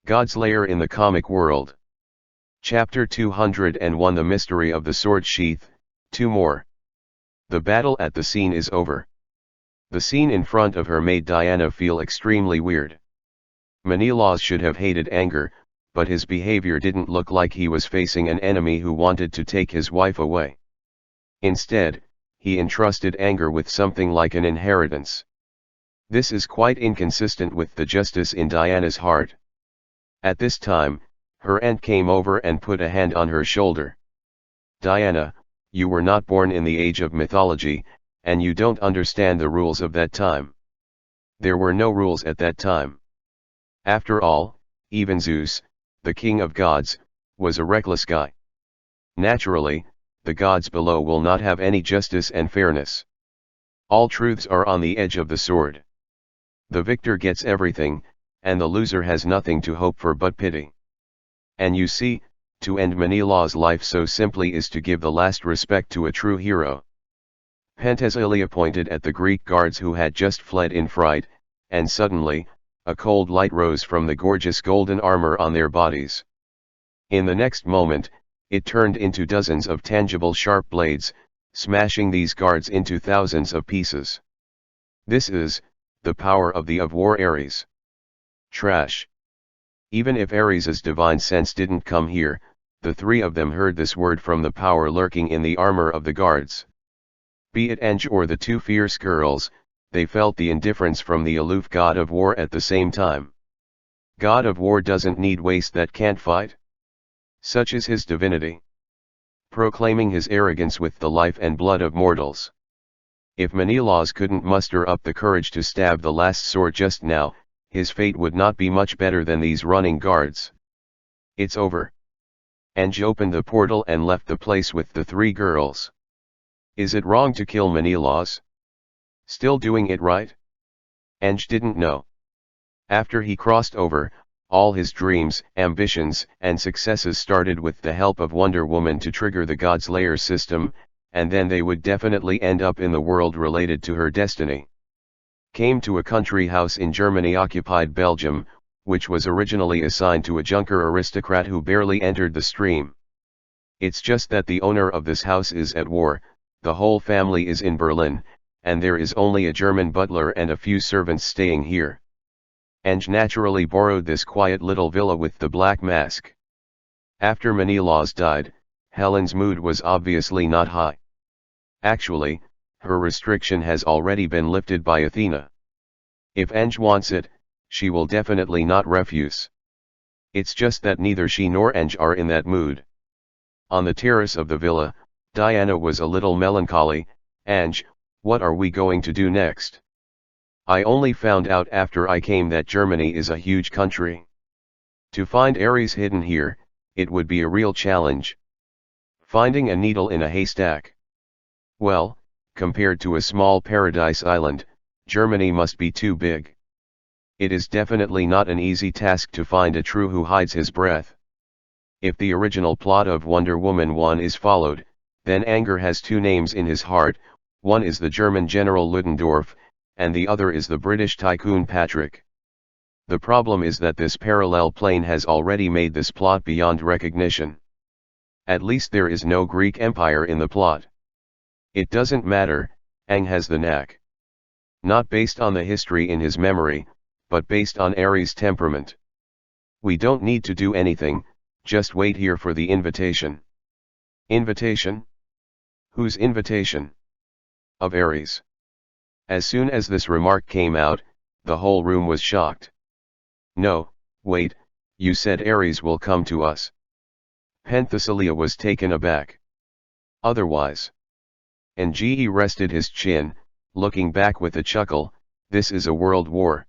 Godslayer in the comic world. Chapter 201 The Mystery of the Sword Sheath, 2 more. The battle at the scene is over. The scene in front of her made Diana feel extremely weird. Menelaus should have hated Anger, but his behavior didn't look like he was facing an enemy who wanted to take his wife away. Instead, he entrusted Anger with something like an inheritance. This is quite inconsistent with the justice in Diana's heart. At this time, her aunt came over and put a hand on her shoulder. "Diana, you were not born in the age of mythology, and you don't understand the rules of that time. There were no rules at that time. After all, even Zeus, the king of gods, was a reckless guy. Naturally, the gods below will not have any justice and fairness. All truths are on the edge of the sword. The victor gets everything, and the loser has nothing to hope for but pity. And you see, to end Menelaus' life so simply is to give the last respect to a true hero." Penthesilea pointed at the Greek guards who had just fled in fright, and suddenly, a cold light rose from the gorgeous golden armor on their bodies. In the next moment, it turned into dozens of tangible sharp blades, smashing these guards into thousands of pieces. This is the power of the of-war Ares. Trash. Even if Ares's divine sense didn't come here, the three of them heard this word from the power lurking in the armor of the guards. Be it Eng or the two fierce girls, they felt the indifference from the aloof god of war at the same time. God of war doesn't need waste that can't fight. Such is his divinity. Proclaiming his arrogance with the life and blood of mortals. If Menelaus couldn't muster up the courage to stab the last sword just now, his fate would not be much better than these running guards. "It's over." Eng opened the portal and left the place with the three girls. Is it wrong to kill Menelaus? Still doing it right? Eng didn't know. After he crossed over, all his dreams, ambitions, and successes started with the help of Wonder Woman to trigger the Godslayer system, and then they would definitely end up in the world related to her destiny. Came to a country house in Germany occupied Belgium, which was originally assigned to a Junker aristocrat who barely entered the stream. It's just that the owner of this house is at war, the whole family is in Berlin, and there is only a German butler and a few servants staying here. Eng naturally borrowed this quiet little villa with the black mask. After Menelaus died, Helen's mood was obviously not high. Actually, her restriction has already been lifted by Athena. If Eng wants it, she will definitely not refuse. It's just that neither she nor Eng are in that mood. On the terrace of the villa, Diana was a little melancholy. "Eng, what are we going to do next? I only found out after I came that Germany is a huge country. To find Ares hidden here, it would be a real challenge. Finding a needle in a haystack. Well, compared to a small paradise island, Germany must be too big. It is definitely not an easy task to find a true who hides his breath. If the original plot of Wonder Woman 1 is followed, then Anger has two names in his heart, one is the German General Ludendorff, and the other is the British tycoon Patrick. The problem is that this parallel plane has already made this plot beyond recognition. At least there is no Greek Empire in the plot. It doesn't matter, Aang has the knack. Not based on the history in his memory, but based on Ares' temperament. We don't need to do anything, just wait here for the invitation. Invitation? Whose invitation? Of Ares. As soon as this remark came out, the whole room was shocked. No, wait, you said Ares will come to us. Penthesilea was taken aback. Otherwise. Nge rested his chin, looking back with a chuckle. This is a world war.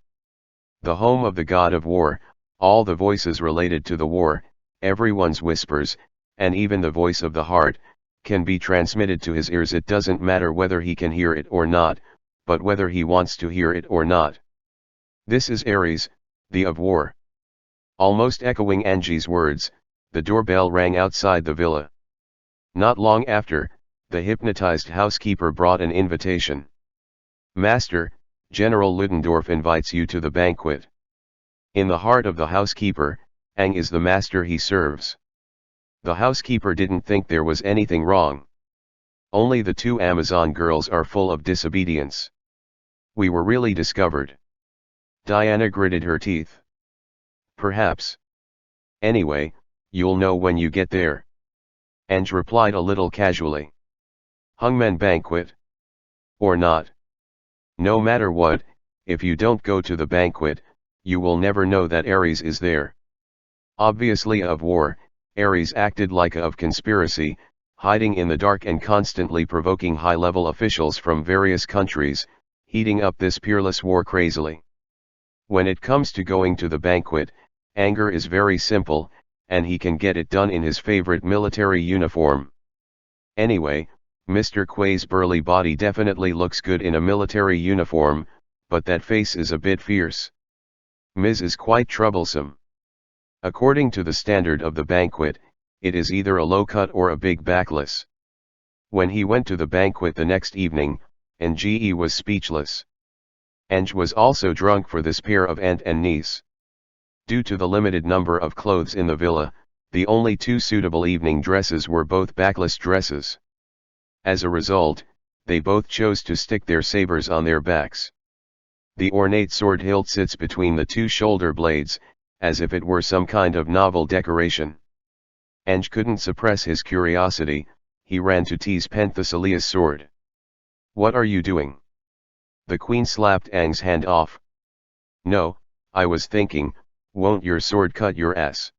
The home of the god of war, all the voices related to the war, everyone's whispers, and even the voice of the heart, can be transmitted to his ears. It doesn't matter whether he can hear it or not, but whether he wants to hear it or not. This is Ares, the of war. Almost echoing Angie's words, the doorbell rang outside the villa. Not long after, the hypnotized housekeeper brought an invitation. "Master, General Ludendorff invites you to the banquet." In the heart of the housekeeper, Ang is the master he serves. The housekeeper didn't think there was anything wrong. Only the two Amazon girls are full of disobedience. We were really discovered. Diana gritted her teeth. Perhaps. Anyway, you'll know when you get there. Ange replied a little casually. Hungmen banquet? Or not? No matter what, if you don't go to the banquet, you will never know that Ares is there. Obviously of war, Ares acted like a of conspiracy, hiding in the dark and constantly provoking high-level officials from various countries, heating up this peerless war crazily. When it comes to going to the banquet, anger is very simple, and he can get it done in his favorite military uniform. Anyway, Mr. Quay's burly body definitely looks good in a military uniform, but that face is a bit fierce. Ms. is quite troublesome. According to the standard of the banquet, it is either a low cut or a big backless. When he went to the banquet the next evening, Nge was speechless. Ange was also drunk for this pair of aunt and niece. Due to the limited number of clothes in the villa, the only two suitable evening dresses were both backless dresses. As a result, they both chose to stick their sabers on their backs. The ornate sword hilt sits between the two shoulder blades, as if it were some kind of novel decoration. Ange couldn't suppress his curiosity, he ran to tease Penthesilea's sword. What are you doing? The queen slapped Ange's hand off. No, I was thinking, won't your sword cut your ass?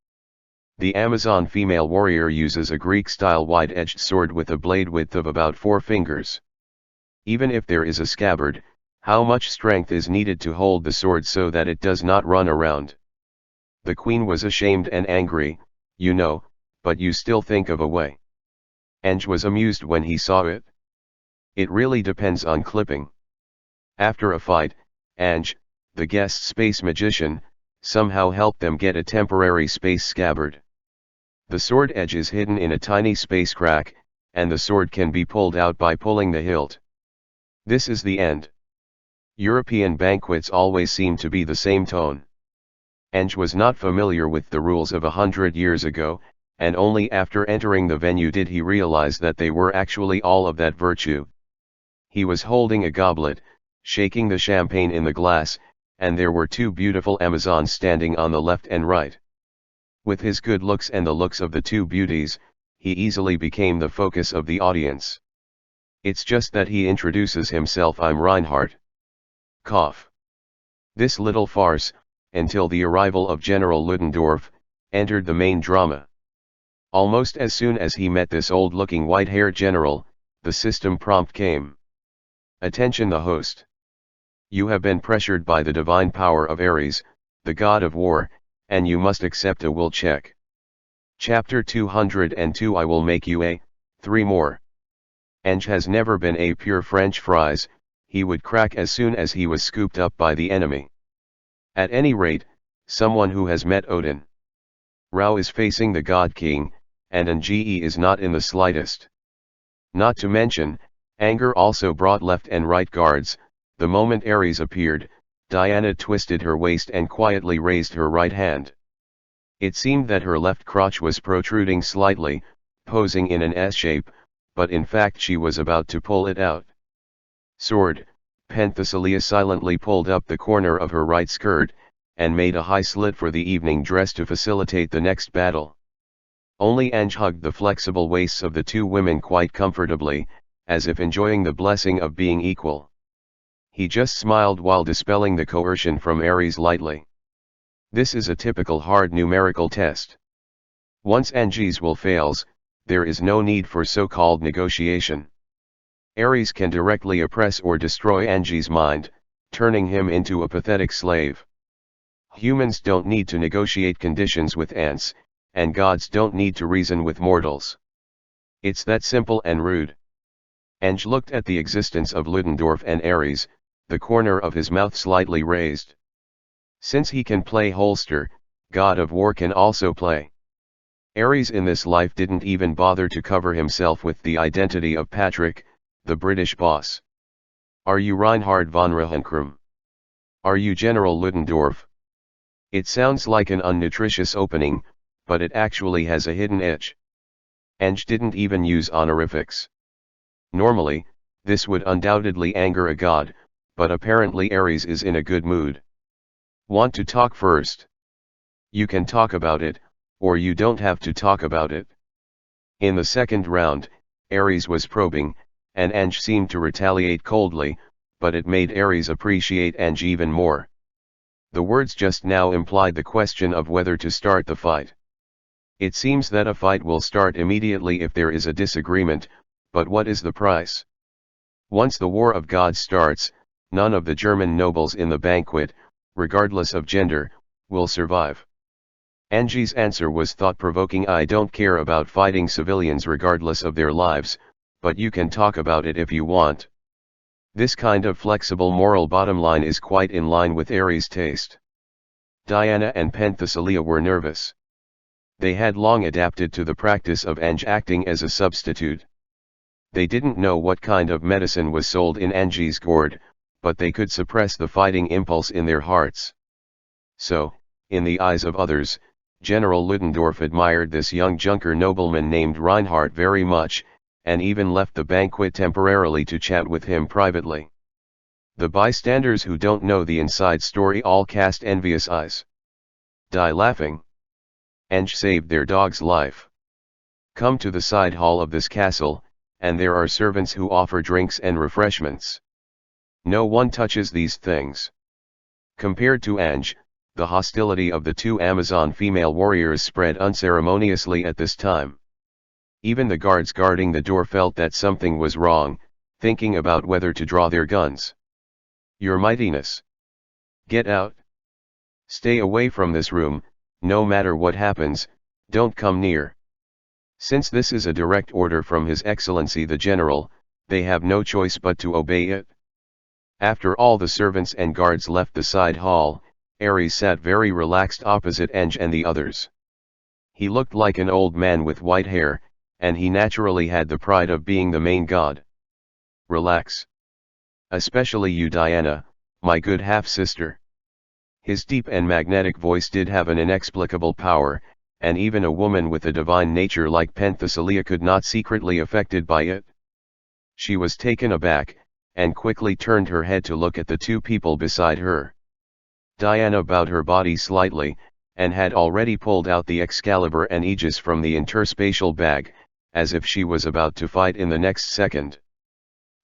The Amazon female warrior uses a Greek-style wide-edged sword with a blade width of about 4 fingers. Even if there is a scabbard, how much strength is needed to hold the sword so that it does not run around? The queen was ashamed and angry, you know, but you still think of a way. Ange was amused when he saw it. It really depends on clipping. After a fight, Ange, the guest space magician, somehow helped them get a temporary space scabbard. The sword edge is hidden in a tiny space crack, and the sword can be pulled out by pulling the hilt. This is the end. European banquets always seem to be the same tone. Ange was not familiar with the rules of 100 years ago, and only after entering the venue did he realize that they were actually all of that virtue. He was holding a goblet, shaking the champagne in the glass, and there were two beautiful Amazons standing on the left and right. With his good looks and the looks of the two beauties, he easily became the focus of the audience. It's just that he introduces himself, I'm Reinhardt. Cough. This little farce, until the arrival of General Ludendorff, entered the main drama. Almost as soon as he met this old-looking white-haired general, the system prompt came. Attention the host. You have been pressured by the divine power of Ares, the god of war, and you must accept a will check. Chapter 202 I will make you a, 3 more. Ange has never been a pure French fries, he would crack as soon as he was scooped up by the enemy. At any rate, someone who has met Odin. Rao is facing the God King, and Nge is not in the slightest. Not to mention, anger also brought left and right guards. The moment Ares appeared, Diana twisted her waist and quietly raised her right hand. It seemed that her left crotch was protruding slightly, posing in an S shape, but in fact she was about to pull it out. Sword, Penthesilea silently pulled up the corner of her right skirt, and made a high slit for the evening dress to facilitate the next battle. Only Ange hugged the flexible waists of the two women quite comfortably, as if enjoying the blessing of being equal. He just smiled while dispelling the coercion from Ares lightly. This is a typical hard numerical test. Once Ange's will fails, there is no need for so-called negotiation. Ares can directly oppress or destroy Ange's mind, turning him into a pathetic slave. Humans don't need to negotiate conditions with ants, and gods don't need to reason with mortals. It's that simple and rude. Ange looked at the existence of Ludendorff and Ares, the corner of his mouth slightly raised. Since he can play holster, god of war can also play. Ares in this life didn't even bother to cover himself with the identity of Patrick, the British boss. Are you Reinhard von Rauhenkram? Are you General Ludendorff? It sounds like an unnutritious opening, but it actually has a hidden edge. Ange didn't even use honorifics. Normally, this would undoubtedly anger a god, but apparently Ares is in a good mood. Want to talk first? You can talk about it, or you don't have to talk about it. In the second round, Ares was probing, and Ange seemed to retaliate coldly, but it made Ares appreciate Ange even more. The words just now implied the question of whether to start the fight. It seems that a fight will start immediately if there is a disagreement, but what is the price? Once the War of Gods starts, none of the German nobles in the banquet, regardless of gender, will survive. Ange's answer was thought-provoking. I don't care about fighting civilians regardless of their lives, but you can talk about it if you want. This kind of flexible moral bottom line is quite in line with Ares' taste. Diana and Penthesilea were nervous. They had long adapted to the practice of Ange acting as a substitute. They didn't know what kind of medicine was sold in Ange's gourd, but they could suppress the fighting impulse in their hearts. So, in the eyes of others, General Ludendorff admired this young Junker nobleman named Reinhardt very much, and even left the banquet temporarily to chat with him privately. The bystanders who don't know the inside story all cast envious eyes. Die laughing. Ange saved their dog's life. Come to the side hall of this castle, and there are servants who offer drinks and refreshments. No one touches these things. Compared to Ange, the hostility of the two Amazon female warriors spread unceremoniously at this time. Even the guards guarding the door felt that something was wrong, thinking about whether to draw their guns. Your Mightiness. Get out. Stay away from this room, no matter what happens, don't come near. Since this is a direct order from His Excellency the General, they have no choice but to obey it. After all the servants and guards left the side hall, Ares sat very relaxed opposite Ange and the others. He looked like an old man with white hair, and he naturally had the pride of being the main god. Relax. Especially you, Diana, my good half-sister. His deep and magnetic voice did have an inexplicable power, and even a woman with a divine nature like Penthesilea could not secretly affected by it. She was taken aback, and quickly turned her head to look at the two people beside her. Diana bowed her body slightly, and had already pulled out the Excalibur and Aegis from the interspatial bag, as if she was about to fight in the next second.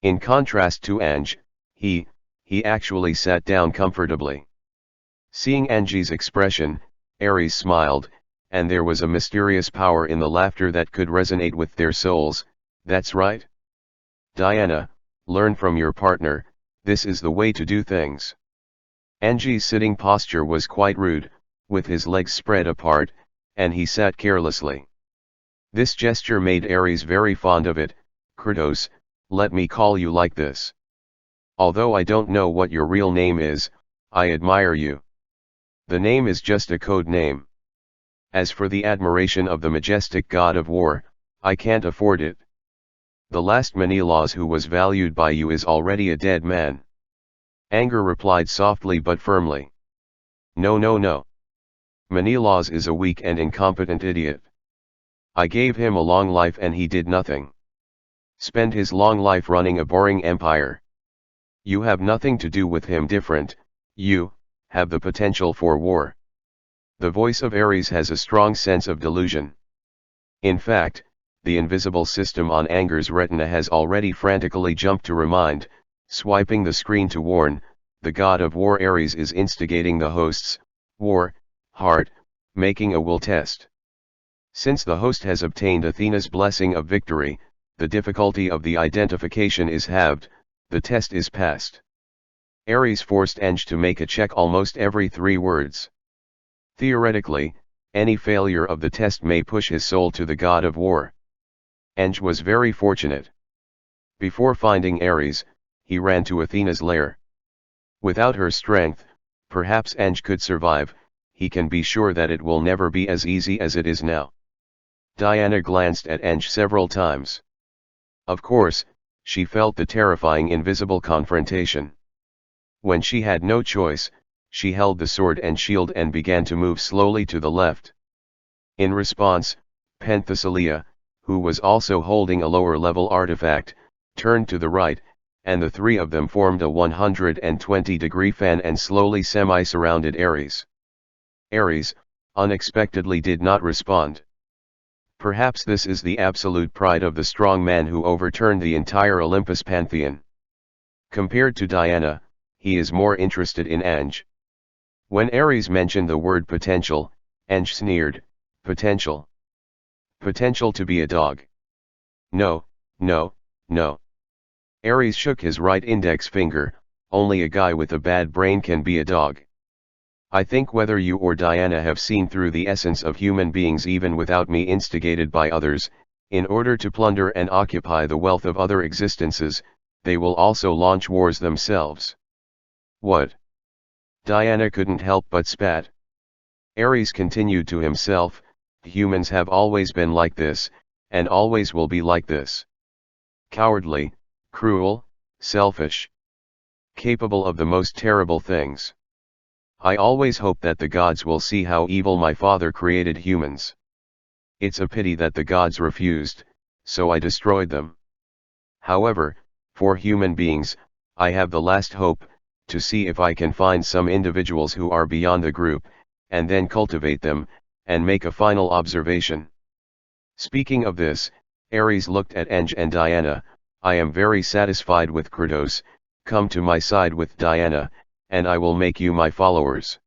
In contrast to Ange, he actually sat down comfortably. Seeing Ange's expression, Ares smiled, and there was a mysterious power in the laughter that could resonate with their souls. That's right. Diana, learn from your partner, this is the way to do things. Ange's sitting posture was quite rude, with his legs spread apart, and he sat carelessly. This gesture made Ares very fond of it. Kratos, let me call you like this. Although I don't know what your real name is, I admire you. The name is just a code name. As for the admiration of the majestic god of war, I can't afford it. The last Menelaus who was valued by you is already a dead man. Anger replied softly but firmly. No, no, no. Menelaus is a weak and incompetent idiot. I gave him a long life and he did nothing. Spend his long life running a boring empire. You have nothing to do with him different, you have the potential for war. The voice of Ares has a strong sense of delusion. In fact, the invisible system on Anger's retina has already frantically jumped to remind, swiping the screen to warn, the god of war Ares is instigating the host's war heart, making a will test. Since the host has obtained Athena's blessing of victory, the difficulty of the identification is halved, the test is passed. Ares forced Ange to make a check almost every 3 words. Theoretically, any failure of the test may push his soul to the god of war. Ange was very fortunate. Before finding Ares, he ran to Athena's lair. Without her strength, perhaps Ange could survive, he can be sure that it will never be as easy as it is now. Diana glanced at Ange several times. Of course, she felt the terrifying invisible confrontation. When she had no choice, she held the sword and shield and began to move slowly to the left. In response, Penthesilea, who was also holding a lower-level artifact, turned to the right, and the three of them formed a 120-degree fan and slowly semi-surrounded Ares. Ares, unexpectedly, did not respond. Perhaps this is the absolute pride of the strong man who overturned the entire Olympus pantheon. Compared to Diana, he is more interested in Ange. When Ares mentioned the word potential, Ange sneered, "Potential? Potential to be a dog? No, no, no." Ares shook his right index finger, "Only a guy with a bad brain can be a dog. I think whether you or Diana have seen through the essence of human beings even without me instigated by others, in order to plunder and occupy the wealth of other existences, they will also launch wars themselves." "What?" Diana couldn't help but spat. Ares continued to himself, "Humans have always been like this, and always will be like this. Cowardly, cruel, selfish. Capable of the most terrible things. I always hope that the gods will see how evil my father created humans. It's a pity that the gods refused, so I destroyed them. However, for human beings, I have the last hope, to see if I can find some individuals who are beyond the group, and then cultivate them, and make a final observation." Speaking of this, Ares looked at Ange and Diana. "I am very satisfied with Kratos, come to my side with Diana, and I will make you my followers."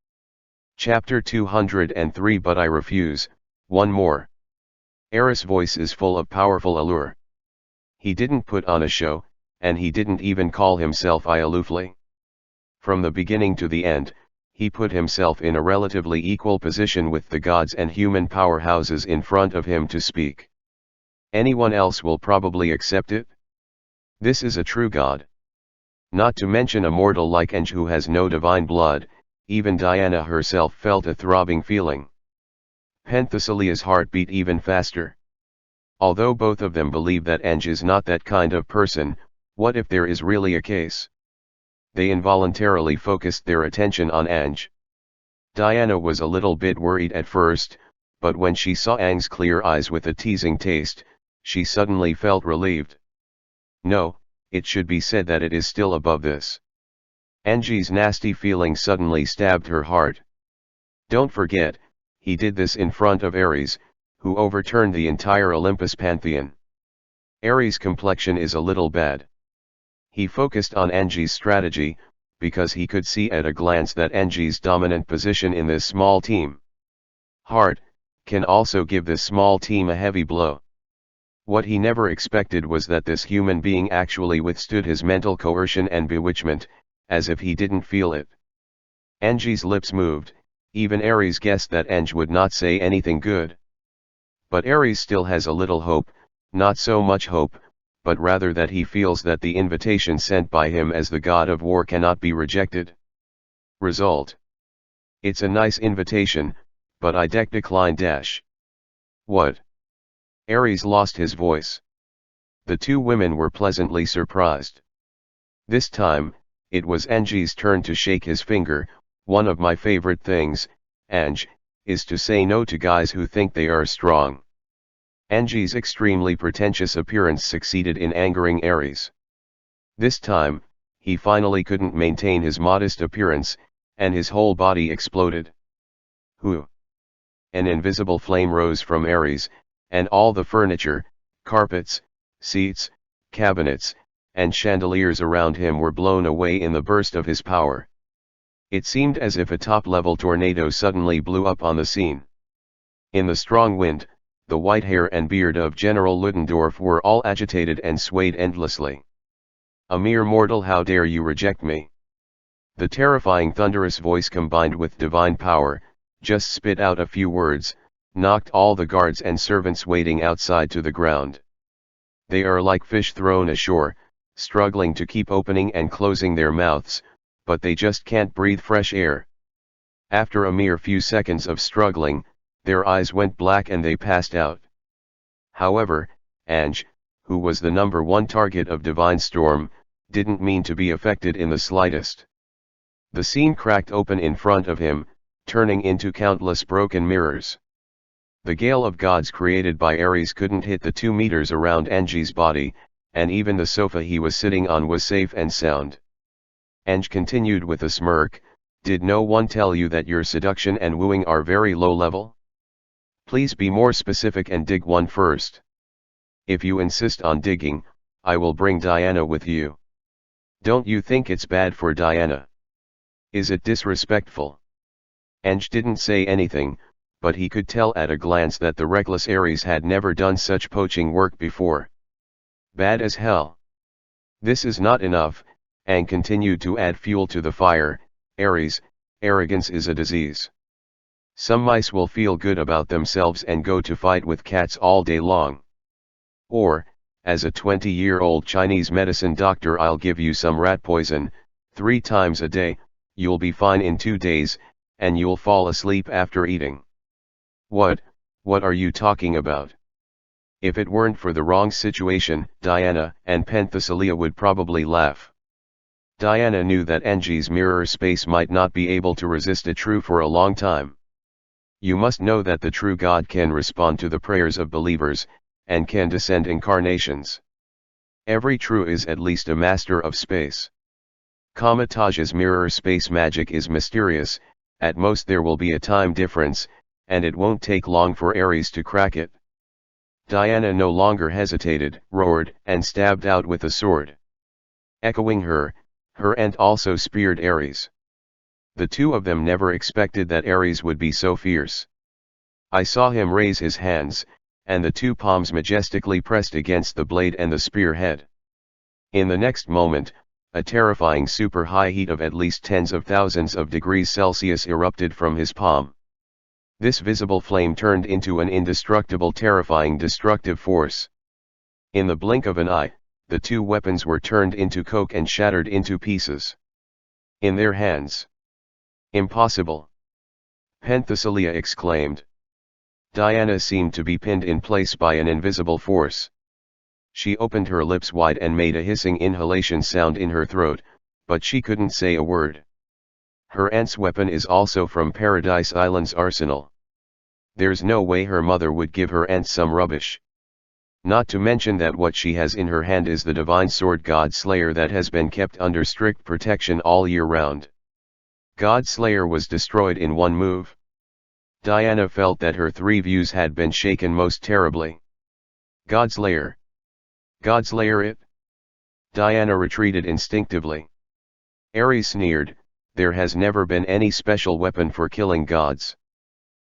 Chapter 203 But I refuse, one more. Ares' voice is full of powerful allure. He didn't put on a show, and he didn't even call himself I aloofly. From the beginning to the end, he put himself in a relatively equal position with the gods and human powerhouses in front of him to speak. Anyone else will probably accept it? This is a true god. Not to mention a mortal like Ange who has no divine blood. Even Diana herself felt a throbbing feeling. Penthesilea's heart beat even faster. Although both of them believe that Ange is not that kind of person, what if there is really a case? They involuntarily focused their attention on Ange. Diana was a little bit worried at first, but when she saw Ange's clear eyes with a teasing taste, she suddenly felt relieved. No, it should be said that it is still above this. Ange's nasty feeling suddenly stabbed her heart. Don't forget, he did this in front of Ares, who overturned the entire Olympus pantheon. Ares' complexion is a little bad. He focused on Ange's strategy, because he could see at a glance that Ange's dominant position in this small team, heart, can also give this small team a heavy blow. What he never expected was that this human being actually withstood his mental coercion and bewitchment, as if he didn't feel it. Ange's lips moved. Even Ares guessed that Ange would not say anything good. But Ares still has a little hope, not so much hope, but rather that he feels that the invitation sent by him as the god of war cannot be rejected. Result: it's a nice invitation, but I decline. What? Ares lost his voice. The two women were pleasantly surprised. This time, it was Ange's turn to shake his finger. One of my favorite things, Ange, is to say no to guys who think they are strong. Ange's extremely pretentious appearance succeeded in angering Ares. This time, he finally couldn't maintain his modest appearance, and his whole body exploded. Who? An invisible flame rose from Ares, and all the furniture, carpets, seats, cabinets, and chandeliers around him were blown away in the burst of his power. It seemed as if a top-level tornado suddenly blew up on the scene. In the strong wind, the white hair and beard of General Ludendorff were all agitated and swayed endlessly. "A mere mortal, how dare you reject me?" The terrifying thunderous voice combined with divine power, just spit out a few words, knocked all the guards and servants waiting outside to the ground. They are like fish thrown ashore, struggling to keep opening and closing their mouths, but they just can't breathe fresh air. After a mere few seconds of struggling, their eyes went black and they passed out. However, Ange, who was the #1 target of divine storm, didn't mean to be affected in the slightest. The scene cracked open in front of him, turning into countless broken mirrors. The gale of gods created by Ares couldn't hit the 2 meters around Angie's body, and even the sofa he was sitting on was safe and sound. Ange continued with a smirk, "Did no one tell you that your seduction and wooing are very low level? Please be more specific and dig one first. If you insist on digging, I will bring Diana with you. Don't you think it's bad for Diana? Is it disrespectful?" Ange didn't say anything, but he could tell at a glance that the reckless Ares had never done such poaching work before. Bad as hell. This is not enough, and continued to add fuel to the fire. Ares, arrogance is a disease. Some mice will feel good about themselves and go to fight with cats all day long. Or, as a 20-year-old Chinese medicine doctor, I'll give you some rat poison, 3 times a day, you'll be fine in 2 days, and you'll fall asleep after eating. What are you talking about? If it weren't for the wrong situation, Diana and Penthesilea would probably laugh. Diana knew that Angie's mirror space might not be able to resist a true for a long time. You must know that the true God can respond to the prayers of believers, and can descend incarnations. Every true is at least a master of space. Kamataj's mirror space magic is mysterious. At most there will be a time difference, and it won't take long for Ares to crack it. Diana no longer hesitated, roared, and stabbed out with a sword. Echoing her end also speared Ares. The two of them never expected that Ares would be so fierce. I saw him raise his hands, and the 2 palms majestically pressed against the blade and the spear head. In the next moment, a terrifying super high heat of at least tens of thousands of degrees Celsius erupted from his palm. This visible flame turned into an indestructible, terrifying destructive force. In the blink of an eye, the 2 weapons were turned into coke and shattered into pieces. In their hands. Impossible! Penthesilea exclaimed. Diana seemed to be pinned in place by an invisible force. She opened her lips wide and made a hissing inhalation sound in her throat, but she couldn't say a word. Her aunt's weapon is also from Paradise Island's arsenal. There's no way her mother would give her aunt some rubbish. Not to mention that what she has in her hand is the divine sword Godslayer that has been kept under strict protection all year round. Godslayer was destroyed in one move. Diana felt that her 3 views had been shaken most terribly. Godslayer! Godslayer it! Diana retreated instinctively. Ares sneered, "There has never been any special weapon for killing gods.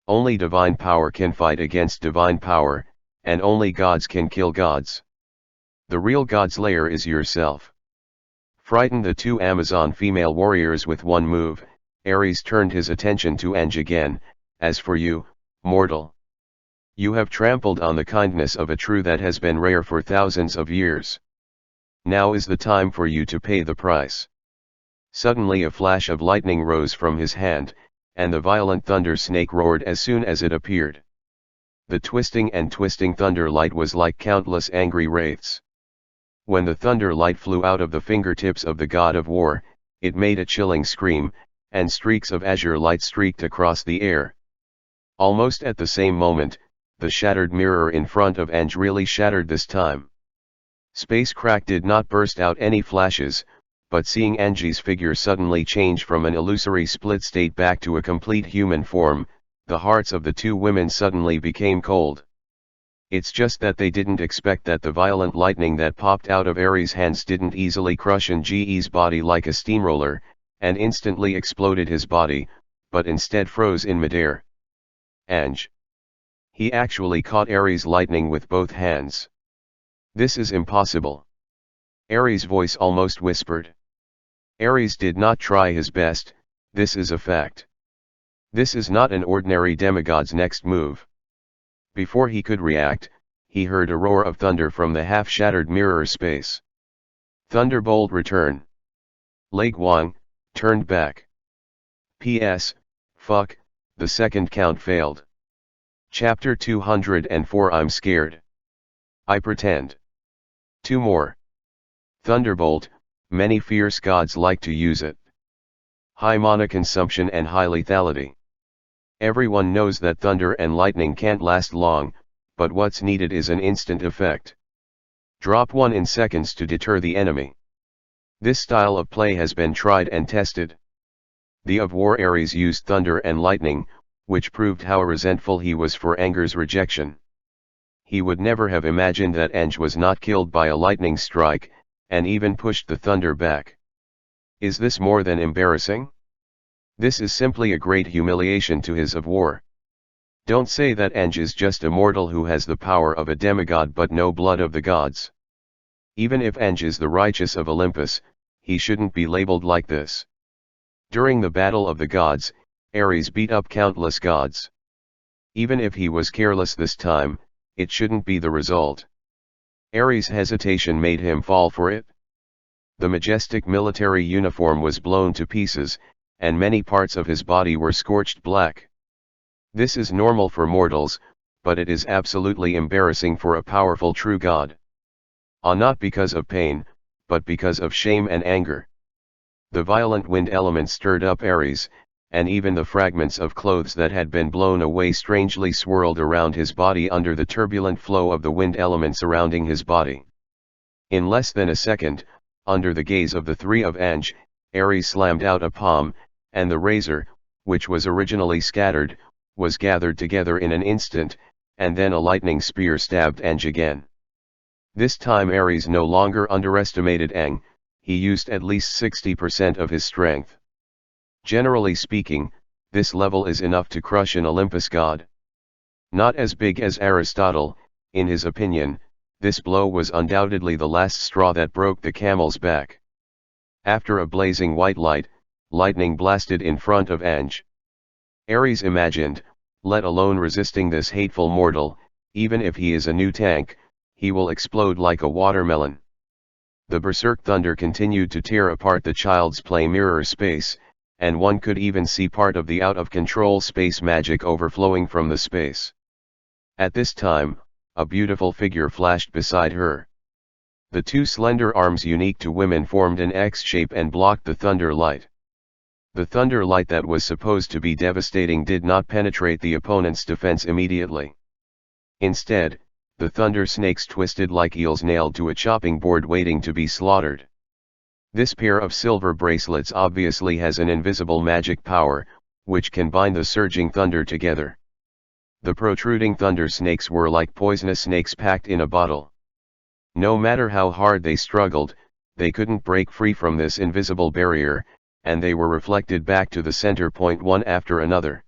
Only divine power can fight against divine power, and only gods can kill gods. The real Godslayer is yourself." Frightened the 2 Amazon female warriors with one move, Ares turned his attention to Ange again. "As for you, mortal, you have trampled on the kindness of a true that has been rare for thousands of years. Now is the time for you to pay the price." Suddenly a flash of lightning rose from his hand, and the violent thunder snake roared as soon as it appeared. The twisting and twisting thunder light was like countless angry wraiths. When the thunder light flew out of the fingertips of the god of war, it made a chilling scream, and streaks of azure light streaked across the air. Almost at the same moment, the shattered mirror in front of Ange really shattered this time. Spacecrack did not burst out any flashes, but seeing Angie's figure suddenly change from an illusory split state back to a complete human form, the hearts of the 2 women suddenly became cold. It's just that they didn't expect that the violent lightning that popped out of Ares' hands didn't easily crush Ange's body like a steamroller, and instantly exploded his body, but instead froze in midair. Ange! He actually caught Ares' lightning with both hands. "This is impossible." Ares' voice almost whispered. Ares did not try his best, this is a fact. This is not an ordinary demigod's next move. Before he could react, he heard a roar of thunder from the half-shattered mirror space. Thunderbolt return. Lei Guang turned back. P.S. Fuck, the second count failed. Chapter 204 I'm scared. I pretend. 2 more. Thunderbolt, many fierce gods like to use it. high mana consumption and high lethality. Everyone knows that thunder and lightning can't last long, but what's needed is an instant effect. Drop one in seconds to deter the enemy. This style of play has been tried and tested. The of War Ares used thunder and lightning, which proved how resentful he was for Anger's rejection. He would never have imagined that Eng was not killed by a lightning strike, and even pushed the thunder back. Is this more than embarrassing? This is simply a great humiliation to his of War. Don't say that Eng is just a mortal who has the power of a demigod but no blood of the gods. Even if Eng is the righteous of Olympus, he shouldn't be labeled like this. During the battle of the gods, Ares beat up countless gods. Even if he was careless this time, it shouldn't be the result. Ares' hesitation made him fall for it. The majestic military uniform was blown to pieces, and many parts of his body were scorched black. This is normal for mortals, but it is absolutely embarrassing for a powerful true god. Not because of pain, but because of shame and anger. The violent wind element stirred up Ares, and even the fragments of clothes that had been blown away strangely swirled around his body under the turbulent flow of the wind element surrounding his body. In less than a second, under the gaze of the three of Eng, Ares slammed out a palm, and the razor, which was originally scattered, was gathered together in an instant, and then a lightning spear stabbed Eng again. This time Ares no longer underestimated Eng, he used at least 60% of his strength. Generally speaking, this level is enough to crush an Olympus god. Not as big as Aristotle, in his opinion, this blow was undoubtedly the last straw that broke the camel's back. After a blazing white light, lightning blasted in front of Eng. Ares imagined, let alone resisting this hateful mortal, even if he is a new tank, he will explode like a watermelon. The berserk thunder continued to tear apart the child's play mirror space, and one could even see part of the out-of-control space magic overflowing from the space. At this time, a beautiful figure flashed beside her. The two slender arms unique to women formed an X shape and blocked the thunder light. The thunder light that was supposed to be devastating did not penetrate the opponent's defense immediately. Instead, the thunder snakes twisted like eels nailed to a chopping board waiting to be slaughtered. This pair of silver bracelets obviously has an invisible magic power, which can bind the surging thunder together. The protruding thunder snakes were like poisonous snakes packed in a bottle. No matter how hard they struggled, they couldn't break free from this invisible barrier, and they were reflected back to the center point one after another.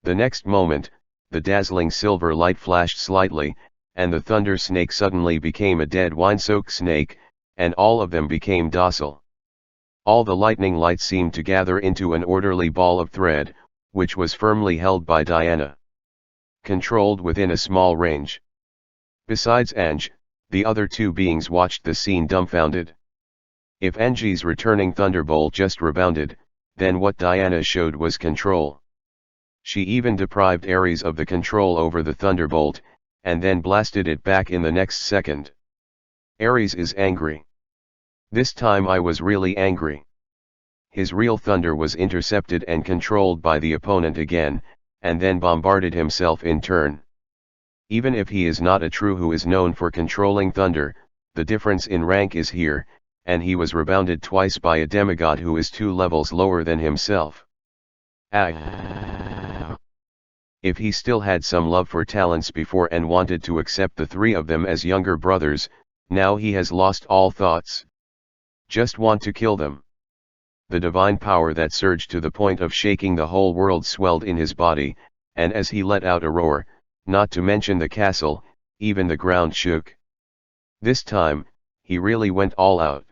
The next moment, the dazzling silver light flashed slightly, and the thunder snake suddenly became a dead wine-soaked snake, and all of them became docile. All the lightning light seemed to gather into an orderly ball of thread, which was firmly held by Diana. Controlled within a small range. Besides Eng, the other two beings watched the scene dumbfounded. If Engi's returning thunderbolt just rebounded, then what Diana showed was control. She even deprived Ares of the control over the thunderbolt, and then blasted it back in the next second. Ares is angry. This time I was really angry. His real thunder was intercepted and controlled by the opponent again, and then bombarded himself in turn. Even if he is not a true who is known for controlling thunder, the difference in rank is here, and he was rebounded twice by a demigod who is 2 levels lower than himself. If he still had some love for talents before and wanted to accept the three of them as younger brothers, now he has lost all thoughts. Just want to kill them. The divine power that surged to the point of shaking the whole world swelled in his body, and as he let out a roar, not to mention the castle, even the ground shook. This time, he really went all out.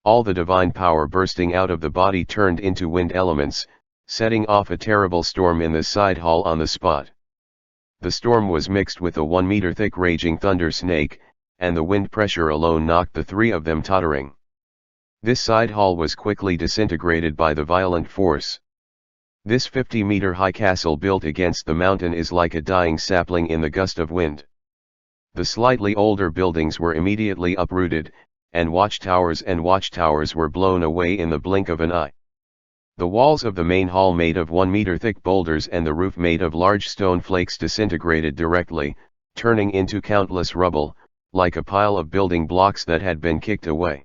All the divine power bursting out of the body turned into wind elements, setting off a terrible storm in the side hall on the spot. The storm was mixed with a 1-meter thick raging thunder snake, and the wind pressure alone knocked the three of them tottering. This side hall was quickly disintegrated by the violent force. This 50-meter high castle built against the mountain is like a dying sapling in the gust of wind. The slightly older buildings were immediately uprooted, and watchtowers were blown away in the blink of an eye. The walls of the main hall made of 1-meter thick boulders and the roof made of large stone flakes disintegrated directly, turning into countless rubble, like a pile of building blocks that had been kicked away.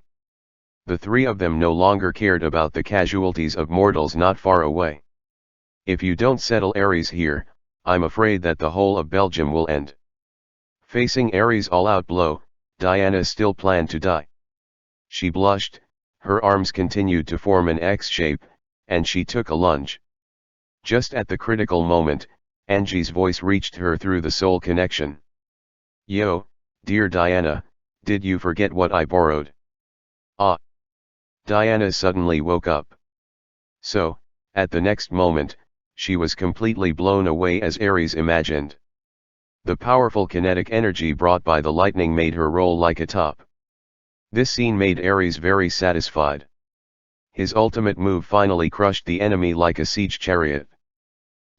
The three of them no longer cared about the casualties of mortals not far away. If you don't settle Ares here, I'm afraid that the whole of Belgium will end. Facing Ares' all-out blow, Diana still planned to die. She blushed, her arms continued to form an X shape, and she took a lunge. Just at the critical moment, Angie's voice reached her through the soul connection. "Yo, dear Diana, did you forget what I borrowed?" "Ah." Diana suddenly woke up. So, at the next moment, she was completely blown away as Ares imagined. The powerful kinetic energy brought by the lightning made her roll like a top. This scene made Ares very satisfied. His ultimate move finally crushed the enemy like a siege chariot.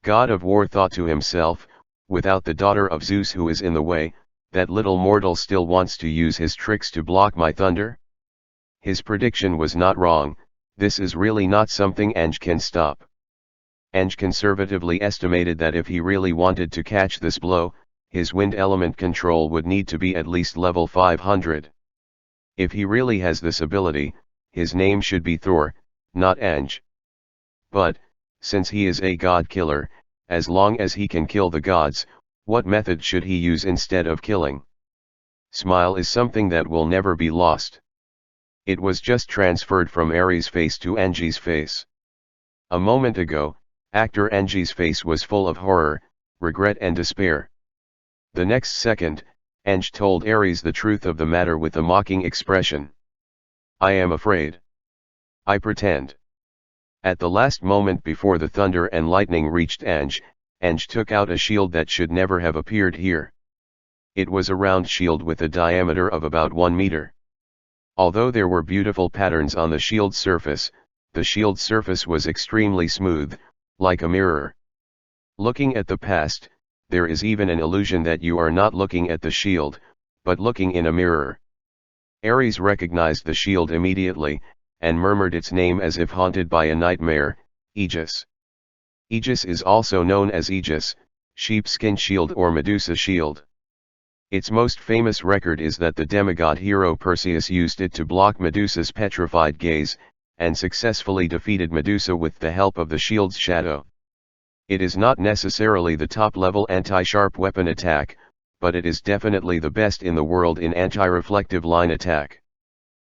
God of War thought to himself, without the daughter of Zeus who is in the way, that little mortal still wants to use his tricks to block my thunder? His prediction was not wrong, this is really not something Ange can stop. Ange conservatively estimated that if he really wanted to catch this blow, his wind element control would need to be at least level 500. If he really has this ability, his name should be Thor, not Ange. But, since he is a god killer, as long as he can kill the gods, what method should he use instead of killing? Smile is something that will never be lost. It was just transferred from Ares' face to Angie's face. A moment ago, actor Angie's face was full of horror, regret and despair. The next second, Ange told Ares the truth of the matter with a mocking expression. "I am afraid. I pretend." At the last moment before the thunder and lightning reached Ange took out a shield that should never have appeared here. It was a round shield with a diameter of about 1 meter. Although there were beautiful patterns on the shield's surface, the shield's surface was extremely smooth, like a mirror. Looking at the past, there is even an illusion that you are not looking at the shield, but looking in a mirror. Ares recognized the shield immediately, and murmured its name as if haunted by a nightmare, Aegis. Aegis is also known as Aegis, sheepskin shield or Medusa shield. Its most famous record is that the demigod hero Perseus used it to block Medusa's petrified gaze, and successfully defeated Medusa with the help of the shield's shadow. It is not necessarily the top-level anti-sharp weapon attack, but it is definitely the best in the world in anti-reflective line attack.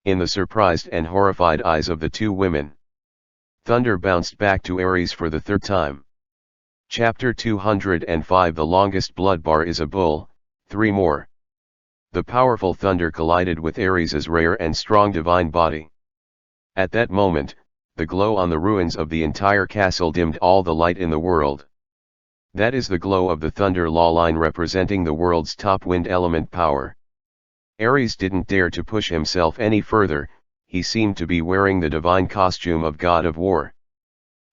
In the surprised and horrified eyes of the two women, thunder bounced back to Ares for the third time. Chapter 205 The longest blood bar is a bull, 3 more. The powerful thunder collided with Ares' rare and strong divine body. At that moment, the glow on the ruins of the entire castle dimmed all the light in the world. That is the glow of the thunder law line representing the world's top wind element power. Ares didn't dare to push himself any further, he seemed to be wearing the divine costume of God of War.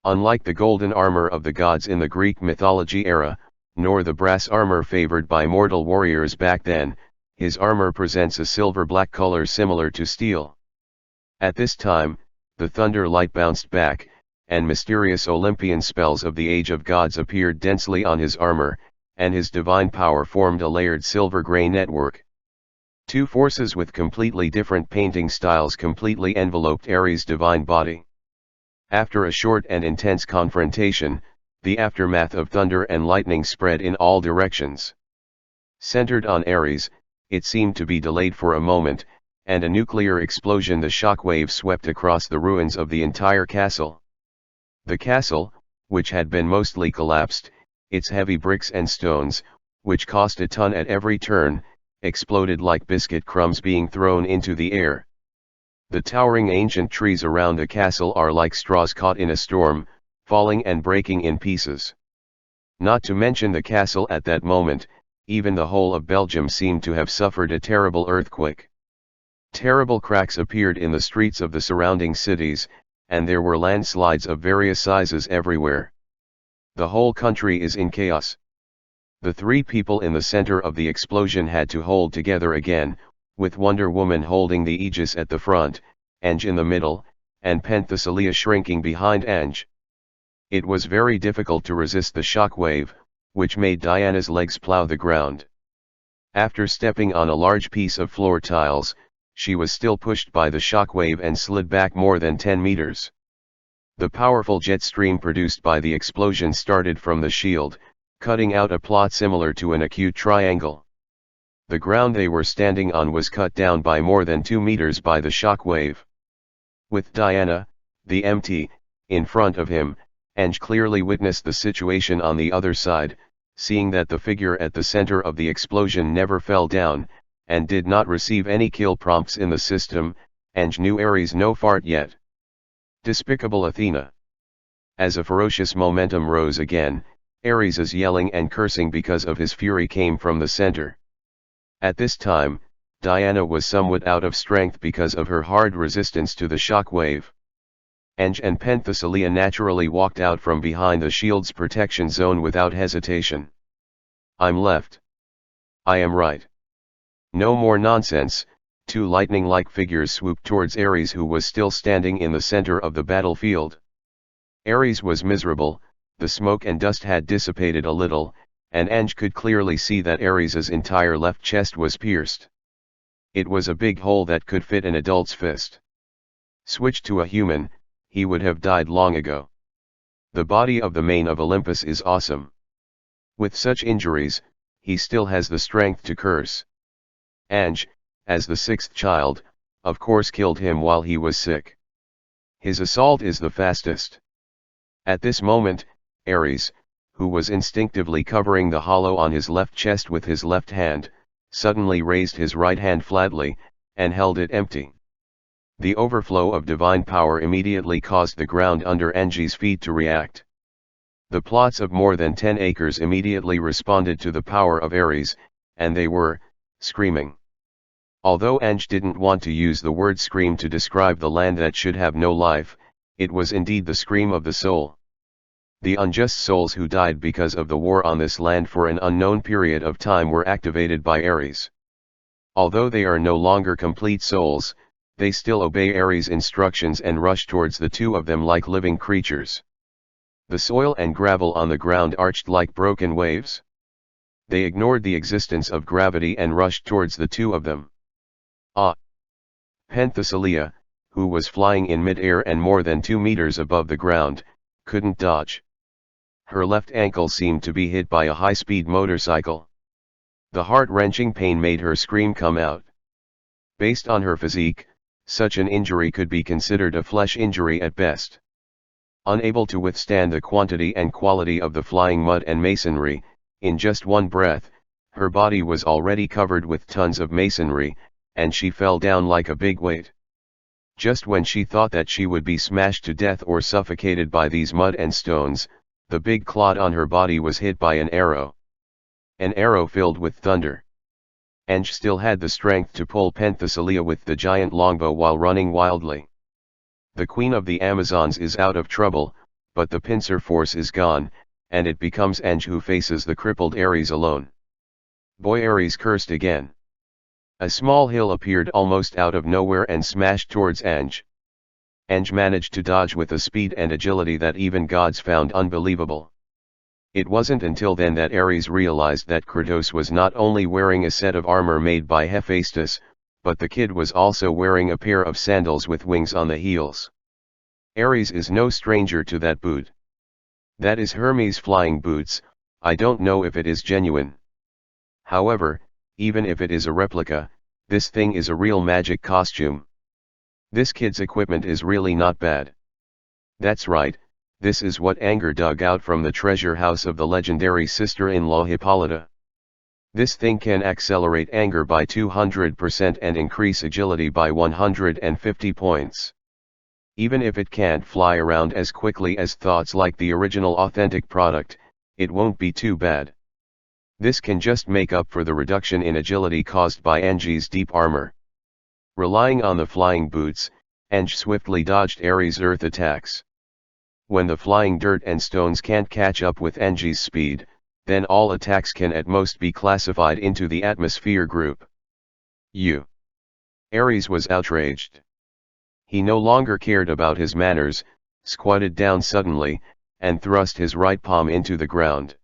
Unlike the golden armor of the gods in the Greek mythology era, nor the brass armor favored by mortal warriors back then, his armor presents a silver-black color similar to steel. At this time, the thunder light bounced back, and mysterious Olympian spells of the Age of Gods appeared densely on his armor, and his divine power formed a layered silver-gray network. Two forces with completely different painting styles completely enveloped Ares' divine body. After a short and intense confrontation, the aftermath of thunder and lightning spread in all directions. Centered on Ares, it seemed to be delayed for a moment, and a nuclear explosion, the shockwave swept across the ruins of the entire castle. The castle, which had been mostly collapsed, its heavy bricks and stones, which cost a ton at every turn, exploded like biscuit crumbs being thrown into the air. The towering ancient trees around the castle are like straws caught in a storm, falling and breaking in pieces. Not to mention the castle at that moment, even the whole of Belgium seemed to have suffered a terrible earthquake. Terrible cracks appeared in the streets of the surrounding cities, and there were landslides of various sizes everywhere. The whole country is in chaos. The three people in the center of the explosion had to hold together again, with Wonder Woman holding the Aegis at the front, Ange in the middle, and Penthesilea shrinking behind Ange. It was very difficult to resist the shock wave, which made Diana's legs plow the ground. After stepping on a large piece of floor tiles, she was still pushed by the shock wave and slid back more than 10 meters. The powerful jet stream produced by the explosion started from the shield, cutting out a plot similar to an acute triangle. The ground they were standing on was cut down by more than 2 meters by the shock wave. With Diana, the MT, in front of him, Ange clearly witnessed the situation on the other side, seeing that the figure at the center of the explosion never fell down, and did not receive any kill prompts in the system. Ange knew Ares no fart yet. Despicable Athena. As a ferocious momentum rose again, Ares' yelling and cursing because of his fury came from the center. At this time, Diana was somewhat out of strength because of her hard resistance to the shock wave. Ange and Penthesilea naturally walked out from behind the shield's protection zone without hesitation. I'm left. I am right. No more nonsense. Two lightning-like figures swooped towards Ares, who was still standing in the center of the battlefield. Ares was miserable, the smoke and dust had dissipated a little, and Ange could clearly see that Ares' entire left chest was pierced. It was a big hole that could fit an adult's fist. Switched to a human, he would have died long ago. The body of the Mane of Olympus is awesome. With such injuries, he still has the strength to curse. Ange, as the sixth child, of course killed him while he was sick. His assault is the fastest. At this moment, Ares, who was instinctively covering the hollow on his left chest with his left hand, suddenly raised his right hand flatly, and held it empty. The overflow of divine power immediately caused the ground under Ange's feet to react. The plots of more than 10 acres immediately responded to the power of Ares, and they were screaming. Although Ange didn't want to use the word scream to describe the land that should have no life, it was indeed the scream of the soul. The unjust souls who died because of the war on this land for an unknown period of time were activated by Ares. Although they are no longer complete souls, they still obey Ares' instructions and rush towards the two of them like living creatures. The soil and gravel on the ground arched like broken waves. They ignored the existence of gravity and rushed towards the two of them. Penthesilea, who was flying in mid-air and more than 2 meters above the ground, couldn't dodge. Her left ankle seemed to be hit by a high-speed motorcycle. The heart-wrenching pain made her scream come out. Based on her physique, such an injury could be considered a flesh injury at best. Unable to withstand the quantity and quality of the flying mud and masonry, in just one breath, her body was already covered with tons of masonry, and she fell down like a big weight. Just when she thought that she would be smashed to death or suffocated by these mud and stones, the big clod on her body was hit by an arrow. An arrow filled with thunder. Ange still had the strength to pull Penthesilea with the giant longbow while running wildly. The queen of the Amazons is out of trouble, but the pincer force is gone, and it becomes Ange who faces the crippled Ares alone. Boy, Ares cursed again. A small hill appeared almost out of nowhere and smashed towards Ange. Ange managed to dodge with a speed and agility that even gods found unbelievable. It wasn't until then that Ares realized that Kratos was not only wearing a set of armor made by Hephaestus, but the kid was also wearing a pair of sandals with wings on the heels. Ares is no stranger to that boot. That is Hermes' flying boots. I don't know if it is genuine. However, even if it is a replica, this thing is a real magic costume. This kid's equipment is really not bad. That's right, this is what Anger dug out from the treasure house of the legendary sister-in-law Hippolyta. This thing can accelerate anger by 200% and increase agility by 150 points. Even if it can't fly around as quickly as thoughts like the original authentic product, it won't be too bad. This can just make up for the reduction in agility caused by Ange's deep armor. Relying on the flying boots, Ange swiftly dodged Ares' earth attacks. When the flying dirt and stones can't catch up with Ange's speed, then all attacks can at most be classified into the atmosphere group. Ares was outraged. He no longer cared about his manners, squatted down suddenly, and thrust his right palm into the ground.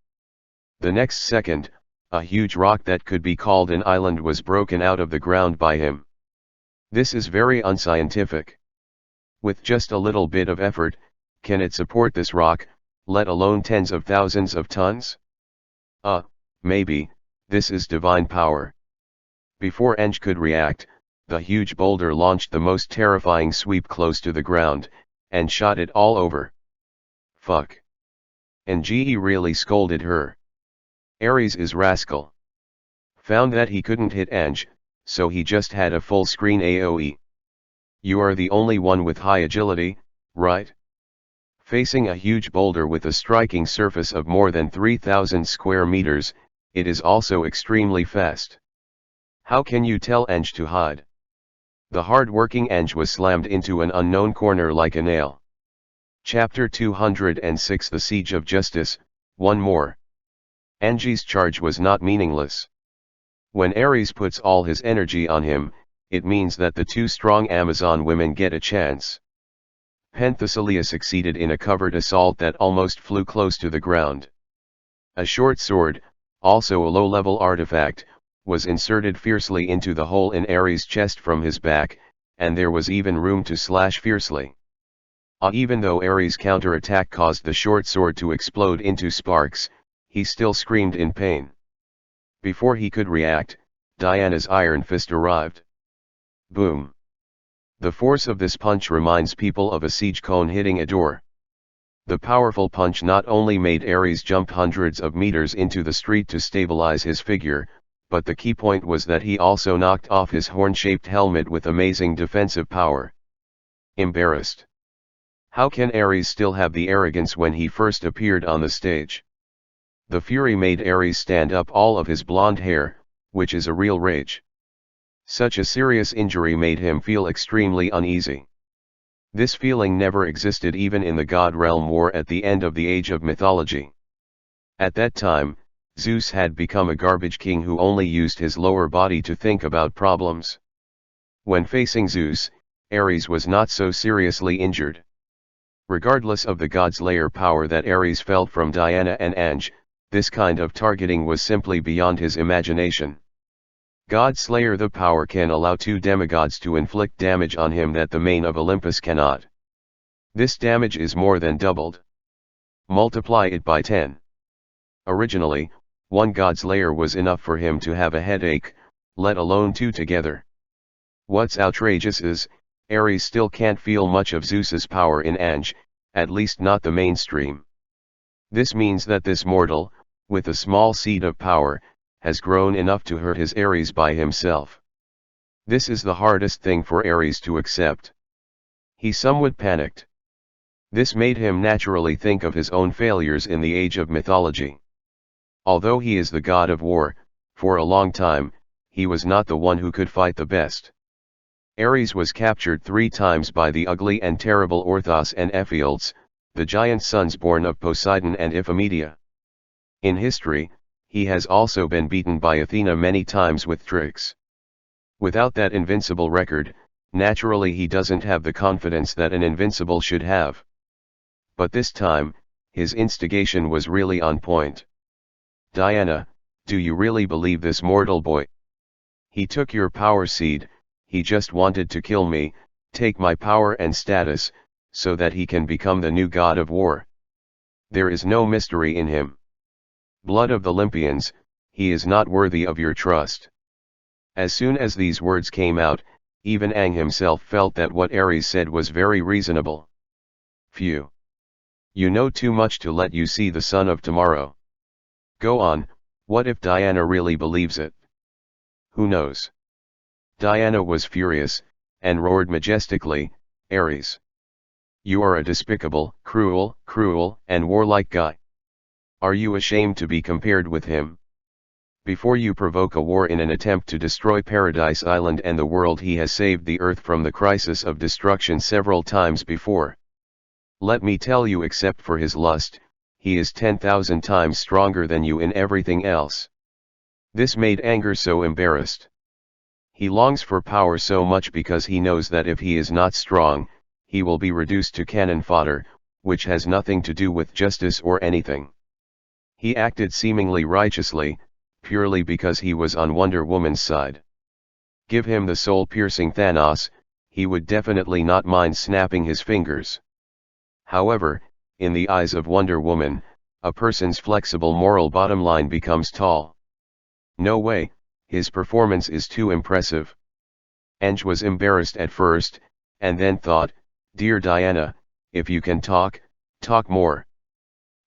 The next second, a huge rock that could be called an island was broken out of the ground by him. This is very unscientific. With just a little bit of effort, can it support this rock, let alone tens of thousands of tons? Maybe, this is divine power. Before Eng could react, the huge boulder launched the most terrifying sweep close to the ground, and shot it all over. Fuck. Nge really scolded her. Ares is rascal. Found that he couldn't hit Eng, so he just had a full screen AoE. You are the only one with high agility, right? Facing a huge boulder with a striking surface of more than 3,000 square meters, it is also extremely fast. How can you tell Eng to hide? The hard-working Eng was slammed into an unknown corner like a nail. Chapter 206 The Siege of Justice, one more. Enge's charge was not meaningless. When Ares puts all his energy on him, it means that the two strong Amazon women get a chance. Penthesilea succeeded in a covered assault that almost flew close to the ground. A short sword, also a low-level artifact, was inserted fiercely into the hole in Ares' chest from his back, and there was even room to slash fiercely. Even though Ares' counterattack caused the short sword to explode into sparks, he still screamed in pain. Before he could react, Diana's iron fist arrived. Boom. The force of this punch reminds people of a siege cone hitting a door. The powerful punch not only made Ares jump hundreds of meters into the street to stabilize his figure, but the key point was that he also knocked off his horn-shaped helmet with amazing defensive power. Embarrassed. How can Ares still have the arrogance when he first appeared on the stage? The fury made Ares stand up all of his blonde hair, which is a real rage. Such a serious injury made him feel extremely uneasy. This feeling never existed even in the God Realm War at the end of the Age of Mythology. At that time, Zeus had become a garbage king who only used his lower body to think about problems. When facing Zeus, Ares was not so seriously injured. Regardless of the Godslayer power that Ares felt from Diana and Eng, this kind of targeting was simply beyond his imagination. Godslayer the power can allow two demigods to inflict damage on him that the main of Olympus cannot. This damage is more than doubled. Multiply it by 10. Originally, one Godslayer was enough for him to have a headache, let alone two together. What's outrageous is, Ares still can't feel much of Zeus's power in Eng, at least not the mainstream. This means that this mortal, with a small seed of power, has grown enough to hurt his Ares by himself. This is the hardest thing for Ares to accept. He somewhat panicked. This made him naturally think of his own failures in the Age of Mythology. Although he is the god of war, for a long time, he was not the one who could fight the best. Ares was captured 3 times by the ugly and terrible Orthos and Ephialtes, the giant sons born of Poseidon and Iphimedia. In history, he has also been beaten by Athena many times with tricks. Without that invincible record, naturally he doesn't have the confidence that an invincible should have. But this time, his instigation was really on point. Diana, do you really believe this mortal boy? He took your power seed, he just wanted to kill me, take my power and status, so that he can become the new god of war. There is no mystery in him. Blood of the Olympians, he is not worthy of your trust. As soon as these words came out, even Aang himself felt that what Ares said was very reasonable. Phew. You know too much to let you see the sun of tomorrow. Go on, what if Diana really believes it? Who knows? Diana was furious, and roared majestically, Ares. You are a despicable, cruel, and warlike guy. Are you ashamed to be compared with him? Before you provoke a war in an attempt to destroy Paradise Island and the world, he has saved the earth from the crisis of destruction several times before. Let me tell you, except for his lust, he is 10,000 times stronger than you in everything else. This made Anger so embarrassed. He longs for power so much because he knows that if he is not strong, he will be reduced to cannon fodder, which has nothing to do with justice or anything. He acted seemingly righteously, purely because he was on Wonder Woman's side. Give him the soul-piercing Thanos, he would definitely not mind snapping his fingers. However, in the eyes of Wonder Woman, a person's flexible moral bottom line becomes tall. No way, his performance is too impressive. Ange was embarrassed at first, and then thought, "Dear Diana, if you can talk, talk more."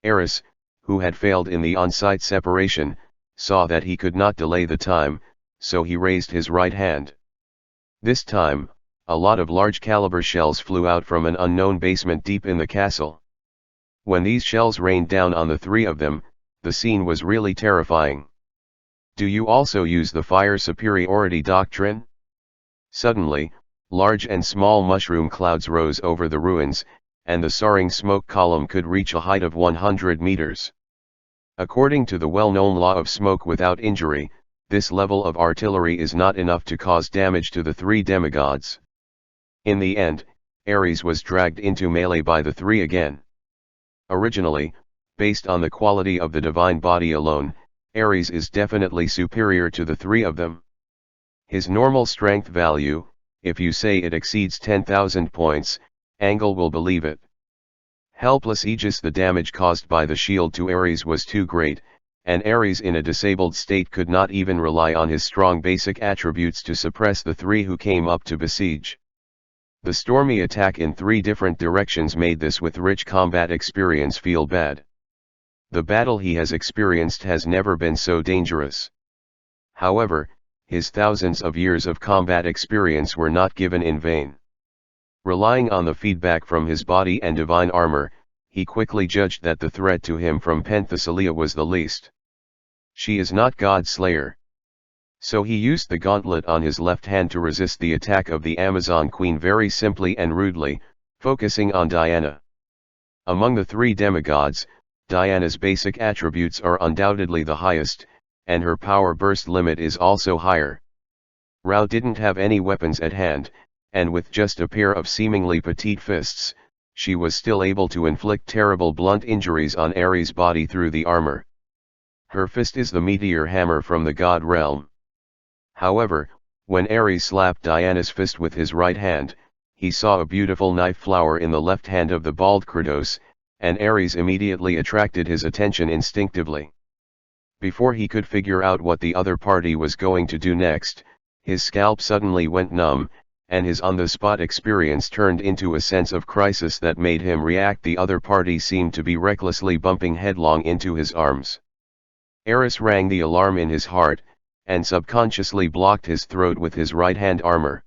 Eris, who had failed in the on-site separation, saw that he could not delay the time, so he raised his right hand. This time, a lot of large-caliber shells flew out from an unknown basement deep in the castle. When these shells rained down on the three of them, the scene was really terrifying. Do you also use the fire superiority doctrine? Suddenly, large and small mushroom clouds rose over the ruins, and the soaring smoke column could reach a height of 100 meters. According to the well-known law of smoke without injury, this level of artillery is not enough to cause damage to the three demigods. In the end, Ares was dragged into melee by the three again. Originally, based on the quality of the divine body alone, Ares is definitely superior to the three of them. His normal strength value, if you say it exceeds 10,000 points, Angle will believe it. Helpless Aegis, the damage caused by the shield to Ares was too great, and Ares in a disabled state could not even rely on his strong basic attributes to suppress the three who came up to besiege. The stormy attack in three different directions made this with rich combat experience feel bad. The battle he has experienced has never been so dangerous. However, his thousands of years of combat experience were not given in vain. Relying on the feedback from his body and divine armor, he quickly judged that the threat to him from Penthesilea was the least. She is not Godslayer. So he used the gauntlet on his left hand to resist the attack of the Amazon Queen very simply and rudely, focusing on Diana. Among the three demigods, Diana's basic attributes are undoubtedly the highest, and her power burst limit is also higher. Rao didn't have any weapons at hand, and with just a pair of seemingly petite fists, she was still able to inflict terrible blunt injuries on Ares' body through the armor. Her fist is the meteor hammer from the god realm. However, when Ares slapped Diana's fist with his right hand, he saw a beautiful knife flower in the left hand of the bald Kratos, and Ares immediately attracted his attention instinctively. Before he could figure out what the other party was going to do next, his scalp suddenly went numb, and his on-the-spot experience turned into a sense of crisis that made him react. The other party seemed to be recklessly bumping headlong into his arms. Ares rang the alarm in his heart, and subconsciously blocked his throat with his right-hand armor.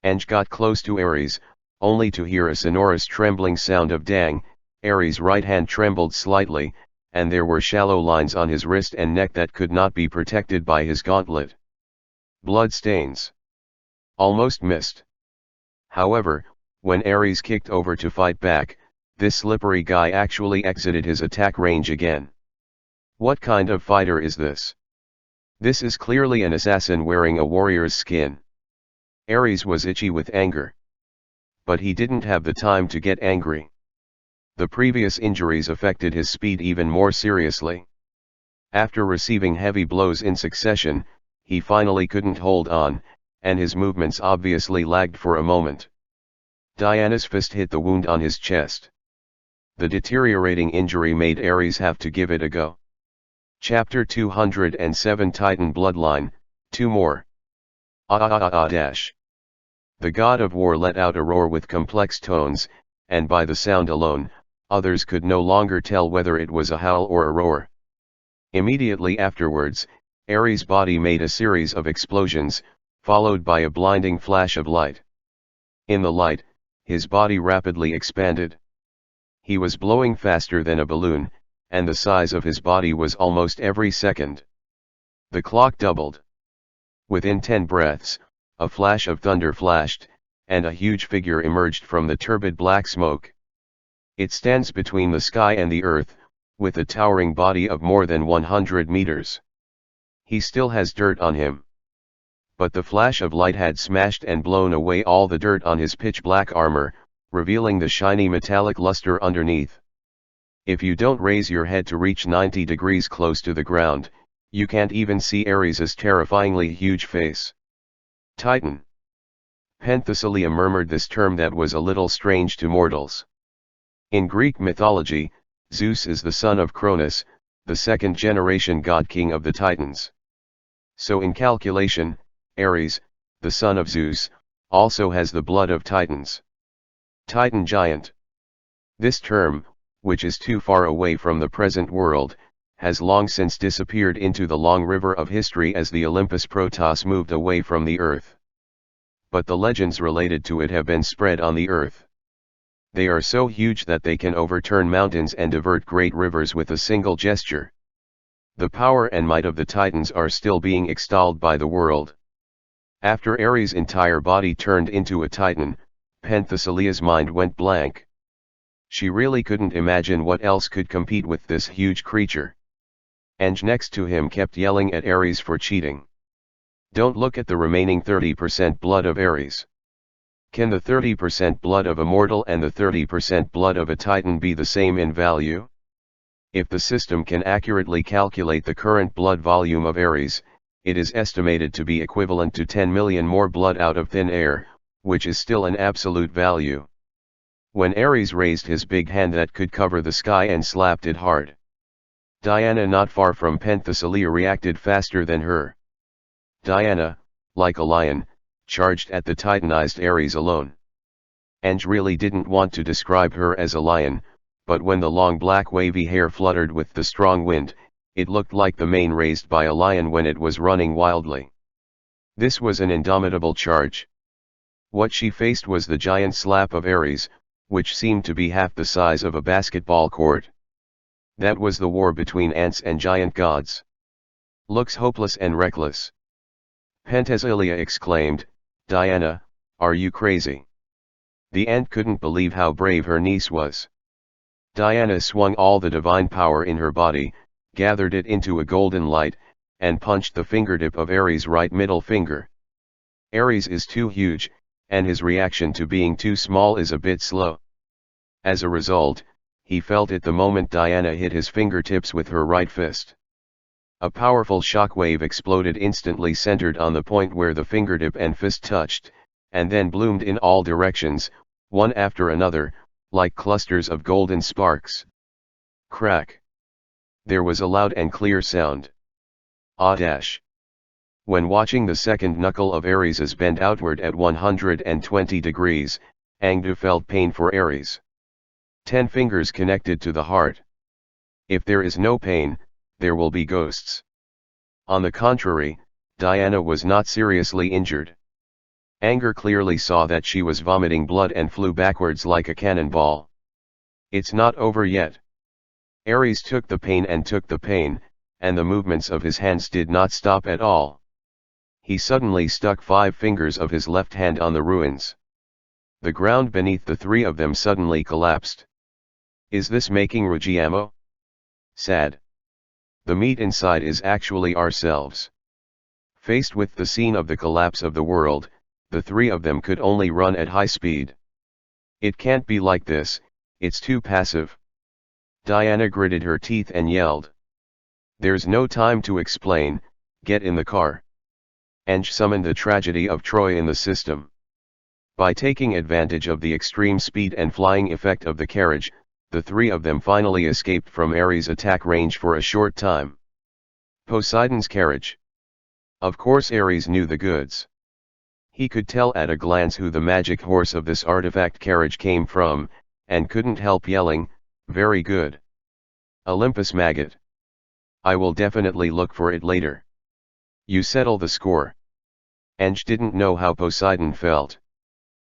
Ange got close to Ares, only to hear a sonorous trembling sound of dang. Ares' right hand trembled slightly, and there were shallow lines on his wrist and neck that could not be protected by his gauntlet. Blood stains. Almost missed. However, when Ares kicked over to fight back, this slippery guy actually exited his attack range again. What kind of fighter is this? This is clearly an assassin wearing a warrior's skin. Ares was itchy with anger. But he didn't have the time to get angry. The previous injuries affected his speed even more seriously. After receiving heavy blows in succession, he finally couldn't hold on, and his movements obviously lagged for a moment. Diana's fist hit the wound on his chest. The deteriorating injury made Ares have to give it a go. Chapter 207 Titan Bloodline, 2 more. The god of war let out a roar with complex tones, and by the sound alone, others could no longer tell whether it was a howl or a roar. Immediately afterwards, Ares' body made a series of explosions, followed by a blinding flash of light. In the light, his body rapidly expanded. He was blowing faster than a balloon, and the size of his body was almost every second. The clock doubled. Within 10 breaths, a flash of thunder flashed, and a huge figure emerged from the turbid black smoke. It stands between the sky and the earth, with a towering body of more than 100 meters. He still has dirt on him. But the flash of light had smashed and blown away all the dirt on his pitch-black armor, revealing the shiny metallic luster underneath. If you don't raise your head to reach 90 degrees close to the ground, you can't even see Ares' terrifyingly huge face. Titan. Penthesilea murmured this term that was a little strange to mortals. In Greek mythology, Zeus is the son of Cronus, the second-generation god-king of the Titans. So in calculation, Ares, the son of Zeus, also has the blood of Titans. Titan giant. This term, which is too far away from the present world, has long since disappeared into the long river of history as the Olympus Protoss moved away from the earth. But the legends related to it have been spread on the earth. They are so huge that they can overturn mountains and divert great rivers with a single gesture. The power and might of the Titans are still being extolled by the world. After Ares' entire body turned into a Titan, Penthesilea's mind went blank. She really couldn't imagine what else could compete with this huge creature. Ange next to him kept yelling at Ares for cheating. Don't look at the remaining 30% blood of Ares. Can the 30% blood of a mortal and the 30% blood of a Titan be the same in value? If the system can accurately calculate the current blood volume of Ares, it is estimated to be equivalent to 10 million more blood out of thin air, which is still an absolute value. When Ares raised his big hand that could cover the sky and slapped it hard, Diana, not far from Penthesilea, reacted faster than her. Diana, like a lion, charged at the titanized Ares alone. Ange really didn't want to describe her as a lion, but when the long black wavy hair fluttered with the strong wind, it looked like the mane raised by a lion when it was running wildly. This was an indomitable charge. What she faced was the giant slap of Ares, which seemed to be half the size of a basketball court. That was the war between ants and giant gods. Looks hopeless and reckless. Penthesilea exclaimed, "Diana, are you crazy?" The ant couldn't believe how brave her niece was. Diana swung all the divine power in her body, gathered it into a golden light, and punched the fingertip of Ares' right middle finger. Ares is too huge, and his reaction to being too small is a bit slow. As a result, he felt it the moment Diana hit his fingertips with her right fist. A powerful shockwave exploded instantly, centered on the point where the fingertip and fist touched, and then bloomed in all directions, one after another, like clusters of golden sparks. Crack. There was a loud and clear sound. Ah-dash. When watching the second knuckle of Ares's bend outward at 120 degrees, Angdu felt pain for Ares. 10 fingers connected to the heart. If there is no pain, there will be ghosts. On the contrary, Diana was not seriously injured. Anger clearly saw that she was vomiting blood and flew backwards like a cannonball. It's not over yet. Ares took the pain, and the movements of his hands did not stop at all. He suddenly stuck 5 fingers of his left hand on the ruins. The ground beneath the 3 of them suddenly collapsed. Is this making Ruggiamo sad? The meat inside is actually ourselves. Faced with the scene of the collapse of the world, the 3 of them could only run at high speed. It can't be like this, it's too passive. Diana gritted her teeth and yelled. There's no time to explain, get in the car. Ange summoned the tragedy of Troy in the system. By taking advantage of the extreme speed and flying effect of the carriage, the 3 of them finally escaped from Ares' attack range for a short time. Poseidon's carriage. Of course Ares knew the goods. He could tell at a glance who the magic horse of this artifact carriage came from, and couldn't help yelling, very good. Olympus maggot. I will definitely look for it later. You settle the score. Ange didn't know how Poseidon felt.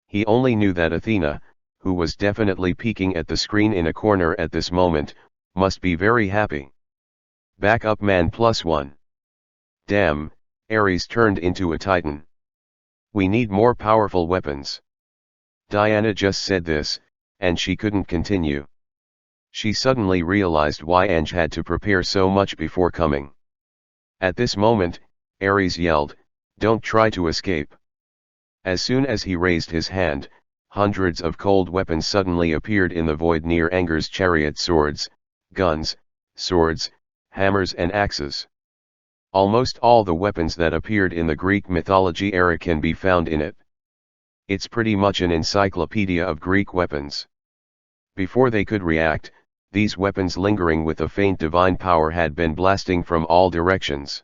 He only knew that Athena, who was definitely peeking at the screen in a corner at this moment, must be very happy. Backup man +1. Damn, Ares turned into a Titan. We need more powerful weapons. Diana just said this, and she couldn't continue. She suddenly realized why Ange had to prepare so much before coming. At this moment, Ares yelled, Don't try to escape. As soon as he raised his hand, hundreds of cold weapons suddenly appeared in the void near Anger's chariot: swords, guns, swords, hammers and axes. Almost all the weapons that appeared in the Greek mythology era can be found in it. It's pretty much an encyclopedia of Greek weapons. Before they could react, these weapons lingering with a faint divine power had been blasting from all directions.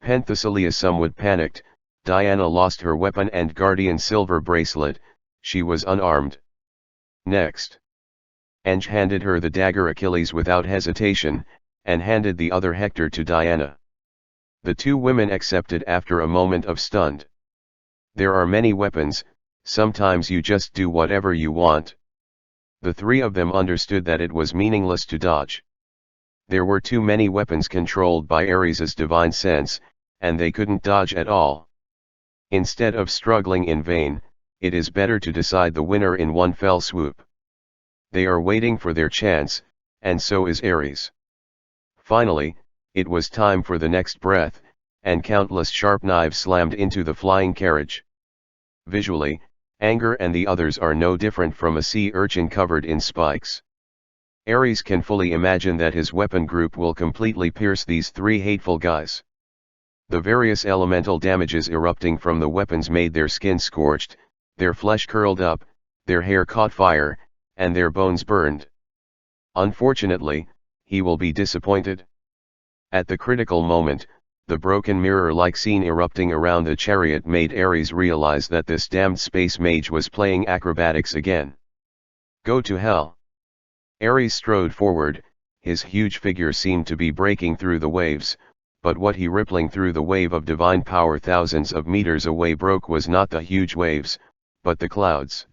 Penthesilea somewhat panicked. Diana lost her weapon and guardian silver bracelet, she was unarmed. Next, Ange handed her the dagger Achilles without hesitation, and handed the other Hector to Diana. The two women accepted after a moment of stunned. There are many weapons, sometimes you just do whatever you want. The three of them understood that it was meaningless to dodge. There were too many weapons controlled by Ares's divine sense, and they couldn't dodge at all. Instead of struggling in vain, it is better to decide the winner in one fell swoop. They are waiting for their chance, and so is Ares. Finally, it was time for the next breath, and countless sharp knives slammed into the flying carriage. Visually, Anger and the others are no different from a sea urchin covered in spikes. Ares can fully imagine that his weapon group will completely pierce these three hateful guys. The various elemental damages erupting from the weapons made their skin scorched, their flesh curled up, their hair caught fire, and their bones burned. Unfortunately, he will be disappointed. At the critical moment, the broken mirror-like scene erupting around the chariot made Ares realize that this damned space mage was playing acrobatics again. Go to hell. Ares strode forward, his huge figure seemed to be breaking through the waves, but what he rippling through the wave of divine power thousands of meters away broke was not the huge waves, but the clouds.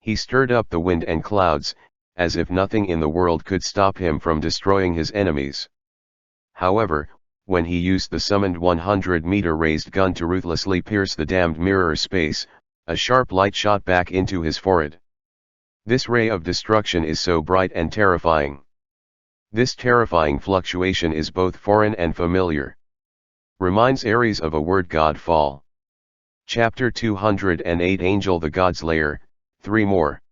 He stirred up the wind and clouds, as if nothing in the world could stop him from destroying his enemies. However, when he used the summoned 100-meter raised gun to ruthlessly pierce the damned mirror space, a sharp light shot back into his forehead. This ray of destruction is so bright and terrifying. This terrifying fluctuation is both foreign and familiar. Reminds Ares of a word god fall. Chapter 208 Angel the Godslayer, 3 more.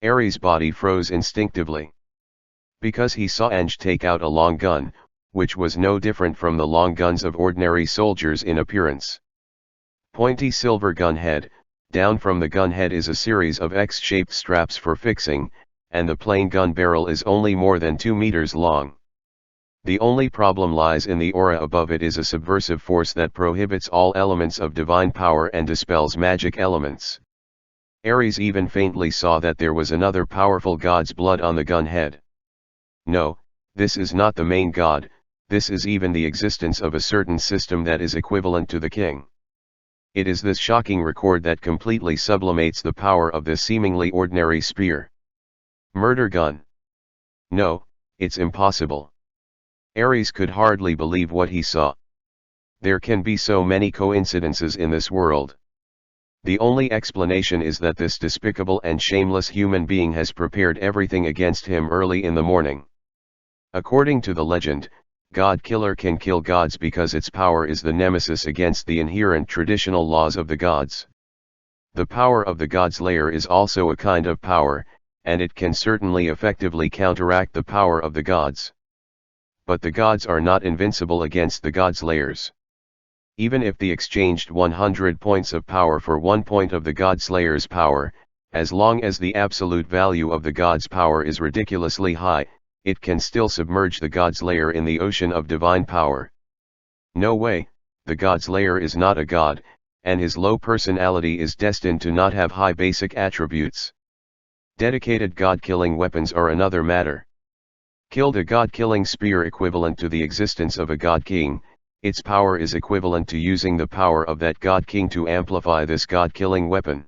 Ares' body froze instinctively. Because he saw Ange take out a long gun, which was no different from the long guns of ordinary soldiers in appearance. Pointy silver gun head, down from the gun head is a series of X-shaped straps for fixing, and the plain gun barrel is only more than 2 meters long. The only problem lies in the aura above it is a subversive force that prohibits all elements of divine power and dispels magic elements. Ares even faintly saw that there was another powerful god's blood on the gun head. No, this is not the main god, this is even the existence of a certain system that is equivalent to the king. It is this shocking record that completely sublimates the power of this seemingly ordinary spear. Murder gun. No, it's impossible. Ares could hardly believe what he saw. There can be so many coincidences in this world. The only explanation is that this despicable and shameless human being has prepared everything against him early in the morning. According to the legend, God Killer can kill gods because its power is the nemesis against the inherent traditional laws of the gods. The power of the Godslayer is also a kind of power, and it can certainly effectively counteract the power of the gods. But the gods are not invincible against the Godslayers. Even if they exchanged 100 points of power for 1 point of the Godslayer's power, as long as the absolute value of the god's power is ridiculously high, it can still submerge the Godslayer in the ocean of divine power. No way, the Godslayer is not a god, and his low personality is destined to not have high basic attributes. Dedicated god-killing weapons are another matter. Killed a god-killing spear equivalent to the existence of a god-king, its power is equivalent to using the power of that god-king to amplify this god-killing weapon.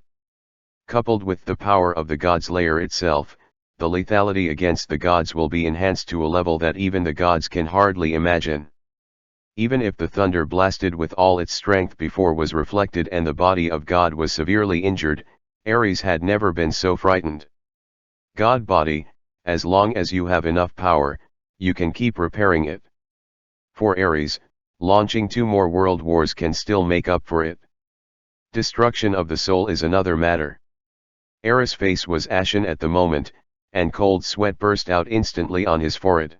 Coupled with the power of the Godslayer itself, the lethality against the gods will be enhanced to a level that even the gods can hardly imagine. Even if the thunder blasted with all its strength before was reflected and the body of God was severely injured, Ares had never been so frightened. God body, as long as you have enough power, you can keep repairing it. For Ares, launching 2 more world wars can still make up for it. Destruction of the soul is another matter. Ares' face was ashen at the moment, and cold sweat burst out instantly on his forehead.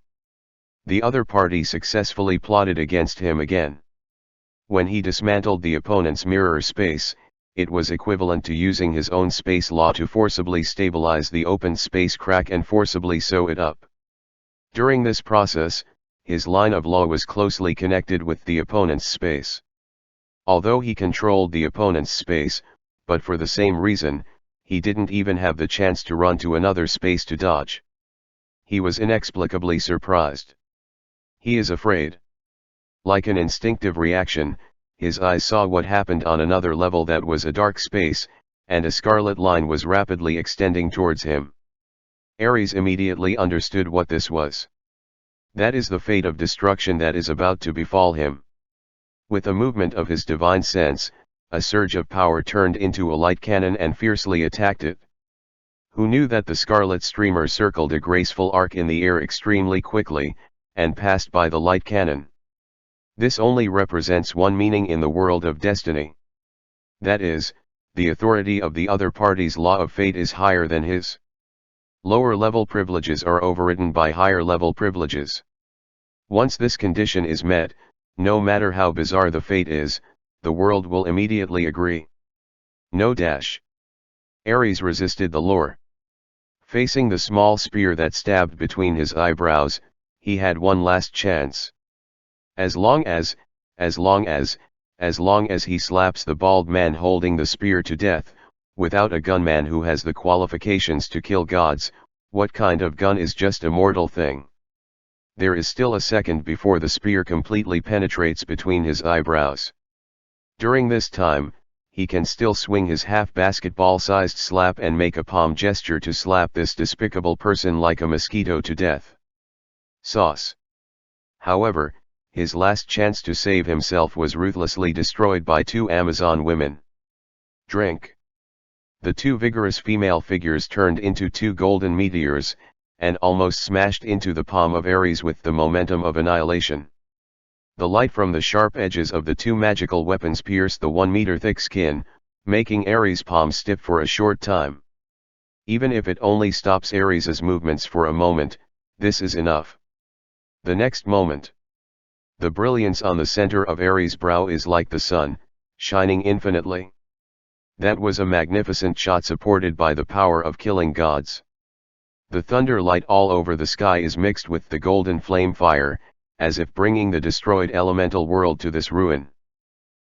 The other party successfully plotted against him again. When he dismantled the opponent's mirror space, it was equivalent to using his own space law to forcibly stabilize the open space crack and forcibly sew it up. During this process, his line of law was closely connected with the opponent's space. Although he controlled the opponent's space, but for the same reason, he didn't even have the chance to run to another space to dodge. He was inexplicably surprised. He is afraid. Like an instinctive reaction, his eyes saw what happened on another level that was a dark space, and a scarlet line was rapidly extending towards him. Ares immediately understood what this was. That is the fate of destruction that is about to befall him. With a movement of his divine sense, a surge of power turned into a light cannon and fiercely attacked it. Who knew that the scarlet streamer circled a graceful arc in the air extremely quickly, and passed by the light cannon? This only represents one meaning in the world of destiny. That is, the authority of the other party's law of fate is higher than his. Lower-level privileges are overridden by higher-level privileges. Once this condition is met, no matter how bizarre the fate is, the world will immediately agree. No dash. Ares resisted the lure. Facing the small spear that stabbed between his eyebrows, he had one last chance. As long as he slaps the bald man holding the spear to death, without a gunman who has the qualifications to kill gods, what kind of gun is just a mortal thing? There is still a second before the spear completely penetrates between his eyebrows. During this time, he can still swing his half-basketball-sized slap and make a palm gesture to slap this despicable person like a mosquito to death. Sauce. However, his last chance to save himself was ruthlessly destroyed by 2 Amazon women. Drink. The 2 vigorous female figures turned into 2 golden meteors, and almost smashed into the palm of Ares with the momentum of annihilation. The light from the sharp edges of the 2 magical weapons pierced the 1-meter-thick skin, making Ares' palm stiff for a short time. Even if it only stops Ares' movements for a moment, this is enough. The next moment. The brilliance on the center of Ares' brow is like the sun, shining infinitely. That was a magnificent shot supported by the power of killing gods. The thunder light all over the sky is mixed with the golden flame fire, as if bringing the destroyed elemental world to this ruin.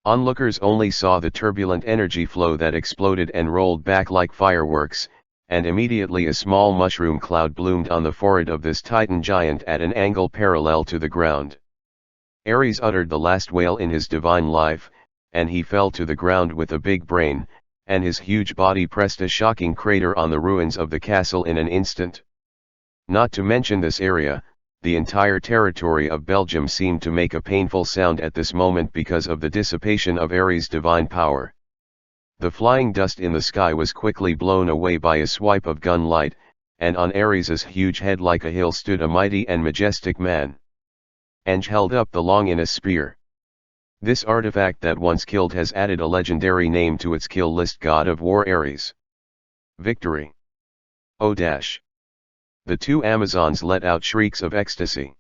Onlookers only saw the turbulent energy flow that exploded and rolled back like fireworks, and immediately a small mushroom cloud bloomed on the forehead of this Titan giant at an angle parallel to the ground. Ares uttered the last wail in his divine life, and he fell to the ground with a big brain, and his huge body pressed a shocking crater on the ruins of the castle in an instant. Not to mention this area, the entire territory of Belgium seemed to make a painful sound at this moment because of the dissipation of Ares' divine power. The flying dust in the sky was quickly blown away by a swipe of gun light, and on Ares' huge head like a hill stood a mighty and majestic man. Ang held up the Longinus spear. This artifact that once killed has added a legendary name to its kill list: God of War Ares. Victory. Oh dash. The 2 Amazons let out shrieks of ecstasy.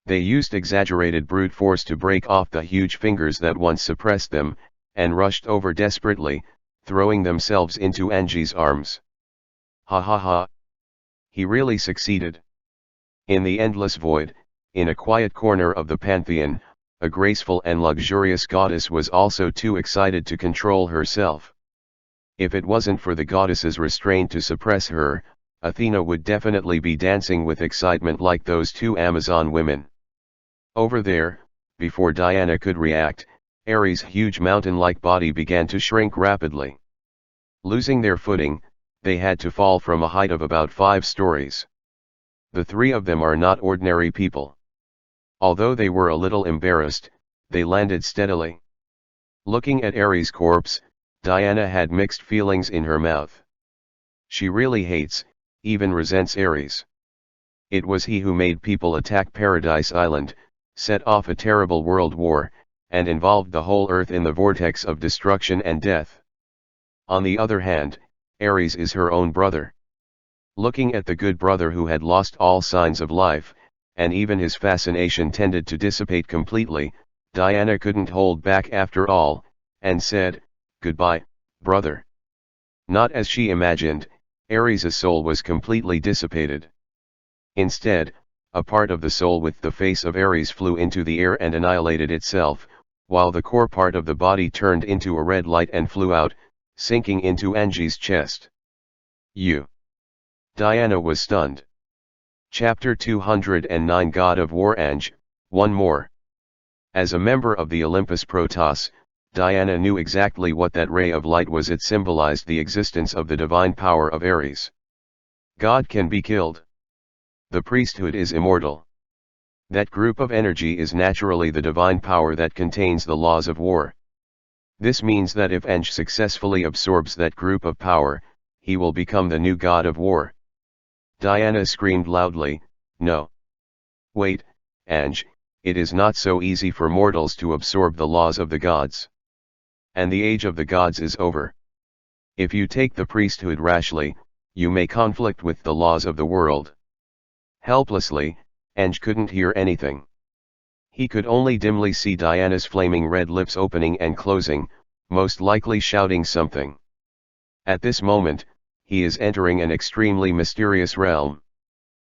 They used exaggerated brute force to break off the huge fingers that once suppressed them, and rushed over desperately, throwing themselves into Angie's arms. Ha ha ha. He really succeeded. In the endless void, in a quiet corner of the Pantheon, a graceful and luxurious goddess was also too excited to control herself. If it wasn't for the goddess's restraint to suppress her, Athena would definitely be dancing with excitement like those 2 Amazon women. Over there, before Diana could react, Ares' huge mountain-like body began to shrink rapidly. Losing their footing, they had to fall from a height of about 5 stories. The 3 of them are not ordinary people. Although they were a little embarrassed, they landed steadily. Looking at Ares' corpse, Diana had mixed feelings in her mouth. She really hates, even resents Ares. It was he who made people attack Paradise Island, set off a terrible world war, and involved the whole earth in the vortex of destruction and death. On the other hand, Ares is her own brother. Looking at the good brother who had lost all signs of life, and even his fascination tended to dissipate completely, Diana couldn't hold back after all, and said, "Goodbye, brother." Not as she imagined, Ares' soul was completely dissipated. Instead, a part of the soul with the face of Ares flew into the air and annihilated itself, while the core part of the body turned into a red light and flew out, sinking into Angie's chest. Diana was stunned. Chapter 209 God of War Ange, one more. As a member of the Olympus Protoss, Diana knew exactly what that ray of light was. It symbolized the existence of the divine power of Ares. God can be killed. The priesthood is immortal. That group of energy is naturally the divine power that contains the laws of war. This means that if Ange successfully absorbs that group of power, he will become the new god of war. Diana screamed loudly, "No! Wait, Ange, it is not so easy for mortals to absorb the laws of the gods. And the age of the gods is over. If you take the priesthood rashly, you may conflict with the laws of the world." Helplessly, Ange couldn't hear anything. He could only dimly see Diana's flaming red lips opening and closing, most likely shouting something. At this moment, he is entering an extremely mysterious realm.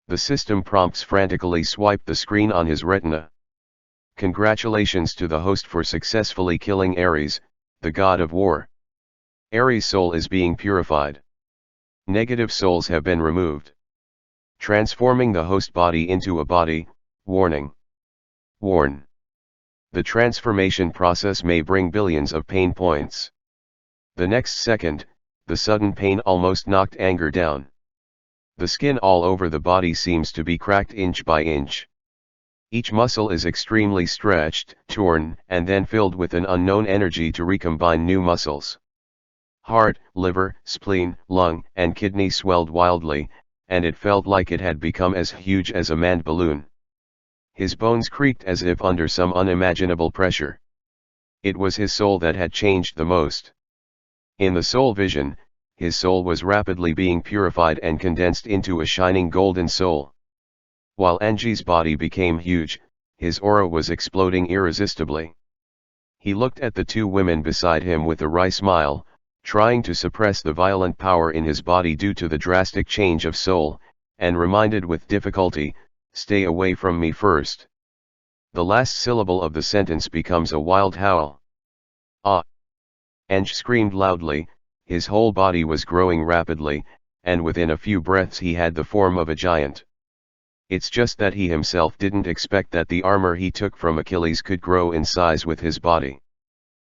The system prompts frantically swipe the screen on his retina. Congratulations to the host for successfully killing Ares, the god of war. Ares' soul is being purified. Negative souls have been removed. Transforming the host body into a body, warning. Warn. The transformation process may bring billions of pain points. The next second, the sudden pain almost knocked anger down. The skin all over the body seems to be cracked inch by inch. Each muscle is extremely stretched, torn, and then filled with an unknown energy to recombine new muscles. Heart, liver, spleen, lung, and kidney swelled wildly, and it felt like it had become as huge as a manned balloon. His bones creaked as if under some unimaginable pressure. It was his soul that had changed the most. In the soul vision, his soul was rapidly being purified and condensed into a shining golden soul. While Angie's body became huge, his aura was exploding irresistibly. He looked at the two women beside him with a wry smile, trying to suppress the violent power in his body due to the drastic change of soul, and reminded with difficulty, "Stay away from me first." The last syllable of the sentence becomes a wild howl. "Ah!" Ange screamed loudly. His whole body was growing rapidly, and within a few breaths he had the form of a giant. It's just that he himself didn't expect that the armor he took from Achilles could grow in size with his body.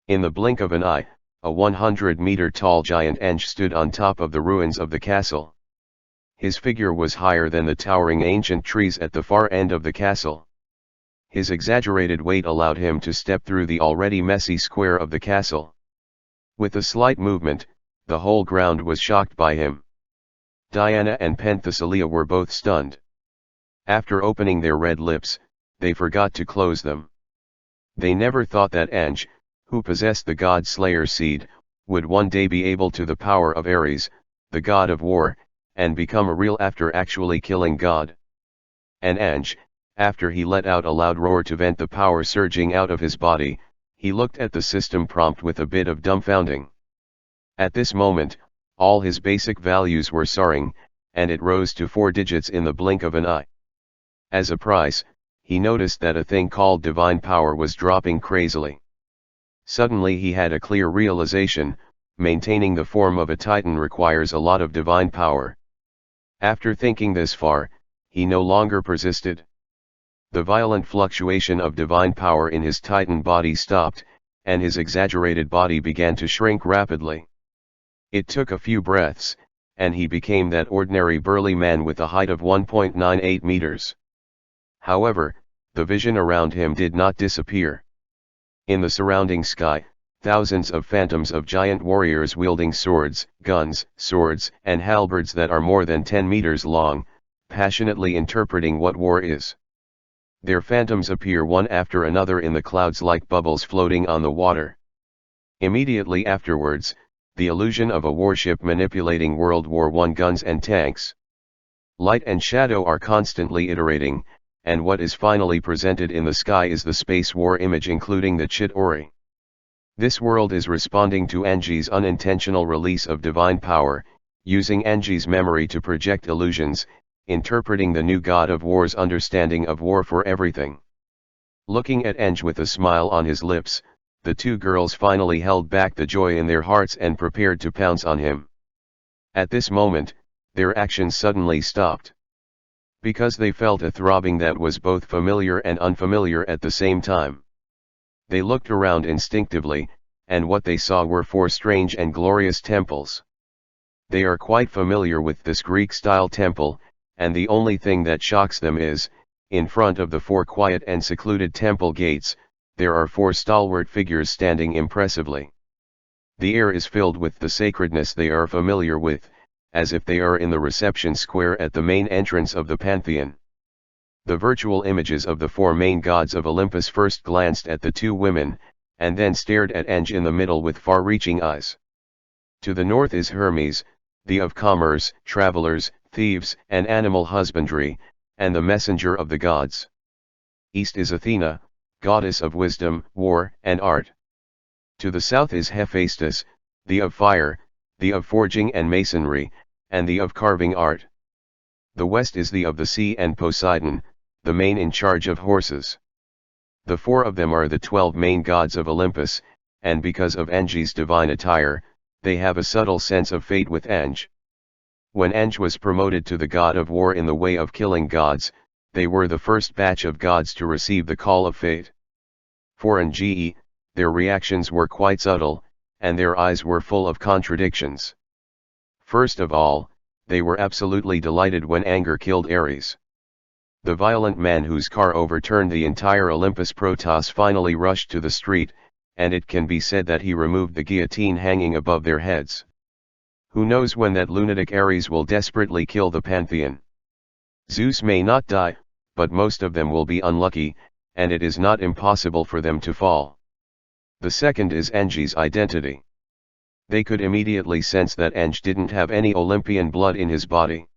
In the blink of an eye, a 100-meter-tall giant Ange stood on top of the ruins of the castle. His figure was higher than the towering ancient trees at the far end of the castle. His exaggerated weight allowed him to step through the already messy square of the castle. With a slight movement, the whole ground was shocked by him. Diana and Penthesilea were both stunned. After opening their red lips, they forgot to close them. They never thought that Ange, who possessed the Godslayer seed, would one day be able to the power of Ares, the god of war, and become a real after actually killing God. And Ange, after he let out a loud roar to vent the power surging out of his body, he looked at the system prompt with a bit of dumbfounding. At this moment, all his basic values were soaring, and it rose to 4 digits in the blink of an eye. As a price, he noticed that a thing called divine power was dropping crazily. Suddenly he had a clear realization: maintaining the form of a titan requires a lot of divine power. After thinking this far, he no longer persisted. The violent fluctuation of divine power in his titan body stopped, and his exaggerated body began to shrink rapidly. It took a few breaths, and he became that ordinary burly man with a height of 1.98 meters. However, the vision around him did not disappear. In the surrounding sky, thousands of phantoms of giant warriors wielding swords, guns, swords, and halberds that are more than 10 meters long, passionately interpreting what war is. Their phantoms appear one after another in the clouds like bubbles floating on the water. Immediately afterwards, the illusion of a warship manipulating World War I guns and tanks. Light and shadow are constantly iterating, and what is finally presented in the sky is the space war image including the Chitauri. This world is responding to Enji's unintentional release of divine power, using Enji's memory to project illusions, interpreting the new god of war's understanding of war for everything. Looking at Enj with a smile on his lips, the two girls finally held back the joy in their hearts and prepared to pounce on him. At this moment, their actions suddenly stopped. Because they felt a throbbing that was both familiar and unfamiliar at the same time. They looked around instinctively, and what they saw were four strange and glorious temples. They are quite familiar with this Greek-style temple, and the only thing that shocks them is, in front of the four quiet and secluded temple gates, there are four stalwart figures standing impressively. The air is filled with the sacredness they are familiar with, as if they are in the reception square at the main entrance of the Pantheon. The virtual images of the four main gods of Olympus first glanced at the two women, and then stared at Enj in the middle with far-reaching eyes. To the north is Hermes, the of commerce, travelers, thieves, and animal husbandry, and the messenger of the gods. East is Athena, goddess of wisdom, war, and art. To the south is Hephaestus, the of fire, the of forging and masonry, and the of carving art. The west is the of the sea and Poseidon, the main in charge of horses. The four of them are the 12 main gods of Olympus, and because of Enji's divine attire, they have a subtle sense of fate with Enj. When Enj was promoted to the god of war in the way of killing gods, they were the first batch of gods to receive the call of fate. For Enji, their reactions were quite subtle, and their eyes were full of contradictions. First of all, they were absolutely delighted when anger killed Ares. The violent man whose car overturned the entire Olympus Protoss finally rushed to the street, and it can be said that he removed the guillotine hanging above their heads. Who knows when that lunatic Ares will desperately kill the Pantheon? Zeus may not die, but most of them will be unlucky, and it is not impossible for them to fall. The second is Enji's identity. They could immediately sense that Enj didn't have any Olympian blood in his body.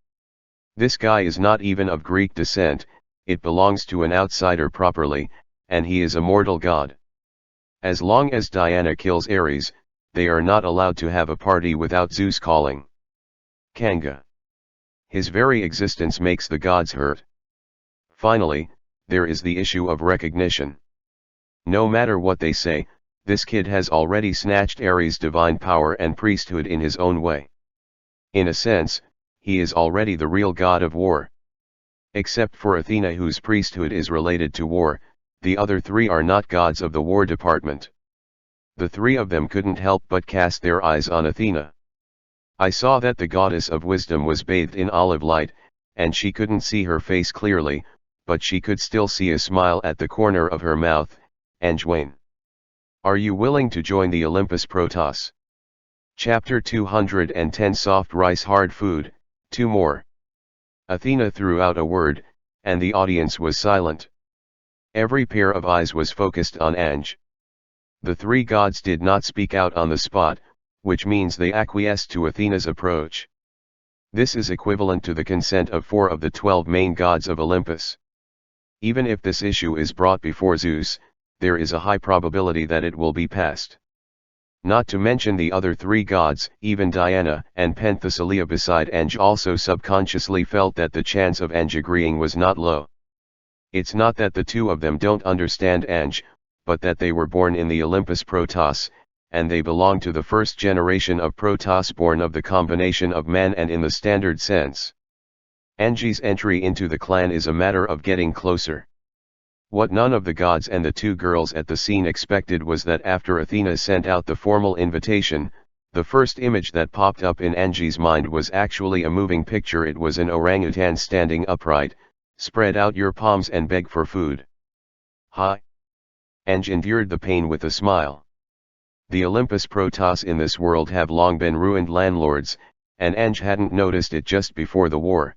This guy is not even of Greek descent, it belongs to an outsider properly, and he is a mortal god. As long as Diana kills Ares, they are not allowed to have a party without Zeus calling. Kanga. His very existence makes the gods hurt. Finally, there is the issue of recognition. No matter what they say, this kid has already snatched Ares' divine power and priesthood in his own way. In a sense, he is already the real god of war. Except for Athena, whose priesthood is related to war, the other three are not gods of the war department. The three of them couldn't help but cast their eyes on Athena. I saw that the goddess of wisdom was bathed in olive light, and she couldn't see her face clearly, but she could still see a smile at the corner of her mouth. Enjwain. Are you willing to join the Olympus Protoss? Chapter 210 Soft Rice Hard Food, 2 more. Athena threw out a word, and the audience was silent. Every pair of eyes was focused on Enj. The three gods did not speak out on the spot, which means they acquiesced to Athena's approach. This is equivalent to the consent of 4 of the 12 main gods of Olympus. Even if this issue is brought before Zeus, there is a high probability that it will be passed. Not to mention the other 3 gods, even Diana and Penthesilea beside Enj also subconsciously felt that the chance of Enj agreeing was not low. It's not that the 2 of them don't understand Enj, but that they were born in the Olympus Protoss, and they belong to the first generation of Protoss born of the combination of man and in the standard sense. Enji's entry into the clan is a matter of getting closer. What none of the gods and the 2 girls at the scene expected was that after Athena sent out the formal invitation, the first image that popped up in Enji's mind was actually a moving picture. It was an orangutan standing upright, spread out your palms and beg for food. Hi. Enj endured the pain with a smile. The Olympus Protoss in this world have long been ruined landlords, and Enj hadn't noticed it just before the war.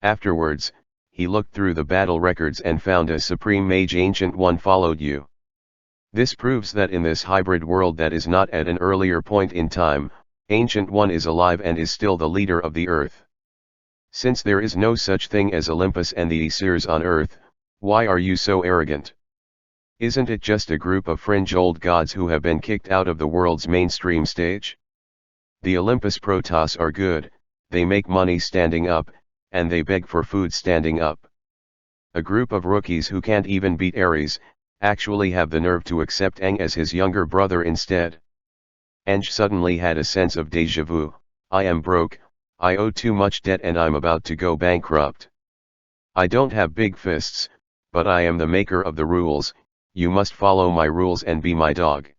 Afterwards, he looked through the battle records and found a supreme mage Ancient One followed you. This proves that in this hybrid world that is not at an earlier point in time, Ancient One is alive and is still the leader of the earth. Since there is no such thing as Olympus and the Aesirs on earth, why are you so arrogant? Isn't it just a group of fringe old gods who have been kicked out of the world's mainstream stage? The Olympus Protoss are good, they make money standing up, and they beg for food standing up. A group of rookies who can't even beat Ares, actually have the nerve to accept Aang as his younger brother instead. Aang suddenly had a sense of déjà vu. I am broke, I owe too much debt and I'm about to go bankrupt. I don't have big fists, but I am the maker of the rules, you must follow my rules and be my dog.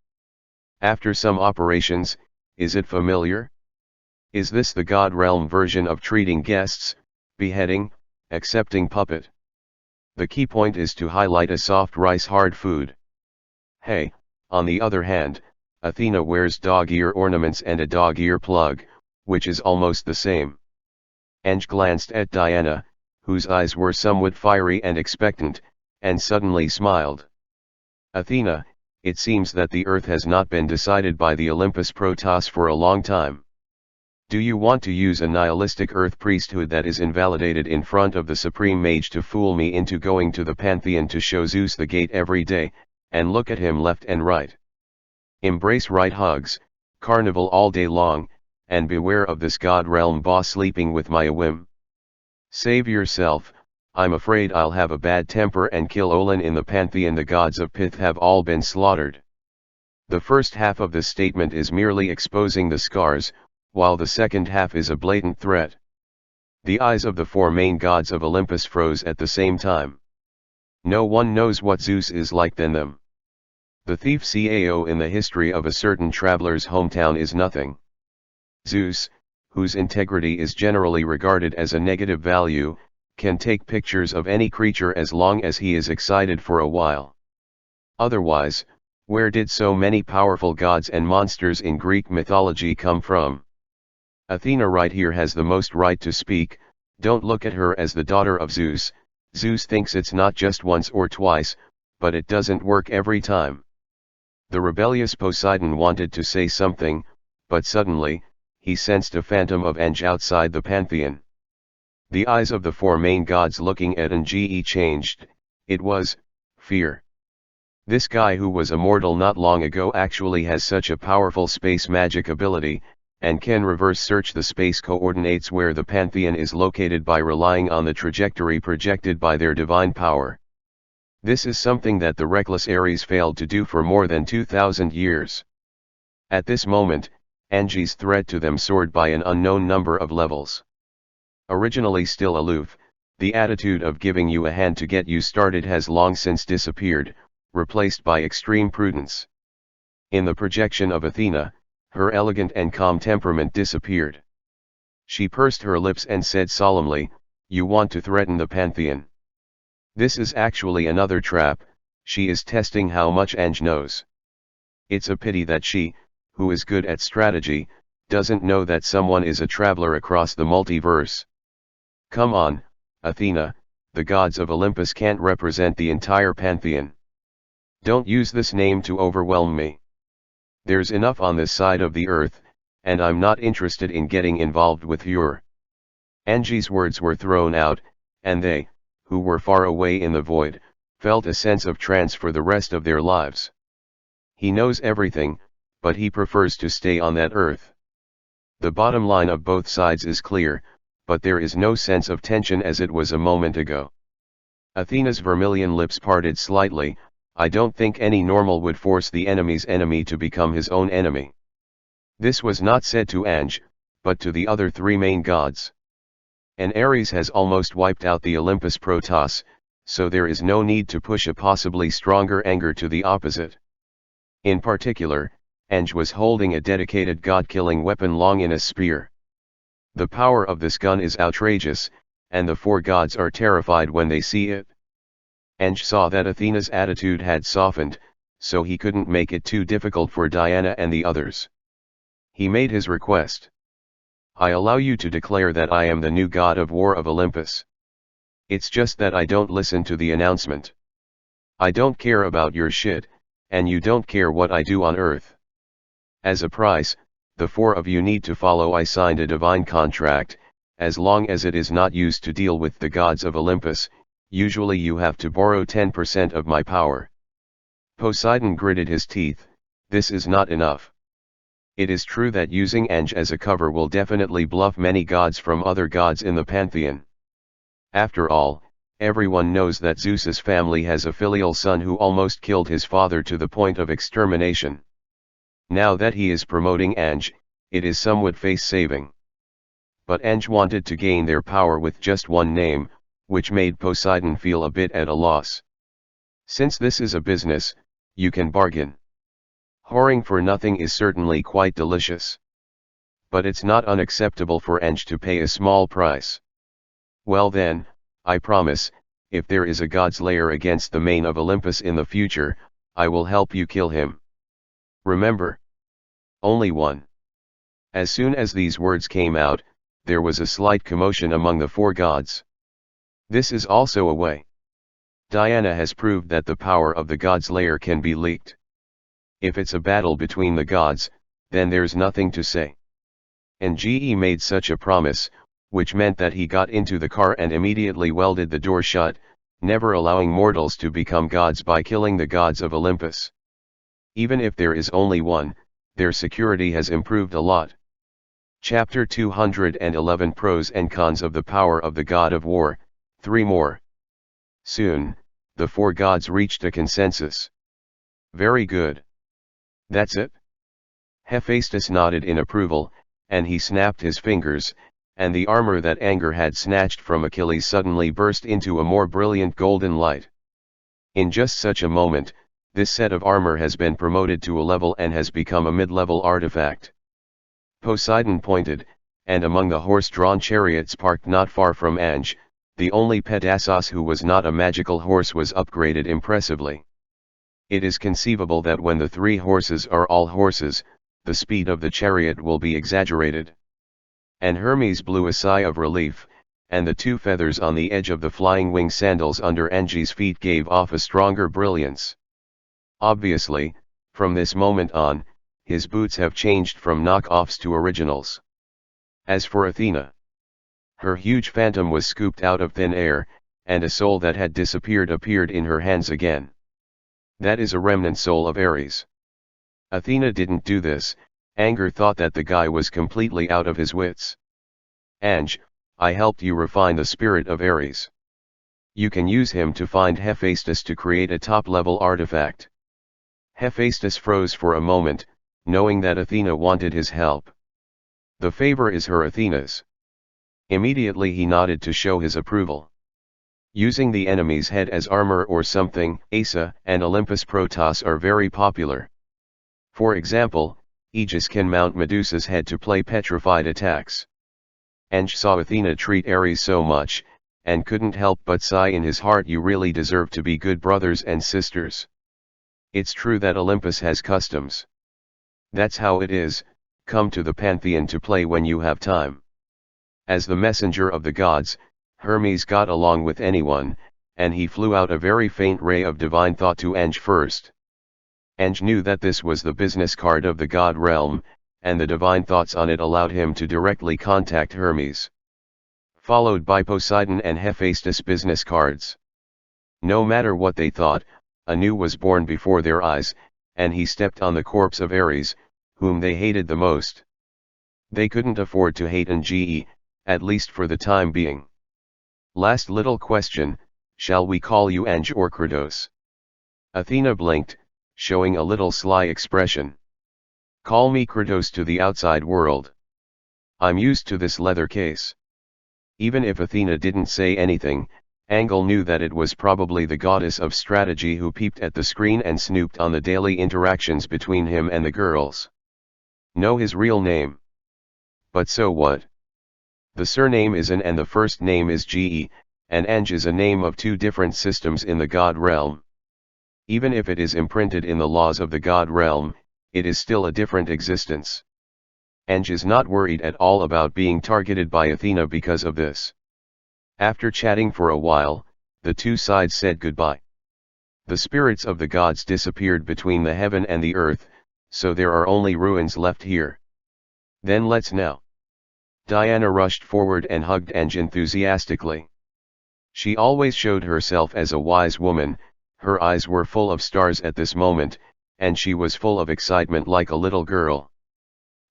After some operations, is it familiar? Is this the God Realm version of treating guests, beheading, accepting puppet? The key point is to highlight a soft rice hard food. Hey, on the other hand, Athena wears dog ear ornaments and a dog ear plug, which is almost the same. Aang glanced at Diana, whose eyes were somewhat fiery and expectant, and suddenly smiled. Athena, it seems that the earth has not been decided by the Olympus Protoss for a long time. Do you want to use a nihilistic earth priesthood that is invalidated in front of the supreme mage to fool me into going to the pantheon to show Zeus the gate every day, and look at him left and right? Embrace right hugs, carnival all day long, and beware of this God Realm boss sleeping with my whim. Save yourself, I'm afraid I'll have a bad temper and kill Olin in the pantheon. The gods of Pith have all been slaughtered. The first half of this statement is merely exposing the scars, while the second half is a blatant threat. The eyes of the four main gods of Olympus froze at the same time. No one knows what Zeus is like than them. The thief CAO in the history of a certain traveler's hometown is nothing. Zeus, whose integrity is generally regarded as a negative value, can take pictures of any creature as long as he is excited for a while. Otherwise, where did so many powerful gods and monsters in Greek mythology come from? Athena right here has the most right to speak. Don't look at her as the daughter of Zeus. Zeus thinks it's not just once or twice, but it doesn't work every time. The rebellious Poseidon wanted to say something, but suddenly, he sensed a phantom of Aang outside the pantheon. The eyes of the four main gods looking at Aang changed. It was fear. This guy who was immortal not long ago actually has such a powerful space magic ability, and can reverse search the space coordinates where the pantheon is located by relying on the trajectory projected by their divine power. This is something that the reckless Ares failed to do for more than 2,000 years. At this moment, Aang's threat to them soared by an unknown number of levels. Originally still aloof, the attitude of giving you a hand to get you started has long since disappeared, replaced by extreme prudence. In the projection of Athena, her elegant and calm temperament disappeared. She pursed her lips and said solemnly, "You want to threaten the pantheon. This is actually another trap, she is testing how much Aang knows. It's a pity that she, who is good at strategy, doesn't know that someone is a traveler across the multiverse. Come on, Athena, the gods of Olympus can't represent the entire pantheon. Don't use this name to overwhelm me. There's enough on this side of the earth, and I'm not interested in getting involved with your." Aang's words were thrown out, and they, who were far away in the void, felt a sense of trance for the rest of their lives. He knows everything, but he prefers to stay on that earth. The bottom line of both sides is clear, but there is no sense of tension as it was a moment ago. Athena's vermilion lips parted slightly. I don't think any normal would force the enemy's enemy to become his own enemy. This was not said to Aang, but to the other three main gods. And Ares has almost wiped out the Olympus Protoss, so there is no need to push a possibly stronger anger to the opposite. In particular, Aang was holding a dedicated god-killing weapon long in a spear. The power of this gun is outrageous, and the four gods are terrified when they see it. Aang saw that Athena's attitude had softened, so he couldn't make it too difficult for Diana and the others. He made his request. "I allow you to declare that I am the new god of war of Olympus." It's just that I don't listen to the announcement. I don't care about your shit, and you don't care what I do on earth. As a price, the four of you need to follow. I signed a divine contract. As long as it is not used to deal with the gods of Olympus, usually you have to borrow 10% of my power. Poseidon gritted his teeth. This is not enough. It is true that using Anj as a cover will definitely bluff many gods from other gods in the pantheon. After all, everyone knows that Zeus's family has a filial son who almost killed his father to the point of extermination. Now that he is promoting Anj, it is somewhat face-saving. But Anj wanted to gain their power with just one name, which made Poseidon feel a bit at a loss. Since this is a business, you can bargain. Whoring for nothing is certainly quite delicious. But it's not unacceptable for Anj to pay a small price. Well then, I promise, if there is a Godslayer against the main of Olympus in the future, I will help you kill him. Remember? Only one. As soon as these words came out, there was a slight commotion among the four gods. This is also a way. Diana has proved that the power of the Godslayer can be leaked. If it's a battle between the gods, then there's nothing to say. And GE made such a promise, which meant that he got into the car and immediately welded the door shut, never allowing mortals to become gods by killing the gods of Olympus. Even if there is only one, their security has improved a lot. Chapter 211 Pros and Cons of the Power of the God of War, 3 more. Soon, the four gods reached a consensus. Very good. That's it? Hephaestus nodded in approval, and he snapped his fingers, and the armor that anger had snatched from Achilles suddenly burst into a more brilliant golden light. In just such a moment, this set of armor has been promoted to a level and has become a mid-level artifact. Poseidon pointed, and among the horse-drawn chariots parked not far from Anj, the only Pedasos who was not a magical horse was upgraded impressively. It is conceivable that when the 3 horses are all horses, the speed of the chariot will be exaggerated. And Hermes blew a sigh of relief, and the 2 feathers on the edge of the flying wing sandals under Anji's feet gave off a stronger brilliance. Obviously, from this moment on, his boots have changed from knock-offs to originals. As for Athena, her huge phantom was scooped out of thin air, and a soul that had disappeared appeared in her hands again. That is a remnant soul of Ares. Athena didn't do this. Anger thought that the guy was completely out of his wits. Anj, I helped you refine the spirit of Ares. You can use him to find Hephaestus to create a top-level artifact. Hephaestus froze for a moment, knowing that Athena wanted his help. The favor is her Athena's. Immediately he nodded to show his approval. Using the enemy's head as armor or something, Asa and Olympus Protoss are very popular. For example, Aegis can mount Medusa's head to play petrified attacks. Anj saw Athena treat Ares so much, and couldn't help but sigh in his heart. You really deserve to be good brothers and sisters. It's true that Olympus has customs. That's how it is, come to the Pantheon to play when you have time. As the messenger of the gods, Hermes got along with anyone, and he flew out a very faint ray of divine thought to Anj first. Anj knew that this was the business card of the god realm, and the divine thoughts on it allowed him to directly contact Hermes. Followed by Poseidon and Hephaestus business cards. No matter what they thought, Anu was born before their eyes, and he stepped on the corpse of Ares, whom they hated the most. They couldn't afford to hate Ange, at least for the time being. Last little question, shall we call you Anj or Kratos? Athena blinked, showing a little sly expression. Call me Kratos to the outside world. I'm used to this leather case. Even if Athena didn't say anything, Angle knew that it was probably the goddess of strategy who peeped at the screen and snooped on the daily interactions between him and the girls. Know his real name. But so what? The surname is An and the first name is Ge, and Anj is a name of 2 different systems in the god realm. Even if it is imprinted in the laws of the god realm, it is still a different existence. Anj is not worried at all about being targeted by Athena because of this. After chatting for a while, the two sides said goodbye. The spirits of the gods disappeared between the heaven and the earth, so there are only ruins left here. Then let's now. Diana rushed forward and hugged Ange enthusiastically. She always showed herself as a wise woman, her eyes were full of stars at this moment, and she was full of excitement like a little girl.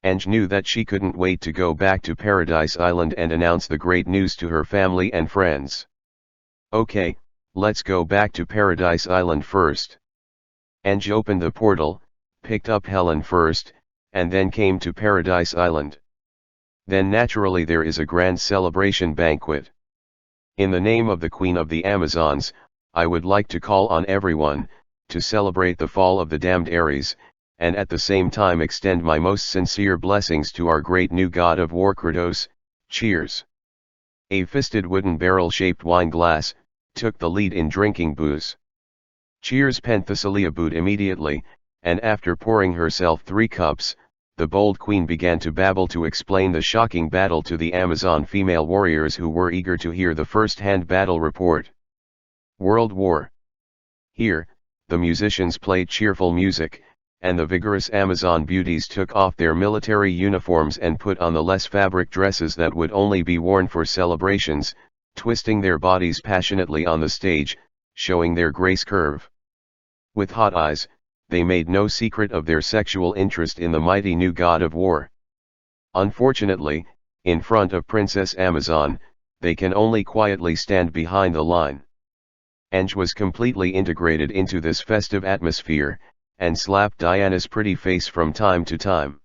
Ange knew that she couldn't wait to go back to Paradise Island and announce the great news to her family and friends. Okay, let's go back to Paradise Island first. Ange opened the portal, picked up Helen first, and then came to Paradise Island. Then naturally there is a grand celebration banquet. In the name of the Queen of the Amazons, I would like to call on everyone, to celebrate the fall of the damned Ares, and at the same time extend my most sincere blessings to our great new god of war Kratos. Cheers. A fisted wooden barrel-shaped wine glass took the lead in drinking booze. Cheers. Penthesilea booed immediately, and after pouring herself 3 cups, the bold queen began to babble to explain the shocking battle to the Amazon female warriors who were eager to hear the first-hand battle report. World War. Here, the musicians played cheerful music, and the vigorous Amazon beauties took off their military uniforms and put on the less fabric dresses that would only be worn for celebrations, twisting their bodies passionately on the stage, showing their grace curve. With hot eyes, they made no secret of their sexual interest in the mighty new god of war. Unfortunately, in front of Princess Amazon, they can only quietly stand behind the line. Ange was completely integrated into this festive atmosphere, and slapped Diana's pretty face from time to time.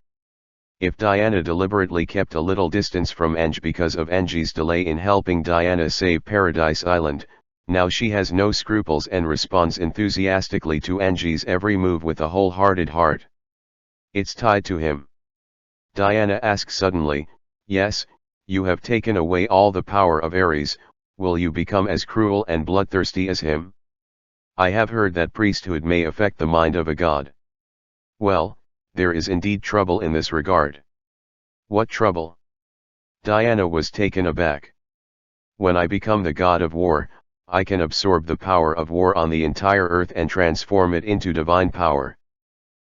If Diana deliberately kept a little distance from Ange because of Ange's delay in helping Diana save Paradise Island, now she has no scruples and responds enthusiastically to Ange's every move with a wholehearted heart. It's tied to him. Diana asks suddenly, yes, you have taken away all the power of Ares, will you become as cruel and bloodthirsty as him? I have heard that priesthood may affect the mind of a god. Well, there is indeed trouble in this regard. What trouble? Diana was taken aback. When I become the god of war, I can absorb the power of war on the entire earth and transform it into divine power.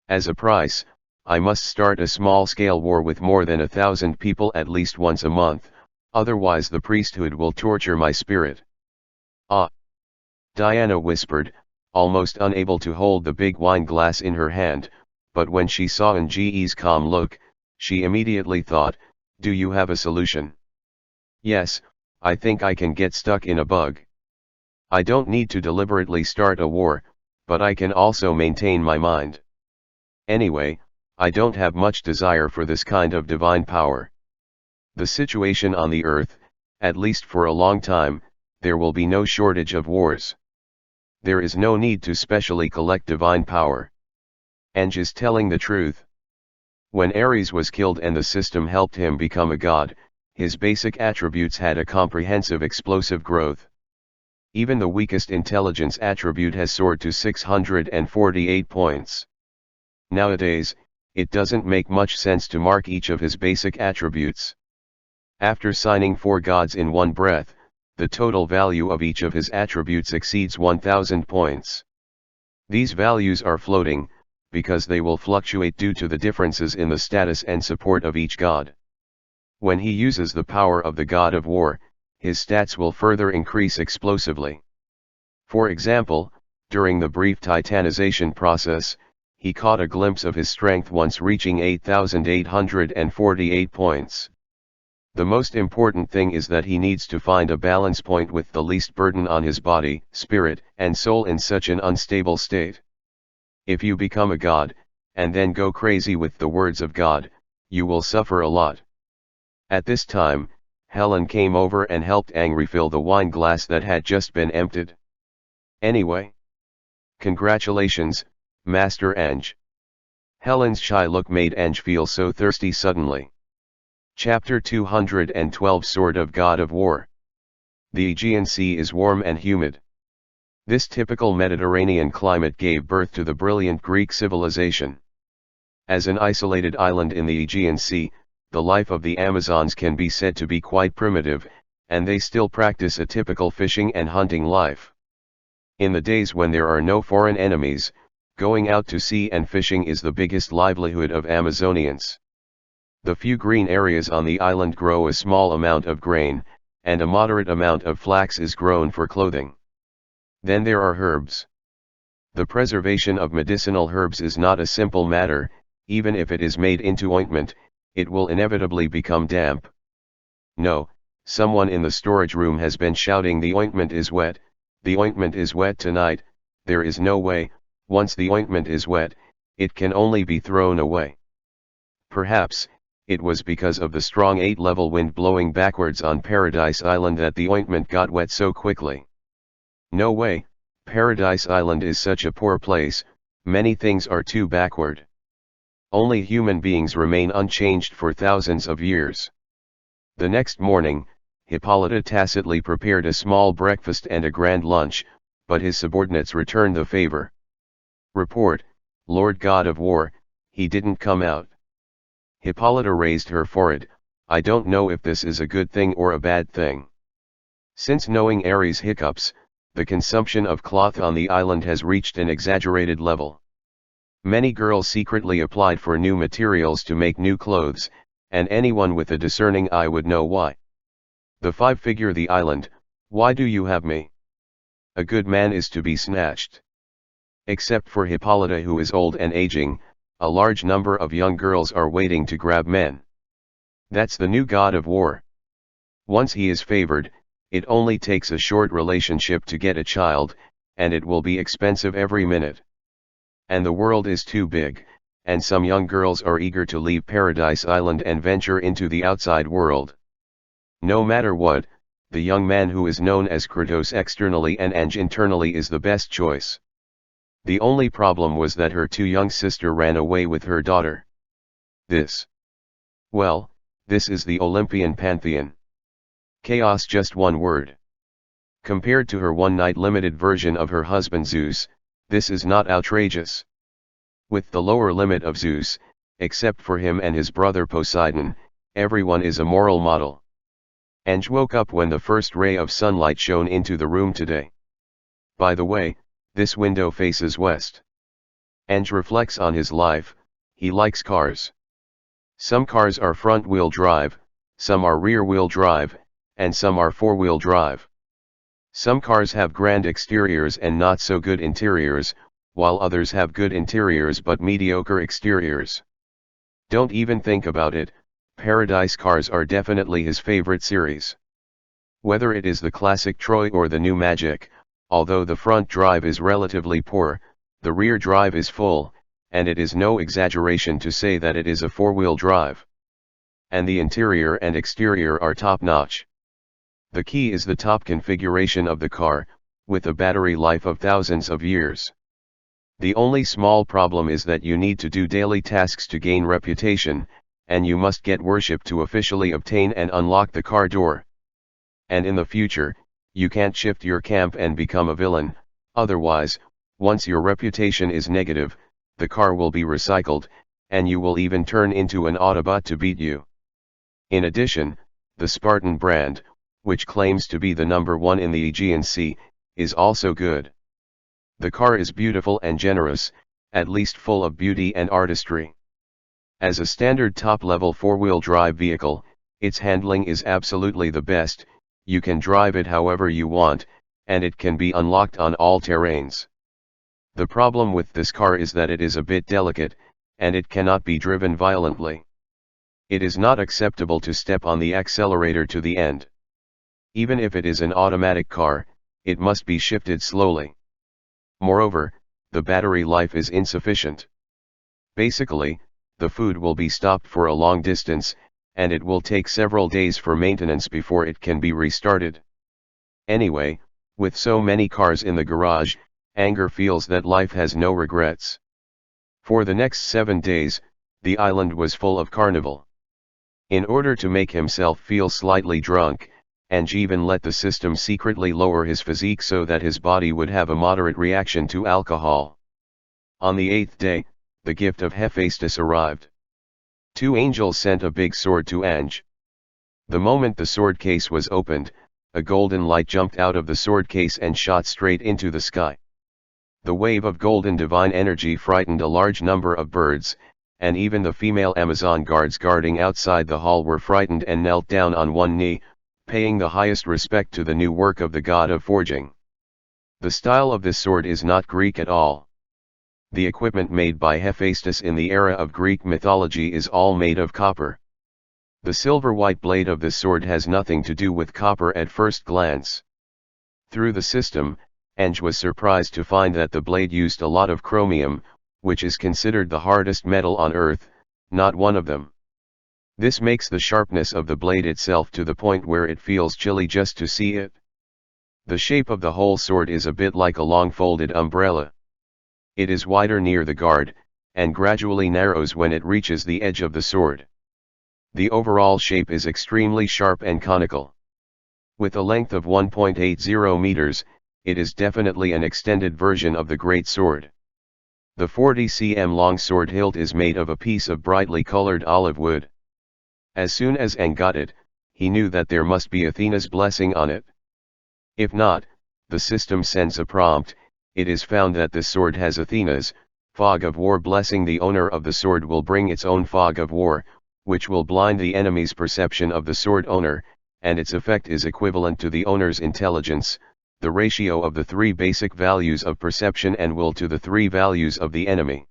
As a price, I must start a small-scale war with more than 1,000 people at least once a month, otherwise the priesthood will torture my spirit. Ah! Diana whispered, almost unable to hold the big wine glass in her hand, but when she saw Ange's calm look, she immediately thought, do you have a solution? Yes, I think I can get stuck in a bug. I don't need to deliberately start a war, but I can also maintain my mind. Anyway, I don't have much desire for this kind of divine power. The situation on the earth, at least for a long time, there will be no shortage of wars. There is no need to specially collect divine power. Ange is telling the truth. When Ares was killed and the system helped him become a god, his basic attributes had a comprehensive explosive growth. Even the weakest intelligence attribute has soared to 648 points. Nowadays, it doesn't make much sense to mark each of his basic attributes. After signing 4 gods in one breath, the total value of each of his attributes exceeds 1,000 points. These values are floating, because they will fluctuate due to the differences in the status and support of each god. When he uses the power of the god of war, his stats will further increase explosively. For example, during the brief titanization process, he caught a glimpse of his strength once reaching 8,848 points. The most important thing is that he needs to find a balance point with the least burden on his body, spirit, and soul in such an unstable state. If you become a god, and then go crazy with the words of God, you will suffer a lot. At this time, Helen came over and helped Ange refill the wine glass that had just been emptied. Anyway. Congratulations, Master Ange. Helen's shy look made Ange feel so thirsty suddenly. Chapter 212 Sword of God of War. The Aegean Sea is warm and humid. This typical Mediterranean climate gave birth to the brilliant Greek civilization. As an isolated island in the Aegean Sea, the life of the Amazons can be said to be quite primitive, and they still practice a typical fishing and hunting life. In the days when there are no foreign enemies, going out to sea and fishing is the biggest livelihood of Amazonians. The few green areas on the island grow a small amount of grain, and a moderate amount of flax is grown for clothing. Then there are herbs. The preservation of medicinal herbs is not a simple matter. Even if it is made into ointment, it will inevitably become damp. No, someone in the storage room has been shouting, "The ointment is wet, the ointment is wet tonight." There is no way, once the ointment is wet, it can only be thrown away. Perhaps, it was because of the strong 8-level wind blowing backwards on Paradise Island that the ointment got wet so quickly. No way, Paradise Island is such a poor place, many things are too backward. Only human beings remain unchanged for thousands of years. The next morning, Hippolyta tacitly prepared a small breakfast and a grand lunch, but his subordinates returned the favor. Report, Lord God of War, he didn't come out. Hippolyta raised her forehead. I don't know if this is a good thing or a bad thing. Since knowing Aries' hiccups, the consumption of cloth on the island has reached an exaggerated level. Many girls secretly applied for new materials to make new clothes, and anyone with a discerning eye would know why. The 5-figure the island, why do you have me? A good man is to be snatched. Except for Hippolyta, who is old and aging, a large number of young girls are waiting to grab men. That's the new god of war. Once he is favored, it only takes a short relationship to get a child, and it will be expensive every minute. And the world is too big, and some young girls are eager to leave Paradise Island and venture into the outside world. No matter what, the young man who is known as Kratos externally and Ange internally is the best choice. The only problem was that her 2 young sister ran away with her daughter. This is the Olympian pantheon. Chaos, just one word. Compared to her one-night limited version of her husband Zeus, this is not outrageous. With the lower limit of Zeus, except for him and his brother Poseidon, everyone is a moral model. Ange woke up when the first ray of sunlight shone into the room today. By the way, this window faces west. Ange reflects on his life. He likes cars. Some cars are front-wheel drive, some are rear-wheel drive, and some are four-wheel drive. Some cars have grand exteriors and not so good interiors, while others have good interiors but mediocre exteriors. Don't even think about it, Paradise cars are definitely his favorite series. Whether it is the classic Troy or the new Magic, although the front drive is relatively poor, the rear drive is full, and it is no exaggeration to say that it is a four-wheel drive. And the interior and exterior are top-notch. The key is the top configuration of the car, with a battery life of thousands of years. The only small problem is that you need to do daily tasks to gain reputation, and you must get worship to officially obtain and unlock the car door. And in the future, you can't shift your camp and become a villain, otherwise, once your reputation is negative, the car will be recycled, and you will even turn into an Autobot to beat you. In addition, the Spartan brand, which claims to be the #1 in the Aegean Sea, is also good. The car is beautiful and generous, at least full of beauty and artistry. As a standard top-level four-wheel drive vehicle, its handling is absolutely the best. You can drive it however you want, and it can be unlocked on all terrains. The problem with this car is that it is a bit delicate, and it cannot be driven violently. It is not acceptable to step on the accelerator to the end. Even if it is an automatic car, it must be shifted slowly. Moreover, the battery life is insufficient. Basically, the food will be stopped for a long distance, and it will take several days for maintenance before it can be restarted. Anyway, with so many cars in the garage, Anger feels that life has no regrets. For the next 7 days, the island was full of carnival. In order to make himself feel slightly drunk, Ange even let the system secretly lower his physique so that his body would have a moderate reaction to alcohol. On the 8th day, the gift of Hephaestus arrived. 2 angels sent a big sword to Ange. The moment the sword case was opened, a golden light jumped out of the sword case and shot straight into the sky. The wave of golden divine energy frightened a large number of birds, and even the female Amazon guards guarding outside the hall were frightened and knelt down on one knee, paying the highest respect to the new work of the god of forging. The style of this sword is not Greek at all. The equipment made by Hephaestus in the era of Greek mythology is all made of copper. The silver-white blade of this sword has nothing to do with copper at first glance. Through the system, Eng was surprised to find that the blade used a lot of chromium, which is considered the hardest metal on Earth, not one of them. This makes the sharpness of the blade itself to the point where it feels chilly just to see it. The shape of the whole sword is a bit like a long folded umbrella. It is wider near the guard, and gradually narrows when it reaches the edge of the sword. The overall shape is extremely sharp and conical. With a length of 1.80 meters, it is definitely an extended version of the great sword. The 40 cm long sword hilt is made of a piece of brightly colored olive wood. As soon as Eng got it, he knew that there must be Athena's blessing on it. If not, the system sends a prompt. It is found that this sword has Athena's fog of war blessing. The owner of the sword will bring its own fog of war, which will blind the enemy's perception of the sword owner, and its effect is equivalent to the owner's intelligence, the ratio of the three basic values of perception and will to the three values of the enemy.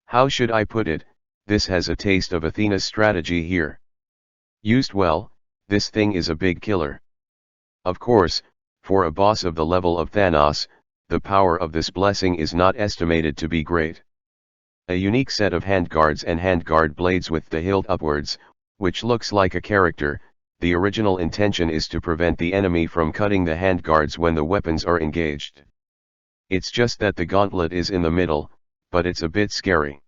How should I put it? This has a taste of Athena's strategy here. Used well, this thing is a big killer. Of course, for a boss of the level of Thanos, the power of this blessing is not estimated to be great. A unique set of handguards and handguard blades with the hilt upwards, which looks like a character. The original intention is to prevent the enemy from cutting the handguards when the weapons are engaged. It's just that the gauntlet is in the middle, but it's a bit scary.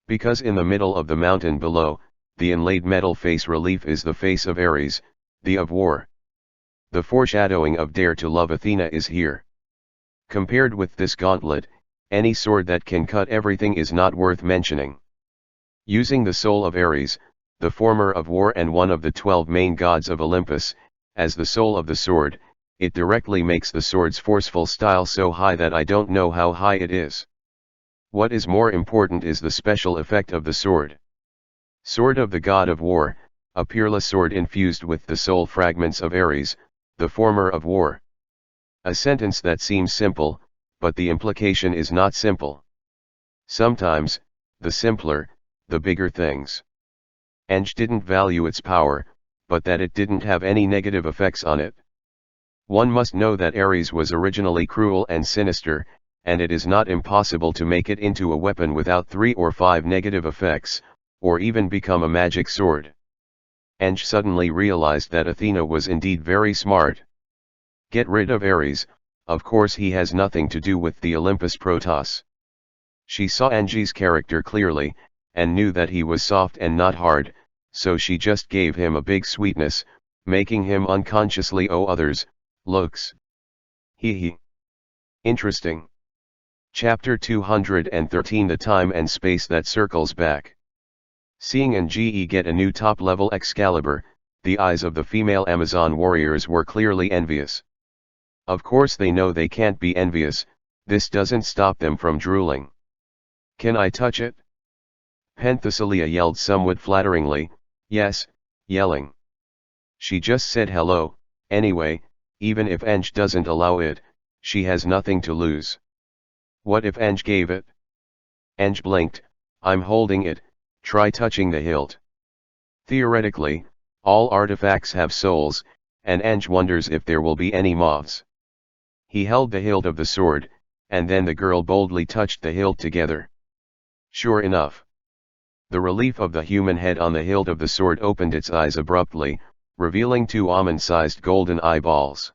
Because in the middle of the mountain below, the inlaid metal face relief is the face of Ares, the of war. The foreshadowing of dare to love Athena is here. Compared with this gauntlet, any sword that can cut everything is not worth mentioning. Using the soul of Ares, the former of war and one of the 12 main gods of Olympus, as the soul of the sword, it directly makes the sword's forceful style so high that I don't know how high it is. What is more important is the special effect of the sword. Sword of the god of war, a peerless sword infused with the soul fragments of Ares, the former of war. A sentence that seems simple, but the implication is not simple. Sometimes, the simpler, the bigger things. Eng didn't value its power, but that it didn't have any negative effects on it. One must know that Ares was originally cruel and sinister, and it is not impossible to make it into a weapon without 3 or 5 negative effects, or even become a magic sword. Eng suddenly realized that Athena was indeed very smart. Get rid of Ares, of course he has nothing to do with the Olympus Protoss. She saw Eng's character clearly, and knew that he was soft and not hard, so she just gave him a big sweetness, making him unconsciously owe others looks. Hee. Interesting. Chapter 213 The Time and Space That Circles Back. Seeing Nge get a new top-level Excalibur, the eyes of the female Amazon warriors were clearly envious. Of course they know they can't be envious, this doesn't stop them from drooling. Can I touch it? Penthesilea yelled somewhat flatteringly, yes, yelling. She just said hello, anyway, even if Eng doesn't allow it, she has nothing to lose. What if Eng gave it? Eng blinked, I'm holding it, try touching the hilt. Theoretically, all artifacts have souls, and Eng wonders if there will be any moths. He held the hilt of the sword, and then the girl boldly touched the hilt together. Sure enough. The relief of the human head on the hilt of the sword opened its eyes abruptly, revealing 2 almond-sized golden eyeballs.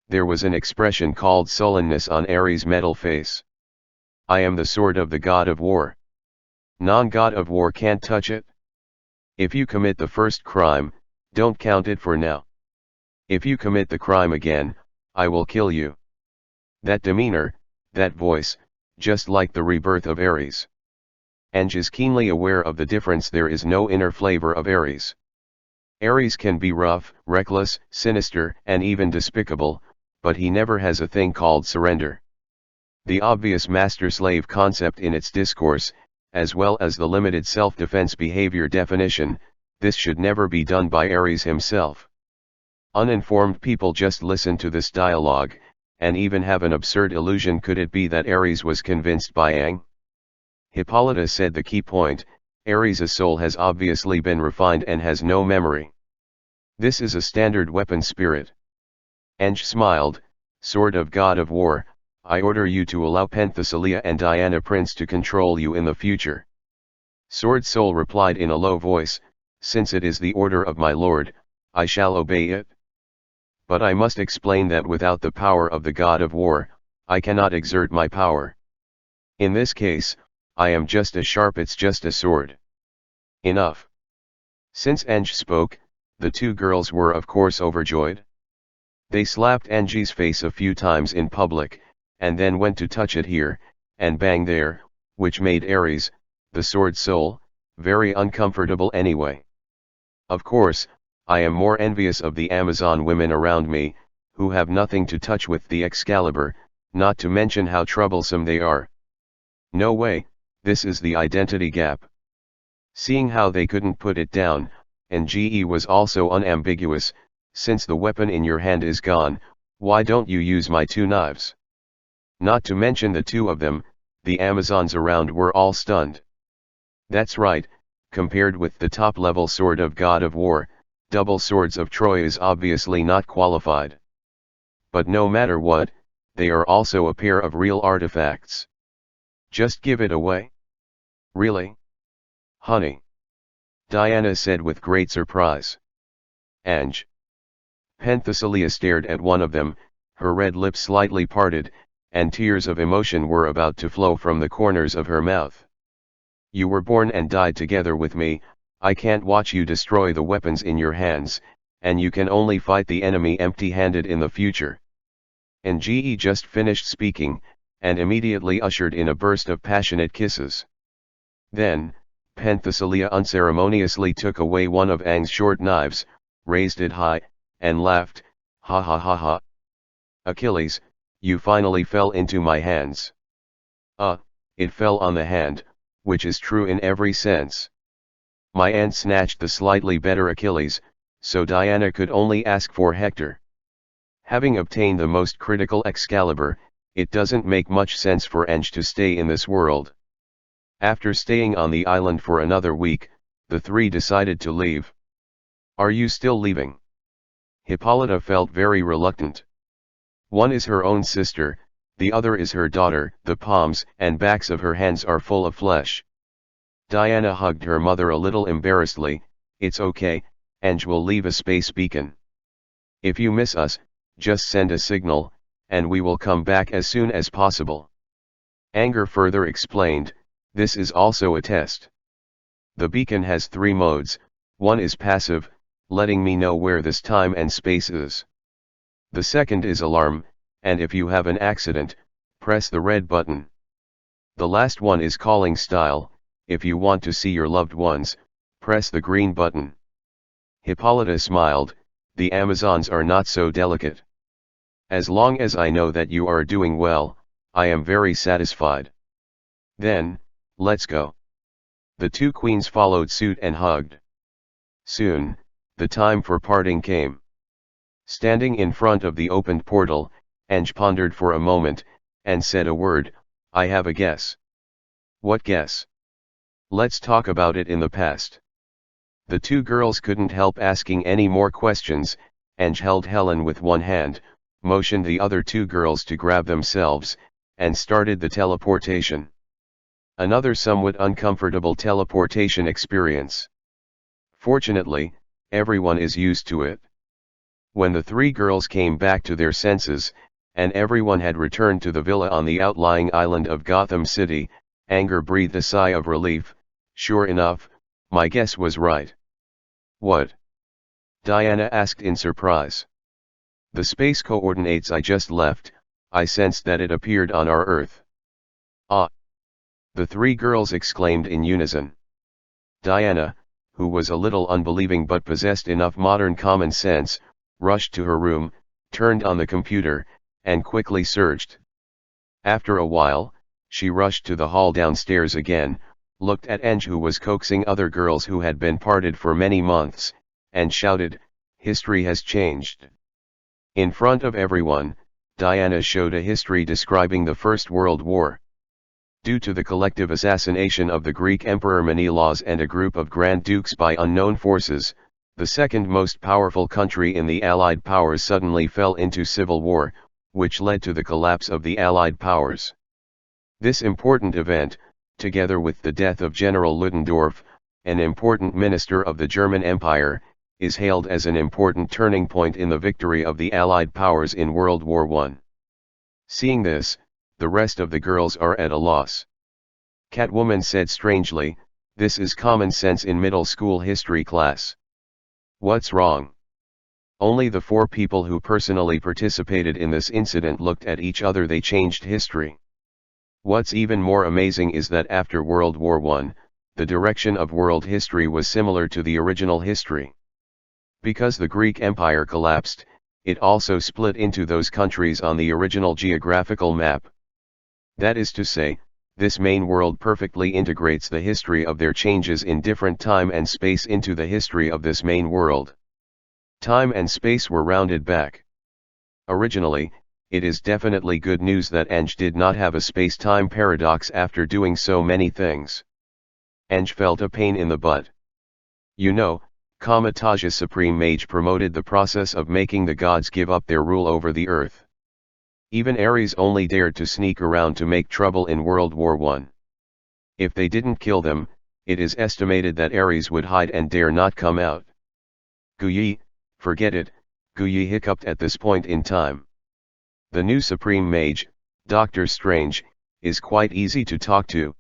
There was an expression called sullenness on Ares' metal face. I am the sword of the god of war. Non-god of war can't touch it? If you commit the first crime, don't count it for now. If you commit the crime again, I will kill you. That demeanor, that voice, just like the rebirth of Ares. Eng is keenly aware of the difference. There is no inner flavor of Ares. Ares can be rough, reckless, sinister, and even despicable, but he never has a thing called surrender. The obvious master-slave concept in its discourse, as well as the limited self-defense behavior definition, this should never be done by Ares himself. Uninformed people just listen to this dialogue, and even have an absurd illusion: could it be that Ares was convinced by Aang? Hippolyta said the key point: Ares' soul has obviously been refined and has no memory. This is a standard weapon spirit. Aang smiled: Sword of God of War, I order you to allow Penthesilea and Diana Prince to control you in the future. Sword Soul replied in a low voice: Since it is the order of my lord, I shall obey it. But I must explain that without the power of the God of War, I cannot exert my power. In this case, I am just as sharp, it's just a sword. Enough. Since Aang spoke, the two girls were of course overjoyed. They slapped Aang's face a few times in public, and then went to touch it here, and bang there, which made Ares, the sword soul, very uncomfortable anyway. Of course, I am more envious of the Amazon women around me, who have nothing to touch with the Excalibur, not to mention how troublesome they are. No way, this is the identity gap. Seeing how they couldn't put it down, and GE was also unambiguous: since the weapon in your hand is gone, why don't you use my two knives? Not to mention the two of them, the Amazons around were all stunned. That's right, compared with the top-level sword of God of War, double swords of Troy is obviously not qualified. But no matter what, they are also a pair of real artifacts. Just give it away? Really? Honey? Diana said with great surprise. Aang. Penthesilea stared at one of them, her red lips slightly parted, and tears of emotion were about to flow from the corners of her mouth. You were born and died together with me, I can't watch you destroy the weapons in your hands, and you can only fight the enemy empty-handed in the future. And GE just finished speaking, and immediately ushered in a burst of passionate kisses. Then, Penthesilea unceremoniously took away one of Aang's short knives, raised it high, and laughed, ha ha ha ha. Achilles, you finally fell into my hands. It fell on the hand, which is true in every sense. My aunt snatched the slightly better Achilles, so Diana could only ask for Hector. Having obtained the most critical Excalibur, it doesn't make much sense for Aang to stay in this world. After staying on the island for another week, the three decided to leave. Are you still leaving? Hippolyta felt very reluctant. One is her own sister, the other is her daughter. The palms and backs of her hands are full of flesh. Diana hugged her mother a little embarrassedly. It's okay, Aang will leave a space beacon. If you miss us, just send a signal, and we will come back as soon as possible. Aang further explained, this is also a test. The beacon has 3 modes, one is passive, letting me know where this time and space is. The second is alarm, and if you have an accident, press the red button. The last one is calling style, if you want to see your loved ones, press the green button. Hippolyta smiled, the Amazons are not so delicate. As long as I know that you are doing well, I am very satisfied. Then, let's go. The 2 queens followed suit and hugged. Soon, the time for parting came. Standing in front of the opened portal, Aang pondered for a moment, and said a word, I have a guess. What guess? Let's talk about it in the past. The 2 girls couldn't help asking any more questions. Aang held Helen with one hand, motioned the other 2 girls to grab themselves, and started the teleportation. Another somewhat uncomfortable teleportation experience. Fortunately, everyone is used to it. When the 3 girls came back to their senses, and everyone had returned to the villa on the outlying island of Gotham City, Aang breathed a sigh of relief. Sure enough, my guess was right. What? Diana asked in surprise. The space coordinates I just left, I sensed that it appeared on our Earth. Ah! The 3 girls exclaimed in unison. Diana, who was a little unbelieving but possessed enough modern common sense, rushed to her room, turned on the computer, and quickly searched. After a while, she rushed to the hall downstairs again, looked at Ange who was coaxing other girls who had been parted for many months, and shouted, "History has changed." In front of everyone, Diana showed a history describing the First World War. Due to the collective assassination of the Greek Emperor Menelaus and a group of Grand Dukes by unknown forces, the second most powerful country in the Allied powers suddenly fell into civil war, which led to the collapse of the Allied powers. This important event, together with the death of General Ludendorff, an important minister of the German Empire, is hailed as an important turning point in the victory of the Allied powers in World War I. Seeing this, the rest of the girls are at a loss. Catwoman said strangely, "This is common sense in middle school history class. What's wrong?" Only the 4 people who personally participated in this incident looked at each other. They changed history. What's even more amazing is that after World War I, the direction of world history was similar to the original history. Because the Greek Empire collapsed, it also split into those countries on the original geographical map. That is to say, this main world perfectly integrates the history of their changes in different time and space into the history of this main world. Time and space were rounded back. Originally, it is definitely good news that Ange did not have a space-time paradox after doing so many things. Ange felt a pain in the butt. You know, Kamatage's supreme mage promoted the process of making the gods give up their rule over the earth. Even Ares only dared to sneak around to make trouble in World War I. If they didn't kill them, it is estimated that Ares would hide and dare not come out. Guyi, forget it, Guyi hiccuped at this point in time. The new supreme mage, Doctor Strange, is quite easy to talk to.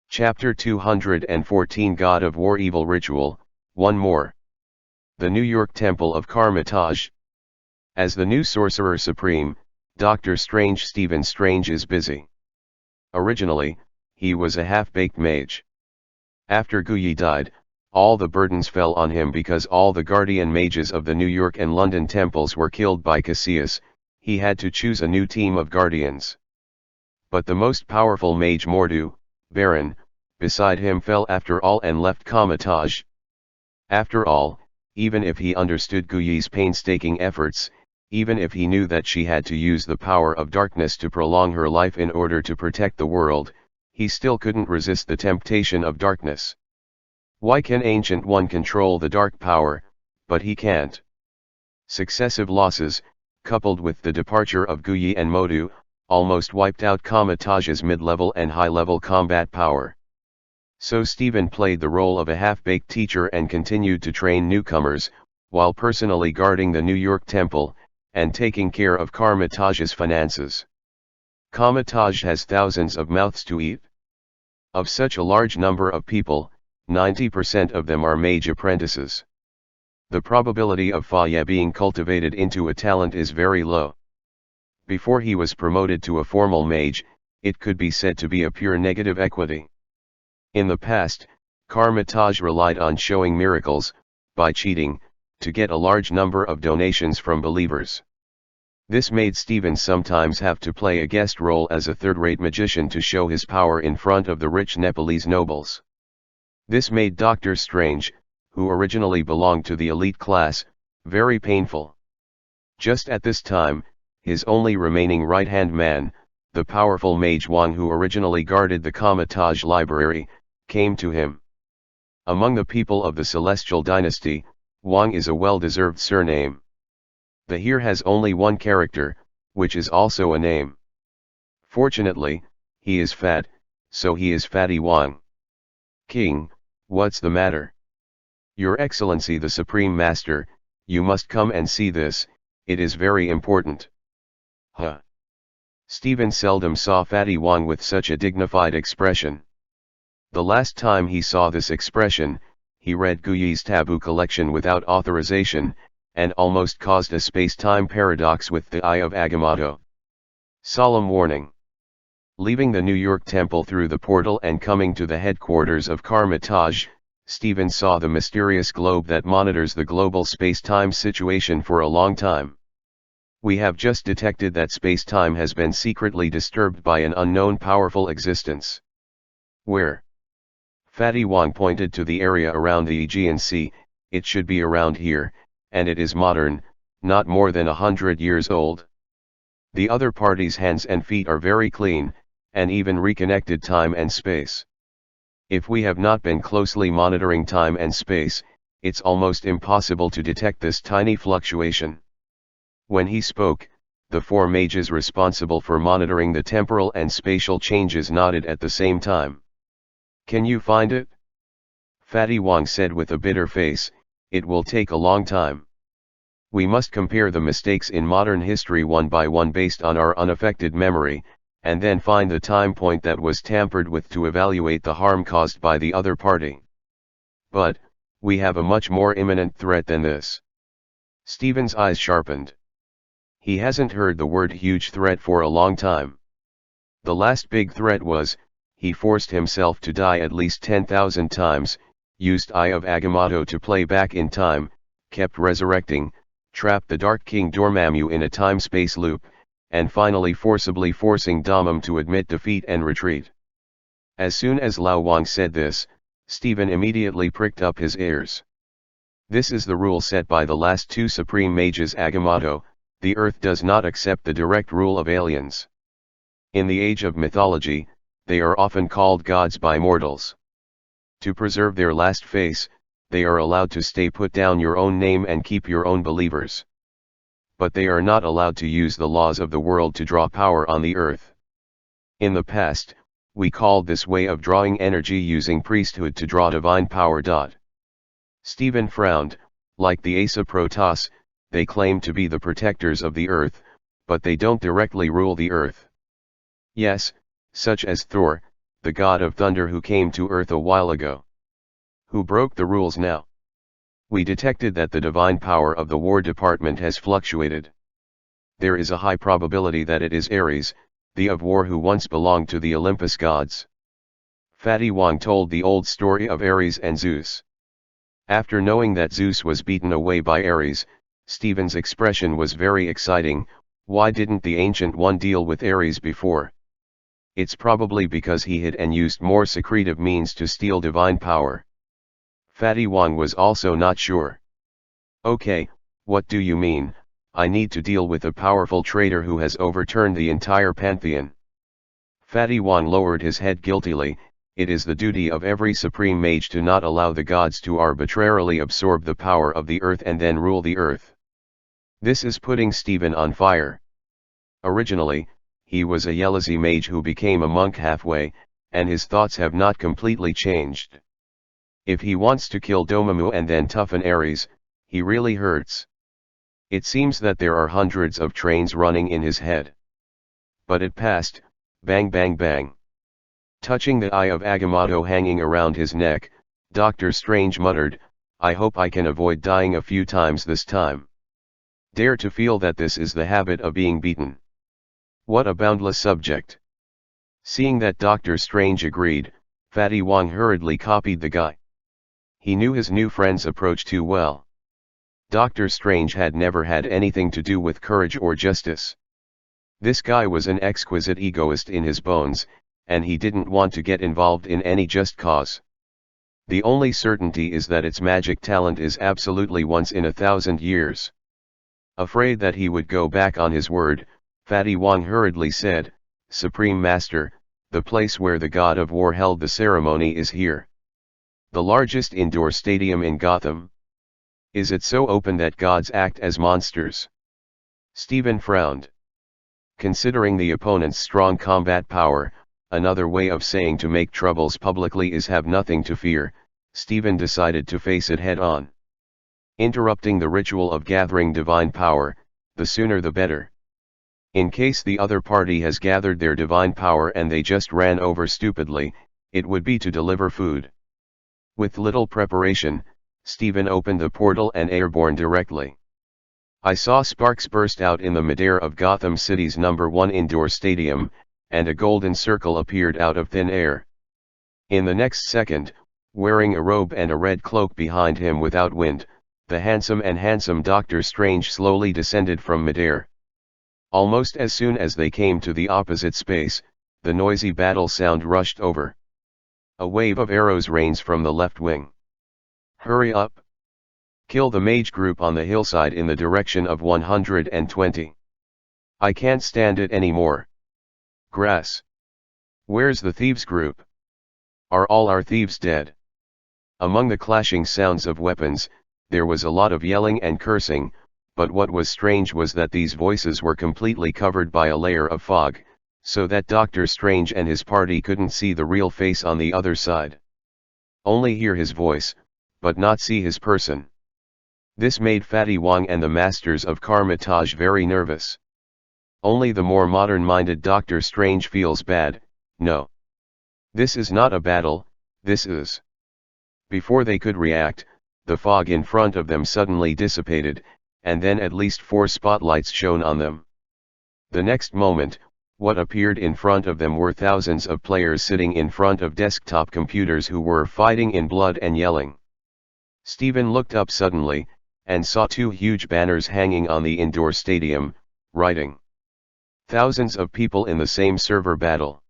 Chapter 214 God of War Evil Ritual, one more. The New York Temple of Kamataje. As the new Sorcerer Supreme, Dr. Strange Stephen Strange is busy. Originally, he was a half-baked mage. After Guyi died, all the burdens fell on him because all the guardian mages of the New York and London temples were killed by Cassius. He had to choose a new team of guardians. But the most powerful mage Mordu, Baron, beside him fell after all and left Kamataje. After all, even if he understood Guyi's painstaking efforts, even if he knew that she had to use the power of darkness to prolong her life in order to protect the world, he still couldn't resist the temptation of darkness. Why can Ancient One control the dark power, but he can't? Successive losses, coupled with the departure of Guyi and Mordu, almost wiped out Kamatage's mid-level and high-level combat power. So Stephen played the role of a half-baked teacher and continued to train newcomers, while personally guarding the New York Temple, and taking care of Kamatage's finances. Kamataje has thousands of mouths to eat. Of such a large number of people, 90% of them are mage apprentices. The probability of Faya being cultivated into a talent is very low. Before he was promoted to a formal mage, it could be said to be a pure negative equity. In the past, Kamataje relied on showing miracles, by cheating, to get a large number of donations from believers. This made Stephen sometimes have to play a guest role as a third-rate magician to show his power in front of the rich Nepalese nobles. This made Dr. Strange, who originally belonged to the elite class, very painful. Just at this time, his only remaining right-hand man, the powerful mage Wang who originally guarded the Kamataje library, came to him. Among the people of the Celestial Dynasty, Wang is a well-deserved surname. The here has only one character, which is also a name. Fortunately, he is fat, so he is Fatty Wang. King, what's the matter? Your Excellency the Supreme Master, you must come and see this, it is very important. Huh. Stephen seldom saw Fatty Wang with such a dignified expression. The last time he saw this expression, he read Guyi's taboo collection without authorization, and almost caused a space-time paradox with the Eye of Agamotto. Solemn warning. Leaving the New York Temple through the portal and coming to the headquarters of Kamataje, Stephen saw the mysterious globe that monitors the global space-time situation for a long time. We have just detected that space-time has been secretly disturbed by an unknown powerful existence. Where? Fatty Wong pointed to the area around the Aegean Sea. It should be around here, and it is modern, not more than 100 years old. The other party's hands and feet are very clean, and even reconnected time and space. If we have not been closely monitoring time and space, it's almost impossible to detect this tiny fluctuation. When he spoke, the four mages responsible for monitoring the temporal and spatial changes nodded at the same time. Can you find it? Fatty Wong said with a bitter face, it will take a long time. We must compare the mistakes in modern history one by one based on our unaffected memory, and then find the time point that was tampered with to evaluate the harm caused by the other party. But, we have a much more imminent threat than this. Stephen's eyes sharpened. He hasn't heard the word huge threat for a long time. The last big threat was, he forced himself to die at least 10,000 times, used Eye of Agamotto to play back in time, kept resurrecting, trapped the Dark King Dormammu in a time-space loop, and finally forcibly forcing Domum to admit defeat and retreat. As soon as Lao Wang said this, Stephen immediately pricked up his ears. This is the rule set by the last two supreme mages Agamotto: the earth does not accept the direct rule of aliens. In the age of mythology, they are often called gods by mortals. To preserve their last face, they are allowed to stay, put down your own name and keep your own believers. But they are not allowed to use the laws of the world to draw power on the earth. In the past, we called this way of drawing energy using priesthood to draw divine power. Stephen frowned. Like the Asa Protoss, they claim to be the protectors of the earth, but they don't directly rule the earth. Yes, such as Thor, the god of thunder who came to earth a while ago. Who broke the rules now? We detected that the divine power of the War Department has fluctuated. There is a high probability that it is Ares, the of war who once belonged to the Olympus gods. Fatty Wong told the old story of Ares and Zeus. After knowing that Zeus was beaten away by Ares, Stephen's expression was very exciting. Why didn't the Ancient One deal with Ares before? It's probably because he hid and used more secretive means to steal divine power. Fatty Wong was also not sure. Okay, what do you mean? I need to deal with a powerful traitor who has overturned the entire pantheon. Fatty Wong lowered his head guiltily. It is the duty of every supreme mage to not allow the gods to arbitrarily absorb the power of the earth and then rule the earth. This is putting Stephen on fire. Originally, he was a Yelazi mage who became a monk halfway, and his thoughts have not completely changed. If he wants to kill Dormammu and then toughen Ares, he really hurts. It seems that there are hundreds of trains running in his head. But it passed, bang bang bang. Touching the Eye of Agamotto hanging around his neck, Dr. Strange muttered, I hope I can avoid dying a few times this time. Dare to feel that this is the habit of being beaten. What a boundless subject. Seeing that Dr. Strange agreed, Fatty Wong hurriedly copied the guy. He knew his new friend's approach too well. Dr. Strange had never had anything to do with courage or justice. This guy was an exquisite egoist in his bones, and he didn't want to get involved in any just cause. The only certainty is that its magic talent is absolutely once in 1,000 years. Afraid that he would go back on his word, Fatty Wong hurriedly said, Supreme Master, the place where the god of war held the ceremony is here. The largest indoor stadium in Gotham. Is it so open that gods act as monsters? Stephen frowned. Considering the opponent's strong combat power, another way of saying to make troubles publicly is have nothing to fear, Stephen decided to face it head on. Interrupting the ritual of gathering divine power, the sooner the better. In case the other party has gathered their divine power and they just ran over stupidly, it would be to deliver food. With little preparation, Stephen opened the portal and airborne directly. I saw sparks burst out in the midair of Gotham City's #1 indoor stadium, and a golden circle appeared out of thin air. In the next second, Wearing a robe and a red cloak behind him without wind, the handsome Doctor Strange slowly descended from midair. Almost as soon as they came to the opposite space, the noisy battle sound rushed over. A wave of arrows rains from the left wing. Hurry up! Kill the mage group on the hillside in the direction of 120. I can't stand it anymore. Grass. Where's the thieves group? Are all our thieves dead? Among the clashing sounds of weapons, there was a lot of yelling and cursing, but what was strange was that these voices were completely covered by a layer of fog, so that Doctor Strange and his party couldn't see the real face on the other side. Only hear his voice, but not see his person. This made Fatty Wong and the Masters of Karmitage very nervous. Only the more modern-minded Doctor Strange feels bad. No. This is not a battle, this is. Before they could react, the fog in front of them suddenly dissipated, and then at least 4 spotlights shone on them. The next moment, what appeared in front of them were thousands of players sitting in front of desktop computers who were fighting in blood and yelling. Stephen looked up suddenly, and saw 2 huge banners hanging on the indoor stadium, writing, "Thousands of people in the same server battle.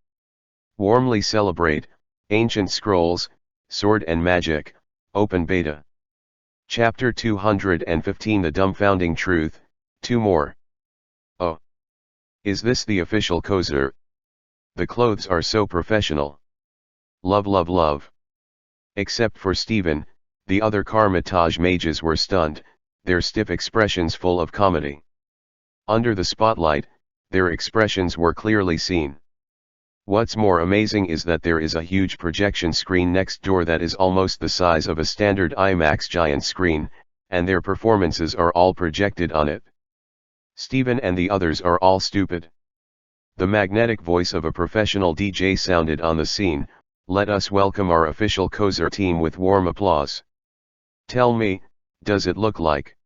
Warmly celebrate, Ancient Scrolls, Sword and Magic, Open Beta." Chapter 215 The Dumbfounding Truth, 2 more. Oh. Is this the official cozer? The clothes are so professional. Love love love. Except for Stephen, the other Karmitage mages were stunned, their stiff expressions full of comedy. Under the spotlight, their expressions were clearly seen. What's more amazing is that there is a huge projection screen next door that is almost the size of a standard IMAX giant screen, and their performances are all projected on it. Stephen and the others are all stupid. The magnetic voice of a professional DJ sounded on the scene, "Let us welcome our official cozer team with warm applause." Tell me, does it look like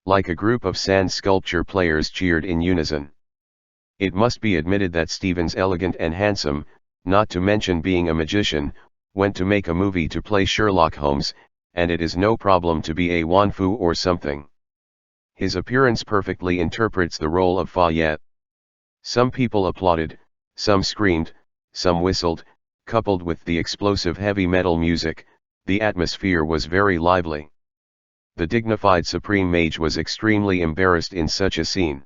a group of sand sculpture players cheered in unison? It must be admitted that Stephen's elegant and handsome, not to mention being a magician, went to make a movie to play Sherlock Holmes, and it is no problem to be a Wan Fu or something. His appearance perfectly interprets the role of Fa Yet. Some people applauded, some screamed, some whistled. Coupled with the explosive heavy metal music, the atmosphere was very lively. The dignified Supreme Mage was extremely embarrassed in such a scene.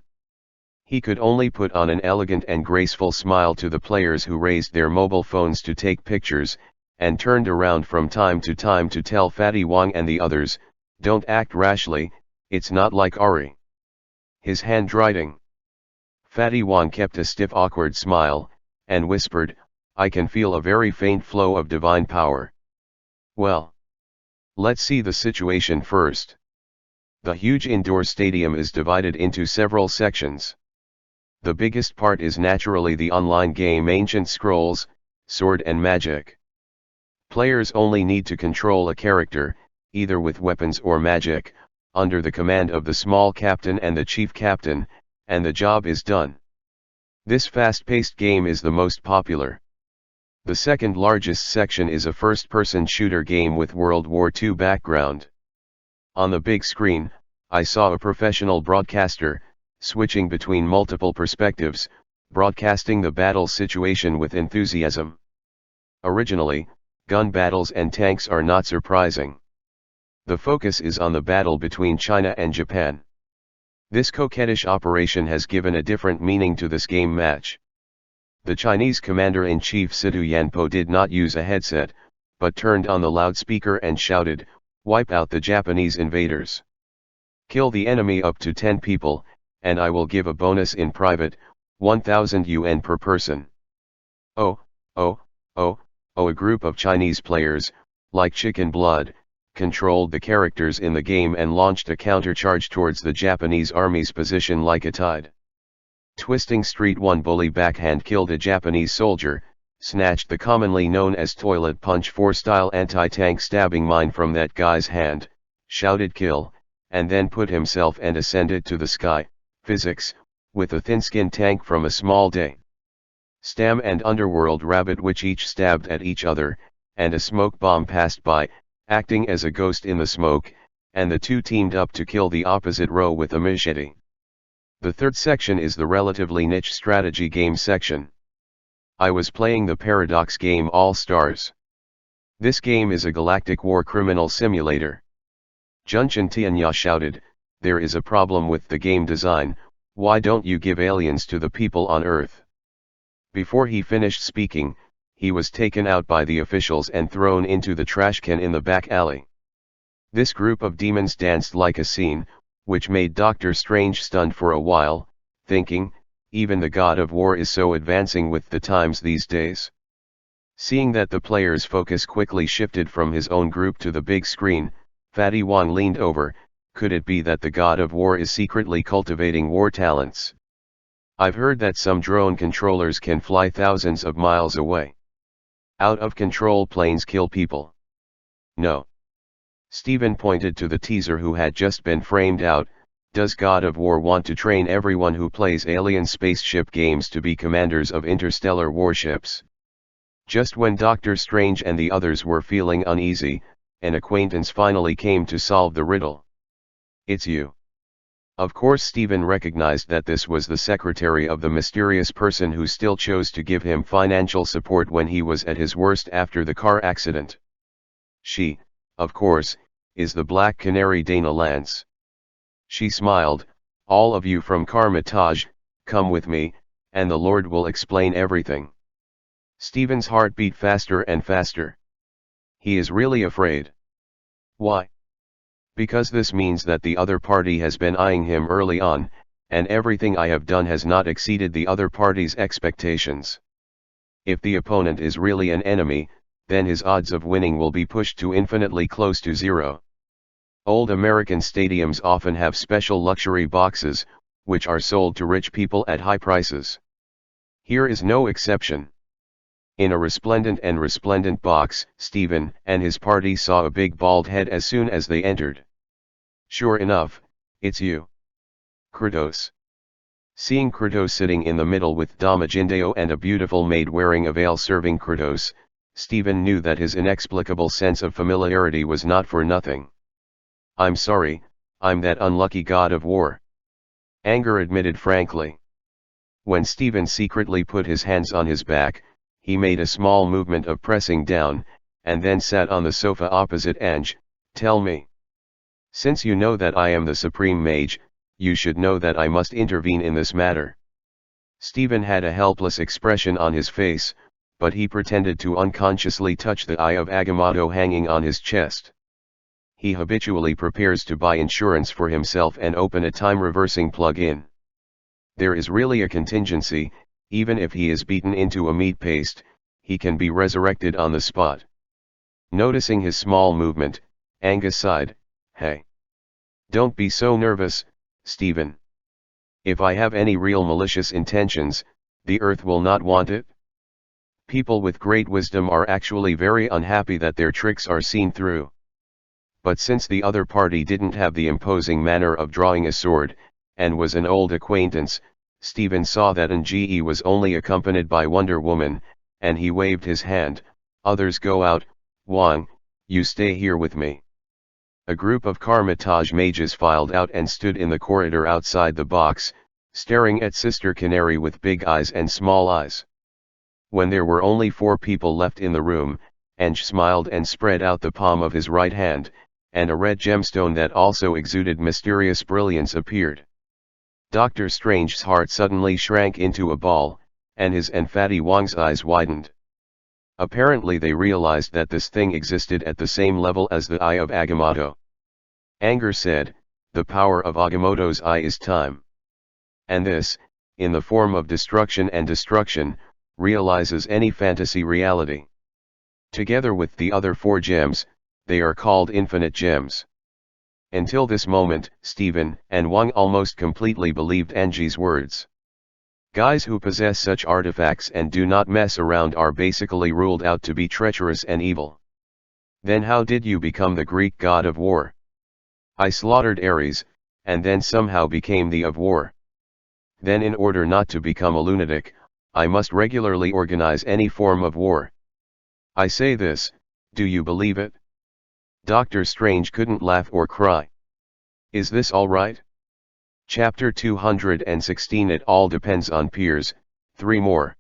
He could only put on an elegant and graceful smile to the players who raised their mobile phones to take pictures, and turned around from time to time to tell Fatty Wong and the others, "Don't act rashly, it's not like Ari. His handwriting." Fatty Wong kept a stiff awkward smile, and whispered, "I can feel a very faint flow of divine power." Well, let's see the situation first. The huge indoor stadium is divided into several sections. The biggest part is naturally the online game Ancient Scrolls, Sword and Magic. Players only need to control a character, either with weapons or magic, under the command of the small captain and the chief captain, and the job is done. This fast-paced game is the most popular. The second largest section is a first-person shooter game with World War II background. On the big screen, I saw a professional broadcaster, switching between multiple perspectives, broadcasting the battle situation with enthusiasm. Originally, gun battles and tanks are not surprising. The focus is on the battle between China and Japan. This coquettish operation has given a different meaning to this game match. The Chinese commander-in-chief Situ Yanpo did not use a headset, but turned on the loudspeaker and shouted, "Wipe out the Japanese invaders. Kill the enemy up to 10 people, and I will give a bonus in private, 1,000 yuan per person." Oh, a group of Chinese players, like Chicken Blood, controlled the characters in the game and launched a countercharge towards the Japanese army's position like a tide. Twisting Street 1 bully backhand killed a Japanese soldier, snatched the commonly known as toilet punch 4-style anti-tank stabbing mine from that guy's hand, shouted "kill," and then put himself and ascended to the sky, physics, with a thin-skinned tank from a small day. Stam and Underworld Rabbit which each stabbed at each other, and a smoke bomb passed by, acting as a ghost in the smoke, and the two teamed up to kill the opposite row with a machete. The third section is the relatively niche strategy game section. I was playing the Paradox game All Stars. This game is a galactic war criminal simulator. Junshin Tianya shouted, "There is a problem with the game design, why don't you give aliens to the people on Earth?" Before he finished speaking, he was taken out by the officials and thrown into the trash can in the back alley. This group of demons danced like a scene, which made Doctor Strange stunned for a while, thinking, even the god of war is so advancing with the times these days. Seeing that the player's focus quickly shifted from his own group to the big screen, Fatty Wong leaned over, could it be that the god of war is secretly cultivating war talents? I've heard that some drone controllers can fly thousands of miles away. Out-of-control planes kill people. No. Stephen pointed to the teaser who had just been framed out. Does God of War want to train everyone who plays alien spaceship games to be commanders of interstellar warships? Just when Doctor Strange and the others were feeling uneasy, an acquaintance finally came to solve the riddle. It's you. Of course Stephen recognized that this was the secretary of the mysterious person who still chose to give him financial support when he was at his worst after the car accident. She, of course, is the Black Canary Dana Lance. She smiled, "All of you from Karmitage, come with me, and the Lord will explain everything." Stephen's heart beat faster and faster. He is really afraid. Why? Because this means that the other party has been eyeing him early on, and everything I have done has not exceeded the other party's expectations. If the opponent is really an enemy, then his odds of winning will be pushed to infinitely close to zero. Old American stadiums often have special luxury boxes, which are sold to rich people at high prices. Here is no exception. In a resplendent box, Stephen and his party saw a big bald head as soon as they entered. Sure enough, it's you. Kratos. Seeing Kratos sitting in the middle with Damajindeo and a beautiful maid wearing a veil serving Kratos, Stephen knew that his inexplicable sense of familiarity was not for nothing. "I'm sorry, I'm that unlucky god of war," Anger admitted frankly. When Stephen secretly put his hands on his back, he made a small movement of pressing down, and then sat on the sofa opposite Ange. "Tell me. Since you know that I am the supreme mage, you should know that I must intervene in this matter." Stephen had a helpless expression on his face, but he pretended to unconsciously touch the eye of Agamotto hanging on his chest. He habitually prepares to buy insurance for himself and open a time-reversing plug-in. There is really a contingency, even if he is beaten into a meat paste, he can be resurrected on the spot. Noticing his small movement, Angus sighed, "Hey. Don't be so nervous, Stephen. If I have any real malicious intentions, the earth will not want it." People with great wisdom are actually very unhappy that their tricks are seen through. But since the other party didn't have the imposing manner of drawing a sword, and was an old acquaintance, Stephen saw that Nge was only accompanied by Wonder Woman, and he waved his hand. "Others go out, Wong, you stay here with me." A group of Karmitage mages filed out and stood in the corridor outside the box, staring at Sister Canary with big eyes and small eyes. When there were only 4 people left in the room, Ange smiled and spread out the palm of his right hand, and a red gemstone that also exuded mysterious brilliance appeared. Doctor Strange's heart suddenly shrank into a ball, and his and Fatty Wong's eyes widened. Apparently they realized that this thing existed at the same level as the eye of Agamotto. Anger said, "The power of Agamotto's eye is time. And this, in the form of destruction and destruction, realizes any fantasy reality. Together with the other 4 gems, they are called infinite gems." Until this moment, Stephen and Wong almost completely believed Ange's words. Guys who possess such artifacts and do not mess around are basically ruled out to be treacherous and evil. "Then how did you become the Greek god of war?" "I slaughtered Ares, and then somehow became the of war. Then in order not to become a lunatic, I must regularly organize any form of war. I say this, Do you believe it? Doctor Strange couldn't laugh or cry. Is this all right? Chapter 216. It all depends on Piers. 3 more.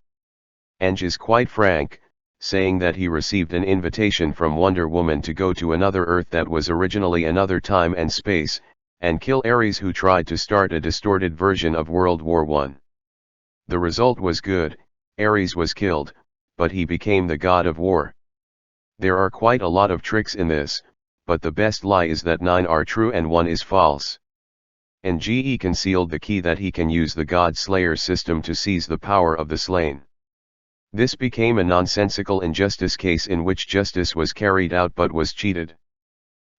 Ange is quite frank, saying that he received an invitation from Wonder Woman to go to another Earth that was originally another time and space, and kill Ares, who tried to start a distorted version of World War I. The result was good. Ares was killed, but he became the god of war. There are quite a lot of tricks in this, but the best lie is that 9 are true and 1 is false. And GE concealed the key that he can use the Godslayer system to seize the power of the slain. This became a nonsensical injustice case in which justice was carried out but was cheated.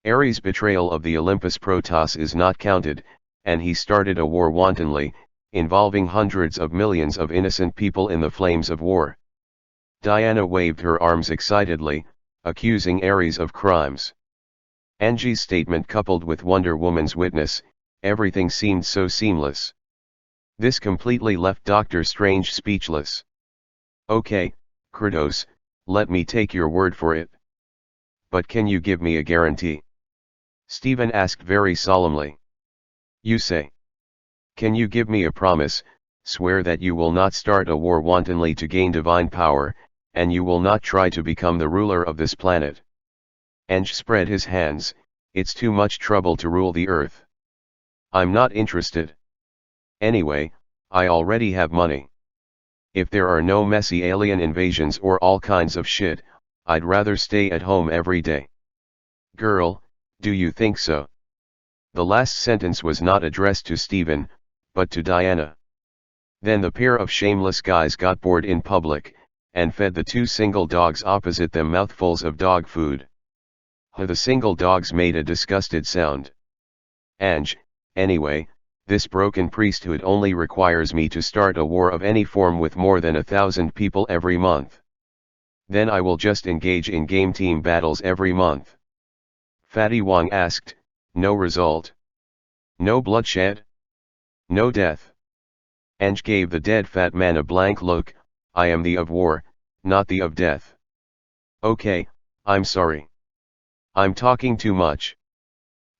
Ares' betrayal of the Olympus Protoss is not counted, and he started a war wantonly, involving hundreds of millions of innocent people in the flames of war. Diana waved her arms excitedly, accusing Ares of crimes. Angie's statement, coupled with Wonder Woman's witness, everything seemed so seamless. This completely left Doctor Strange speechless. Okay, Kratos, let me take your word for it. But can you give me a guarantee? Stephen asked very solemnly. You say? Can you give me a promise? Swear that you will not start a war wantonly to gain divine power, and you will not try to become the ruler of this planet. Ange spread his hands. It's too much trouble to rule the earth. I'm not interested. Anyway, I already have money. If there are no messy alien invasions or all kinds of shit, I'd rather stay at home every day. Girl, do you think so? The last sentence was not addressed to Stephen, but to Diana. Then the pair of shameless guys got bored in public, and fed the 2 single dogs opposite them mouthfuls of dog food. The single dogs made a disgusted sound. Ange, anyway, this broken priesthood only requires me to start a war of any form with more than 1,000 people every month. Then I will just engage in game team battles every month. Fatty Wong asked, no result? No bloodshed? No death? Ange gave the dead fat man a blank look. I am the of war, not the of death. Okay, I'm sorry. I'm talking too much.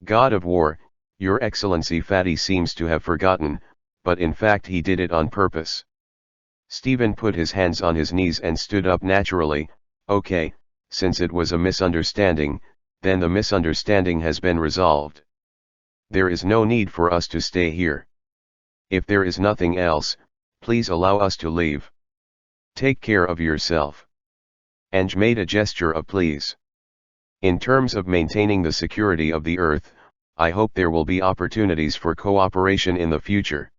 God of war, Your Excellency. Fatty seems to have forgotten, but in fact he did it on purpose. Stephen put his hands on his knees and stood up naturally. Okay, since it was a misunderstanding, then the misunderstanding has been resolved. There is no need for us to stay here. If there is nothing else, please allow us to leave. Take care of yourself. Ange made a gesture of please. In terms of maintaining the security of the Earth, I hope there will be opportunities for cooperation in the future.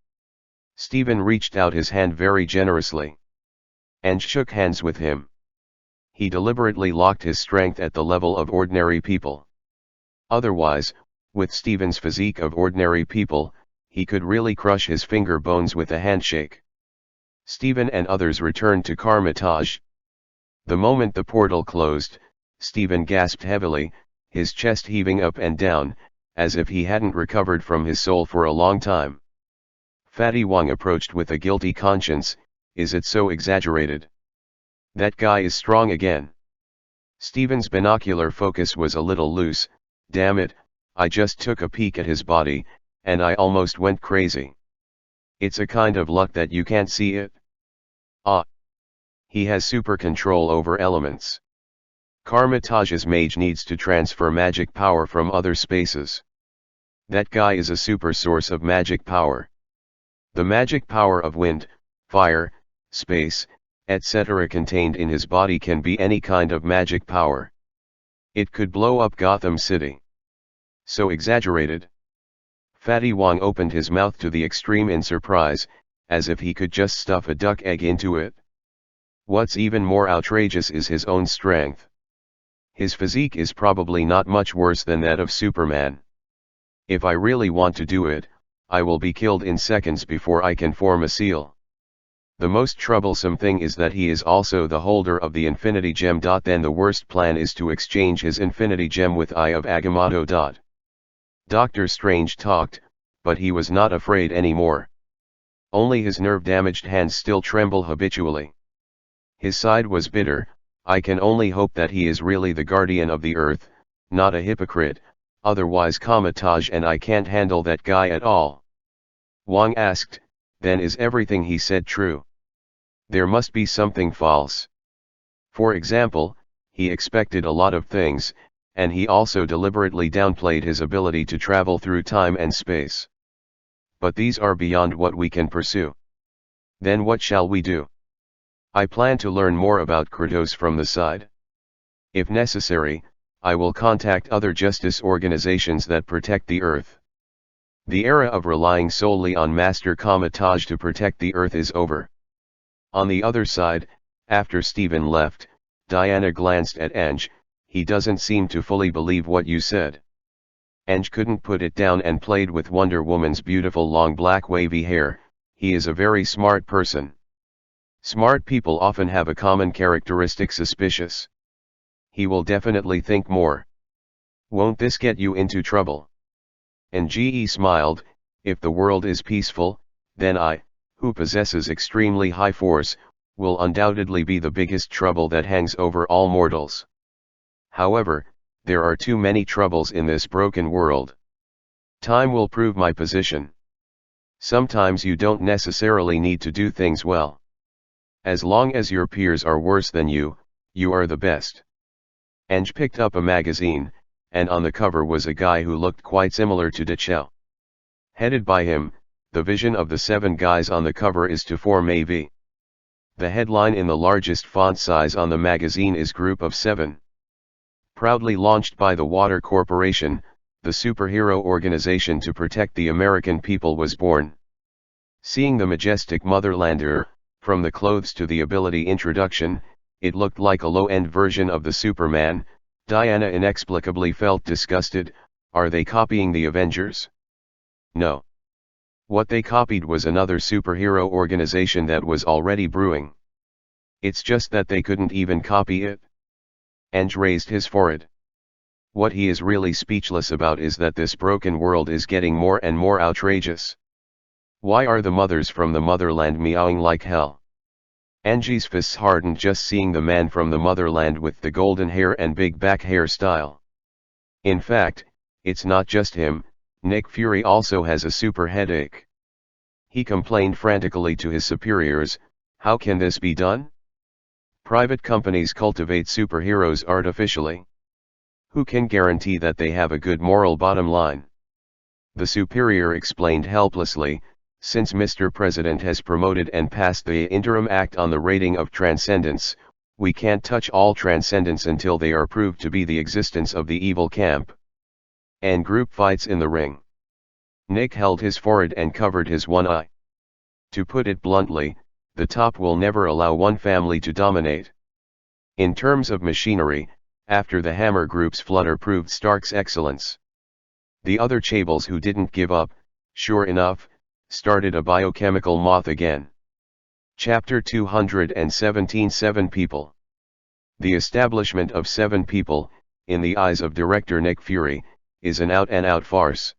Stephen reached out his hand very generously. Ange shook hands with him. He deliberately locked his strength at the level of ordinary people. Otherwise, with Stephen's physique of ordinary people, he could really crush his finger bones with a handshake. Stephen and others returned to Carmitage. The moment the portal closed, Stephen gasped heavily, his chest heaving up and down, as if he hadn't recovered from his soul for a long time. Fatty Wong approached with a guilty conscience. Is it so exaggerated? That guy is strong again. Stephen's binocular focus was a little loose. Damn it, I just took a peek at his body, and I almost went crazy. It's a kind of luck that you can't see it. Ah. He has super control over elements. Carmitage's mage needs to transfer magic power from other spaces. That guy is a super source of magic power. The magic power of wind, fire, space, etc. contained in his body can be any kind of magic power. It could blow up Gotham City. So exaggerated? Fatty Wong opened his mouth to the extreme in surprise, as if he could just stuff a duck egg into it. What's even more outrageous is his own strength. His physique is probably not much worse than that of Superman. If I really want to do it, I will be killed in seconds before I can form a seal. The most troublesome thing is that he is also the holder of the Infinity Gem. Then the worst plan is to exchange his Infinity Gem with Eye of Agamotto. Doctor Strange talked, but he was not afraid anymore. Only his nerve-damaged hands still tremble habitually. His side was bitter. I can only hope that he is really the guardian of the earth, not a hypocrite, otherwise Kamatage and I can't handle that guy at all. Wang asked, then is everything he said true? There must be something false. For example, he expected a lot of things, and he also deliberately downplayed his ability to travel through time and space. But these are beyond what we can pursue. Then what shall we do? I plan to learn more about Kratos from the side. If necessary, I will contact other justice organizations that protect the earth. The era of relying solely on Master Kamatage to protect the earth is over. On the other side, after Stephen left, Diana glanced at Ange. He doesn't seem to fully believe what you said. Ange couldn't put it down and played with Wonder Woman's beautiful long black wavy hair. He is a very smart person. Smart people often have a common characteristic: suspicious. He will definitely think more. Won't this get you into trouble? Nge smiled, if the world is peaceful, then I, who possesses extremely high force, will undoubtedly be the biggest trouble that hangs over all mortals. However, there are too many troubles in this broken world. Time will prove my position. Sometimes you don't necessarily need to do things well. As long as your peers are worse than you are the best. Ange picked up a magazine, and on the cover was a guy who looked quite similar to Dechao. Headed by him, the vision of the 7 guys on the cover is to form a V. The headline in the largest font size on the magazine is Group of 7. Proudly launched by the Water Corporation, the superhero organization to protect the American people was born. Seeing the majestic motherlander, from the clothes to the ability introduction, it looked like a low-end version of the Superman. Diana inexplicably felt disgusted. Are they copying the Avengers? No. What they copied was another superhero organization that was already brewing. It's just that they couldn't even copy it. Ange raised his forehead. What he is really speechless about is that this broken world is getting more and more outrageous. Why are the mothers from the motherland meowing like hell? Angie's fists hardened just seeing the man from the motherland with the golden hair and big back hairstyle. In fact, it's not just him, Nick Fury also has a super headache. He complained frantically to his superiors, how can this be done? Private companies cultivate superheroes artificially. Who can guarantee that they have a good moral bottom line? The superior explained helplessly, since Mr. President has promoted and passed the Interim Act on the rating of transcendence, we can't touch all transcendents until they are proved to be the existence of the evil camp. And group fights in the ring. Nick held his forehead and covered his one eye. To put it bluntly, the top will never allow one family to dominate. In terms of machinery, after the Hammer Group's flutter proved Stark's excellence. The other Chables who didn't give up, sure enough, started a biochemical moth again. Chapter 217 7 People. The establishment of 7 people, in the eyes of director Nick Fury, is an out-and-out farce.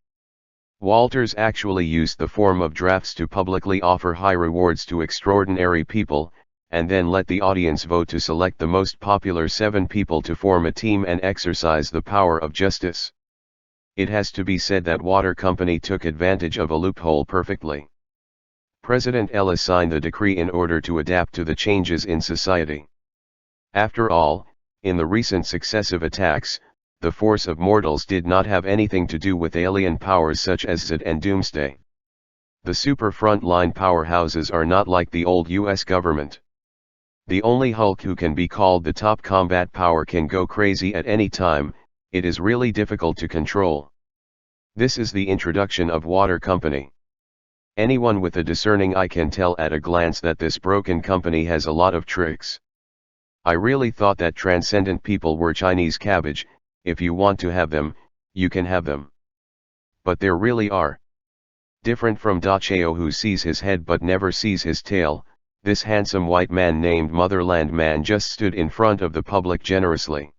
Walters actually used the form of drafts to publicly offer high rewards to extraordinary people, and then let the audience vote to select the most popular 7 people to form a team and exercise the power of justice. It has to be said that Water Company took advantage of a loophole perfectly. President Ellis signed the decree in order to adapt to the changes in society. After all, in the recent successive attacks, the force of mortals did not have anything to do with alien powers such as Zod and Doomsday. The super frontline powerhouses are not like the old US government. The only Hulk who can be called the top combat power can go crazy at any time. It is really difficult to control. This is the introduction of Water Company. Anyone with a discerning eye can tell at a glance that this broken company has a lot of tricks. I really thought that transcendent people were Chinese cabbage. If you want to have them, you can have them. But there really are. Different from Dachao who sees his head but never sees his tail, this handsome white man named Motherland Man just stood in front of the public generously.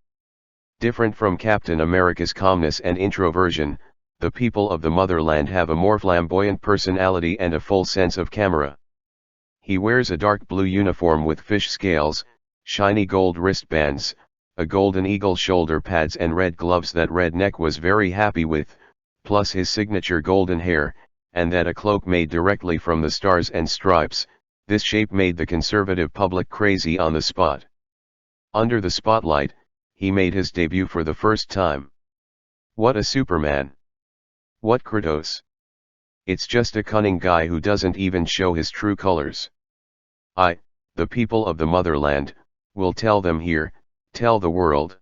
Different from Captain America's calmness and introversion, the people of the motherland have a more flamboyant personality and a full sense of camera. He wears a dark blue uniform with fish scales, shiny gold wristbands, a golden eagle shoulder pads and red gloves that Redneck was very happy with, plus his signature golden hair, and that a cloak made directly from the stars and stripes. This shape made the conservative public crazy on the spot. Under the spotlight, he made his debut for the first time. What a Superman! What Kratos! It's just a cunning guy who doesn't even show his true colors. The people of the motherland, will tell them here, tell the world.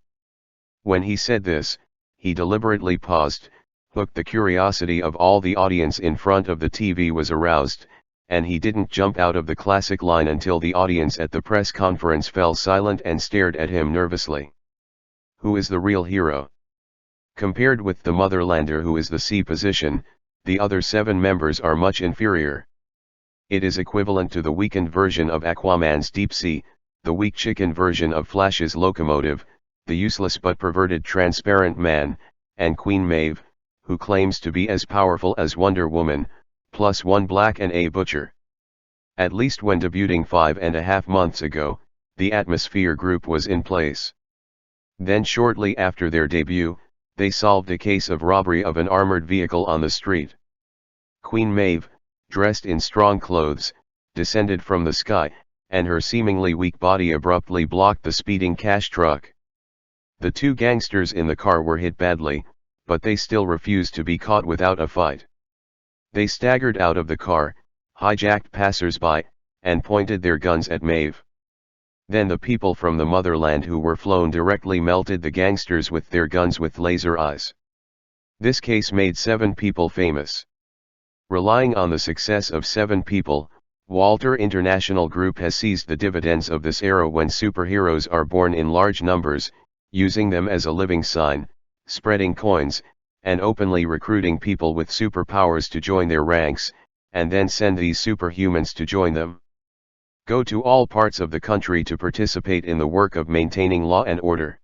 When he said this, he deliberately paused, hooked the curiosity of all the audience in front of the TV was aroused, and he didn't jump out of the classic line until the audience at the press conference fell silent and stared at him nervously. Who is the real hero? Compared with the Motherlander, who is the C position, the other 7 members are much inferior. It is equivalent to the weakened version of Aquaman's Deep Sea, the weak chicken version of Flash's Locomotive, the useless but perverted Transparent Man, and Queen Maeve, who claims to be as powerful as Wonder Woman, plus one Black and a Butcher. At least when debuting 5.5 months ago, the Atmosphere Group was in place. Then shortly after their debut, they solved a case of robbery of an armored vehicle on the street. Queen Maeve, dressed in strong clothes, descended from the sky, and her seemingly weak body abruptly blocked the speeding cash truck. The 2 gangsters in the car were hit badly, but they still refused to be caught without a fight. They staggered out of the car, hijacked passers-by, and pointed their guns at Maeve. Then the people from the motherland who were flown directly melted the gangsters with their guns with laser eyes. This case made 7 people famous. Relying on the success of 7 people, Walter International Group has seized the dividends of this era when superheroes are born in large numbers, using them as a living sign, spreading coins, and openly recruiting people with superpowers to join their ranks, and then send these superhumans to join them. Go to all parts of the country to participate in the work of maintaining law and order.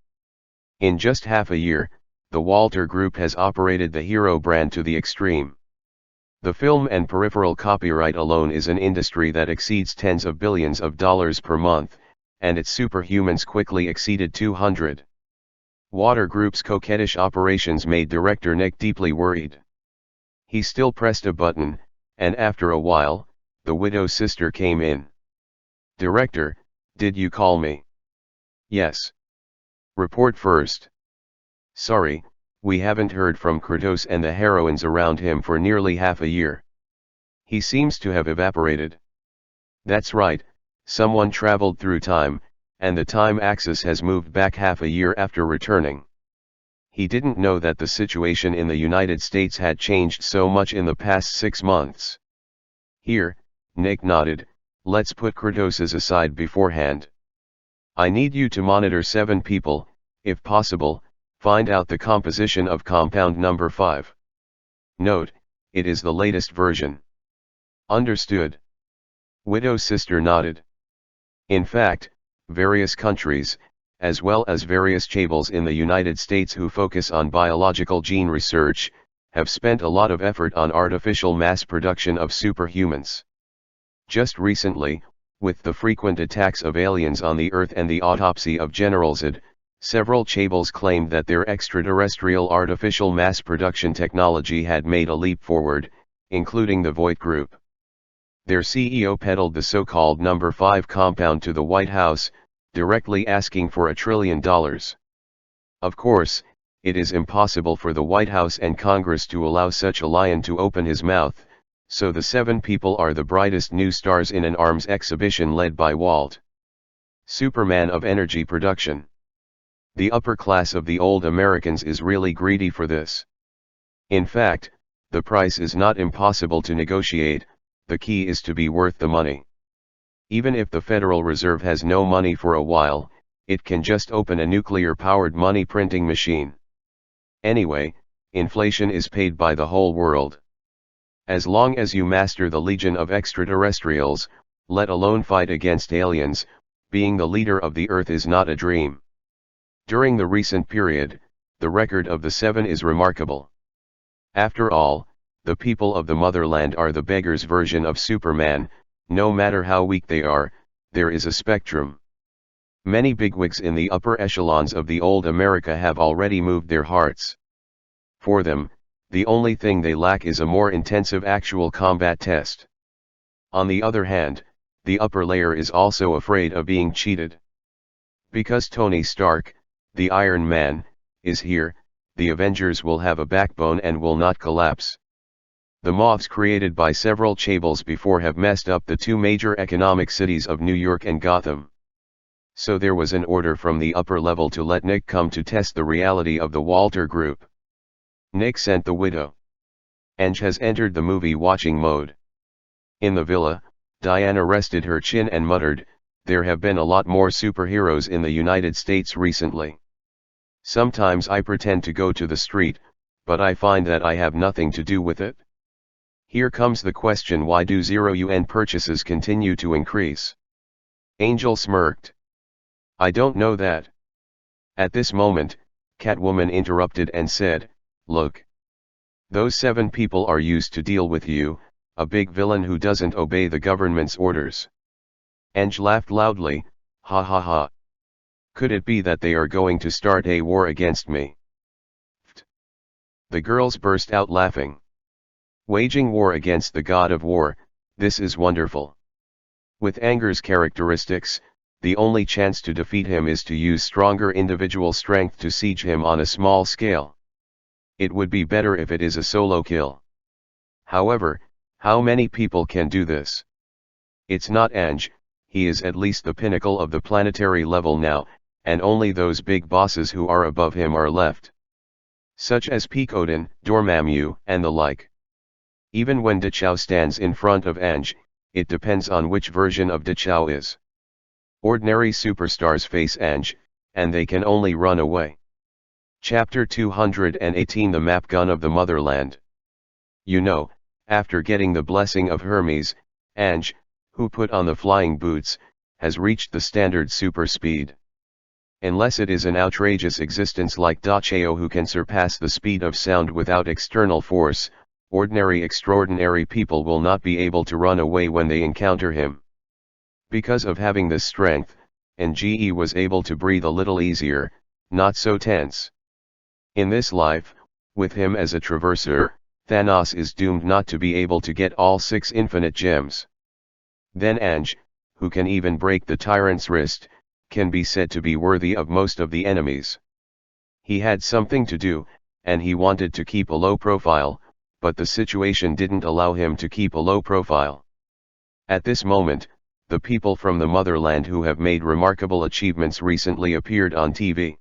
In just half a year, the Walter Group has operated the hero brand to the extreme. The film and peripheral copyright alone is an industry that exceeds tens of billions of dollars per month, and its superhumans quickly exceeded 200. Walter Group's coquettish operations made director Nick deeply worried. He still pressed a button, and after a while, the widow's sister came in. "Director, did you call me?" "Yes." "Report first." "Sorry, we haven't heard from Kratos and the heroines around him for nearly half a year. He seems to have evaporated." "That's right, someone traveled through time, and the time axis has moved back half a year after returning. He didn't know that the situation in the United States had changed so much in the past 6 months." "Here," Nick nodded, "let's put Kratos's aside beforehand. I need you to monitor 7 people, if possible, find out the composition of compound number 5. Note, it is the latest version." "Understood." Widow's sister nodded. In fact, various countries, as well as various chaebols in the United States who focus on biological gene research, have spent a lot of effort on artificial mass production of superhumans. Just recently, with the frequent attacks of aliens on the Earth and the autopsy of General Zod, several chaebols claimed that their extraterrestrial artificial mass production technology had made a leap forward, including the Voight Group. Their CEO peddled the so-called number 5 compound to the White House, directly asking for $1 trillion. Of course, it is impossible for the White House and Congress to allow such a lion to open his mouth, so the 7 people are the brightest new stars in an arms exhibition led by Walt. Superman of energy production. The upper class of the old Americans is really greedy for this. In fact, the price is not impossible to negotiate, the key is to be worth the money. Even if the Federal Reserve has no money for a while, it can just open a nuclear-powered money printing machine. Anyway, inflation is paid by the whole world. As long as you master the legion of extraterrestrials, let alone fight against aliens, being the leader of the Earth is not a dream. During the recent period, the record of the 7 is remarkable. After all, the people of the motherland are the beggar's version of Superman. No matter how weak they are, there is a spectrum. Many bigwigs in the upper echelons of the old America have already moved their hearts. For them, the only thing they lack is a more intensive actual combat test. On the other hand, the upper layer is also afraid of being cheated. Because Tony Stark, the Iron Man, is here, the Avengers will have a backbone and will not collapse. The moths created by several chaebol before have messed up the two major economic cities of New York and Gotham. So there was an order from the upper level to let Nick come to test the reality of the Walter Group. Nick sent the widow. Ange has entered the movie watching mode. In the villa, Diana rested her chin and muttered, "There have been a lot more superheroes in the United States recently. Sometimes I pretend to go to the street, but I find that I have nothing to do with it. Here comes the question, why do $0 purchases continue to increase?" Angel smirked. "I don't know that." At this moment, Catwoman interrupted and said, "Look. Those 7 people are used to deal with you, a big villain who doesn't obey the government's orders." Ange laughed loudly, "Ha ha ha. Could it be that they are going to start a war against me?" The girls burst out laughing. Waging war against the god of war, this is wonderful. With Anger's characteristics, the only chance to defeat him is to use stronger individual strength to siege him on a small scale. It would be better if it is a solo kill. However, how many people can do this? It's not Ange, he is at least the pinnacle of the planetary level now, and only those big bosses who are above him are left. Such as Peak Odin, Dormammu, and the like. Even when Dachau stands in front of Ange, it depends on which version of Dachau is. Ordinary superstars face Ange, and they can only run away. Chapter 218, The Map Gun of the Motherland. You know, after getting the blessing of Hermes, Ange, who put on the flying boots, has reached the standard super speed. Unless it is an outrageous existence like Dachau who can surpass the speed of sound without external force, ordinary extraordinary people will not be able to run away when they encounter him. Because of having this strength, Nge was able to breathe a little easier, not so tense. In this life, with him as a traverser, Thanos is doomed not to be able to get all 6 infinite gems. Then Ange, who can even break the tyrant's wrist, can be said to be worthy of most of the enemies. He had something to do, and he wanted to keep a low profile, but the situation didn't allow him to keep a low profile. At this moment, the people from the motherland who have made remarkable achievements recently appeared on TV.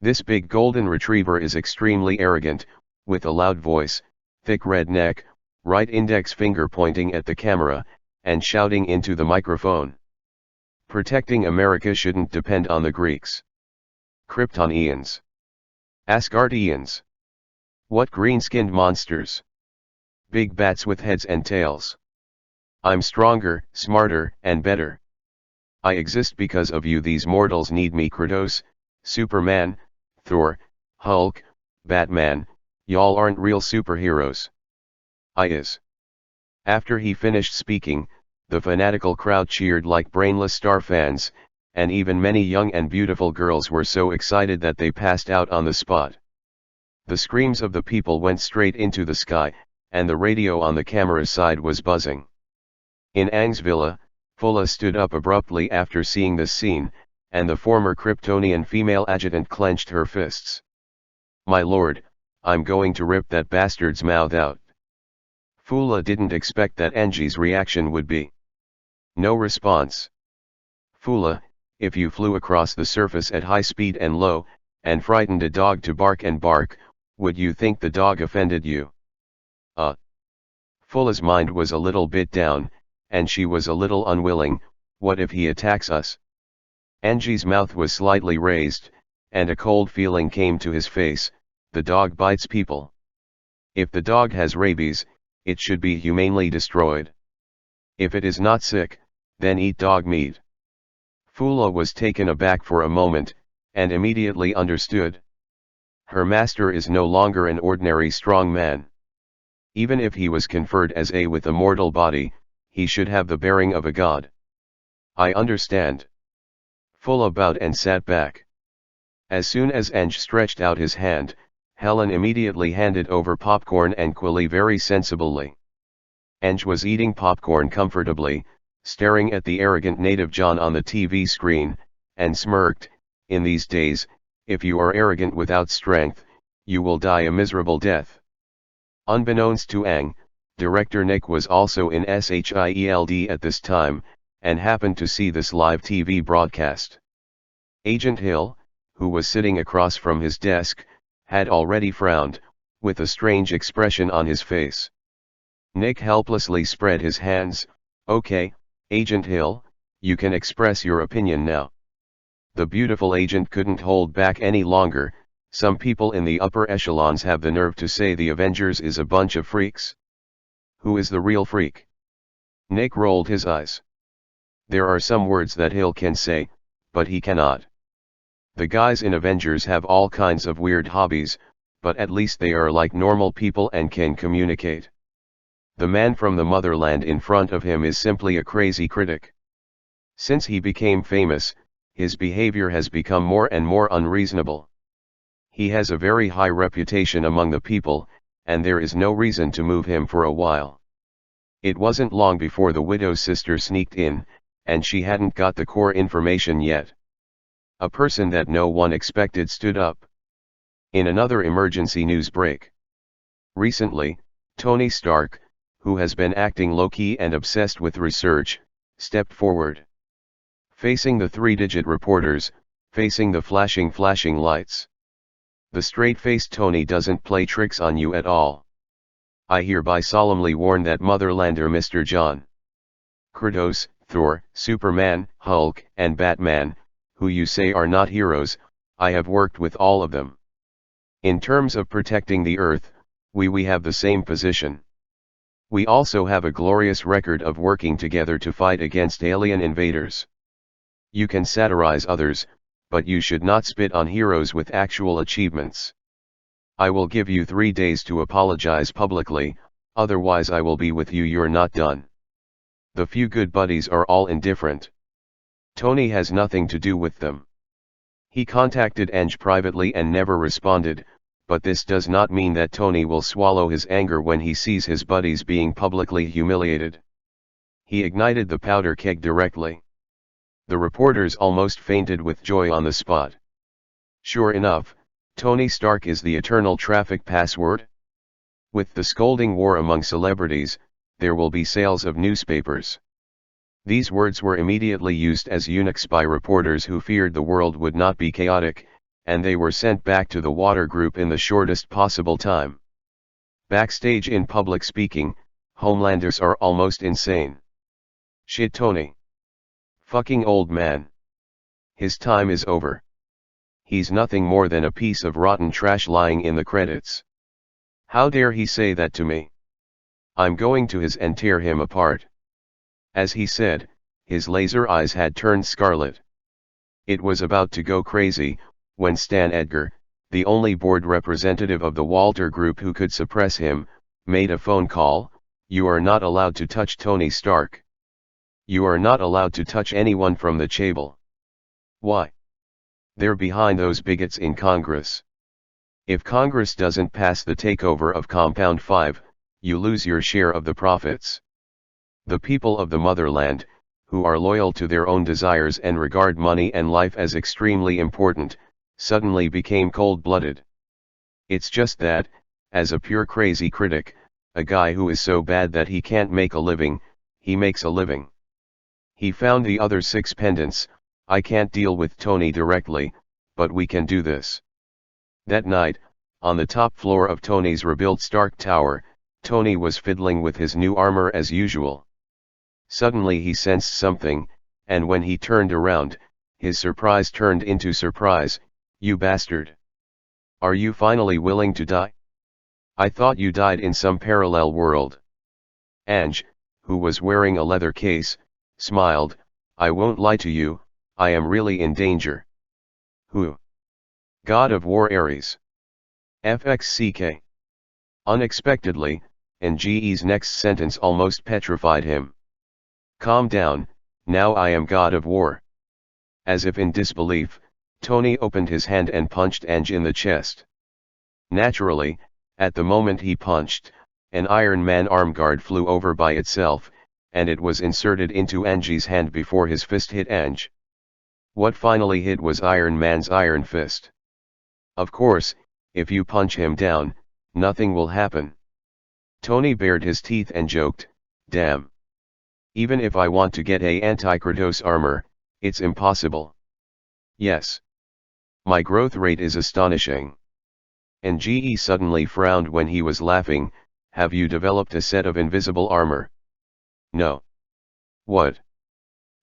This big golden retriever is extremely arrogant, with a loud voice, thick red neck, right index finger pointing at the camera, and shouting into the microphone. Protecting America shouldn't depend on the Greeks. Kryptonians. Asgardians. What green-skinned monsters. Big bats with heads and tails. I'm stronger, smarter, and better. I exist because of you. These mortals need me. Kratos, Superman, Thor, Hulk, Batman, y'all aren't real superheroes. I is. After he finished speaking, the fanatical crowd cheered like brainless star fans, and even many young and beautiful girls were so excited that they passed out on the spot. The screams of the people went straight into the sky, and the radio on the camera side was buzzing. In Aang's villa, Fulla stood up abruptly after seeing this scene, and the former Kryptonian female adjutant clenched her fists. "My lord, I'm going to rip that bastard's mouth out." Fulla didn't expect that Ange's reaction would be no response. "Fulla, if you flew across the surface at high speed and low, and frightened a dog to bark and bark, would you think the dog offended you?" Fulla's mind was a little bit down, and she was a little unwilling. What if he attacks us? Ange's mouth was slightly raised, and a cold feeling came to his face. The dog bites people. If the dog has rabies, it should be humanely destroyed. If it is not sick, then eat dog meat. Fulla was taken aback for a moment, and immediately understood. Her master is no longer an ordinary strong man. Even if he was conferred as a with a mortal body, he should have the bearing of a god. I understand. full about and sat back. As soon as Ange stretched out his hand, Helen immediately handed over popcorn and Quilly very sensibly. Ange was eating popcorn comfortably, staring at the arrogant native John on the TV screen, and smirked. In these days, if you are arrogant without strength, you will die a miserable death. Unbeknownst to Ang, director Nick was also in SHIELD at this time, and happened to see this live TV broadcast. Agent Hill, who was sitting across from his desk, had already frowned, with a strange expression on his face. Nick helplessly spread his hands. "Okay, Agent Hill, you can express your opinion now." The beautiful agent couldn't hold back any longer. "Some people in the upper echelons have the nerve to say the Avengers is a bunch of freaks. Who is the real freak?" Nick rolled his eyes. "There are some words that Hill can say, but he cannot. The guys in Avengers have all kinds of weird hobbies, but at least they are like normal people and can communicate. The man from the motherland in front of him is simply a crazy critic. Since he became famous, his behavior has become more and more unreasonable. He has a very high reputation among the people, and there is no reason to move him for a while." It wasn't long before the widow's sister sneaked in, and she hadn't got the core information yet. A person that no one expected stood up. In another emergency news break. Recently, Tony Stark, who has been acting low-key and obsessed with research, stepped forward. Facing the three-digit reporters, facing the flashing lights. The straight-faced Tony doesn't play tricks on you at all. "I hereby solemnly warn that Motherlander Mr. John Kratos, Thor, Superman, Hulk, and Batman, who you say are not heroes, I have worked with all of them. In terms of protecting the Earth, we have the same position. We also have a glorious record of working together to fight against alien invaders. You can satirize others, but you should not spit on heroes with actual achievements. I will give you 3 days to apologize publicly, otherwise I will be with you. You're not done. The few good buddies are all indifferent. Tony has nothing to do with them." He contacted Ange privately and never responded, but this does not mean that Tony will swallow his anger when he sees his buddies being publicly humiliated. He ignited the powder keg directly. The reporters almost fainted with joy on the spot. Sure enough, Tony Stark is the eternal traffic password. With the scolding war among celebrities, there will be sales of newspapers. These words were immediately used as eunuchs by reporters who feared the world would not be chaotic, and they were sent back to the water group in the shortest possible time. Backstage in public speaking, Homelanders are almost insane. "Shit, Tony. Fucking old man. His time is over. He's nothing more than a piece of rotten trash lying in the credits. How dare he say that to me? I'm going to his and tear him apart." As he said, his laser eyes had turned scarlet. It was about to go crazy, when Stan Edgar, the only board representative of the Walter Group who could suppress him, made a phone call. "You are not allowed to touch Tony Stark. You are not allowed to touch anyone from the Chable." "Why?" "They're behind those bigots in Congress. If Congress doesn't pass the takeover of Compound 5, you lose your share of the profits. The people of the motherland, who are loyal to their own desires and regard money and life as extremely important, suddenly became cold-blooded. It's just that, as a pure crazy critic, a guy who is so bad that he can't make a living, he makes a living. He found the other 6 pendants. I can't deal with Tony directly, but we can do this." That night, on the top floor of Tony's rebuilt Stark Tower, Tony was fiddling with his new armor as usual. Suddenly he sensed something, and when he turned around, his surprise turned into surprise. "You bastard! Are you finally willing to die? I thought you died in some parallel world." Ange, who was wearing a leather case, smiled. "I won't lie to you, I am really in danger." "Who?" "God of War Ares. FXCK. Unexpectedly, Nge's next sentence almost petrified him. "Calm down, now I am God of War." As if in disbelief, Tony opened his hand and punched Ange in the chest. Naturally, at the moment he punched, an Iron Man arm guard flew over by itself, and it was inserted into Ange's hand before his fist hit Ange. What finally hit was Iron Man's iron fist. Of course, if you punch him down, nothing will happen. Tony bared his teeth and joked, "Damn. Even if I want to get a anti-Kratos armor, it's impossible." "Yes. My growth rate is astonishing." Nge suddenly frowned when he was laughing. "Have you developed a set of invisible armor?" "No." "What?"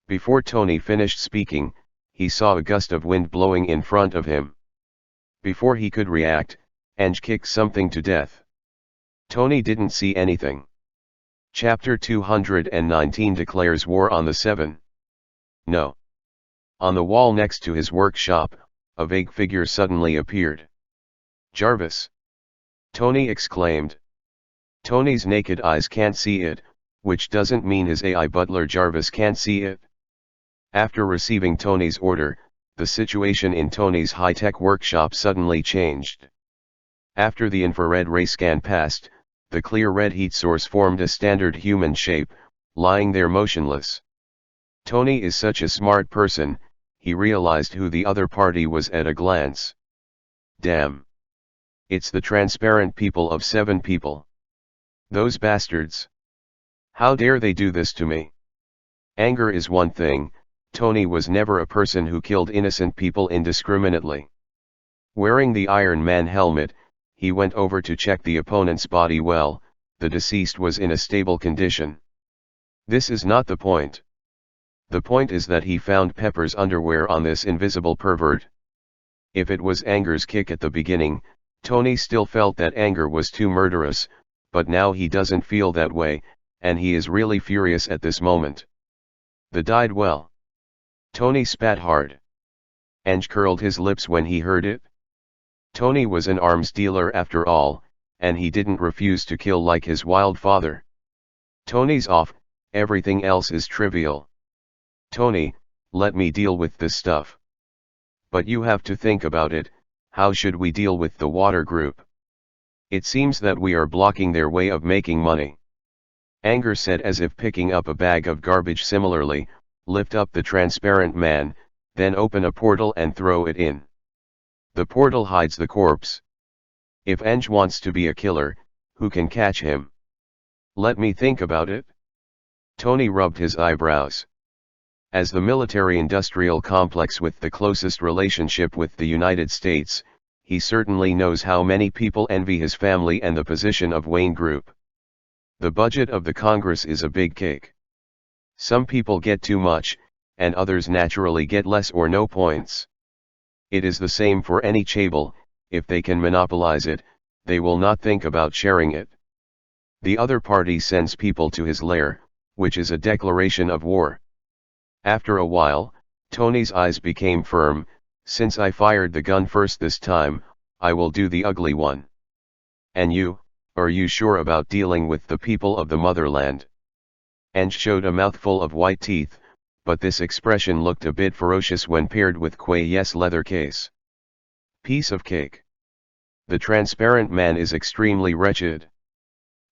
Before Tony finished speaking, he saw a gust of wind blowing in front of him. Before he could react, Ange kicked something to death. Tony didn't see anything. Chapter 219 declares war on the Seven. No. On the wall next to his workshop, a vague figure suddenly appeared. "Jarvis!" Tony exclaimed. Tony's naked eyes can't see it, which doesn't mean his AI butler Jarvis can't see it. After receiving Tony's order, the situation in Tony's high-tech workshop suddenly changed. After the infrared ray scan passed, the clear red heat source formed a standard human shape, lying there motionless. Tony is such a smart person, he realized who the other party was at a glance. Damn. It's the transparent people of Seven People. Those bastards. How dare they do this to me? Anger is one thing. Tony was never a person who killed innocent people indiscriminately. Wearing the Iron Man helmet, he went over to check the opponent's body. Well, the deceased was in a stable condition. This is not the point. The point is that he found Pepper's underwear on this invisible pervert. If it was Anger's kick at the beginning, Tony still felt that anger was too murderous, but now he doesn't feel that way, and he is really furious at this moment. The died well. Tony spat hard. Ange curled his lips when he heard it. Tony was an arms dealer after all, and he didn't refuse to kill like his wild father. Tony's off, everything else is trivial. Tony, let me deal with this stuff. But you have to think about it. How should we deal with the water group? It seems that we are blocking their way of making money. Anger said, as if picking up a bag of garbage. Similarly, lift up the transparent man, then open a portal and throw it in. The portal hides the corpse. If Ange wants to be a killer, who can catch him? Let me think about it. Tony rubbed his eyebrows. As the military-industrial complex with the closest relationship with the United States, he certainly knows how many people envy his family and the position of Wayne Group. The budget of the Congress is a big cake. Some people get too much, and others naturally get less or no points. It is the same for any chaebol. If they can monopolize it, they will not think about sharing it. The other party sends people to his lair, which is a declaration of war. After a while, Tony's eyes became firm. Since I fired the gun first this time, I will do the ugly one. And you, are you sure about dealing with the people of the motherland? Ange showed a mouthful of white teeth, but this expression looked a bit ferocious when paired with Quay's leather case. Piece of cake. The transparent man is extremely wretched.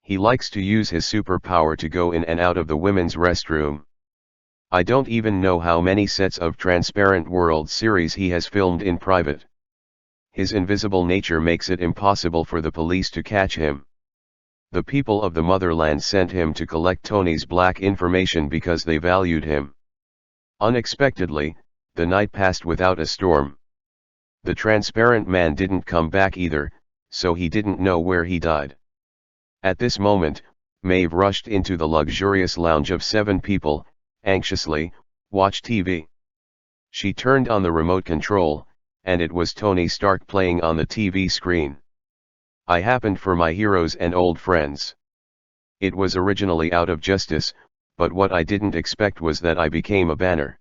He likes to use his superpower to go in and out of the women's restroom. I don't even know how many sets of Transparent World series he has filmed in private. His invisible nature makes it impossible for the police to catch him. The people of the motherland sent him to collect Tony's black information because they valued him. Unexpectedly, the night passed without a storm. The transparent man didn't come back either, so he didn't know where he died. At this moment, Maeve rushed into the luxurious lounge of Seven People, anxiously, watch TV. She turned on the remote control, and it was Tony Stark playing on the TV screen. I happened for my heroes and old friends. It was originally Out of Justice, but what I didn't expect was that I became a banner.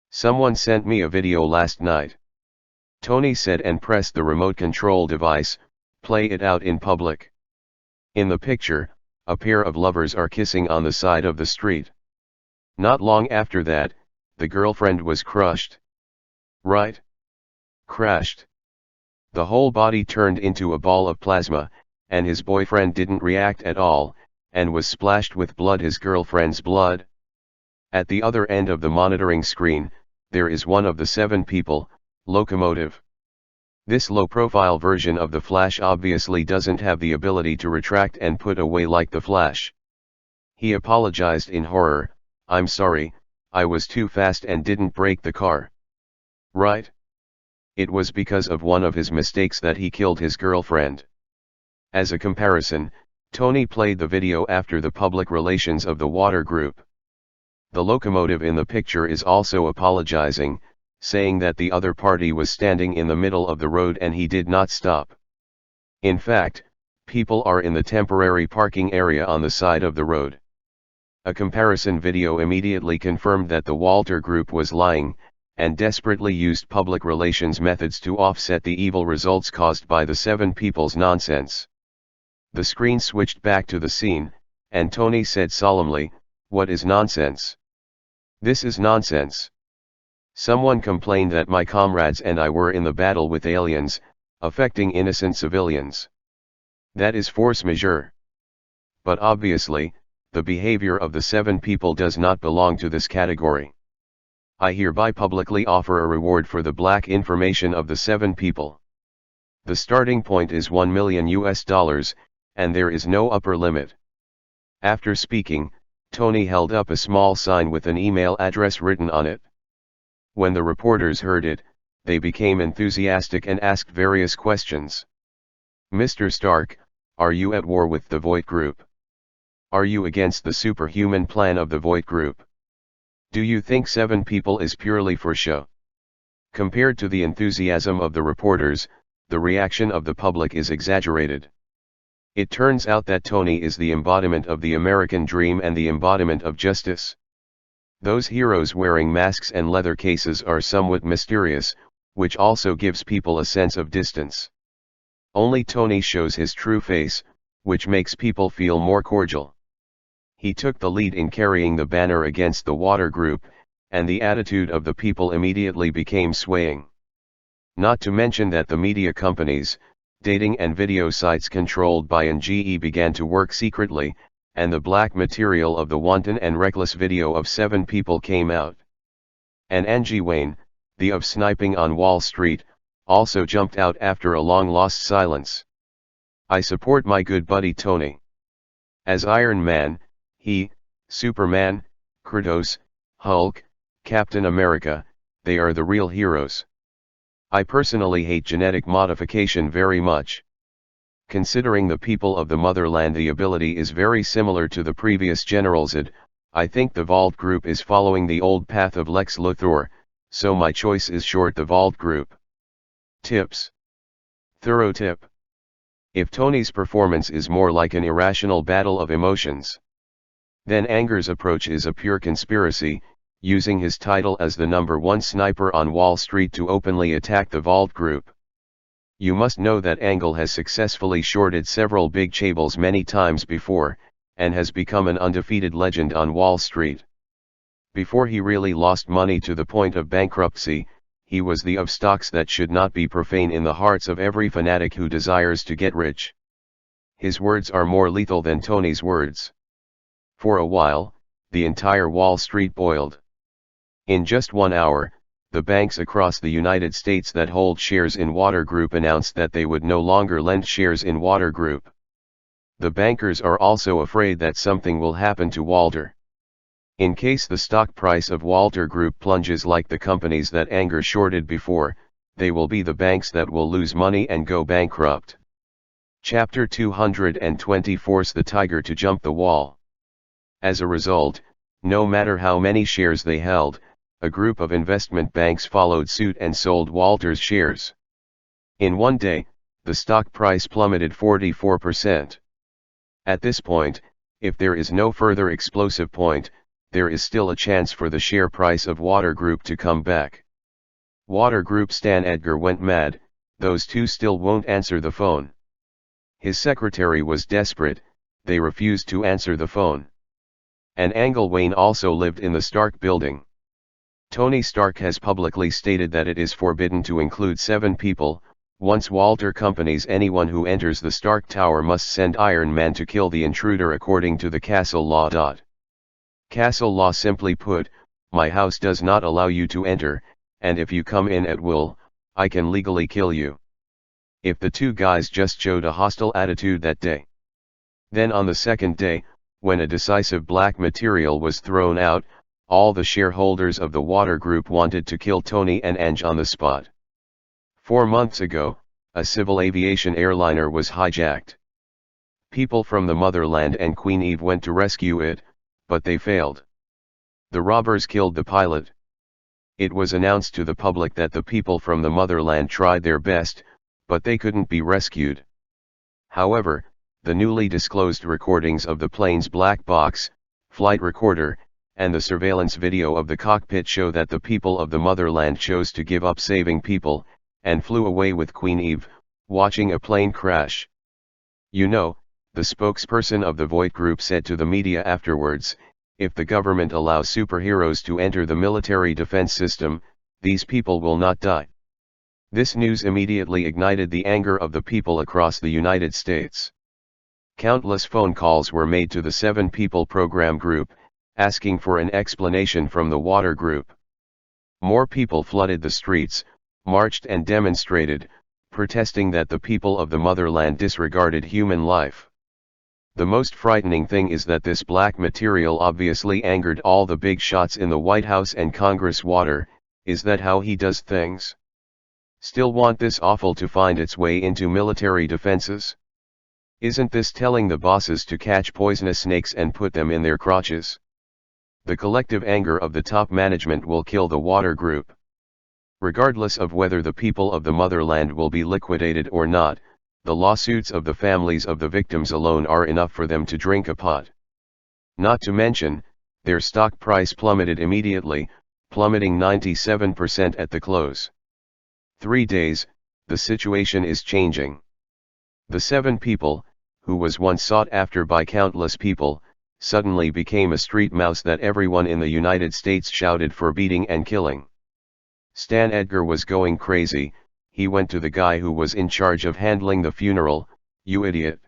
Someone sent me a video last night. Tony said and pressed the remote control device, play it out in public. In the picture, a pair of lovers are kissing on the side of the street. Not long after that, the girlfriend was crushed. Right? Crashed. The whole body turned into a ball of plasma, and his boyfriend didn't react at all, and was splashed with blood, his girlfriend's blood. At the other end of the monitoring screen, there is one of the 7 people, locomotive. This low-profile version of the Flash obviously doesn't have the ability to retract and put away like the Flash. He apologized in horror, "I'm sorry, I was too fast and didn't brake the car." Right? It was because of one of his mistakes that he killed his girlfriend. As a comparison, Tony played the video after the public relations of the water group. The locomotive in the picture is also apologizing, saying that the other party was standing in the middle of the road and he did not stop. In fact, people are in the temporary parking area on the side of the road. A comparison video immediately confirmed that the Walter Group was lying, and desperately used public relations methods to offset the evil results caused by the 7 people's nonsense. The screen switched back to the scene, and Tony said solemnly, "What is nonsense? This is nonsense. Someone complained that my comrades and I were in the battle with aliens, affecting innocent civilians. That is force majeure. But obviously, the behavior of the 7 people does not belong to this category. I hereby publicly offer a reward for the black information of the 7 people. The starting point is $1 million, and there is no upper limit." After speaking, Tony held up a small sign with an email address written on it. When the reporters heard it, they became enthusiastic and asked various questions. "Mr. Stark, are you at war with the Voight Group? Are you against the superhuman plan of the Voight Group? Do you think 7 people is purely for show?" Compared to the enthusiasm of the reporters, the reaction of the public is exaggerated. It turns out that Tony is the embodiment of the American dream and the embodiment of justice. Those heroes wearing masks and leather cases are somewhat mysterious, which also gives people a sense of distance. Only Tony shows his true face, which makes people feel more cordial. He took the lead in carrying the banner against the water group, and the attitude of the people immediately became swaying. Not to mention that the media companies, dating and video sites controlled by NGE began to work secretly, and the black material of the wanton and reckless video of 7 people came out. And Angie Wayne, the of sniping on Wall Street, also jumped out after a long lost silence. "I support my good buddy Tony. As Iron Man, he, Superman, Kratos, Hulk, Captain America, they are the real heroes. I personally hate genetic modification very much. Considering the people of the motherland, the ability is very similar to the previous Generalzid. I think the Vault Group is following the old path of Lex Luthor, so my choice is short the Vault Group." Tips. Thorough tip. If Tony's performance is more like an irrational battle of emotions, then Anger's approach is a pure conspiracy, using his title as the #1 sniper on Wall Street to openly attack the Vault Group. You must know that Angle has successfully shorted several big chaebol many times before, and has become an undefeated legend on Wall Street. Before he really lost money to the point of bankruptcy, he was the of stocks that should not be profane in the hearts of every fanatic who desires to get rich. His words are more lethal than Tony's words. For a while, the entire Wall Street boiled. In just 1 hour, the banks across the United States that hold shares in Water Group announced that they would no longer lend shares in Water Group. The bankers are also afraid that something will happen to Walter. In case the stock price of Walter Group plunges like the companies that Anger shorted before, they will be the banks that will lose money and go bankrupt. Chapter 220 Force the tiger to jump the wall. As a result, no matter how many shares they held, a group of investment banks followed suit and sold Walter's shares. In one day, the stock price plummeted 44%. At this point, if there is no further explosive point, there is still a chance for the share price of Water Group to come back. Water Group Stan Edgar went mad, those two still won't answer the phone. His secretary was desperate, they refused to answer the phone. And Angle Wayne also lived in the Stark building. Tony Stark has publicly stated that it is forbidden to include 7 people. Once Walter accompanies anyone who enters the Stark Tower must send Iron Man to kill the intruder according to the castle law. Castle law, simply put, my house does not allow you to enter, and if you come in at will, I can legally kill you. If the two guys just showed a hostile attitude that day. Then on the second day, when a decisive black material was thrown out, all the shareholders of the Water Group wanted to kill Tony and Ange on the spot. 4 months ago, a civil aviation airliner was hijacked. People from the motherland and Queen Eve went to rescue it, but they failed. The robbers killed the pilot. It was announced to the public that the people from the motherland tried their best, but they couldn't be rescued. However, the newly disclosed recordings of the plane's black box, flight recorder, and the surveillance video of the cockpit show that the people of the motherland chose to give up saving people, and flew away with Queen Eve, watching a plane crash. You know, the spokesperson of the Voight Group said to the media afterwards, if the government allows superheroes to enter the military defense system, these people will not die. This news immediately ignited the anger of the people across the United States. Countless phone calls were made to the 7-people program group, asking for an explanation from the Water Group. More people flooded the streets, marched and demonstrated, protesting that the people of the motherland disregarded human life. The most frightening thing is that this black material obviously angered all the big shots in the White House and Congress. Water, is that how he does things? Still want this awful to find its way into military defenses? Isn't this telling the bosses to catch poisonous snakes and put them in their crotches? The collective anger of the top management will kill the Water Group. Regardless of whether the people of the motherland will be liquidated or not, the lawsuits of the families of the victims alone are enough for them to drink a pot. Not to mention, their stock price plummeted immediately, plummeting 97% at the close. 3 days, the situation is changing. The 7 people, who was once sought after by countless people, suddenly became a street mouse that everyone in the United States shouted for beating and killing. Stan Edgar was going crazy. He went to the guy who was in charge of handling the funeral. You idiot.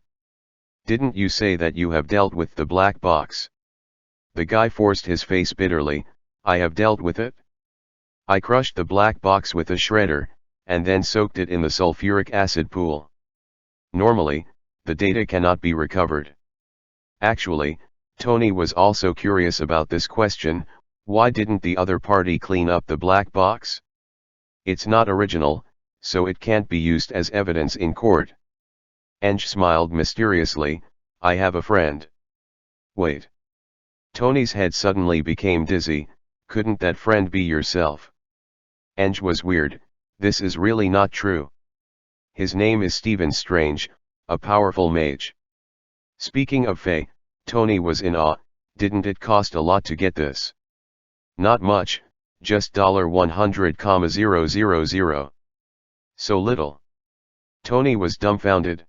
Didn't you say that you have dealt with the black box? The guy forced his face bitterly. I have dealt with it. I crushed the black box with a shredder, and then soaked it in the sulfuric acid pool. Normally, the data cannot be recovered. Actually, Tony was also curious about this question. Why didn't the other party clean up the black box? It's not original, so it can't be used as evidence in court. Ange smiled mysteriously. I have a friend. Wait. Tony's head suddenly became dizzy. Couldn't that friend be yourself? Ange was weird. This is really not true. His name is Stephen Strange, a powerful mage. Speaking of Fae, Tony was in awe. Didn't it cost a lot to get this? Not much, just $100,000. So little. Tony was dumbfounded.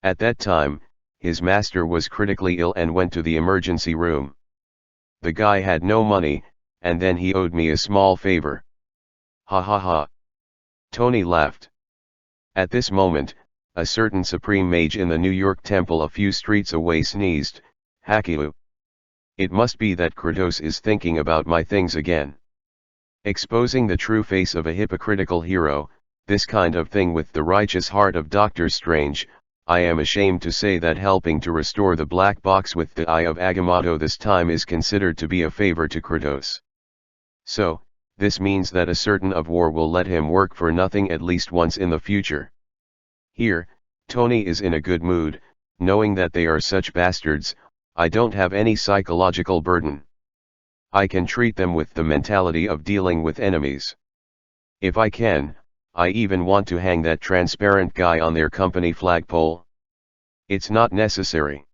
At that time, his master was critically ill and went to the emergency room. The guy had no money, and then he owed me a small favor. Ha ha ha. Tony laughed. At this moment, a certain supreme mage in the New York temple a few streets away sneezed. Hakilu. It must be that Kratos is thinking about my things again. Exposing the true face of a hypocritical hero, this kind of thing with the righteous heart of Doctor Strange. I am ashamed to say that helping to restore the black box with the Eye of Agamotto this time is considered to be a favor to Kratos. So, this means that a certain of war will let him work for nothing at least once in the future. Here, Tony is in a good mood, knowing that they are such bastards. I don't have any psychological burden. I can treat them with the mentality of dealing with enemies. If I can, I even want to hang that transparent guy on their company flagpole. It's not necessary.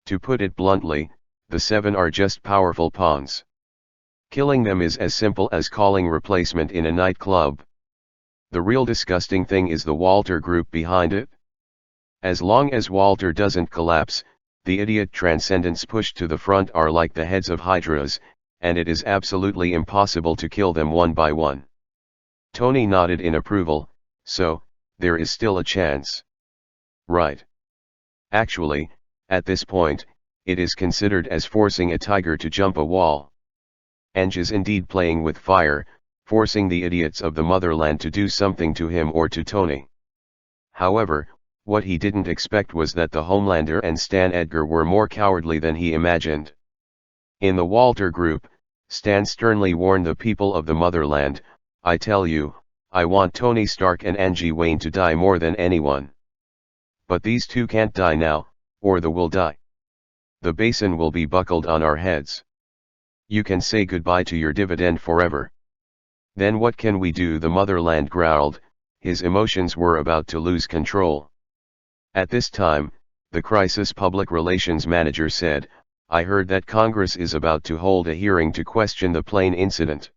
To put it bluntly, the 7 are just powerful pawns. Killing them is as simple as calling replacement in a nightclub. The real disgusting thing is the Walter Group behind it. As long as Walter doesn't collapse, the idiot transcendents pushed to the front are like the heads of hydras, and it is absolutely impossible to kill them one by one. Tony nodded in approval, so, there is still a chance. Right. Actually, at this point, it is considered as forcing a tiger to jump a wall. Ange is indeed playing with fire, forcing the idiots of the motherland to do something to him or to Tony. However, what he didn't expect was that the Homelander and Stan Edgar were more cowardly than he imagined. In the Walter group, Stan sternly warned the people of the motherland, "I tell you, I want Tony Stark and Angie Wayne to die more than anyone. But these two can't die now, or they will die. The basin will be buckled on our heads. You can say goodbye to your dividend forever." "Then what can we do?" the motherland growled, his emotions were about to lose control. At this time, the Crisis Public Relations Manager said, "I heard that Congress is about to hold a hearing to question the plane incident.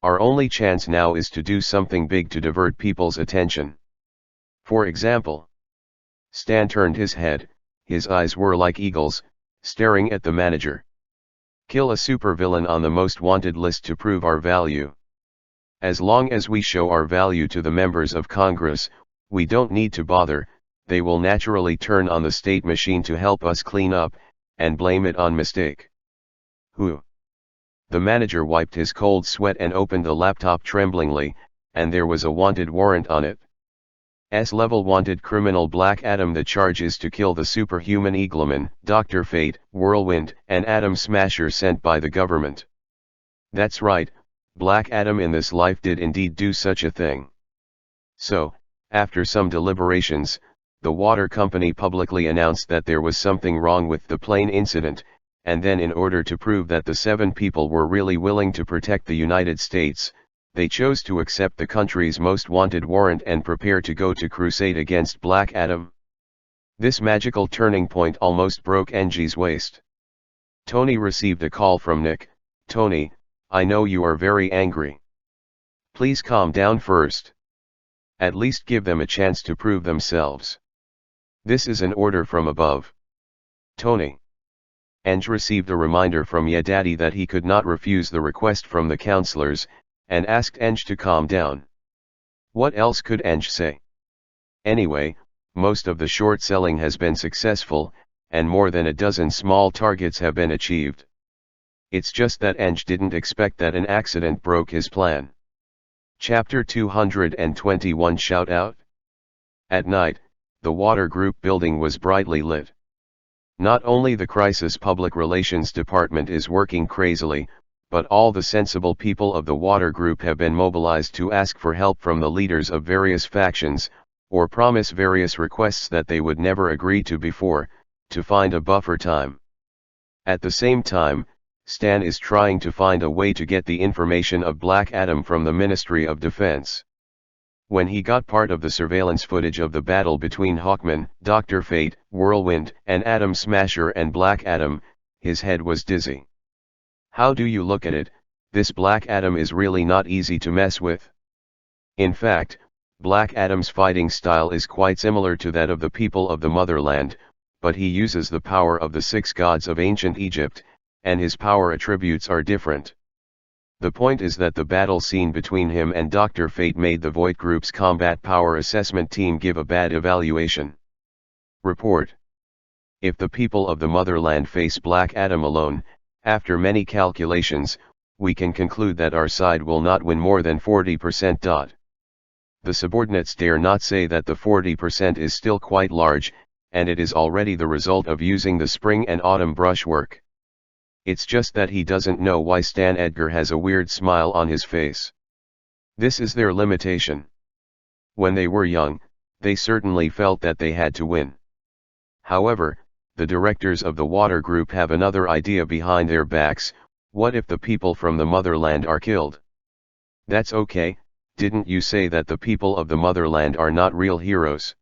Our only chance now is to do something big to divert people's attention. For example." Stan turned his head, his eyes were like eagles, staring at the manager. "Kill a supervillain on the most wanted list to prove our value. As long as we show our value to the members of Congress, we don't need to bother, they will naturally turn on the state machine to help us clean up, and blame it on mistake." "Who?" The manager wiped his cold sweat and opened the laptop tremblingly, and there was a wanted warrant on it. S-level wanted criminal Black Adam. The charge is to kill the superhuman Eagleman, Dr. Fate, Whirlwind, and Atom Smasher sent by the government. That's right, Black Adam in this life did indeed do such a thing. So, after some deliberations, the water company publicly announced that there was something wrong with the plane incident, and then in order to prove that the 7 people were really willing to protect the United States, they chose to accept the country's most wanted warrant and prepare to go to crusade against Black Adam. This magical turning point almost broke Angie's waist. Tony received a call from Nick. "Tony, I know you are very angry. Please calm down first. At least give them a chance to prove themselves. This is an order from above." "Tony." Ange received a reminder from Ya Daddy that he could not refuse the request from the counselors, and asked Ange to calm down. What else could Ange say? Anyway, most of the short selling has been successful, and more than a dozen small targets have been achieved. It's just that Ange didn't expect that an accident broke his plan. Chapter 221 Shout Out. At night, the Water Group building was brightly lit. Not only the Crisis Public Relations Department is working crazily, but all the sensible people of the Water Group have been mobilized to ask for help from the leaders of various factions, or promise various requests that they would never agree to before, to find a buffer time. At the same time, Stan is trying to find a way to get the information of Black Adam from the Ministry of Defense. When he got part of the surveillance footage of the battle between Hawkman, Dr. Fate, Whirlwind, and Atom Smasher and Black Adam, his head was dizzy. How do you look at it, this Black Adam is really not easy to mess with. In fact, Black Adam's fighting style is quite similar to that of the people of the motherland, but he uses the power of the 6 gods of ancient Egypt, and his power attributes are different. The point is that the battle scene between him and Dr. Fate made the Voight Group's combat power assessment team give a bad evaluation. Report. If the people of the motherland face Black Adam alone, after many calculations, we can conclude that our side will not win more than 40%. The subordinates dare not say that the 40% is still quite large, and it is already the result of using the spring and autumn brushwork. It's just that he doesn't know why Stan Edgar has a weird smile on his face. This is their limitation. When they were young, they certainly felt that they had to win. However, the directors of the Water Group have another idea behind their backs. What if the people from the motherland are killed? That's okay, didn't you say that the people of the motherland are not real heroes?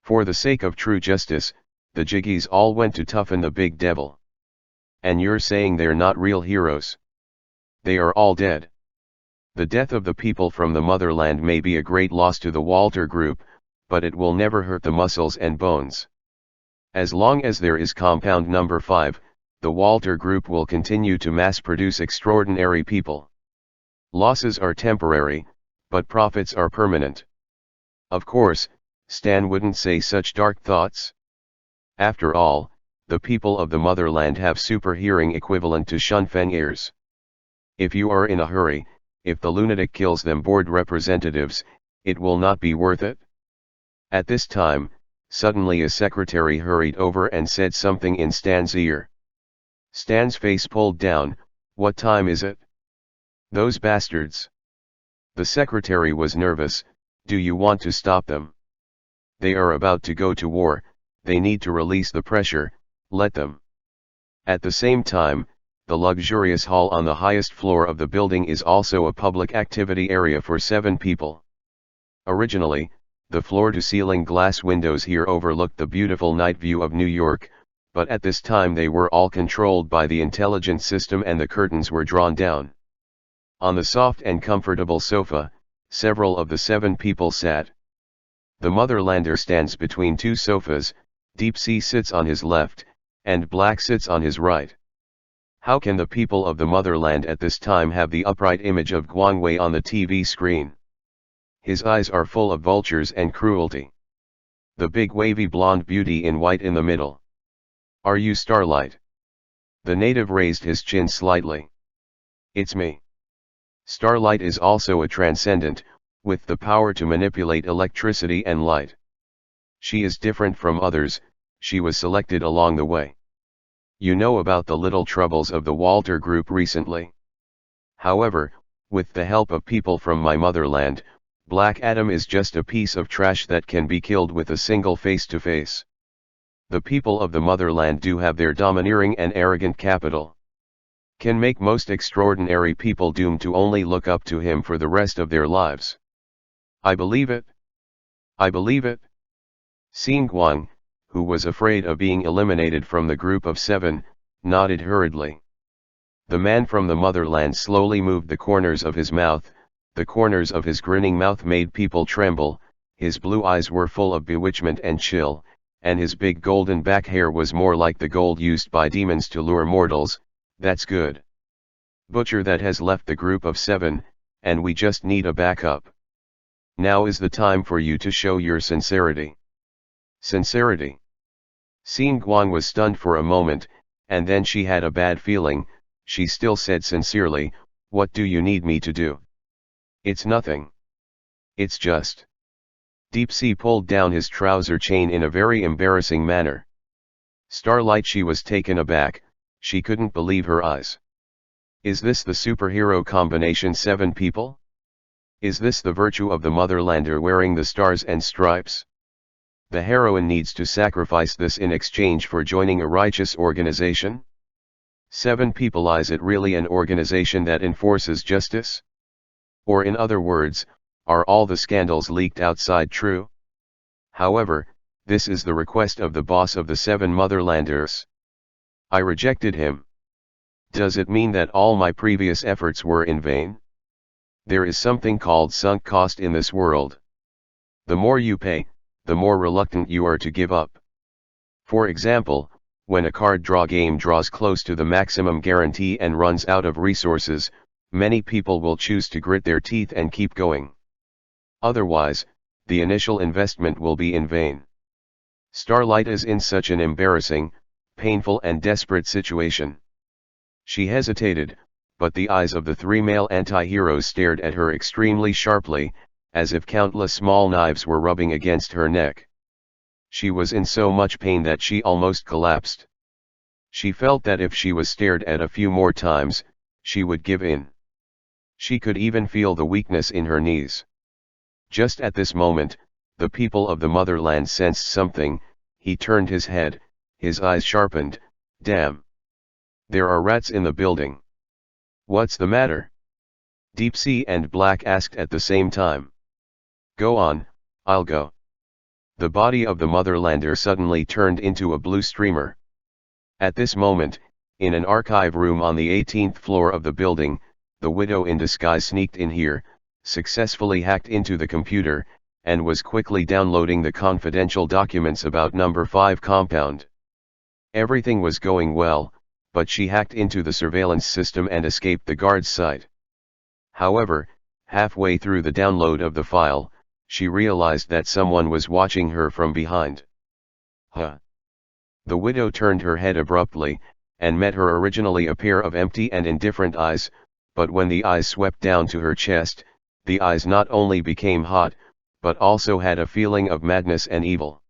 For the sake of true justice, the Jiggies all went to toughen the big devil. And you're saying they're not real heroes? They are all dead. The death of the people from the motherland may be a great loss to the Walter Group, but it will never hurt the muscles and bones. As long as there is compound number 5, the Walter Group will continue to mass-produce extraordinary people. Losses are temporary, but profits are permanent. Of course, Stan wouldn't say such dark thoughts. After all, the people of the motherland have super hearing equivalent to Shunfeng ears. If you are in a hurry, if the lunatic kills them board representatives, it will not be worth it. At this time, suddenly a secretary hurried over and said something in Stan's ear. Stan's face pulled down. What time is it? Those bastards. The secretary was nervous. Do you want to stop them? They are about to go to war, they need to release the pressure, let them. At the same time, the luxurious hall on the highest floor of the building is also a public activity area for 7 people. Originally, the floor-to-ceiling glass windows here overlooked the beautiful night view of New York, but at this time they were all controlled by the intelligence system and the curtains were drawn down. On the soft and comfortable sofa, several of the 7 people sat. The motherlander stands between 2 sofas, Deep Sea sits on his left, and Black sits on his right. How can the people of the motherland at this time have the upright image of Guangwei on the TV screen? His eyes are full of vultures and cruelty. The big wavy blonde beauty in white in the middle. Are you Starlight? The native raised his chin slightly. It's me. Starlight is also a transcendent, with the power to manipulate electricity and light. She is different from others, she was selected along the way. You know about the little troubles of the Walter Group recently. However, with the help of people from my motherland, Black Adam is just a piece of trash that can be killed with a single face-to-face. The people of the motherland do have their domineering and arrogant capital. Can make most extraordinary people doomed to only look up to him for the rest of their lives. I believe it. I believe it. Xin Guang, who was afraid of being eliminated from the group of 7, nodded hurriedly. The man from the motherland slowly moved the corners of his mouth. The corners of his grinning mouth made people tremble, his blue eyes were full of bewitchment and chill, and his big golden back hair was more like the gold used by demons to lure mortals. That's good. Butcher that has left the group of 7, and we just need a backup. Now is the time for you to show your sincerity. Sincerity. Xin Guang was stunned for a moment, and then she had a bad feeling. She still said sincerely, what do you need me to do? It's nothing. It's just. Deep Sea pulled down his trouser chain in a very embarrassing manner. Starlight, she was taken aback, she couldn't believe her eyes. Is this the superhero combination 7 people? Is this the virtue of the motherlander wearing the stars and stripes? The heroine needs to sacrifice this in exchange for joining a righteous organization? 7 people, is it really an organization that enforces justice? Or in other words, are all the scandals leaked outside true? However, this is the request of the boss of the 7 motherlanders. I rejected him. Does it mean that all my previous efforts were in vain? There is something called sunk cost in this world. The more you pay, the more reluctant you are to give up. For example, when a card draw game draws close to the maximum guarantee and runs out of resources, many people will choose to grit their teeth and keep going. Otherwise, the initial investment will be in vain. Starlight is in such an embarrassing, painful and desperate situation. She hesitated, but the eyes of the 3 male anti-heroes stared at her extremely sharply, as if countless small knives were rubbing against her neck. She was in so much pain that she almost collapsed. She felt that if she was stared at a few more times, she would give in. She could even feel the weakness in her knees. Just at this moment, the people of the motherland sensed something. He turned his head, his eyes sharpened. Damn! There are rats in the building. What's the matter? Deep Sea and Black asked at the same time. Go on, I'll go. The body of the motherlander suddenly turned into a blue streamer. At this moment, in an archive room on the 18th floor of the building, the widow in disguise sneaked in here, successfully hacked into the computer, and was quickly downloading the confidential documents about number 5 compound. Everything was going well, but she hacked into the surveillance system and escaped the guard's sight. However, halfway through the download of the file, she realized that someone was watching her from behind. Huh. The widow turned her head abruptly, and met her originally a pair of empty and indifferent eyes, but when the eyes swept down to her chest, the eyes not only became hot, but also had a feeling of madness and evil.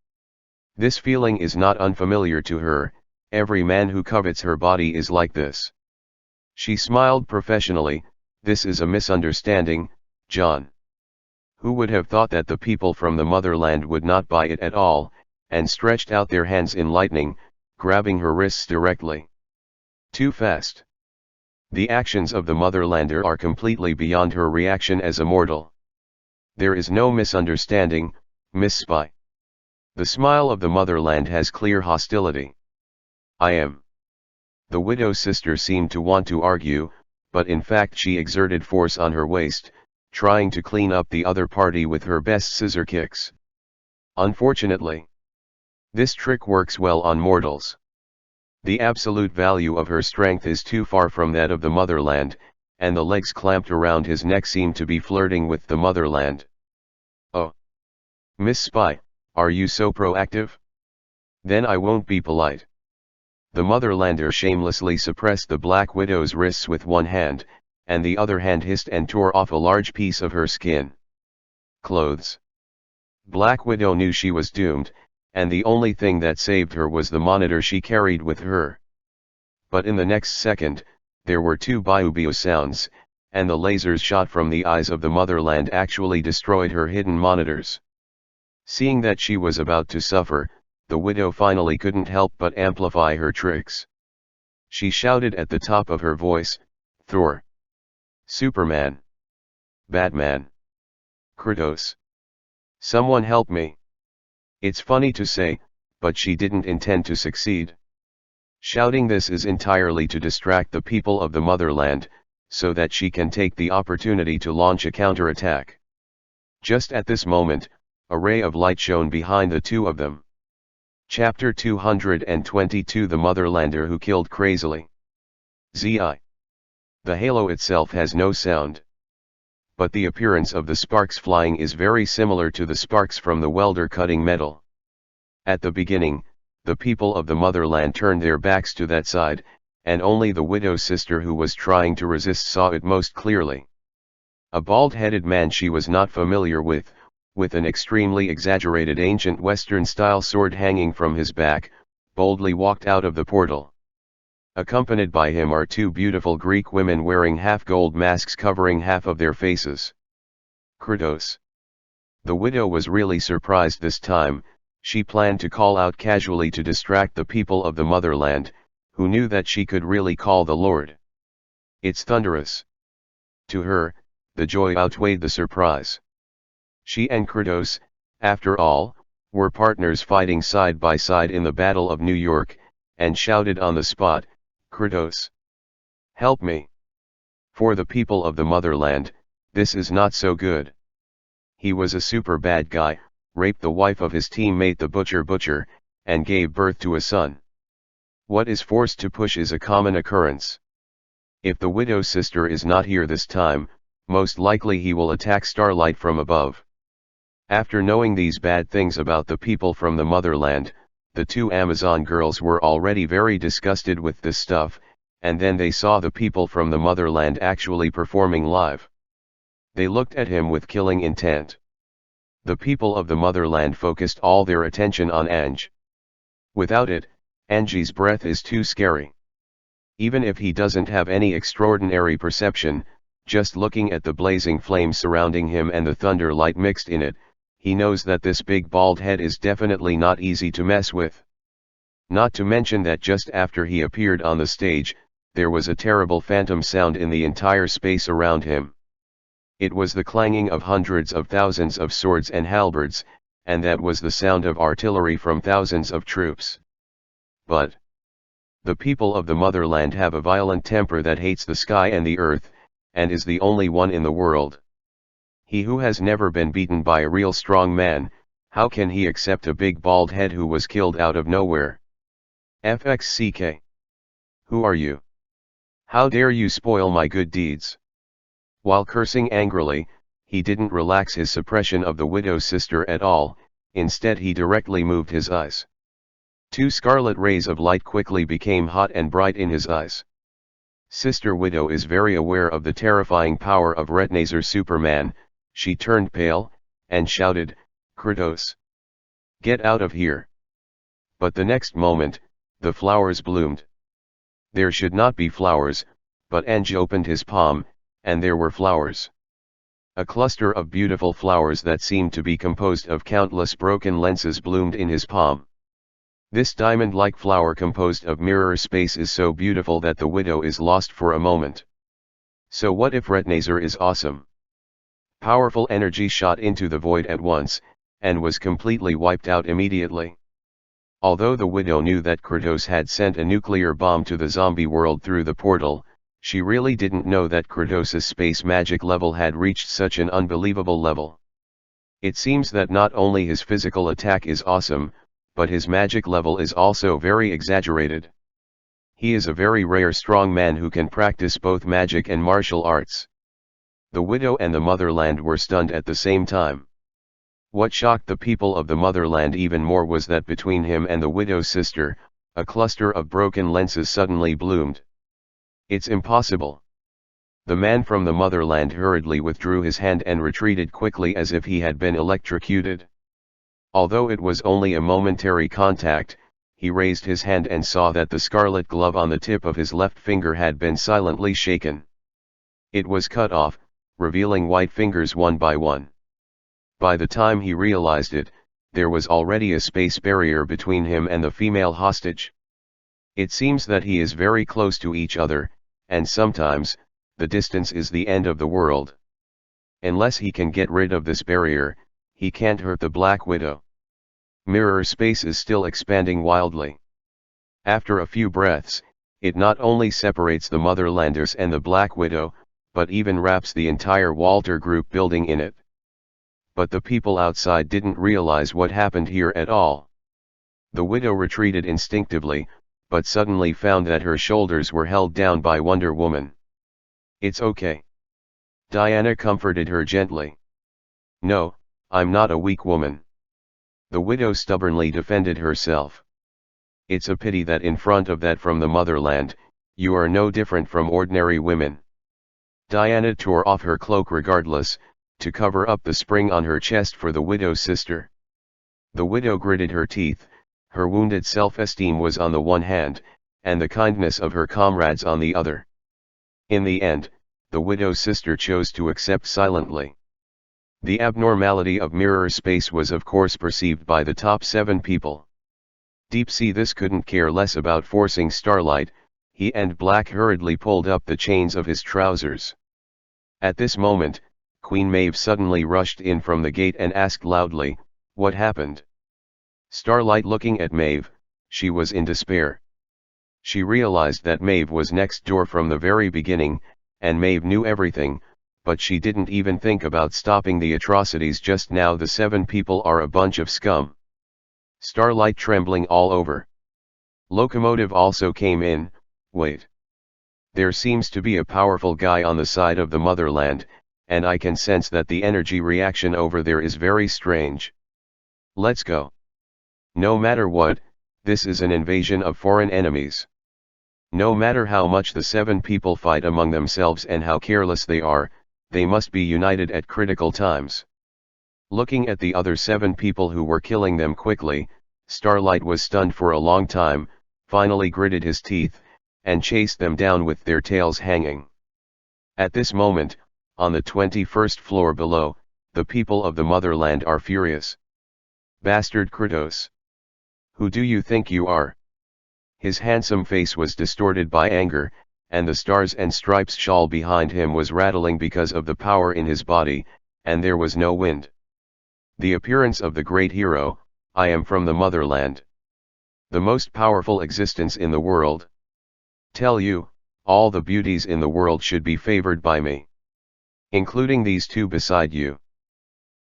This feeling is not unfamiliar to her, every man who covets her body is like this. She smiled professionally. This is a misunderstanding, John. Who would have thought that the people from the motherland would not buy it at all, and stretched out their hands in lightning, grabbing her wrists directly. Too fast. The actions of the motherlander are completely beyond her reaction as a mortal. There is no misunderstanding, Miss Spy. The smile of the motherland has clear hostility. I am. The widow's sister seemed to want to argue, but in fact she exerted force on her waist, trying to clean up the other party with her best scissor kicks. Unfortunately, this trick works well on mortals. The absolute value of her strength is too far from that of the motherland, and the legs clamped around his neck seem to be flirting with the motherland. Oh. Miss Spy, are you so proactive? Then I won't be polite. The motherlander shamelessly suppressed the Black Widow's wrists with one hand, and the other hand hissed and tore off a large piece of her skin. Clothes. Black Widow knew she was doomed, and the only thing that saved her was the monitor she carried with her. But in the next second, there were two biu sounds, and the lasers shot from the eyes of the motherland actually destroyed her hidden monitors. Seeing that she was about to suffer, the widow finally couldn't help but amplify her tricks. She shouted at the top of her voice, Thor, Superman, Batman, Kratos. Someone help me. It's funny to say, but she didn't intend to succeed. Shouting this is entirely to distract the people of the motherland, so that she can take the opportunity to launch a counterattack. Just at this moment, a ray of light shone behind the two of them. Chapter 222 The Motherlander Who Killed Crazily. ZI. The halo itself has no sound. But the appearance of the sparks flying is very similar to the sparks from the welder cutting metal. At the beginning, the people of the motherland turned their backs to that side, and only the widow's sister who was trying to resist saw it most clearly. A bald-headed man she was not familiar with an extremely exaggerated ancient Western-style sword hanging from his back, boldly walked out of the portal. Accompanied by him are two beautiful Greek women wearing half-gold masks covering half of their faces. Kratos. The widow was really surprised this time. She planned to call out casually to distract the people of the motherland, who knew that she could really call the Lord. It's thunderous. To her, the joy outweighed the surprise. She and Kratos, after all, were partners fighting side by side in the Battle of New York, and shouted on the spot, Kratos, help me. For the people of the motherland, this is not so good. He was a super bad guy, raped the wife of his teammate the Butcher, and gave birth to a son. What is forced to push is a common occurrence. If the widow's sister is not here this time, most likely he will attack Starlight from above. After knowing these bad things about the people from the motherland, the two Amazon girls were already very disgusted with this stuff, and then they saw the people from the motherland actually performing live. They looked at him with killing intent. The people of the motherland focused all their attention on Ange. Without it, Ange's breath is too scary. Even if he doesn't have any extraordinary perception, just looking at the blazing flames surrounding him and the thunder light mixed in it, he knows that this big bald head is definitely not easy to mess with. Not to mention that just after he appeared on the stage, there was a terrible phantom sound in the entire space around him. It was the clanging of hundreds of thousands of swords and halberds, and that was the sound of artillery from thousands of troops. But the people of the motherland have a violent temper that hates the sky and the earth, and is the only one in the world. He who has never been beaten by a real strong man, how can he accept a big bald head who was killed out of nowhere? FXCK. Who are you? How dare you spoil my good deeds? While cursing angrily, he didn't relax his suppression of the widow's sister at all, instead he directly moved his eyes. Two scarlet rays of light quickly became hot and bright in his eyes. Sister Widow is very aware of the terrifying power of Retnazar Superman. She turned pale, and shouted, "Kratos! Get out of here!" But the next moment, the flowers bloomed. There should not be flowers, but Anj opened his palm, and there were flowers. A cluster of beautiful flowers that seemed to be composed of countless broken lenses bloomed in his palm. This diamond-like flower composed of mirror space is so beautiful that the widow is lost for a moment. So what if Retnazar is awesome? Powerful energy shot into the void at once, and was completely wiped out immediately. Although the widow knew that Kratos had sent a nuclear bomb to the zombie world through the portal, she really didn't know that Kratos' space magic level had reached such an unbelievable level. It seems that not only his physical attack is awesome, but his magic level is also very exaggerated. He is a very rare strong man who can practice both magic and martial arts. The widow and the motherland were stunned at the same time. What shocked the people of the motherland even more was that between him and the widow's sister, a cluster of broken lenses suddenly bloomed. It's impossible. The man from the motherland hurriedly withdrew his hand and retreated quickly as if he had been electrocuted. Although it was only a momentary contact, he raised his hand and saw that the scarlet glove on the tip of his left finger had been silently shaken. It was cut off, revealing white fingers one by one. By the time he realized it, there was already a space barrier between him and the female hostage. It seems that he is very close to each other, and sometimes, the distance is the end of the world. Unless he can get rid of this barrier, he can't hurt the Black Widow. Mirror space is still expanding wildly. After a few breaths, it not only separates the Motherlanders and the Black Widow, but even wraps the entire Walter Group building in it. But the people outside didn't realize what happened here at all. The widow retreated instinctively, but suddenly found that her shoulders were held down by Wonder Woman. "It's okay." Diana comforted her gently. "No, I'm not a weak woman." The widow stubbornly defended herself. "It's a pity that in front of that from the motherland, you are no different from ordinary women." Diana tore off her cloak regardless, to cover up the spring on her chest for the widow's sister. The widow gritted her teeth. Her wounded self-esteem was on the one hand, and the kindness of her comrades on the other. In the end, the widow's sister chose to accept silently. The abnormality of mirror space was of course perceived by the top 7 people. Deep Sea this couldn't care less about forcing Starlight. He and Black hurriedly pulled up the chains of his trousers. At this moment, Queen Maeve suddenly rushed in from the gate and asked loudly, "What happened?" Starlight looking at Maeve, she was in despair. She realized that Maeve was next door from the very beginning, and Maeve knew everything, but she didn't even think about stopping the atrocities just now. The 7 people are a bunch of scum. Starlight trembling all over. Locomotive also came in. "Wait. There seems to be a powerful guy on the side of the motherland, and I can sense that the energy reaction over there is very strange. Let's go. No matter what, this is an invasion of foreign enemies. No matter how much the 7 people fight among themselves and how careless they are, they must be united at critical times." Looking at the other 7 people who were killing them quickly, Starlight was stunned for a long time, finally gritted his teeth, and chased them down with their tails hanging. At this moment, on the 21st floor below, the people of the motherland are furious. "Bastard Kratos! Who do you think you are?" His handsome face was distorted by anger, and the stars and stripes shawl behind him was rattling because of the power in his body, and there was no wind. The appearance of the great hero: "I am from the motherland. The most powerful existence in the world. Tell you, all the beauties in the world should be favored by me. Including these 2 beside you."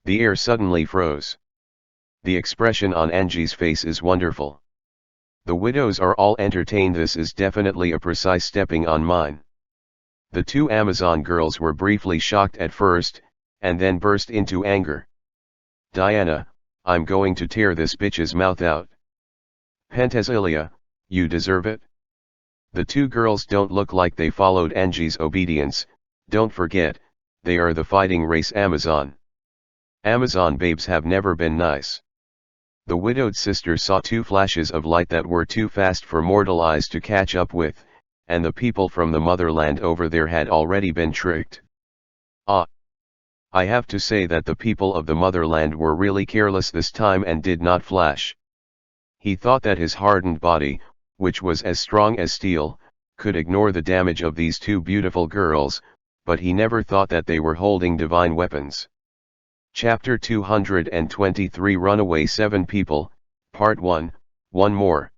The air suddenly froze. The expression on Angie's face is wonderful. The widows are all entertained. This is definitely a precise stepping on mine. The two Amazon girls were briefly shocked at first, and then burst into anger. Diana, I'm going to tear this bitch's mouth out. Penthesilea, you deserve it. The two girls don't look like they followed Angie's obedience. Don't forget, they are the fighting race Amazon. Amazon babes have never been nice. The widowed sister saw two flashes of light that were too fast for mortal eyes to catch up with, and the people from the motherland over there had already been tricked. Ah! I have to say that the people of the motherland were really careless this time and did not flash. He thought that his hardened body, which was as strong as steel, could ignore the damage of these two beautiful girls, but he never thought that they were holding divine weapons. Chapter 223 Runaway 7 People, Part 1, One More.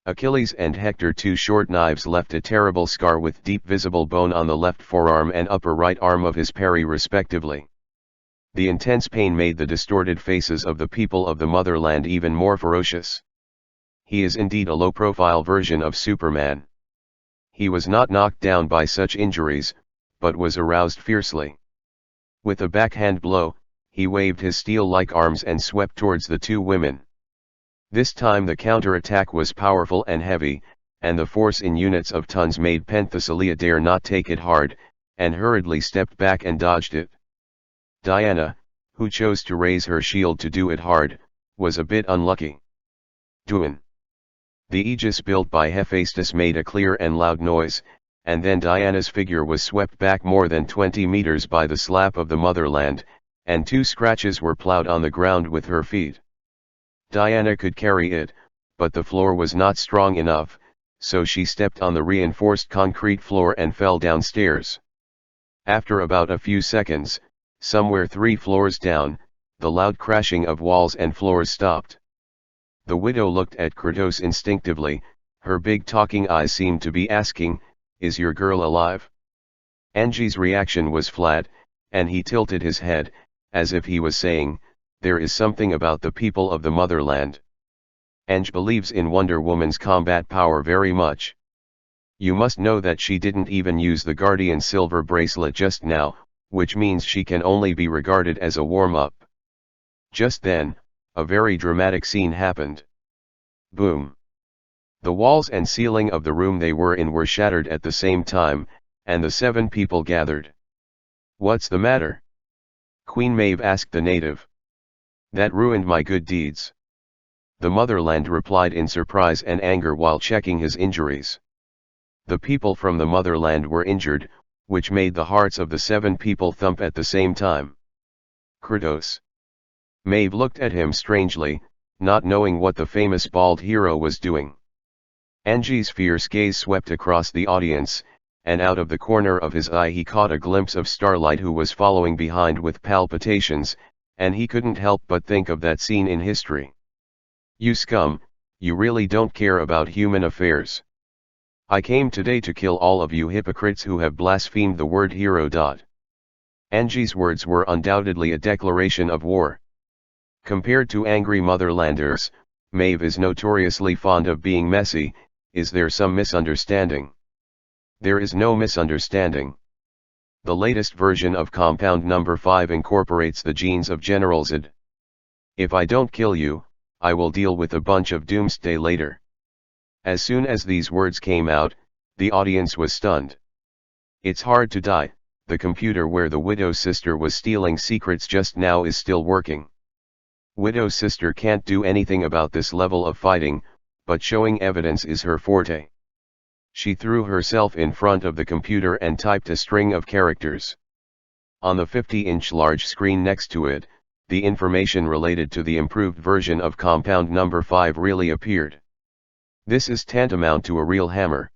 Achilles and Hector. Two short knives left a terrible scar with deep visible bone on the left forearm and upper right arm of his parry respectively. The intense pain made the distorted faces of the people of the motherland even more ferocious. He is indeed a low-profile version of Superman. He was not knocked down by such injuries, but was aroused fiercely. With a backhand blow, he waved his steel-like arms and swept towards the two women. This time the counter-attack was powerful and heavy, and the force in units of tons made Penthesilea dare not take it hard, and hurriedly stepped back and dodged it. Diana, who chose to raise her shield to do it hard, was a bit unlucky. Duin. The aegis built by Hephaestus made a clear and loud noise, and then Diana's figure was swept back more than 20 meters by the slap of the motherland, and two scratches were plowed on the ground with her feet. Diana could carry it, but the floor was not strong enough, so she stepped on the reinforced concrete floor and fell downstairs. After about a few seconds, somewhere 3 floors down, the loud crashing of walls and floors stopped. The widow looked at Kratos instinctively. Her big talking eyes seemed to be asking, "Is your girl alive?" Angie's reaction was flat, and he tilted his head, as if he was saying, "There is something about the people of the motherland." Ange believes in Wonder Woman's combat power very much. You must know that she didn't even use the Guardian silver bracelet just now, which means she can only be regarded as a warm-up. Just then, a very dramatic scene happened. Boom! The walls and ceiling of the room they were in were shattered at the same time, and the 7 people gathered. "What's the matter?" Queen Maeve asked the native. "That ruined my good deeds." The motherland replied in surprise and anger while checking his injuries. The people from the motherland were injured, which made the hearts of the 7 people thump at the same time. Kratos. Maeve looked at him strangely, not knowing what the famous bald hero was doing. Angie's fierce gaze swept across the audience, and out of the corner of his eye he caught a glimpse of Starlight, who was following behind with palpitations, and he couldn't help but think of that scene in history. "You scum, you really don't care about human affairs. I came today to kill all of you hypocrites who have blasphemed the word hero." Angie's words were undoubtedly a declaration of war. Compared to angry motherlanders, Maeve is notoriously fond of being messy. Is there some misunderstanding? There is no misunderstanding. The latest version of Compound Number 5 incorporates the genes of General Zod. "If I don't kill you, I will deal with a bunch of doomsday later." As soon as these words came out, the audience was stunned. It's hard to die. The computer where the widow's sister was stealing secrets just now is still working. Widow's sister can't do anything about this level of fighting, but showing evidence is her forte. She threw herself in front of the computer and typed a string of characters. On the 50-inch large screen next to it, the information related to the improved version of Compound Number 5 really appeared. This is tantamount to a real hammer.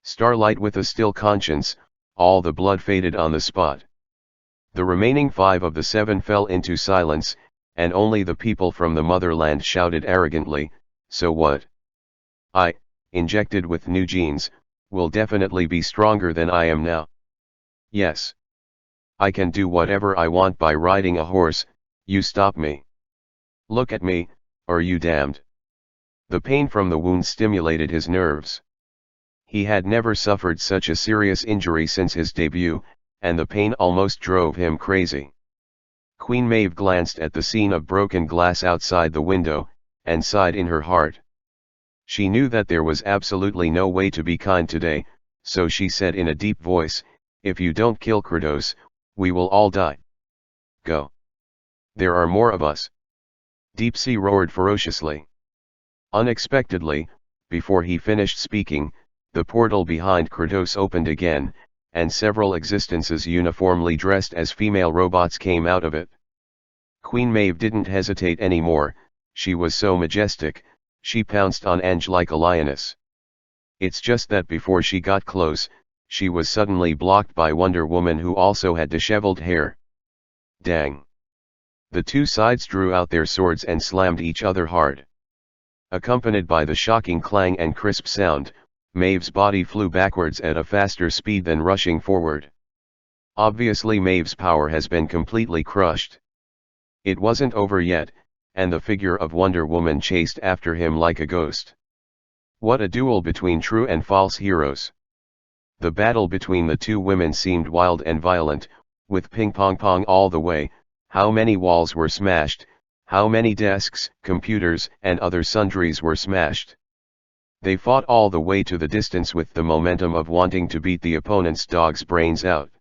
Starlight with a still conscience, all the blood faded on the spot. The remaining 5 of the 7 fell into silence, and only the people from the motherland shouted arrogantly, "So what? I, injected with new genes, will definitely be stronger than I am now. Yes. I can do whatever I want by riding a horse. You stop me. Look at me, are you damned?" The pain from the wound stimulated his nerves. He had never suffered such a serious injury since his debut, and the pain almost drove him crazy. Queen Maeve glanced at the scene of broken glass outside the window, and sighed in her heart. She knew that there was absolutely no way to be kind today, so she said in a deep voice, "If you don't kill Kratos, we will all die. Go. There are more of us." Deep Sea roared ferociously. Unexpectedly, before he finished speaking, the portal behind Kratos opened again, and several existences uniformly dressed as female robots came out of it. Queen Maeve didn't hesitate anymore, she was so majestic, she pounced on Ange like a lioness. It's just that before she got close, she was suddenly blocked by Wonder Woman, who also had disheveled hair. Dang! The two sides drew out their swords and slammed each other hard. Accompanied by the shocking clang and crisp sound, Maeve's body flew backwards at a faster speed than rushing forward. Obviously Maeve's power has been completely crushed. It wasn't over yet, and the figure of Wonder Woman chased after him like a ghost. What a duel between true and false heroes. The battle between the two women seemed wild and violent, with ping-pong-pong all the way. How many walls were smashed, how many desks, computers, and other sundries were smashed. They fought all the way to the distance with the momentum of wanting to beat the opponent's dog's brains out.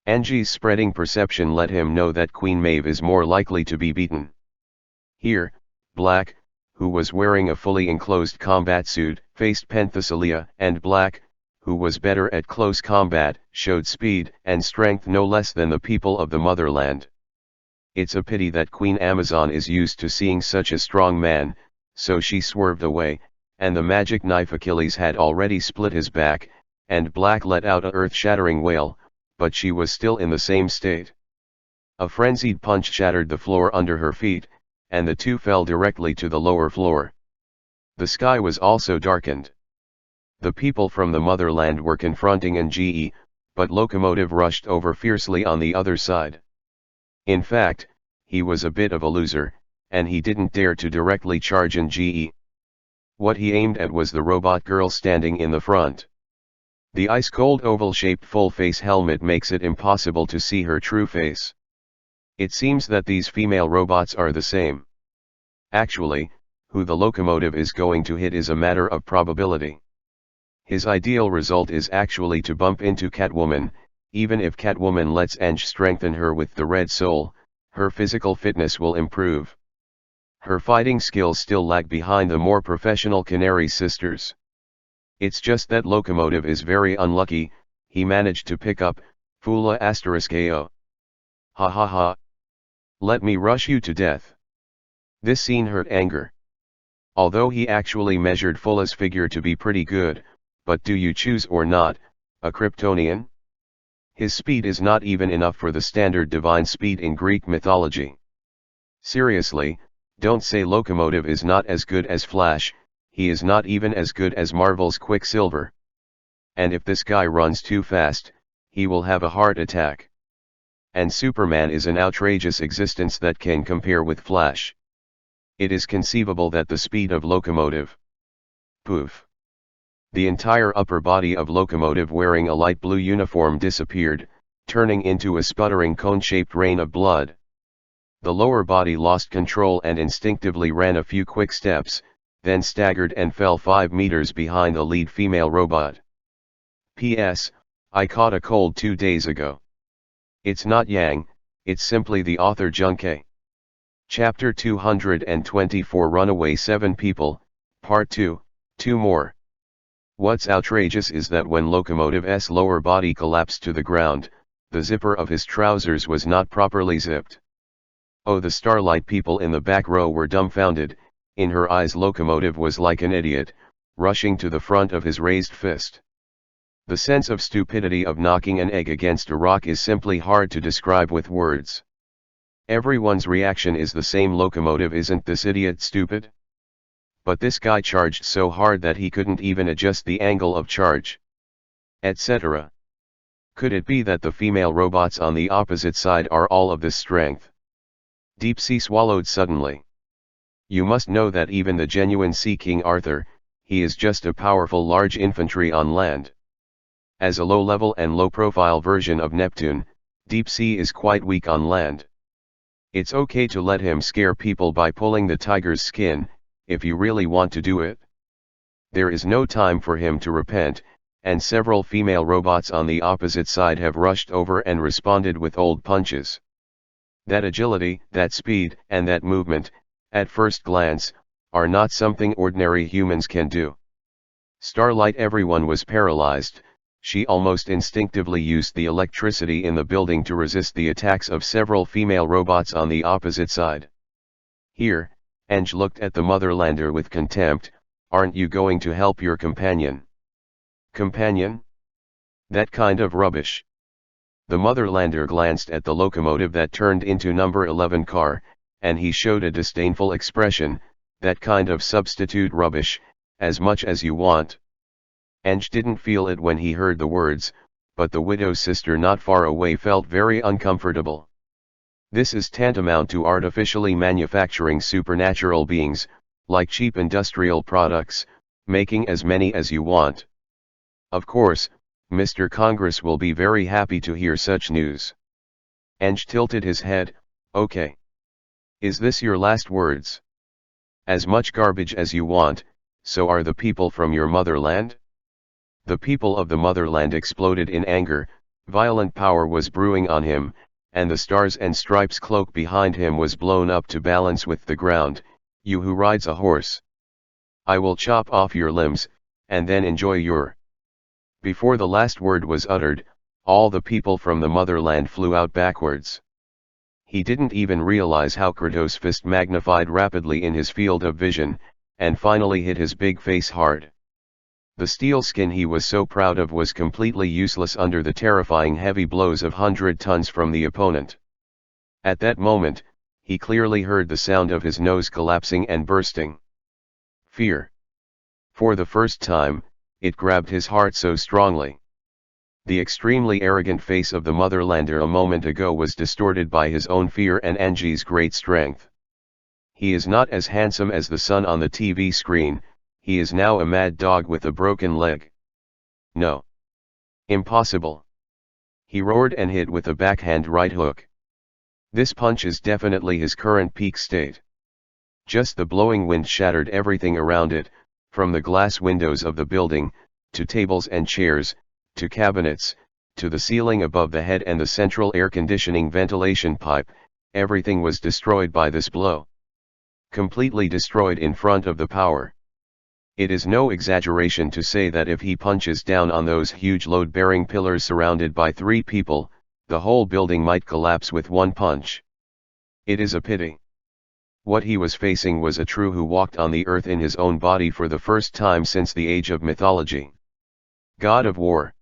Angie's spreading perception let him know that Queen Maeve is more likely to be beaten. Here, Black, who was wearing a fully enclosed combat suit, faced Penthesilea, and Black, who was better at close combat, showed speed and strength no less than the people of the motherland. It's a pity that Queen Amazon is used to seeing such a strong man, so she swerved away, and the magic knife Achilles had already split his back, and Black let out a earth-shattering wail, but she was still in the same state. A frenzied punch shattered the floor under her feet, and the two fell directly to the lower floor. The sky was also darkened. The people from the motherland were confronting Nge, but Locomotive rushed over fiercely on the other side. In fact, he was a bit of a loser, and he didn't dare to directly charge Nge. What he aimed at was the robot girl standing in the front. The ice-cold oval-shaped full-face helmet makes it impossible to see her true face. It seems that these female robots are the same. Actually, who the Locomotive is going to hit is a matter of probability. His ideal result is actually to bump into Catwoman. Even if Catwoman lets Ange strengthen her with the Red Soul, her physical fitness will improve. Her fighting skills still lag behind the more professional Canary sisters. It's just that Locomotive is very unlucky, he managed to pick up Fula *AO. Ha ha ha. Let me rush you to death. This scene hurt Anger. Although he actually measured Fula's figure to be pretty good, but do you choose or not, a Kryptonian? His speed is not even enough for the standard divine speed in Greek mythology. Seriously, don't say Locomotive is not as good as Flash, he is not even as good as Marvel's Quicksilver. And if this guy runs too fast, he will have a heart attack. And Superman is an outrageous existence that can compare with Flash. It is conceivable that the speed of Locomotive. Poof. The entire upper body of Locomotive wearing a light blue uniform disappeared, turning into a sputtering cone-shaped rain of blood. The lower body lost control and instinctively ran a few quick steps, then staggered and fell 5 meters behind the lead female robot. P.S. I caught a cold 2 days ago. It's not Yang, it's simply the author Junke. Chapter 224 Runaway 7 People, Part 2, 2 more. What's outrageous is that when Locomotive's lower body collapsed to the ground, the zipper of his trousers was not properly zipped. Oh, the Starlight people in the back row were dumbfounded. In her eyes Locomotive was like an idiot, rushing to the front of his raised fist. The sense of stupidity of knocking an egg against a rock is simply hard to describe with words. Everyone's reaction is the same. Locomotive, isn't this idiot stupid? But this guy charged so hard that he couldn't even adjust the angle of charge. Etc. Could it be that the female robots on the opposite side are all of this strength? Deep Sea swallowed suddenly. You must know that even the genuine Sea King Arthur, he is just a powerful large infantry on land. As a low-level and low-profile version of Neptune, Deep Sea is quite weak on land. It's okay to let him scare people by pulling the tiger's skin, if you really want to do it. There is no time for him to repent, and several female robots on the opposite side have rushed over and responded with old punches. That agility, that speed, and that movement, at first glance, are not something ordinary humans can do. Starlight, everyone was paralyzed. She almost instinctively used the electricity in the building to resist the attacks of several female robots on the opposite side. Here, Ange looked at the Motherlander with contempt. Aren't you going to help your companion? Companion? That kind of rubbish. The Motherlander glanced at the locomotive that turned into number 11 car, and he showed a disdainful expression. That kind of substitute rubbish, as much as you want. Ange didn't feel it when he heard the words, but the widow's sister not far away felt very uncomfortable. This is tantamount to artificially manufacturing supernatural beings, like cheap industrial products, making as many as you want. Of course, Mr. Congress will be very happy to hear such news. Ange tilted his head. Okay. Is this your last words? As much garbage as you want, so are the people from your motherland? The people of the motherland exploded in anger. Violent power was brewing on him, and the Stars and Stripes cloak behind him was blown up to balance with the ground. You who rides a horse, I will chop off your limbs, and then enjoy your... Before the last word was uttered, all the people from the motherland flew out backwards. He didn't even realize how Kratos' fist magnified rapidly in his field of vision, and finally hit his big face hard. The steel skin he was so proud of was completely useless under the terrifying heavy blows of 100 tons from the opponent. At that moment, he clearly heard the sound of his nose collapsing and bursting. Fear. For the first time, it grabbed his heart so strongly. The extremely arrogant face of the Motherlander a moment ago was distorted by his own fear and Angie's great strength. He is not as handsome as the sun on the TV screen. He is now a mad dog with a broken leg. No. Impossible. He roared and hit with a backhand right hook. This punch is definitely his current peak state. Just the blowing wind shattered everything around it, from the glass windows of the building, to tables and chairs, to cabinets, to the ceiling above the head and the central air conditioning ventilation pipe. Everything was destroyed by this blow. Completely destroyed in front of the power. It is no exaggeration to say that if he punches down on those huge load-bearing pillars surrounded by 3 people, the whole building might collapse with one punch. It is a pity. What he was facing was a true who walked on the earth in his own body for the first time since the age of mythology. God of War.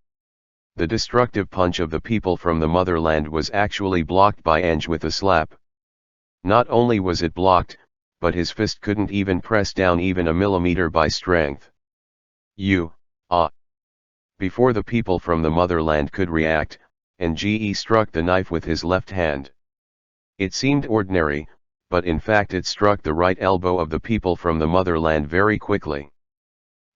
The destructive punch of the people from the motherland was actually blocked by Ange with a slap. Not only was it blocked, but his fist couldn't even press down even a millimeter by strength. Before the people from the motherland could react, Nge struck the knife with his left hand. It seemed ordinary, but in fact it struck the right elbow of the people from the motherland very quickly.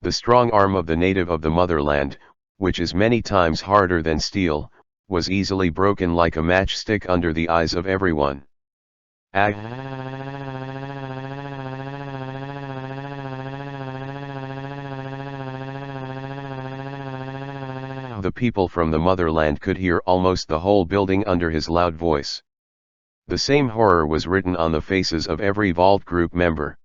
The strong arm of the native of the motherland, which is many times harder than steel, was easily broken like a matchstick under the eyes of everyone. The people from the motherland could hear almost the whole building under his loud voice. The same horror was written on the faces of every Vault group member.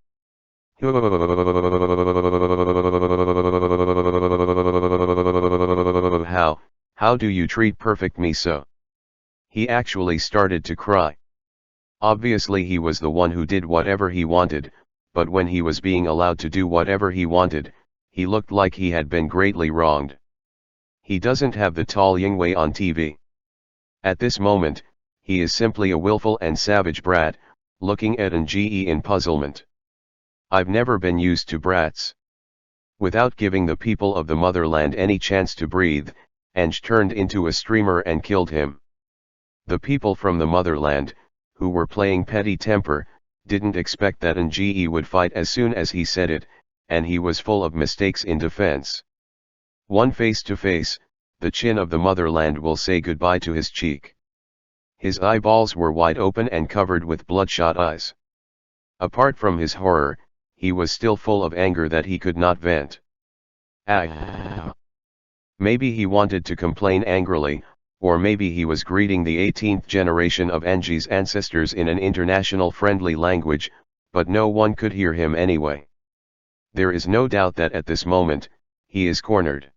How do you treat perfect me so? He actually started to cry. Obviously he was the one who did whatever he wanted, but when he was being allowed to do whatever he wanted, he looked like he had been greatly wronged. He doesn't have the tall Yingwei on TV. At this moment, he is simply a willful and savage brat, looking at Nge in puzzlement. I've never been used to brats. Without giving the people of the motherland any chance to breathe, Ange turned into a streamer and killed him. The people from the motherland, who were playing petty temper, didn't expect that Nge would fight as soon as he said it, and he was full of mistakes in defense. One face to face, the chin of the motherland will say goodbye to his cheek. His eyeballs were wide open and covered with bloodshot eyes. Apart from his horror, he was still full of anger that he could not vent. Ah! Maybe he wanted to complain angrily, or maybe he was greeting the 18th generation of Nge's ancestors in an international friendly language, but no one could hear him anyway. There is no doubt that at this moment, he is cornered.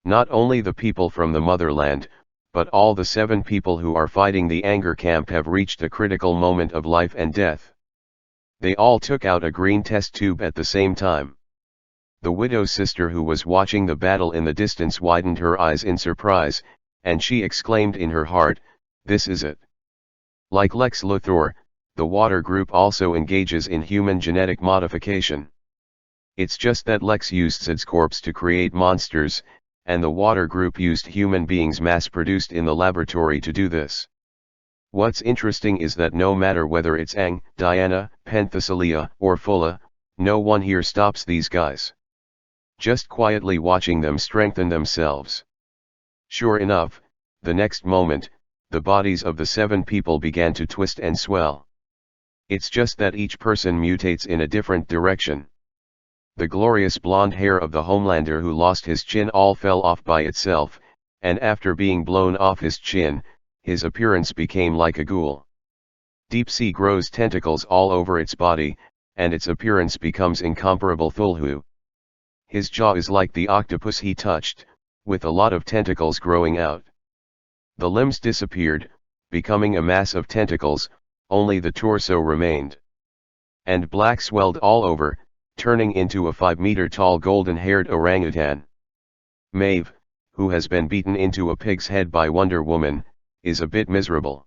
Not only the people from the motherland, but all the 7 people who are fighting the anger camp have reached a critical moment of life and death. They all took out a green test tube at the same time. The widow's sister who was watching the battle in the distance widened her eyes in surprise, and she exclaimed in her heart, "This is it." Like Lex Luthor, the water group also engages in human genetic modification. It's just that Lex used Sid's corpse to create monsters, and the water group used human beings mass-produced in the laboratory to do this. What's interesting is that no matter whether it's Aang, Diana, Penthesilea, or Fulla, no one here stops these guys. Just quietly watching them strengthen themselves. Sure enough, the next moment, the bodies of the 7 people began to twist and swell. It's just that each person mutates in a different direction. The glorious blonde hair of the Homelander who lost his chin all fell off by itself, and after being blown off his chin, his appearance became like a ghoul. Deep Sea grows tentacles all over its body, and its appearance becomes incomparable Thulhu. His jaw is like the octopus he touched, with a lot of tentacles growing out. The limbs disappeared, becoming a mass of tentacles, only the torso remained. And black swelled all over, turning into a 5-meter-tall golden-haired orangutan. Maeve, who has been beaten into a pig's head by Wonder Woman, is a bit miserable.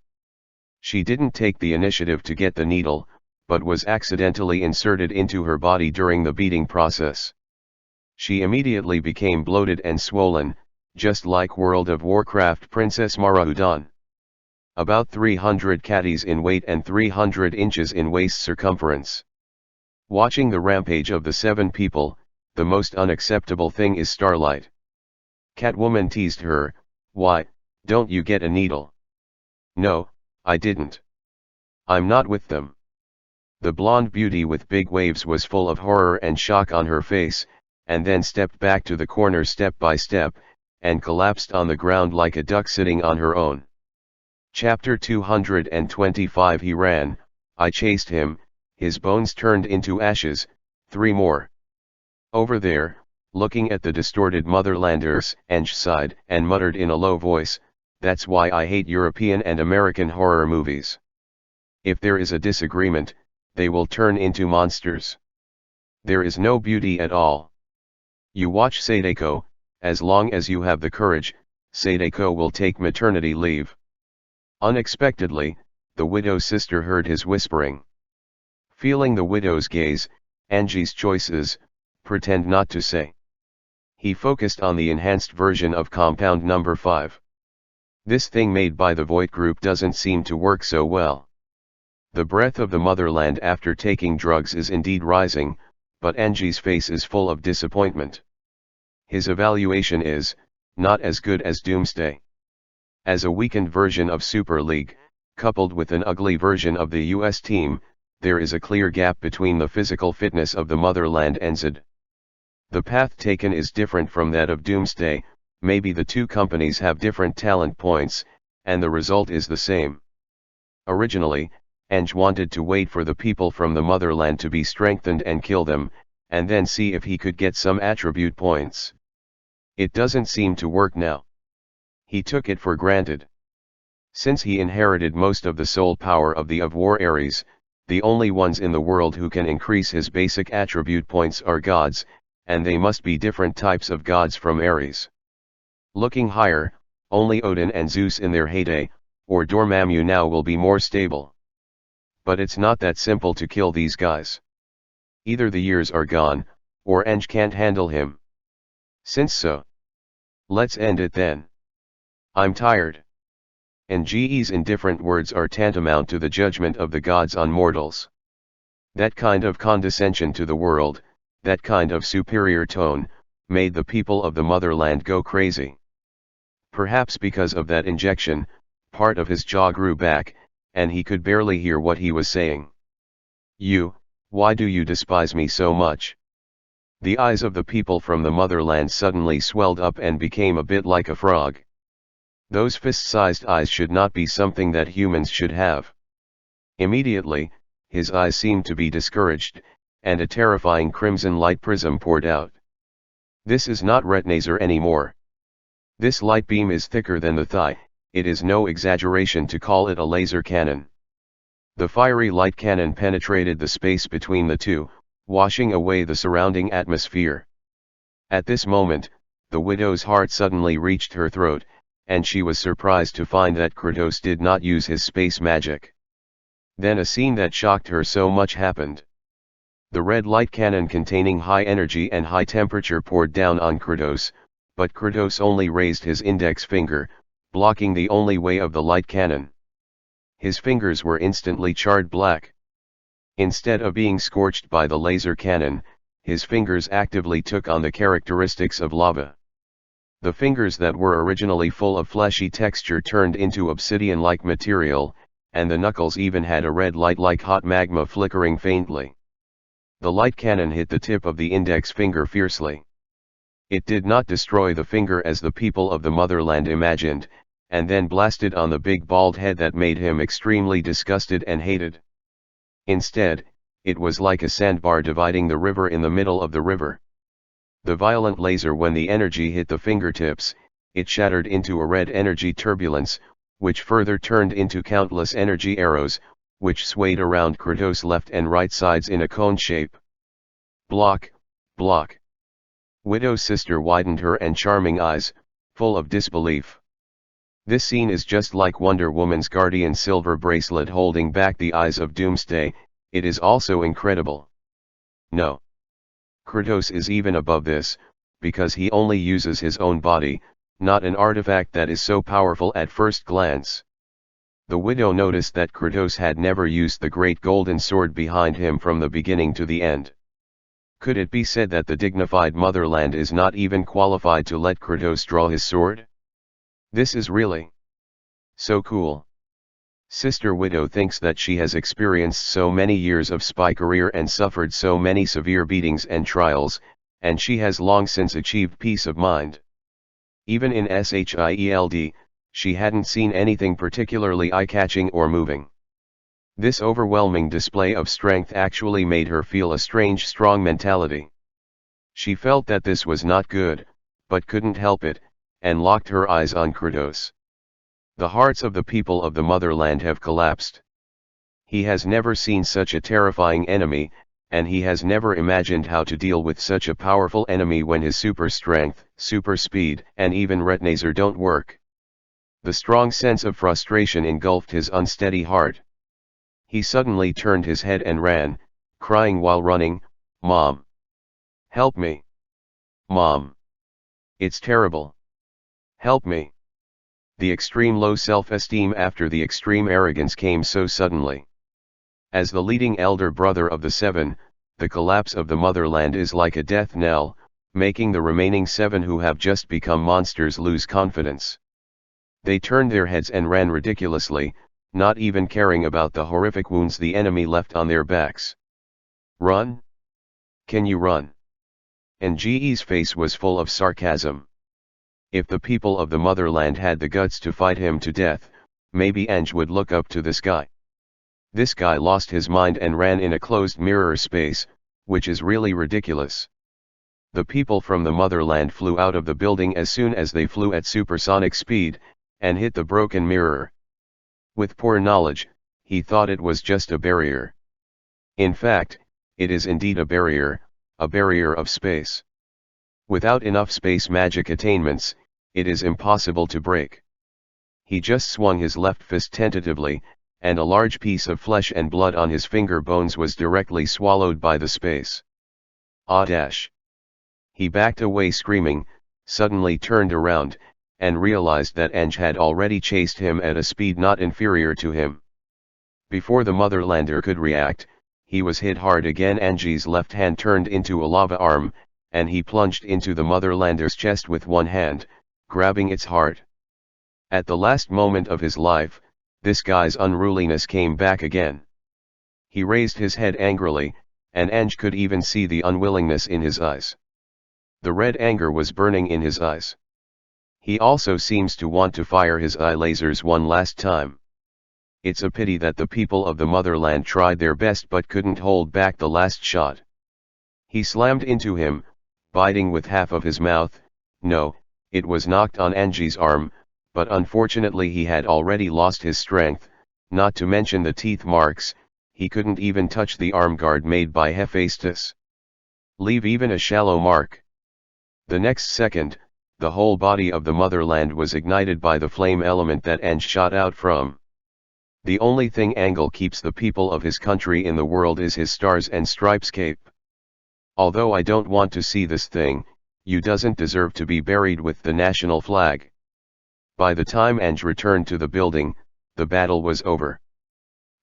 She didn't take the initiative to get the needle, but was accidentally inserted into her body during the beating process. She immediately became bloated and swollen, just like World of Warcraft Princess Maraudon. About 300 catties in weight and 300 inches in waist circumference. Watching the rampage of the 7 people, the most unacceptable thing is Starlight. Catwoman teased her, "Why, don't you get a needle?" "No, I didn't. I'm not with them." The blonde beauty with big waves was full of horror and shock on her face, and then stepped back to the corner step by step, and collapsed on the ground like a duck sitting on her own. Chapter 225 He ran, I chased him, his bones turned into ashes, 3 more. Over there, looking at the distorted motherlanders, Eng sighed and muttered in a low voice, "That's why I hate European and American horror movies. If there is a disagreement, they will turn into monsters. There is no beauty at all. You watch Sadako, as long as you have the courage, Sadako will take maternity leave." Unexpectedly, the widow's sister heard his whispering. Feeling the widow's gaze, Angie's choices, pretend not to say. He focused on the enhanced version of compound number 5. This thing made by the Voight group doesn't seem to work so well. The breath of the motherland after taking drugs is indeed rising, but Angie's face is full of disappointment. His evaluation is, not as good as Doomsday. As a weakened version of Super League, coupled with an ugly version of the US team, there is a clear gap between the physical fitness of the motherland and Zed. The path taken is different from that of Doomsday, maybe the 2 companies have different talent points, and the result is the same. Originally, Eng wanted to wait for the people from the motherland to be strengthened and kill them, and then see if he could get some attribute points. It doesn't seem to work now. He took it for granted. Since he inherited most of the soul power of the of War Ares, the only ones in the world who can increase his basic attribute points are gods, and they must be different types of gods from Ares. Looking higher, only Odin and Zeus in their heyday, or Dormammu now will be more stable. But it's not that simple to kill these guys. Either the years are gone, or Eng can't handle him. Since so, let's end it then. I'm tired. Nge's indifferent words are tantamount to the judgment of the gods on mortals. That kind of condescension to the world, that kind of superior tone, made the people of the motherland go crazy. Perhaps because of that injection, part of his jaw grew back, and he could barely hear what he was saying. Why do you despise me so much? The eyes of the people from the motherland suddenly swelled up and became a bit like a frog. Those fist-sized eyes should not be something that humans should have. Immediately, his eyes seemed to be discouraged, and a terrifying crimson light prism poured out. This is not retinaser anymore. This light beam is thicker than the thigh. It is no exaggeration to call it a laser cannon. The fiery light cannon penetrated the space between the two, washing away the surrounding atmosphere. At this moment, the widow's heart suddenly reached her throat, and she was surprised to find that Kratos did not use his space magic. Then a scene that shocked her so much happened. The red light cannon containing high energy and high temperature poured down on Kratos, but Kratos only raised his index finger, blocking the only way of the light cannon. His fingers were instantly charred black. Instead of being scorched by the laser cannon, his fingers actively took on the characteristics of lava. The fingers that were originally full of fleshy texture turned into obsidian-like material, and the knuckles even had a red light like hot magma flickering faintly. The light cannon hit the tip of the index finger fiercely. It did not destroy the finger as the people of the motherland imagined, and then blasted on the big bald head that made him extremely disgusted and hated. Instead, it was like a sandbar dividing the river in the middle of the river. The violent laser, when the energy hit the fingertips, it shattered into a red energy turbulence, which further turned into countless energy arrows, which swayed around Kratos' left and right sides in a cone shape. Block, block. Widow's sister widened her and charming eyes, full of disbelief. This scene is just like Wonder Woman's guardian silver bracelet holding back the eyes of Doomsday. It is also incredible. No. Kratos is even above this, because he only uses his own body, not an artifact that is so powerful at first glance. The widow noticed that Kratos had never used the great golden sword behind him from the beginning to the end. Could it be said that the dignified motherland is not even qualified to let Kratos draw his sword? This is really so cool. Sister Widow thinks that she has experienced so many years of spy career and suffered so many severe beatings and trials, and she has long since achieved peace of mind. Even in SHIELD, she hadn't seen anything particularly eye-catching or moving. This overwhelming display of strength actually made her feel a strange strong mentality. She felt that this was not good, but couldn't help it, and locked her eyes on Kratos. The hearts of the people of the motherland have collapsed. He has never seen such a terrifying enemy, and he has never imagined how to deal with such a powerful enemy when his super strength, super speed, and even retinaser don't work. The strong sense of frustration engulfed his unsteady heart. He suddenly turned his head and ran, crying while running, "Mom! Help me! Mom! It's terrible! Help me!" The extreme low self-esteem after the extreme arrogance came so suddenly. As the leading elder brother of the seven, the collapse of the motherland is like a death knell, making the remaining seven who have just become monsters lose confidence. They turned their heads and ran ridiculously, not even caring about the horrific wounds the enemy left on their backs. "Run? Can you run?" NGE's face was full of sarcasm. If the people of the motherland had the guts to fight him to death, maybe Ange would look up to this guy. This guy lost his mind and ran in a closed mirror space, which is really ridiculous. The people from the motherland flew out of the building as soon as they flew at supersonic speed, and hit the broken mirror. With poor knowledge, he thought it was just a barrier. In fact, it is indeed a barrier of space. Without enough space magic attainments, it is impossible to break. He just swung his left fist tentatively, and a large piece of flesh and blood on his finger bones was directly swallowed by the space. Ah dash! He backed away screaming, suddenly turned around, and realized that Ange had already chased him at a speed not inferior to him. Before the motherlander could react, he was hit hard again. Angie's left hand turned into a lava arm, and he plunged into the motherlander's chest with one hand, grabbing its heart. At the last moment of his life, this guy's unruliness came back again. He raised his head angrily, and Ange could even see the unwillingness in his eyes. The red anger was burning in his eyes. He also seems to want to fire his eye lasers one last time. It's a pity that the people of the motherland tried their best but couldn't hold back the last shot. He slammed into him, biting with half of his mouth. No, it was knocked on Angie's arm, but unfortunately he had already lost his strength, not to mention the teeth marks. He couldn't even touch the arm guard made by Hephaestus. Leave even a shallow mark. The next second, the whole body of the motherland was ignited by the flame element that Ange shot out from. The only thing Angle keeps the people of his country in the world is his stars and stripes cape. Although I don't want to see this thing, you doesn't deserve to be buried with the national flag. By the time Ange returned to the building, the battle was over.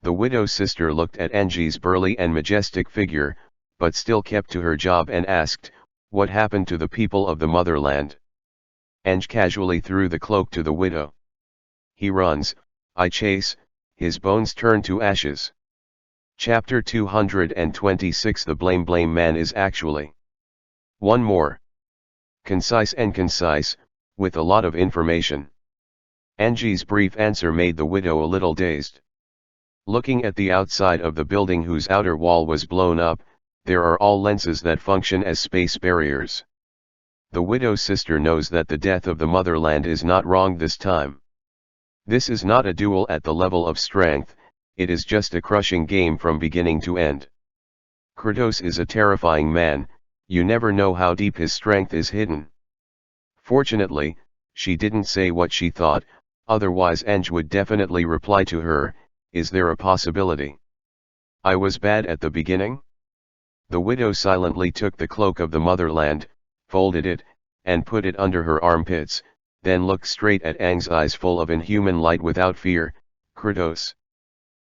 The widow's sister looked at Angie's burly and majestic figure, but still kept to her job and asked, "What happened to the people of the motherland?" Ange casually threw the cloak to the widow. "He runs, I chase, his bones turn to ashes." Chapter 226. The blame man is actually one more. Concise, with a lot of information. Angie's brief answer made the widow a little dazed. Looking at the outside of the building whose outer wall was blown up, there are all lenses that function as space barriers. The widow's sister knows that the death of the motherland is not wrong this time. This is not a duel at the level of strength, it is just a crushing game from beginning to end. Kratos is a terrifying man, you never know how deep his strength is hidden. Fortunately, she didn't say what she thought, otherwise Ange would definitely reply to her, "Is there a possibility I was bad at the beginning?" The widow silently took the cloak of the motherland, folded it, and put it under her armpits, then looked straight at Ange's eyes full of inhuman light without fear. "Kratos.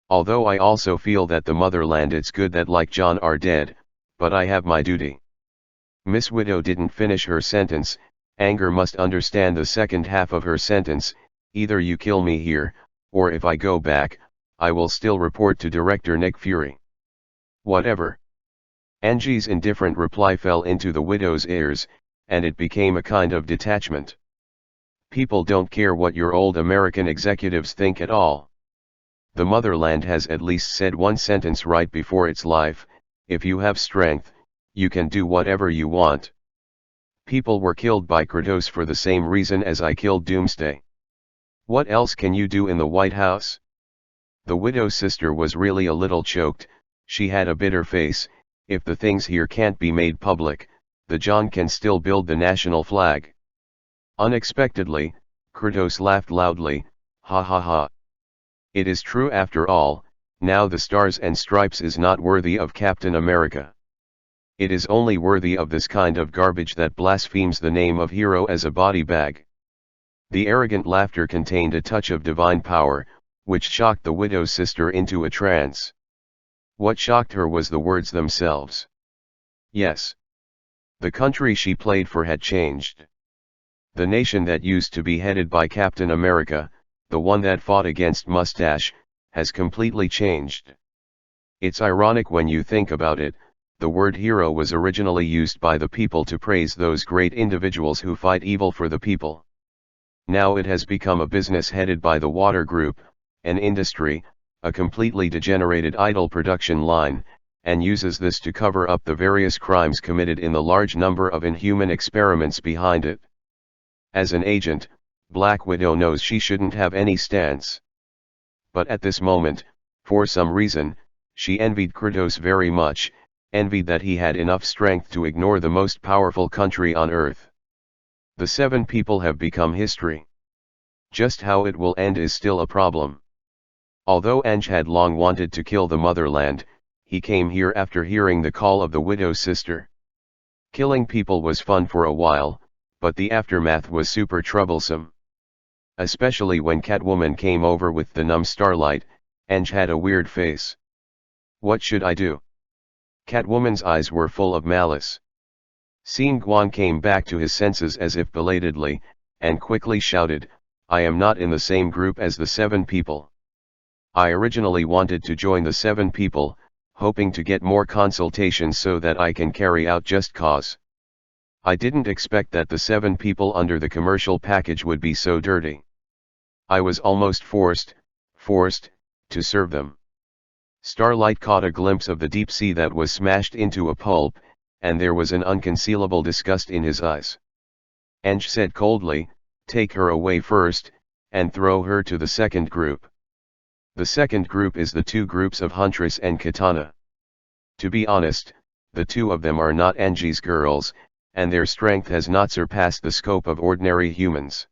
Although I also feel that the motherland it's good that like John are dead, but I have my duty." Miss Widow didn't finish her sentence. Anger must understand the second half of her sentence, "Either you kill me here, or if I go back, I will still report to Director Nick Fury." "Whatever." Angie's indifferent reply fell into the widow's ears, and it became a kind of detachment. People don't care what your old American executives think at all. The motherland has at least said one sentence right before its life: if you have strength, you can do whatever you want. People were killed by Kratos for the same reason as I killed Doomsday. What else can you do in the White House? The widow's sister was really a little choked. She had a bitter face. If the things here can't be made public, the John can still build the national flag. Unexpectedly, Kratos laughed loudly, "Ha ha ha. It is true after all, now the stars and stripes is not worthy of Captain America. It is only worthy of this kind of garbage that blasphemes the name of hero as a body bag." The arrogant laughter contained a touch of divine power, which shocked the widow's sister into a trance. What shocked her was the words themselves. Yes. The country she played for had changed. The nation that used to be headed by Captain America, the one that fought against Mustache, has completely changed. It's ironic when you think about it. The word hero was originally used by the people to praise those great individuals who fight evil for the people. Now it has become a business headed by the Water Group, an industry, a completely degenerated idol production line, and uses this to cover up the various crimes committed in the large number of inhuman experiments behind it. As an agent, Black Widow knows she shouldn't have any stance. But at this moment, for some reason, she envied Kratos very much, envied that he had enough strength to ignore the most powerful country on Earth. The 7 people have become history. Just how it will end is still a problem. Although Ange had long wanted to kill the motherland, he came here after hearing the call of the widow's sister. Killing people was fun for a while, but the aftermath was super troublesome. Especially when Catwoman came over with the numb starlight. Ange had a weird face. "What should I do?" Catwoman's eyes were full of malice. Xin Guan came back to his senses as if belatedly, and quickly shouted, "I am not in the same group as the 7 people. I originally wanted to join the 7 people, hoping to get more consultations so that I can carry out just cause. I didn't expect that the 7 people under the commercial package would be so dirty. I was almost forced, to serve them." Starlight caught a glimpse of the deep sea that was smashed into a pulp, and there was an unconcealable disgust in his eyes. Ange said coldly, "Take her away first, and throw her to the second group. The second group is the 2 groups of Huntress and Katana. To be honest, the 2 of them are not Angie's girls, and their strength has not surpassed the scope of ordinary humans.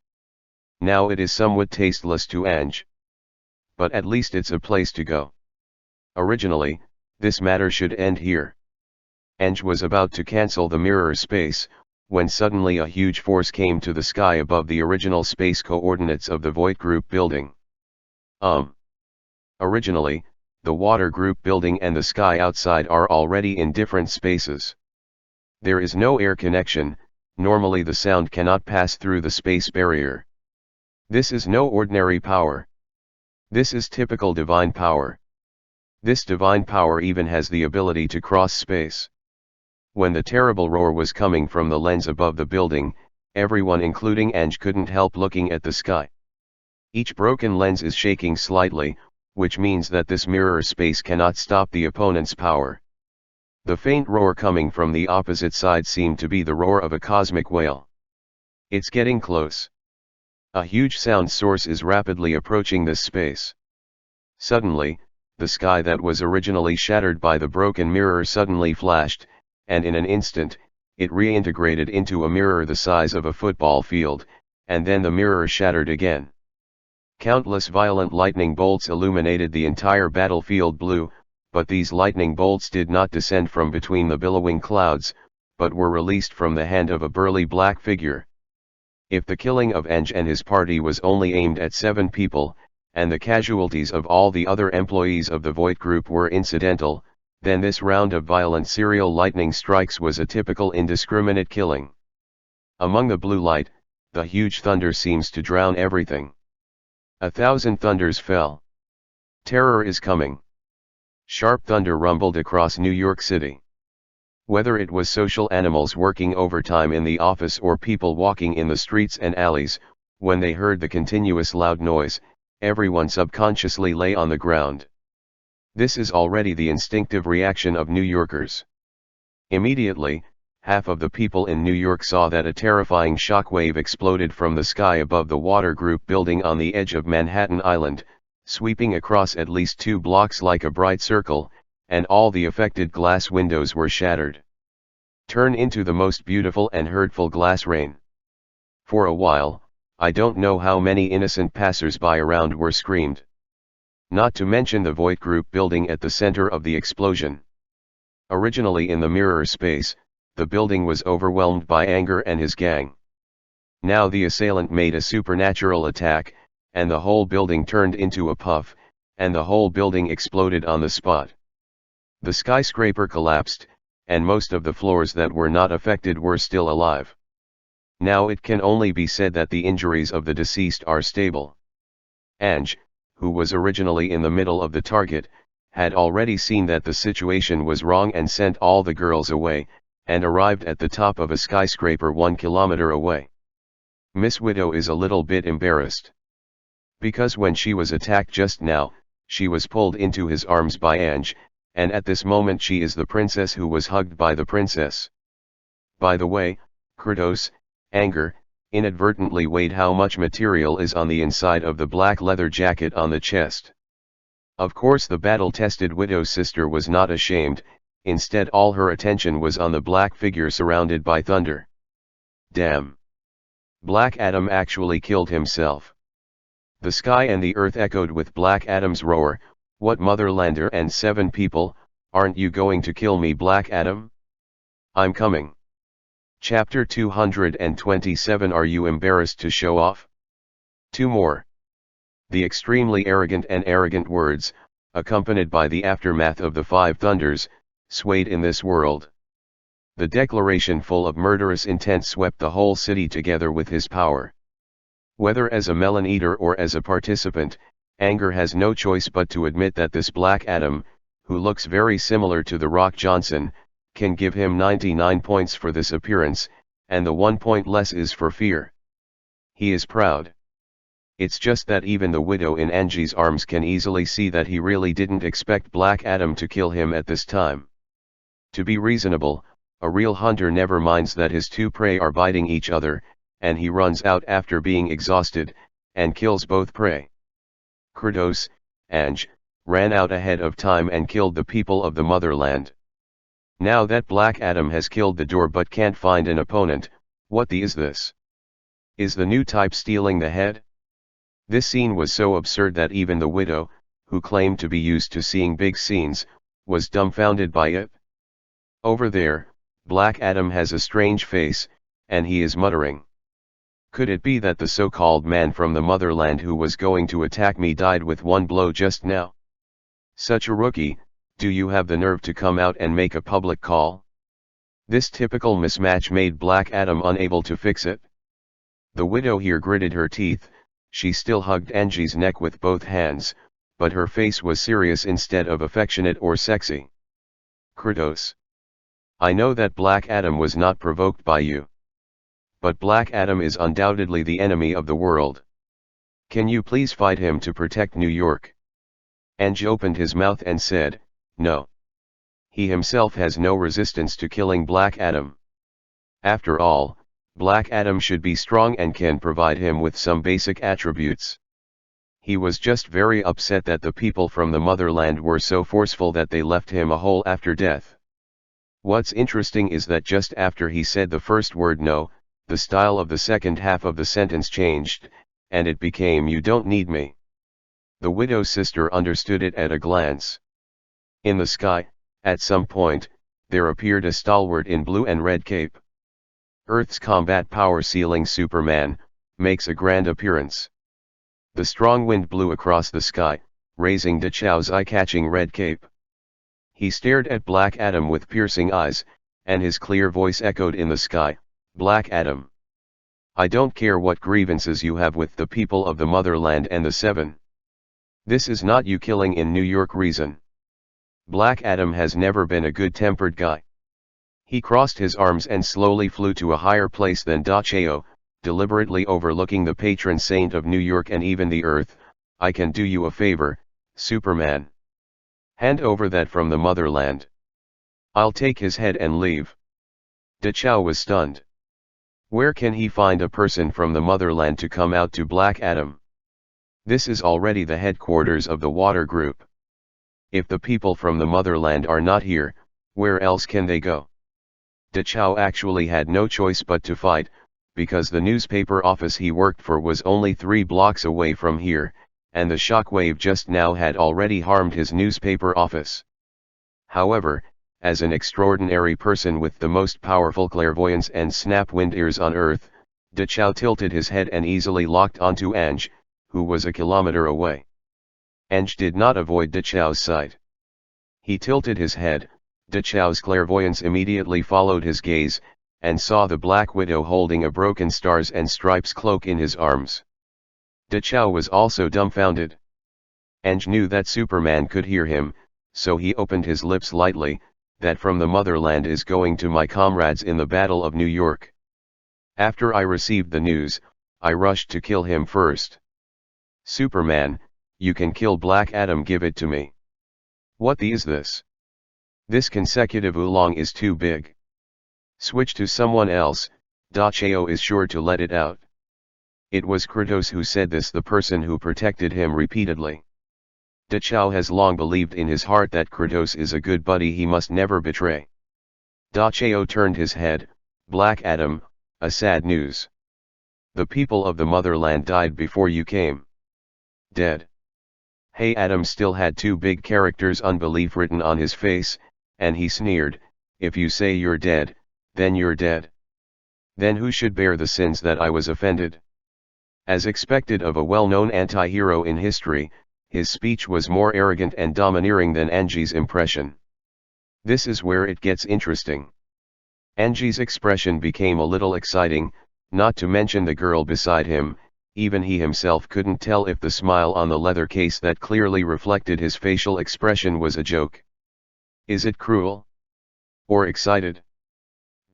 Now it is somewhat tasteless to Ange. But at least it's a place to go. Originally, this matter should end here." Ange was about to cancel the mirror space, when suddenly a huge force came to the sky above the original space coordinates of the Void Group building. Originally, the Water Group building and the sky outside are already in different spaces. There is no air connection, normally the sound cannot pass through the space barrier. This is no ordinary power. This is typical divine power. This divine power even has the ability to cross space. When the terrible roar was coming from the lens above the building, everyone including Ange couldn't help looking at the sky. Each broken lens is shaking slightly, which means that this mirror space cannot stop the opponent's power. The faint roar coming from the opposite side seemed to be the roar of a cosmic whale. It's getting close. A huge sound source is rapidly approaching this space. Suddenly, the sky that was originally shattered by the broken mirror suddenly flashed, and in an instant, it reintegrated into a mirror the size of a football field, and then the mirror shattered again. Countless violent lightning bolts illuminated the entire battlefield blue, but these lightning bolts did not descend from between the billowing clouds, but were released from the hand of a burly black figure. If the killing of Ange and his party was only aimed at 7 people, and the casualties of all the other employees of the Void Group were incidental, then this round of violent serial lightning strikes was a typical indiscriminate killing. Among the blue light, the huge thunder seems to drown everything. 1,000 thunders fell. Terror is coming. Sharp thunder rumbled across New York City. Whether it was social animals working overtime in the office or people walking in the streets and alleys, when they heard the continuous loud noise, everyone subconsciously lay on the ground. This is already the instinctive reaction of New Yorkers. Immediately, half of the people in New York saw that a terrifying shockwave exploded from the sky above the Water Group building on the edge of Manhattan Island, sweeping across at least 2 blocks like a bright circle, and all the affected glass windows were shattered. Turn into the most beautiful and hurtful glass rain. For a while, I don't know how many innocent passers-by around were screamed. Not to mention the Void Group building at the center of the explosion. Originally in the mirror space, the building was overwhelmed by Anger and his gang. Now the assailant made a supernatural attack, and the whole building turned into a puff, and the whole building exploded on the spot. The skyscraper collapsed, and most of the floors that were not affected were still alive. Now it can only be said that the injuries of the deceased are stable. Ange, who was originally in the middle of the target, had already seen that the situation was wrong and sent all the girls away, and arrived at the top of a skyscraper 1 kilometer away. Miss Widow is a little bit embarrassed. Because when she was attacked just now, she was pulled into his arms by Ange, and at this moment she is the princess who was hugged by the princess. By the way, Kratos, Anger, inadvertently weighed how much material is on the inside of the black leather jacket on the chest. Of course the battle-tested widow's sister was not ashamed, instead all her attention was on the black figure surrounded by thunder. Damn! Black Adam actually killed himself. The sky and the earth echoed with Black Adam's roar. What Motherlander and 7 people, aren't you going to kill me, Black Adam? I'm coming. Chapter 227. Are you embarrassed to show off? 2 more. The extremely arrogant and arrogant words, accompanied by the aftermath of the 5 thunders, swayed in this world. The declaration full of murderous intent swept the whole city together with his power. Whether as a melon eater or as a participant, Anger has no choice but to admit that this Black Adam, who looks very similar to the Rock Johnson, can give him 99 points for this appearance, and the 1 point less is for fear. He is proud. It's just that even the widow in Angie's arms can easily see that he really didn't expect Black Adam to kill him at this time. To be reasonable, a real hunter never minds that his two prey are biting each other, and he runs out after being exhausted, and kills both prey. Kratos, Ange, ran out ahead of time and killed the people of the motherland. Now that Black Adam has killed the door but can't find an opponent, what the is this? Is the new type stealing the head? This scene was so absurd that even the widow, who claimed to be used to seeing big scenes, was dumbfounded by it. Over there, Black Adam has a strange face, and he is muttering. Could it be that the so-called man from the motherland who was going to attack me died with one blow just now? Such a rookie, do you have the nerve to come out and make a public call? This typical mismatch made Black Adam unable to fix it. The widow here gritted her teeth. She still hugged Angie's neck with both hands, but her face was serious instead of affectionate or sexy. Kratos. I know that Black Adam was not provoked by you. But Black Adam is undoubtedly the enemy of the world. Can you please fight him to protect New York? Ange opened his mouth and said, no. He himself has no resistance to killing Black Adam. After all, Black Adam should be strong and can provide him with some basic attributes. He was just very upset that the people from the motherland were so forceful that they left him a hole after death. What's interesting is that just after he said the first word no, the style of the second half of the sentence changed, and it became you don't need me. The widow's sister understood it at a glance. In the sky, at some point, there appeared a stalwart in blue and red cape. Earth's combat power ceiling Superman, makes a grand appearance. The strong wind blew across the sky, raising D'Chow's eye-catching red cape. He stared at Black Adam with piercing eyes, and his clear voice echoed in the sky, Black Adam. I don't care what grievances you have with the people of the motherland and the Seven. This is not you killing in New York reason. Black Adam has never been a good-tempered guy. He crossed his arms and slowly flew to a higher place than D'Chao, deliberately overlooking the patron saint of New York and even the earth. I can do you a favor, Superman. Hand over that from the motherland. I'll take his head and leave. D'Chao was stunned. Where can he find a person from the motherland to come out to Black Adam? This is already the headquarters of the Water Group. If the people from the motherland are not here, where else can they go? D'Chao actually had no choice but to fight, because the newspaper office he worked for was only 3 blocks away from here, and the shockwave just now had already harmed his newspaper office. However, as an extraordinary person with the most powerful clairvoyance and snap-wind ears on Earth, D'Chao tilted his head and easily locked onto Ange, who was a kilometer away. Ange did not avoid D'Chao's sight. He tilted his head. D'Chao's clairvoyance immediately followed his gaze, and saw the Black Widow holding a broken Stars and Stripes cloak in his arms. D'Chao was also dumbfounded. Ange knew that Superman could hear him, so he opened his lips lightly, that from the motherland is going to my comrades in the Battle of New York. After I received the news, I rushed to kill him first. Superman, you can kill Black Adam, give it to me. What the is this? This consecutive oolong is too big. Switch to someone else, D'Chao is sure to let it out. It was Kratos who said this, the person who protected him repeatedly. D'Chao has long believed in his heart that Kratos is a good buddy he must never betray. D'Chao turned his head. Black Adam, a sad news. The people of the motherland died before you came. Dead. Hey, Adam still had 2 big characters unbelief written on his face, and he sneered, if you say you're dead, then you're dead. Then who should bear the sins that I was offended? As expected of a well-known anti-hero in history, his speech was more arrogant and domineering than Angie's impression. This is where it gets interesting. Anji's expression became a little exciting, not to mention the girl beside him. Even he himself couldn't tell if the smile on the leather case that clearly reflected his facial expression was a joke. Is it cruel? Or excited?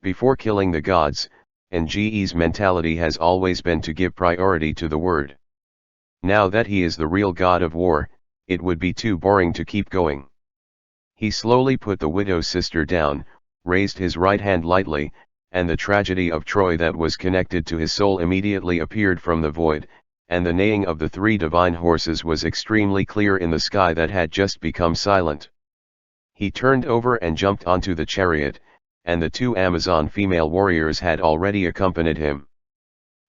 Before killing the gods, Nge's mentality has always been to give priority to the word. Now that he is the real god of war, it would be too boring to keep going. He slowly put the widow's sister down, raised his right hand lightly, and the tragedy of Troy that was connected to his soul immediately appeared from the void, and the neighing of the three divine horses was extremely clear in the sky that had just become silent. He turned over and jumped onto the chariot, and the two Amazon female warriors had already accompanied him.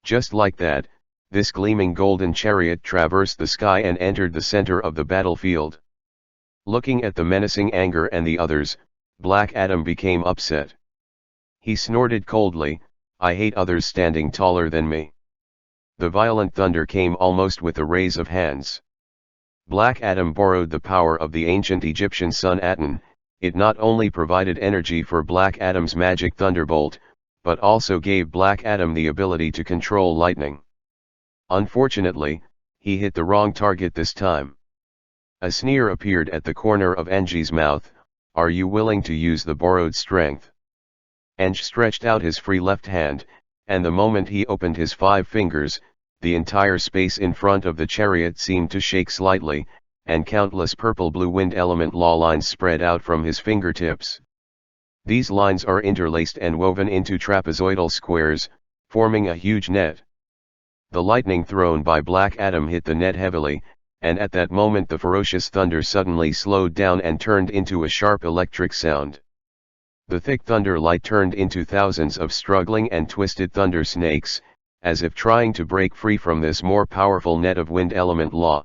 Just like that, this gleaming golden chariot traversed the sky and entered the center of the battlefield. Looking at the menacing anger and the others, Black Adam became upset. He snorted coldly, "I hate others standing taller than me." The violent thunder came almost with a raise of hands. Black Adam borrowed the power of the ancient Egyptian sun Aten. It not only provided energy for Black Adam's magic thunderbolt, but also gave Black Adam the ability to control lightning. Unfortunately, he hit the wrong target this time. A sneer appeared at the corner of Enji's mouth. "Are you willing to use the borrowed strength?" Enj stretched out his free left hand, and the moment he opened his 5 fingers, the entire space in front of the chariot seemed to shake slightly, and countless purple-blue wind element law lines spread out from his fingertips. These lines are interlaced and woven into trapezoidal squares, forming a huge net. The lightning thrown by Black Adam hit the net heavily, and at that moment the ferocious thunder suddenly slowed down and turned into a sharp electric sound. The thick thunder light turned into thousands of struggling and twisted thunder snakes, as if trying to break free from this more powerful net of wind element law.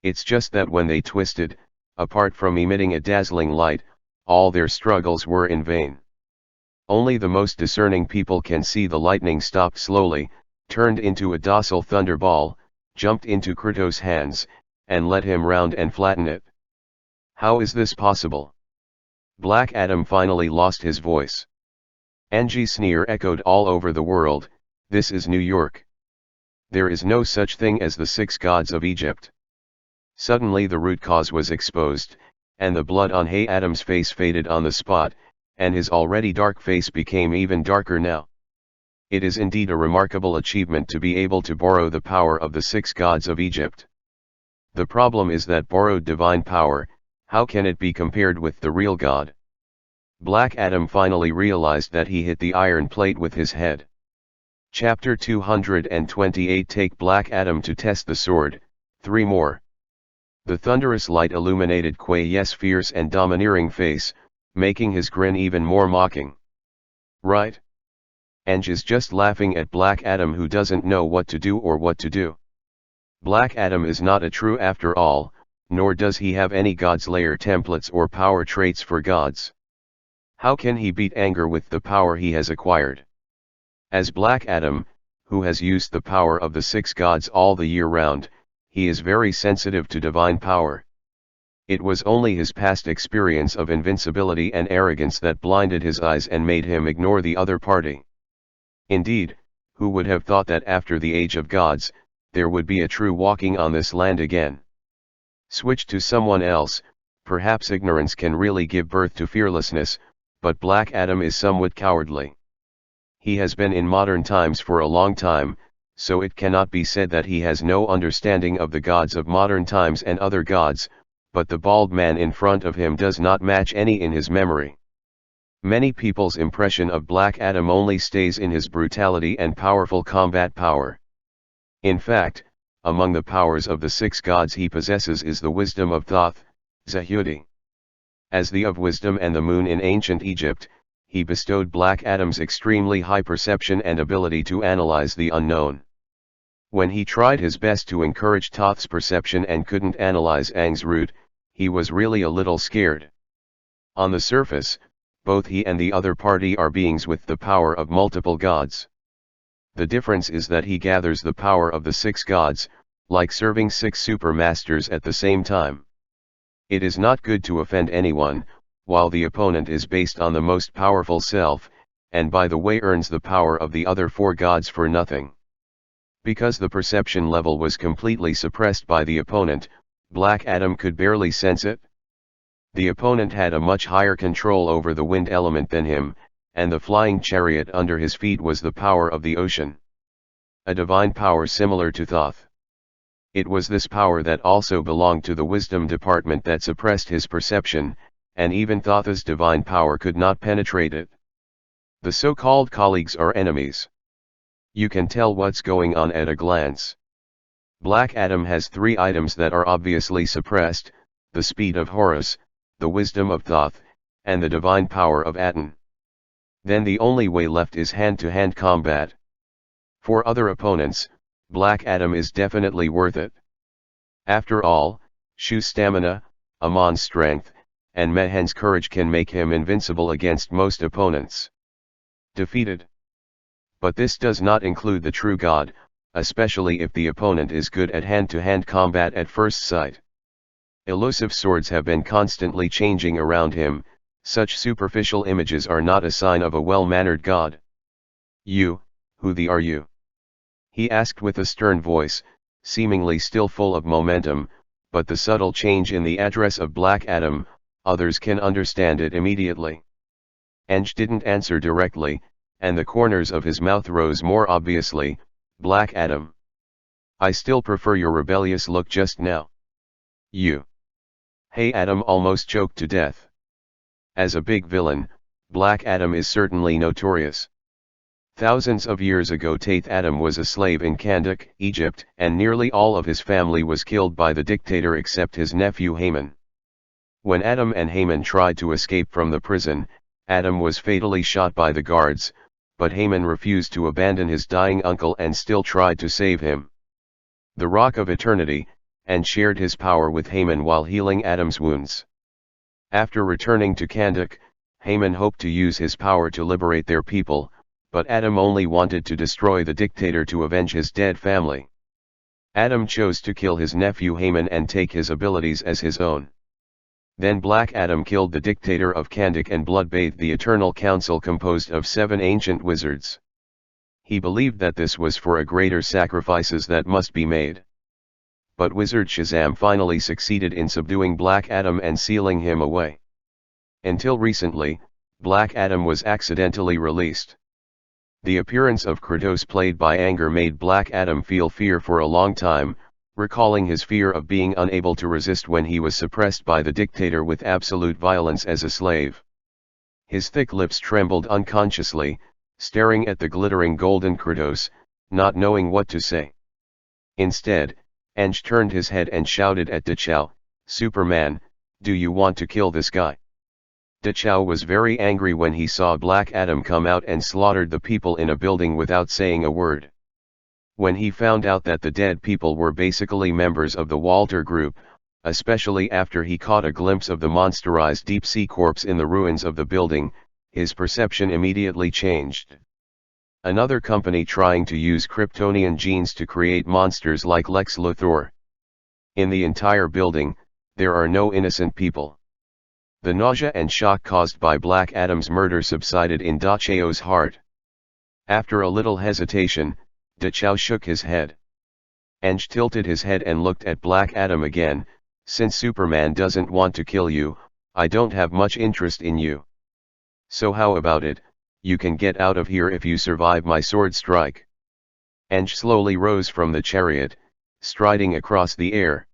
It's just that when they twisted, apart from emitting a dazzling light, all their struggles were in vain. Only the most discerning people can see the lightning stopped slowly, turned into a docile thunderball, jumped into Kratos' hands, and let him round and flatten it. How is this possible? Black Adam finally lost his voice. Anji's sneer echoed all over the world. This is New York. There is no such thing as the 6 gods of Egypt. Suddenly the root cause was exposed, and the blood on Hey Adam's face faded on the spot, and his already dark face became even darker now. It is indeed a remarkable achievement to be able to borrow the power of the 6 gods of Egypt. The problem is that borrowed divine power, how can it be compared with the real God? Black Adam finally realized that he hit the iron plate with his head. Chapter 228 Take Black Adam to test the sword, 3 more. The thunderous light illuminated Quay's fierce and domineering face, making his grin even more mocking. Right? Anj is just laughing at Black Adam, who doesn't know what to do or what to do. Black Adam is not a true after all, nor does he have any Godslayer templates or power traits for gods. How can he beat anger with the power he has acquired? As Black Adam, who has used the power of the 6 gods all the year round, he is very sensitive to divine power. It was only his past experience of invincibility and arrogance that blinded his eyes and made him ignore the other party. Indeed, who would have thought that after the age of gods, there would be a true walking on this land again? Switch to someone else, perhaps ignorance can really give birth to fearlessness, but Black Adam is somewhat cowardly. He has been in modern times for a long time, so it cannot be said that he has no understanding of the gods of modern times and other gods, but the bald man in front of him does not match any in his memory. Many people's impression of Black Adam only stays in his brutality and powerful combat power. In fact, among the powers of the 6 gods he possesses is the wisdom of Thoth, Zahudi. As the of wisdom and the moon in ancient Egypt, he bestowed Black Adam's extremely high perception and ability to analyze the unknown. When he tried his best to encourage Thoth's perception and couldn't analyze Aang's root, he was really a little scared. On the surface, both he and the other party are beings with the power of multiple gods. The difference is that he gathers the power of the 6 gods, like serving 6 super masters at the same time. It is not good to offend anyone, while the opponent is based on the most powerful self, and by the way earns the power of the other four gods for nothing. Because the perception level was completely suppressed by the opponent, Black Adam could barely sense it. The opponent had a much higher control over the wind element than him, and the flying chariot under his feet was the power of the ocean. A divine power similar to Thoth. It was this power that also belonged to the wisdom department that suppressed his perception, and even Thoth's divine power could not penetrate it. The so-called colleagues are enemies. You can tell what's going on at a glance. Black Adam has three items that are obviously suppressed: the speed of Horus, the wisdom of Thoth, and the divine power of Aten. Then the only way left is hand-to-hand combat. For other opponents, Black Adam is definitely worth it. After all, Shu's stamina, Amon's strength, and Mehen's courage can make him invincible against most opponents. Defeated. But this does not include the true god, especially if the opponent is good at hand-to-hand combat at first sight. Elusive swords have been constantly changing around him. Such superficial images are not a sign of a well-mannered god. "You, who the are you?" he asked with a stern voice, seemingly still full of momentum, but the subtle change in the address of Black Adam, others can understand it immediately. Eng didn't answer directly, and the corners of his mouth rose more obviously. "Black Adam. I still prefer your rebellious look just now. You." Hey Adam almost choked to death. As a big villain, Black Adam is certainly notorious. Thousands of years ago Taith Adam was a slave in Kanduk, Egypt, and nearly all of his family was killed by the dictator except his nephew Haman. When Adam and Haman tried to escape from the prison, Adam was fatally shot by the guards, but Haman refused to abandon his dying uncle and still tried to save him. The Rock of Eternity, and shared his power with Haman while healing Adam's wounds. After returning to Kanduk, Haman hoped to use his power to liberate their people, but Adam only wanted to destroy the dictator to avenge his dead family. Adam chose to kill his nephew Haman and take his abilities as his own. Then Black Adam killed the dictator of Kanduk and blood-bathed the Eternal Council composed of 7 ancient wizards. He believed that this was for a greater sacrifices that must be made. But Wizard Shazam finally succeeded in subduing Black Adam and sealing him away. Until recently, Black Adam was accidentally released. The appearance of Kratos played by Anger made Black Adam feel fear for a long time, recalling his fear of being unable to resist when he was suppressed by the dictator with absolute violence as a slave. His thick lips trembled unconsciously, staring at the glittering golden Kratos, not knowing what to say. Instead, Eng turned his head and shouted at D'Chao, "Superman, do you want to kill this guy?" D'Chao was very angry when he saw Black Adam come out and slaughtered the people in a building without saying a word. When he found out that the dead people were basically members of the Walter Group, especially after he caught a glimpse of the monsterized deep-sea corpse in the ruins of the building, his perception immediately changed. Another company trying to use Kryptonian genes to create monsters like Lex Luthor. In the entire building, there are no innocent people. The nausea and shock caused by Black Adam's murder subsided in D'Chao's heart. After a little hesitation, D'Chao shook his head. Eng tilted his head and looked at Black Adam again. "Since Superman doesn't want to kill you, I don't have much interest in you. So how about it, you can get out of here if you survive my sword strike." Eng slowly rose from the chariot, striding across the air.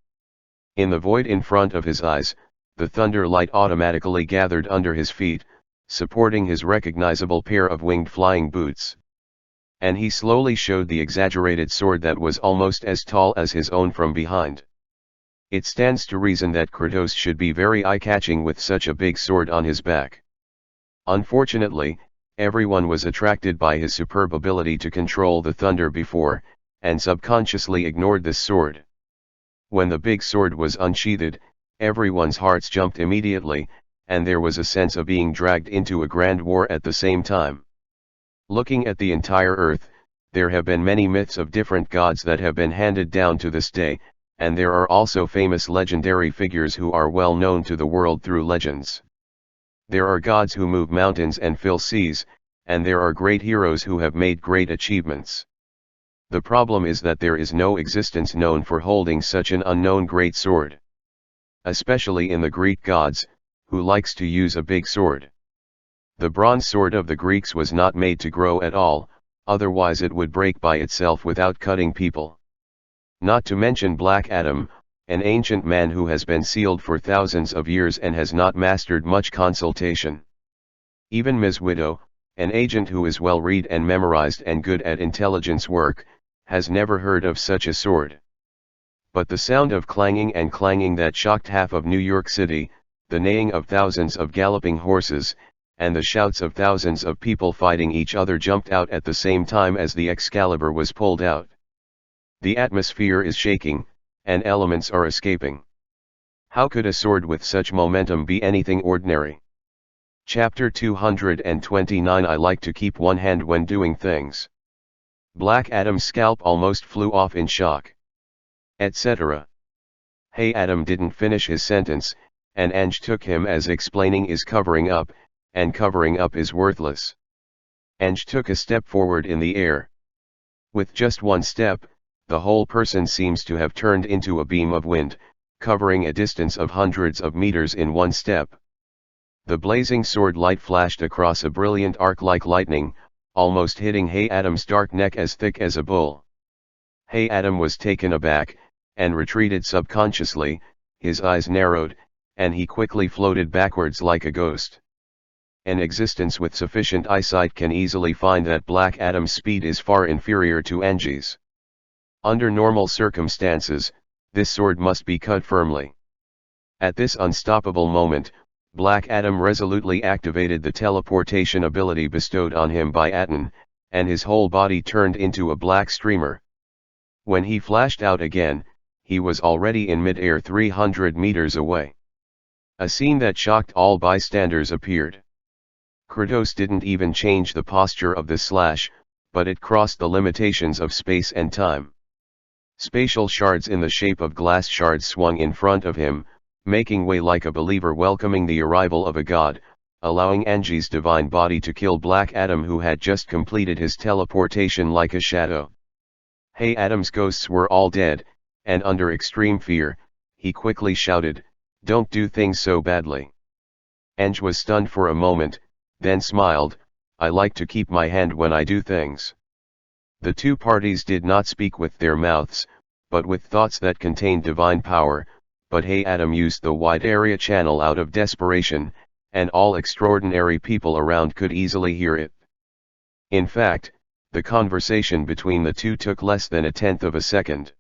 In the void in front of his eyes, the thunder light automatically gathered under his feet, supporting his recognizable pair of winged flying boots. And he slowly showed the exaggerated sword that was almost as tall as his own from behind. It stands to reason that Kratos should be very eye-catching with such a big sword on his back. Unfortunately, everyone was attracted by his superb ability to control the thunder before, and subconsciously ignored this sword. When the big sword was unsheathed, everyone's hearts jumped immediately, and there was a sense of being dragged into a grand war at the same time. Looking at the entire earth, there have been many myths of different gods that have been handed down to this day, and there are also famous legendary figures who are well known to the world through legends. There are gods who move mountains and fill seas, and there are great heroes who have made great achievements. The problem is that there is no existence known for holding such an unknown great sword. Especially in the Greek gods, who likes to use a big sword. The bronze sword of the Greeks was not made to grow at all, otherwise it would break by itself without cutting people. Not to mention Black Adam, an ancient man who has been sealed for thousands of years and has not mastered much consultation. Even Ms. Widow, an agent who is well read and memorized and good at intelligence work, has never heard of such a sword. But the sound of clanging and clanging that shocked half of New York City, the neighing of thousands of galloping horses, and the shouts of thousands of people fighting each other jumped out at the same time as the Excalibur was pulled out. The atmosphere is shaking, and elements are escaping. How could a sword with such momentum be anything ordinary? Chapter 229 I like to keep one hand when doing things. Black Adam's scalp almost flew off in shock. Etc. Hey Adam didn't finish his sentence, and Ange took him as explaining is covering up, and covering up is worthless. Ange took a step forward in the air. With just one step, the whole person seems to have turned into a beam of wind, covering a distance of hundreds of meters in one step. The blazing sword light flashed across a brilliant arc like lightning, almost hitting Hey Adam's dark neck as thick as a bull. Hey Adam was taken aback, and retreated subconsciously, his eyes narrowed, and he quickly floated backwards like a ghost. An existence with sufficient eyesight can easily find that Black Adam's speed is far inferior to Ange's. Under normal circumstances, this sword must be cut firmly. At this unstoppable moment, Black Adam resolutely activated the teleportation ability bestowed on him by Aten, and his whole body turned into a black streamer. When he flashed out again, he was already in mid-air 300 meters away. A scene that shocked all bystanders appeared. Kratos didn't even change the posture of the slash, but it crossed the limitations of space and time. Spatial shards in the shape of glass shards swung in front of him, making way like a believer welcoming the arrival of a god, allowing Ange's divine body to kill Black Adam who had just completed his teleportation like a shadow. Hey Adam's ghosts were all dead, and under extreme fear, he quickly shouted, "Don't do things so badly." Ange was stunned for a moment, then smiled, "I like to keep my hand when I do things." The two parties did not speak with their mouths, but with thoughts that contained divine power, but Hey Adam used the wide area channel out of desperation, and all extraordinary people around could easily hear it. In fact, the conversation between the two took less than a tenth of a second.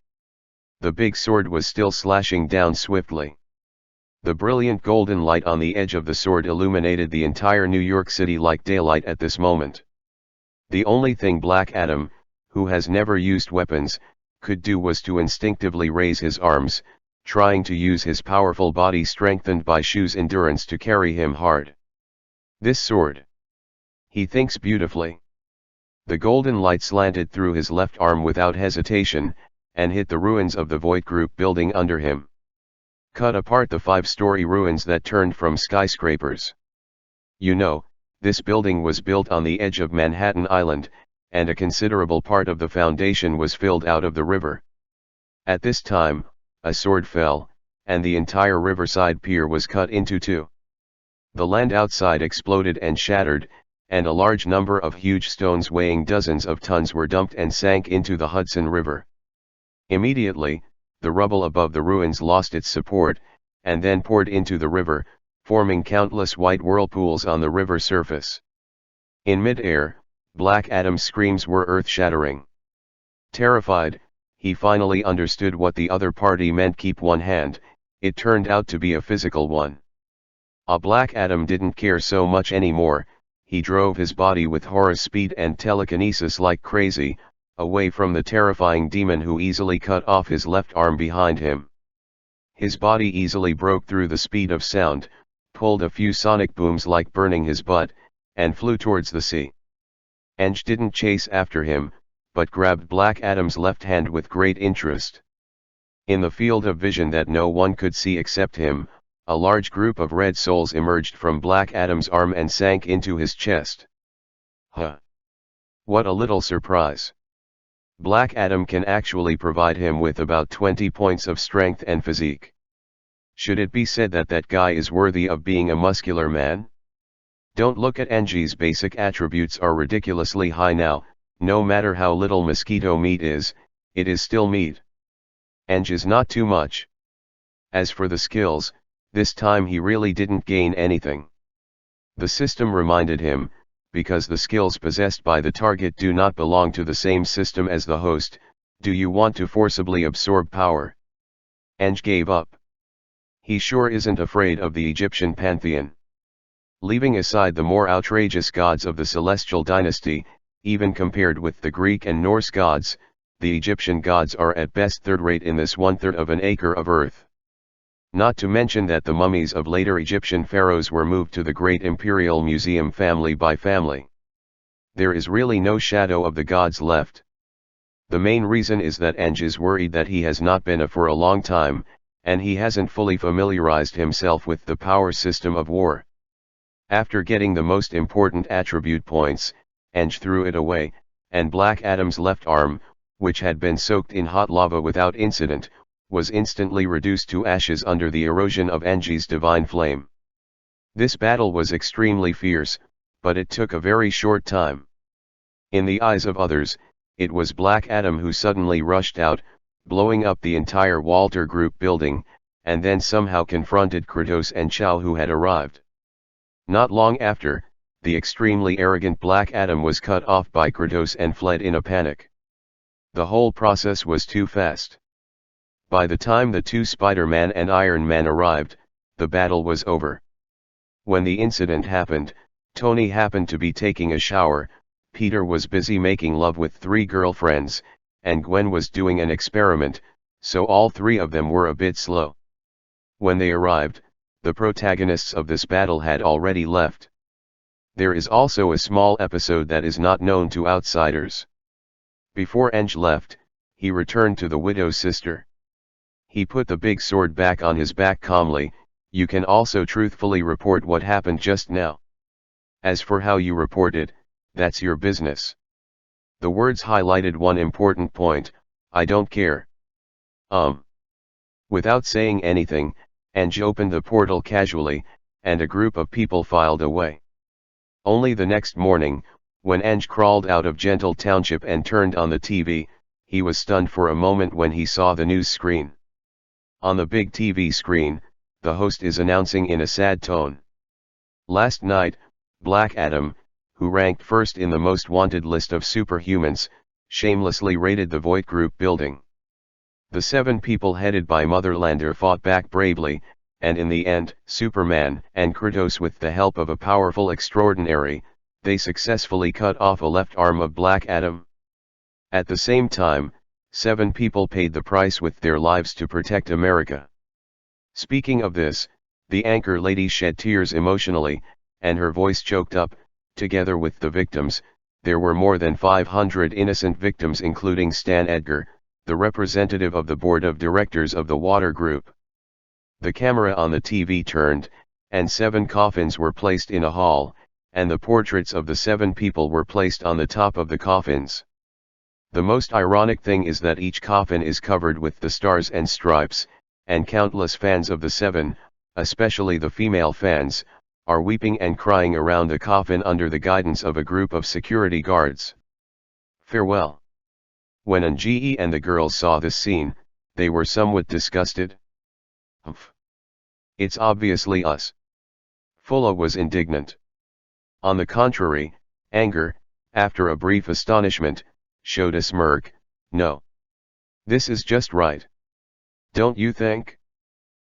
The big sword was still slashing down swiftly. The brilliant golden light on the edge of the sword illuminated the entire New York City like daylight at this moment. The only thing Black Adam, who has never used weapons, could do was to instinctively raise his arms, trying to use his powerful body strengthened by Shu's endurance to carry him hard. This sword. He thinks beautifully. The golden light slanted through his left arm without hesitation, and hit the ruins of the Voight Group building under him. Cut apart the 5-story ruins that turned from skyscrapers. You know, this building was built on the edge of Manhattan Island, and a considerable part of the foundation was filled out of the river. At this time, a sword fell, and the entire riverside pier was cut into two. The land outside exploded and shattered, and a large number of huge stones weighing dozens of tons were dumped and sank into the Hudson River. Immediately, the rubble above the ruins lost its support, and then poured into the river, forming countless white whirlpools on the river surface. In mid-air, Black Adam's screams were earth-shattering. Terrified, he finally understood what the other party meant. Keep one hand. It turned out to be a physical one. Black Adam didn't care so much anymore. He drove his body with Horus speed and telekinesis like crazy, away from the terrifying demon who easily cut off his left arm behind him. His body easily broke through the speed of sound, pulled a few sonic booms like burning his butt, and flew towards the sea. Ange didn't chase after him, but grabbed Black Adam's left hand with great interest. In the field of vision that no one could see except him, A large group of red souls emerged from Black Adam's arm and sank into his chest. Huh! What a little surprise. Black Adam can actually provide him with about 20 points of strength and physique. Should it be said that that guy is worthy of being a muscular man? Don't look at Enji's basic attributes are ridiculously high now. No matter how little mosquito meat is, it is still meat. Enj is not too much. As for the skills, this time he really didn't gain anything. The system reminded him, because the skills possessed by the target do not belong to the same system as the host, do you want to forcibly absorb power? Enj gave up. He sure isn't afraid of the Egyptian pantheon. Leaving aside the more outrageous gods of the celestial dynasty, even compared with the Greek and Norse gods, the Egyptian gods are at best third-rate in this 1/3 of an acre of earth. Not to mention that the mummies of later Egyptian pharaohs were moved to the Great Imperial Museum family by family. There is really no shadow of the gods left. The main reason is that Enj is worried that he has not been a for a long time, and he hasn't fully familiarized himself with the power system of war. After getting the most important attribute points, Enj threw it away, and Black Adam's left arm, which had been soaked in hot lava without incident, was instantly reduced to ashes under the erosion of Enji's divine flame. This battle was extremely fierce, but it took a very short time. In the eyes of others, it was Black Adam who suddenly rushed out, blowing up the entire Walter Group building, and then somehow confronted Kratos and Chow who had arrived. Not long after, the extremely arrogant Black Adam was cut off by Kratos and fled in a panic. The whole process was too fast. By the time the two Spider-Man and Iron Man arrived, the battle was over. When the incident happened, Tony happened to be taking a shower, Peter was busy making love with 3 girlfriends, and Gwen was doing an experiment, so all 3 of them were a bit slow. When they arrived, the protagonists of this battle had already left. There is also a small episode that is not known to outsiders. Before Enj left, he returned to the widow's sister. He put the big sword back on his back calmly. You can also truthfully report what happened just now. As for how you report it, that's your business. The words highlighted one important point: I don't care. Without saying anything, Enj opened the portal casually, and a group of people filed away. Only the next morning, when Enj crawled out of Gentle Township and turned on the TV, he was stunned for a moment when he saw the news screen. On the big TV screen, the host is announcing in a sad tone. Last night, Black Adam, who ranked first in the most wanted list of superhumans, shamelessly raided the Voight Group building. The 7 people headed by Motherlander fought back bravely, and in the end, Superman and Kratos, with the help of a powerful extraordinary, they successfully cut off a left arm of Black Adam. At the same time, 7 people paid the price with their lives to protect America. Speaking of this, the anchor lady shed tears emotionally, and her voice choked up. Together with the victims, there were more than 500 innocent victims, including Stan Edgar, the representative of the board of directors of the Water Group. The camera on the TV turned, and 7 coffins were placed in a hall, and the portraits of the 7 people were placed on the top of the coffins. The most ironic thing is that each coffin is covered with the stars and stripes, and countless fans of the 7, especially the female fans, are weeping and crying around the coffin under the guidance of a group of security guards. Farewell. When Nge and the girls saw this scene, they were somewhat disgusted. Humph. It's obviously us. Fulla was indignant. On the contrary, Anger, after a brief astonishment, showed a smirk. No. This is just right. Don't you think?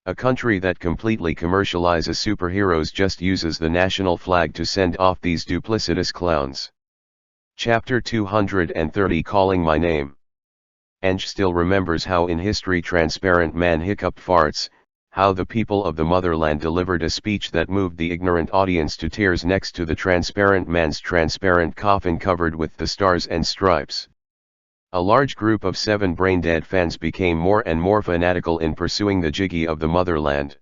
A country that completely commercializes superheroes just uses the national flag to send off these duplicitous clowns. Chapter 230, Calling My Name. Enj still remembers how in history Transparent Man hiccuped farts, how the people of the motherland delivered a speech that moved the ignorant audience to tears next to the Transparent Man's transparent coffin covered with the stars and stripes. A large group of 7 brain-dead fans became more and more fanatical in pursuing the Jiggy of the motherland.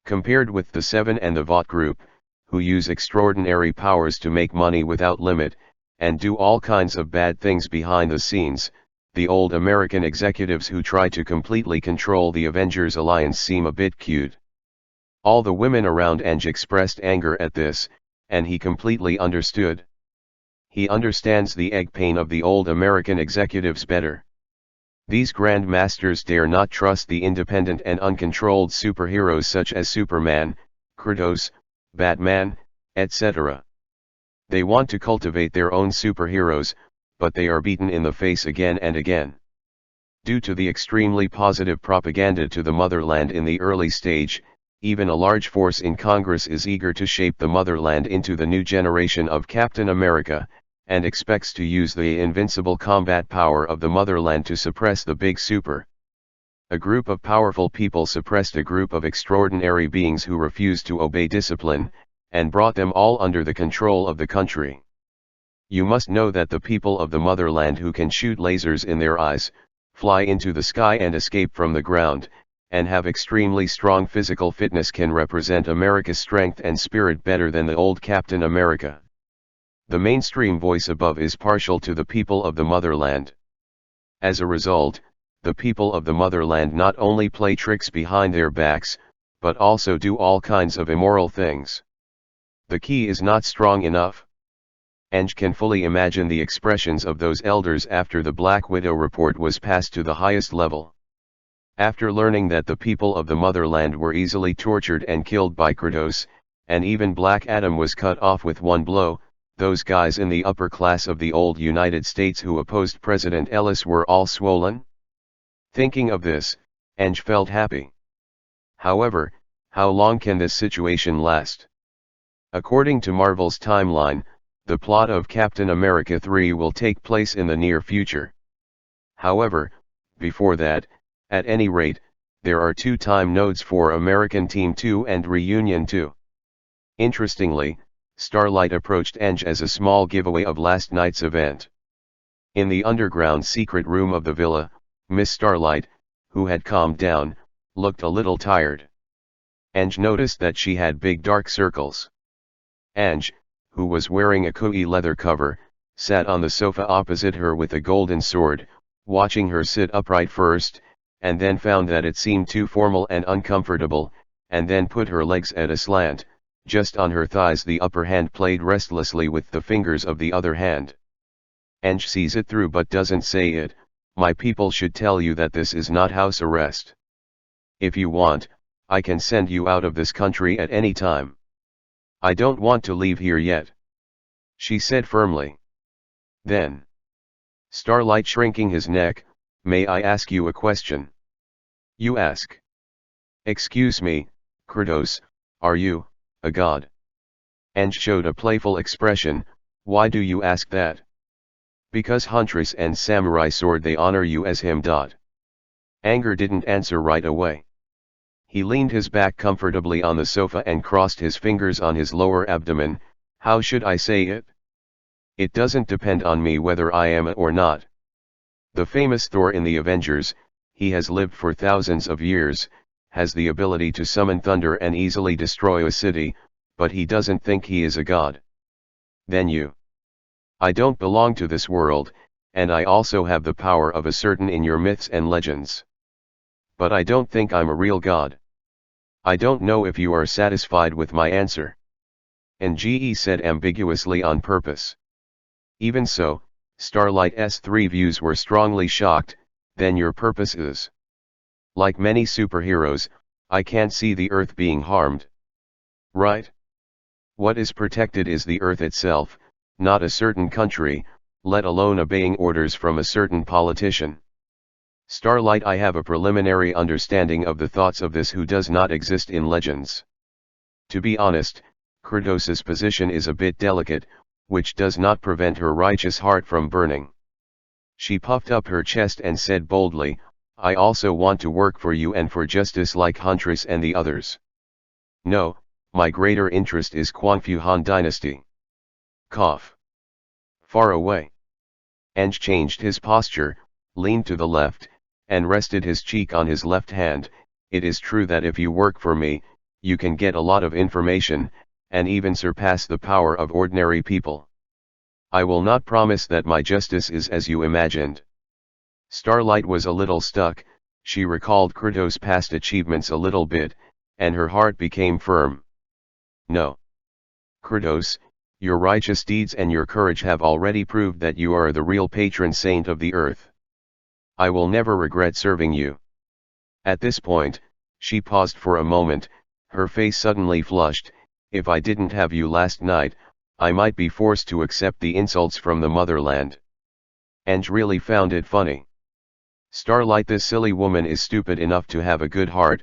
Compared with the Seven and the Vought group, who use extraordinary powers to make money without limit, and do all kinds of bad things behind the scenes, the old American executives who try to completely control the Avengers Alliance seem a bit cute. All the women around Ange expressed anger at this, and he completely understood. He understands the egg pain of the old American executives better. These Grand Masters dare not trust the independent and uncontrolled superheroes such as Superman, Kratos, Batman, etc. They want to cultivate their own superheroes, but they are beaten in the face again and again. Due to the extremely positive propaganda to the motherland in the early stage, even a large force in Congress is eager to shape the motherland into the new generation of Captain America, and expects to use the invincible combat power of the motherland to suppress the big super. A group of powerful people suppressed a group of extraordinary beings who refused to obey discipline, and brought them all under the control of the country. You must know that the people of the motherland who can shoot lasers in their eyes, fly into the sky and escape from the ground, and have extremely strong physical fitness can represent America's strength and spirit better than the old Captain America. The mainstream voice above is partial to the people of the motherland. As a result, the people of the motherland not only play tricks behind their backs, but also do all kinds of immoral things. The key is not strong enough. Ange can fully imagine the expressions of those elders after the Black Widow report was passed to the highest level. After learning that the people of the motherland were easily tortured and killed by Kratos, and even Black Adam was cut off with one blow, those guys in the upper class of the old United States who opposed President Ellis were all swollen? Thinking of this, Ange felt happy. However, how long can this situation last? According to Marvel's timeline, the plot of Captain America 3 will take place in the near future. However, before that, at any rate, there are 2 time nodes for American Team 2 and Reunion 2. Interestingly, Starlight approached Ange as a small giveaway of last night's event. In the underground secret room of the villa, Miss Starlight, who had calmed down, looked a little tired. Ange noticed that she had big dark circles. Ange, who was wearing a Kui leather cover, sat on the sofa opposite her with a golden sword, watching her sit upright first, and then found that it seemed too formal and uncomfortable, and then put her legs at a slant. Just on her thighs the upper hand played restlessly with the fingers of the other hand. Ange sees it through but doesn't say it. My people should tell you that this is not house arrest. If you want, I can send you out of this country at any time. I don't want to leave here yet, she said firmly. Then, Starlight shrinking his neck, may I ask you a question? You ask. Excuse me, Kratos, are you a god? Ange showed a playful expression. Why do you ask that? Because Huntress and Samurai Sword they honor you as him. Anger didn't answer right away. He leaned his back comfortably on the sofa and crossed his fingers on his lower abdomen. How should I say it? It doesn't depend on me whether I am or not. The famous Thor in the Avengers, he has lived for thousands of years, has the ability to summon thunder and easily destroy a city, but he doesn't think he is a god. Then you. I don't belong to this world, and I also have the power of a certain in your myths and legends. But I don't think I'm a real god. I don't know if you are satisfied with my answer. Nge said ambiguously on purpose. Even so, Starlight's 3 views were strongly shocked. Then your purpose is? Like many superheroes, I can't see the Earth being harmed. Right? What is protected is the Earth itself, not a certain country, let alone obeying orders from a certain politician. Starlight, I have a preliminary understanding of the thoughts of this who does not exist in legends. To be honest, Kratos's position is a bit delicate, which does not prevent her righteous heart from burning. She puffed up her chest and said boldly, I also want to work for you and for justice like Huntress and the others. No, my greater interest is Quanfu Han dynasty. Cough. Far away. Ange changed his posture, leaned to the left, and rested his cheek on his left hand. It is true that if you work for me, you can get a lot of information, and even surpass the power of ordinary people. I will not promise that my justice is as you imagined. Starlight was a little stuck. She recalled Kratos' past achievements a little bit, and her heart became firm. No. Kratos, your righteous deeds and your courage have already proved that you are the real patron saint of the earth. I will never regret serving you. At this point, she paused for a moment, her face suddenly flushed. If I didn't have you last night, I might be forced to accept the insults from the motherland. Ange really found it funny. Starlight, this silly woman is stupid enough to have a good heart,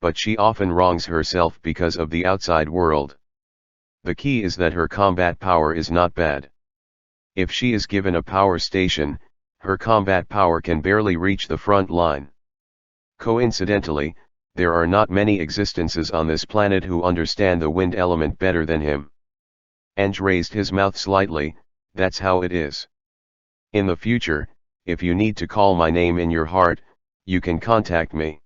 but she often wrongs herself because of the outside world. The key is that her combat power is not bad. If she is given a power station, her combat power can barely reach the front line. Coincidentally, there are not many existences on this planet who understand the wind element better than him. Ange raised his mouth slightly. That's how it is. In the future, if you need to call my name in your heart, you can contact me.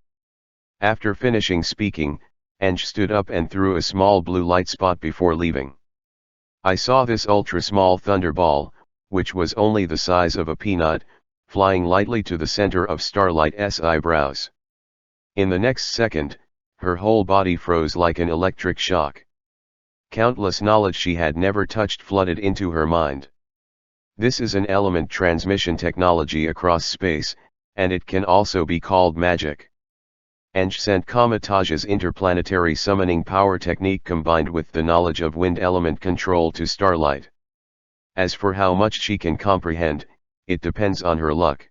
After finishing speaking, Ange stood up and threw a small blue light spot before leaving. I saw this ultra-small thunderball, which was only the size of a peanut, flying lightly to the center of Starlight's eyebrows. In the next second, her whole body froze like an electric shock. Countless knowledge she had never touched flooded into her mind. This is an element transmission technology across space, and it can also be called magic. Ange sent Kamataj's interplanetary summoning power technique combined with the knowledge of wind element control to Starlight. As for how much she can comprehend, it depends on her luck.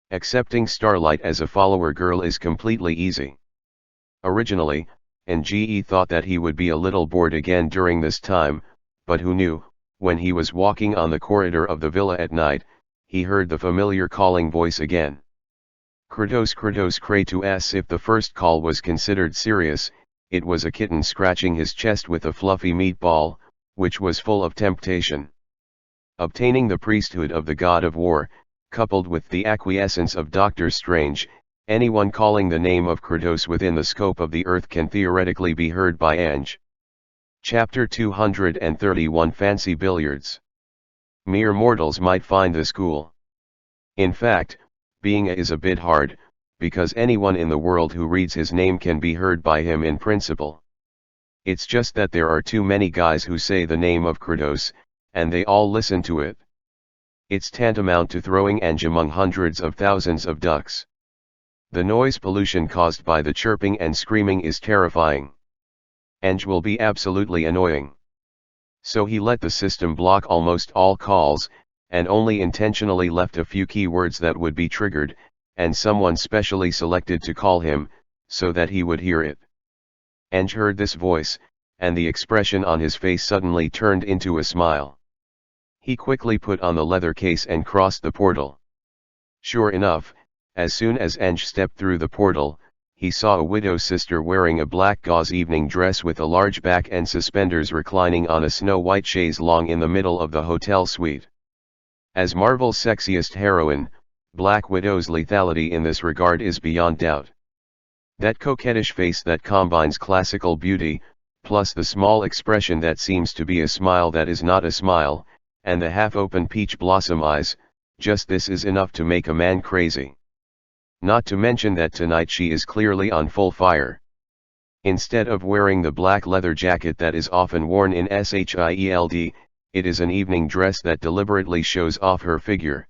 Accepting Starlight as a follower girl is completely easy. Originally, Nge thought that he would be a little bored again during this time, but who knew, when he was walking on the corridor of the villa at night, he heard the familiar calling voice again. Kratos, Kratos, Kratos. If the first call was considered serious, it was a kitten scratching his chest with a fluffy meatball, which was full of temptation. Obtaining the priesthood of the god of war, coupled with the acquiescence of Doctor Strange, anyone calling the name of Kratos within the scope of the earth can theoretically be heard by Ange. Chapter 231 Fancy Billiards. Mere mortals might find this cool. In fact, being a is a bit hard, because anyone in the world who reads his name can be heard by him in principle. It's just that there are too many guys who say the name of Kratos, and they all listen to it. It's tantamount to throwing Ange among hundreds of thousands of ducks. The noise pollution caused by the chirping and screaming is terrifying. Ange will be absolutely annoying. So he let the system block almost all calls, and only intentionally left a few keywords that would be triggered, and someone specially selected to call him, so that he would hear it. Ange heard this voice, and the expression on his face suddenly turned into a smile. He quickly put on the leather case and crossed the portal. Sure enough, as soon as Ange stepped through the portal, he saw a widow sister wearing a black gauze evening dress with a large back and suspenders reclining on a snow-white chaise longue in the middle of the hotel suite. As Marvel's sexiest heroine, Black Widow's lethality in this regard is beyond doubt. That coquettish face that combines classical beauty, plus the small expression that seems to be a smile that is not a smile, and the half-open peach blossom eyes, just this is enough to make a man crazy. Not to mention that tonight she is clearly on full fire. Instead of wearing the black leather jacket that is often worn in SHIELD, it is an evening dress that deliberately shows off her figure.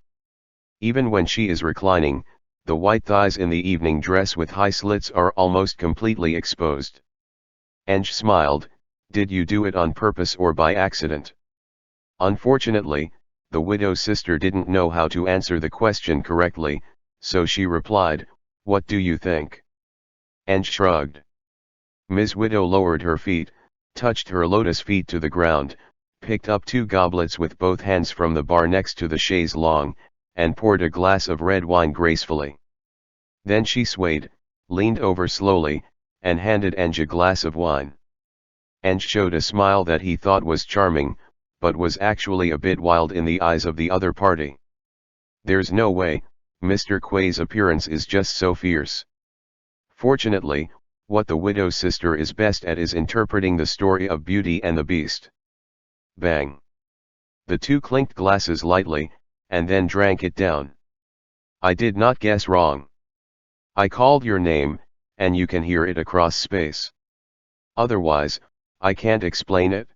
Even when she is reclining, the white thighs in the evening dress with high slits are almost completely exposed. Ange smiled. Did you do it on purpose or by accident? Unfortunately, the widow's sister didn't know how to answer the question correctly, so she replied, "What do you think?" Ange shrugged. Ms. Widow lowered her feet, touched her lotus feet to the ground, picked up 2 goblets with both hands from the bar next to the chaise longue, and poured a glass of red wine gracefully. Then she swayed, leaned over slowly, and handed Ange a glass of wine. Ange showed a smile that he thought was charming, but was actually a bit wild in the eyes of the other party. There's no way, Mr. Quay's appearance is just so fierce. Fortunately, What the widow's sister is best at is interpreting the story of Beauty and the Beast. Bang! The two clinked glasses lightly, and then drank it down. I did not guess wrong. I called your name, and you can hear it across space. Otherwise, I can't explain it.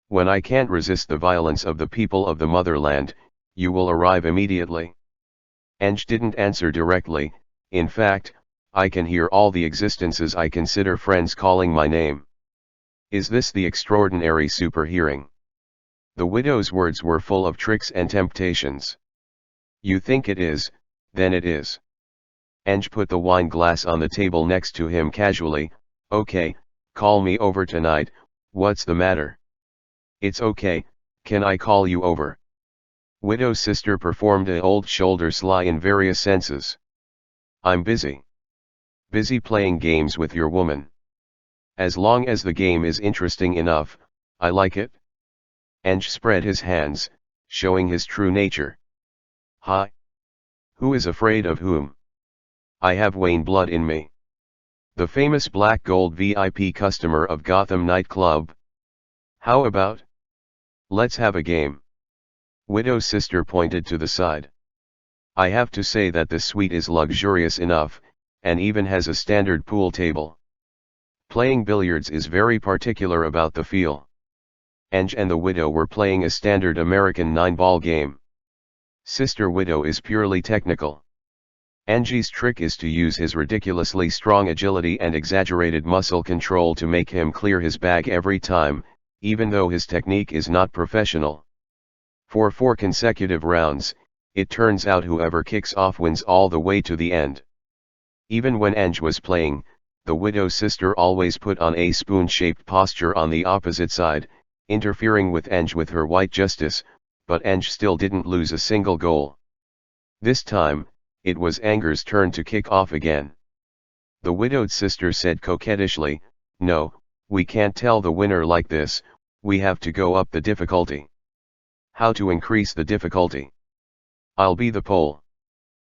When I can't resist the violence of the people of the motherland, you will arrive immediately. Ange didn't answer directly. In fact, I can hear all the existences I consider friends calling my name. Is this the extraordinary superhearing? The widow's words were full of tricks and temptations. You think it is, then it is. Ange put the wine glass on the table next to him casually. Okay, call me over tonight, what's the matter? It's okay, can I call you over? Widow's sister performed a old shoulder sly in various senses. I'm busy. Busy playing games with your woman. As long as the game is interesting enough, I like it. Ange spread his hands, showing his true nature. Hi. Who is afraid of whom? I have Wayne blood in me. The famous black gold VIP customer of Gotham nightclub. How about? Let's have a game. Widow's sister pointed to the side. I have to say that the suite is luxurious enough, and even has a standard pool table. Playing billiards is very particular about the feel. Ange and the widow were playing a standard American 9-ball game. Sister Widow is purely technical. Angie's trick is to use his ridiculously strong agility and exaggerated muscle control to make him clear his bag every time, even though his technique is not professional. For 4 consecutive rounds, it turns out whoever kicks off wins all the way to the end. Even when Ange was playing, the widow's sister always put on a spoon-shaped posture on the opposite side, interfering with Ange with her white justice, but Ange still didn't lose a single goal. This time, it was Anger's turn to kick off again. The widowed sister said coquettishly, "No, we can't tell the winner like this, we have to go up the difficulty." How to increase the difficulty? I'll be the pole.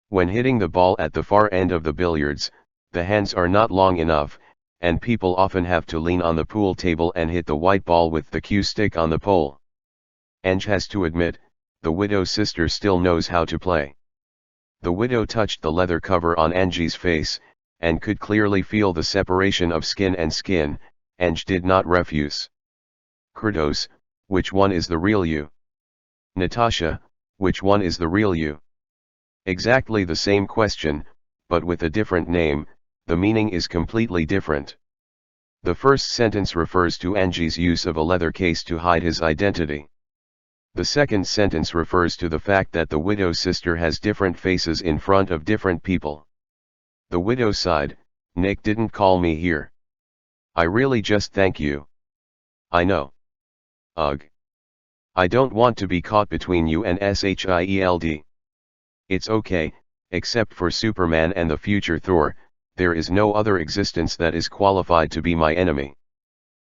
When hitting the ball at the far end of the billiards, the hands are not long enough, and people often have to lean on the pool table and hit the white ball with the cue stick on the pole. Ange has to admit, the widow's sister still knows how to play. The widow touched the leather cover on Angie's face, and could clearly feel the separation of skin and skin. Ange did not refuse. Kratos, which one is the real you? Natasha, which one is the real you? Exactly the same question, but with a different name, the meaning is completely different. The first sentence refers to Angie's use of a leather case to hide his identity. The second sentence refers to the fact that the widow's sister has different faces in front of different people. The widow sighed, "Nick didn't call me here. I really just thank you. I know. Ugh. I don't want to be caught between you and Shield. It's okay, except for Superman and the future Thor, there is no other existence that is qualified to be my enemy."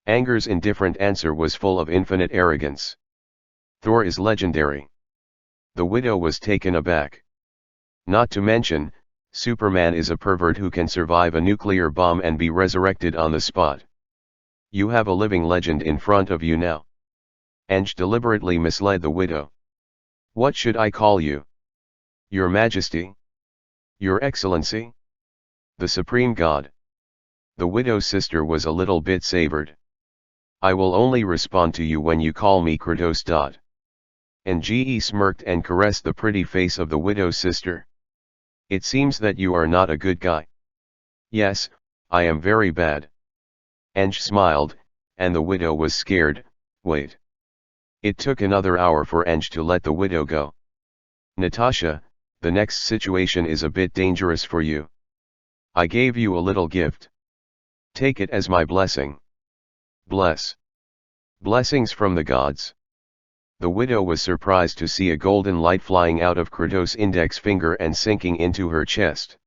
Anger's indifferent answer was full of infinite arrogance. Thor is legendary. The widow was taken aback. Not to mention, Superman is a pervert who can survive a nuclear bomb and be resurrected on the spot. You have a living legend in front of you now. Ange deliberately misled the widow. What should I call you? Your Majesty? Your Excellency? The Supreme God? The widow's sister was a little bit savored. I will only respond to you when you call me Kratos. Nge smirked and caressed the pretty face of the widow's sister. It seems that you are not a good guy. Yes, I am very bad. Ange smiled, and the widow was scared. Wait. It took another hour for Ange to let the widow go. Natasha, the next situation is a bit dangerous for you. I gave you a little gift. Take it as my blessing. Bless. Blessings from the gods. The widow was surprised to see a golden light flying out of Kratos' index finger and sinking into her chest.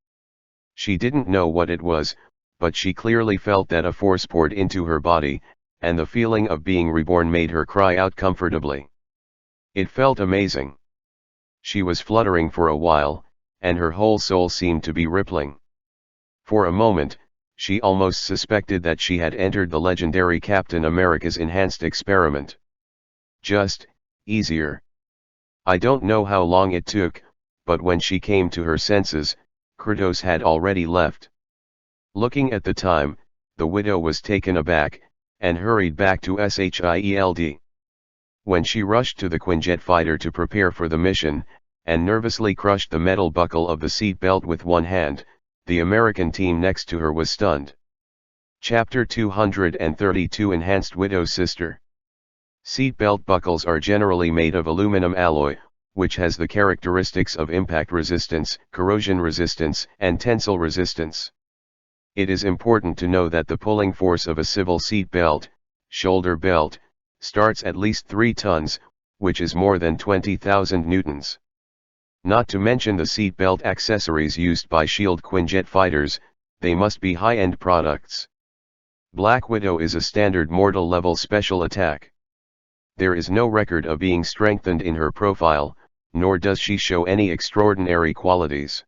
She didn't know what it was, but she clearly felt that a force poured into her body, and the feeling of being reborn made her cry out comfortably. It felt amazing. She was fluttering for a while, and her whole soul seemed to be rippling. For a moment, She almost suspected that she had entered the legendary Captain America's enhanced experiment. Just easier. I don't know how long it took, but when she came to her senses, Kratos had already left. Looking at the time, the widow was taken aback, and hurried back to SHIELD. When she rushed to the Quinjet fighter to prepare for the mission, and nervously crushed the metal buckle of the seat belt with one hand, the American team next to her was stunned. Chapter 232 Enhanced Widow Sister. Seat belt buckles are generally made of aluminum alloy, which has the characteristics of impact resistance, corrosion resistance, and tensile resistance. It is important to know that the pulling force of a civil seat belt, shoulder belt, starts at least 3 tons, which is more than 20,000 newtons. Not to mention the seat belt accessories used by Shield Quinjet fighters, they must be high-end products. Black Widow is a standard mortal-level special attack. There is no record of being strengthened in her profile, nor does she show any extraordinary qualities.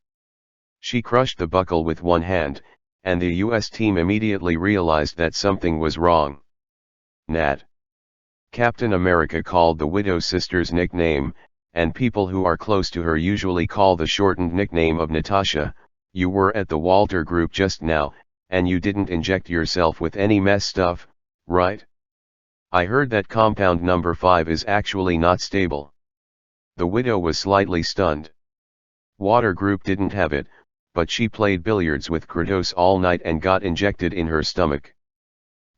She crushed the buckle with one hand, and the US team immediately realized that something was wrong. Nat. Captain America called the Widow Sister's nickname, and people who are close to her usually call the shortened nickname of Natasha. You were at the Walter Group just now, and you didn't inject yourself with any mess stuff, right? I heard that compound number 5 is actually not stable. The widow was slightly stunned. Water Group didn't have it, but she played billiards with Kratos all night and got injected in her stomach.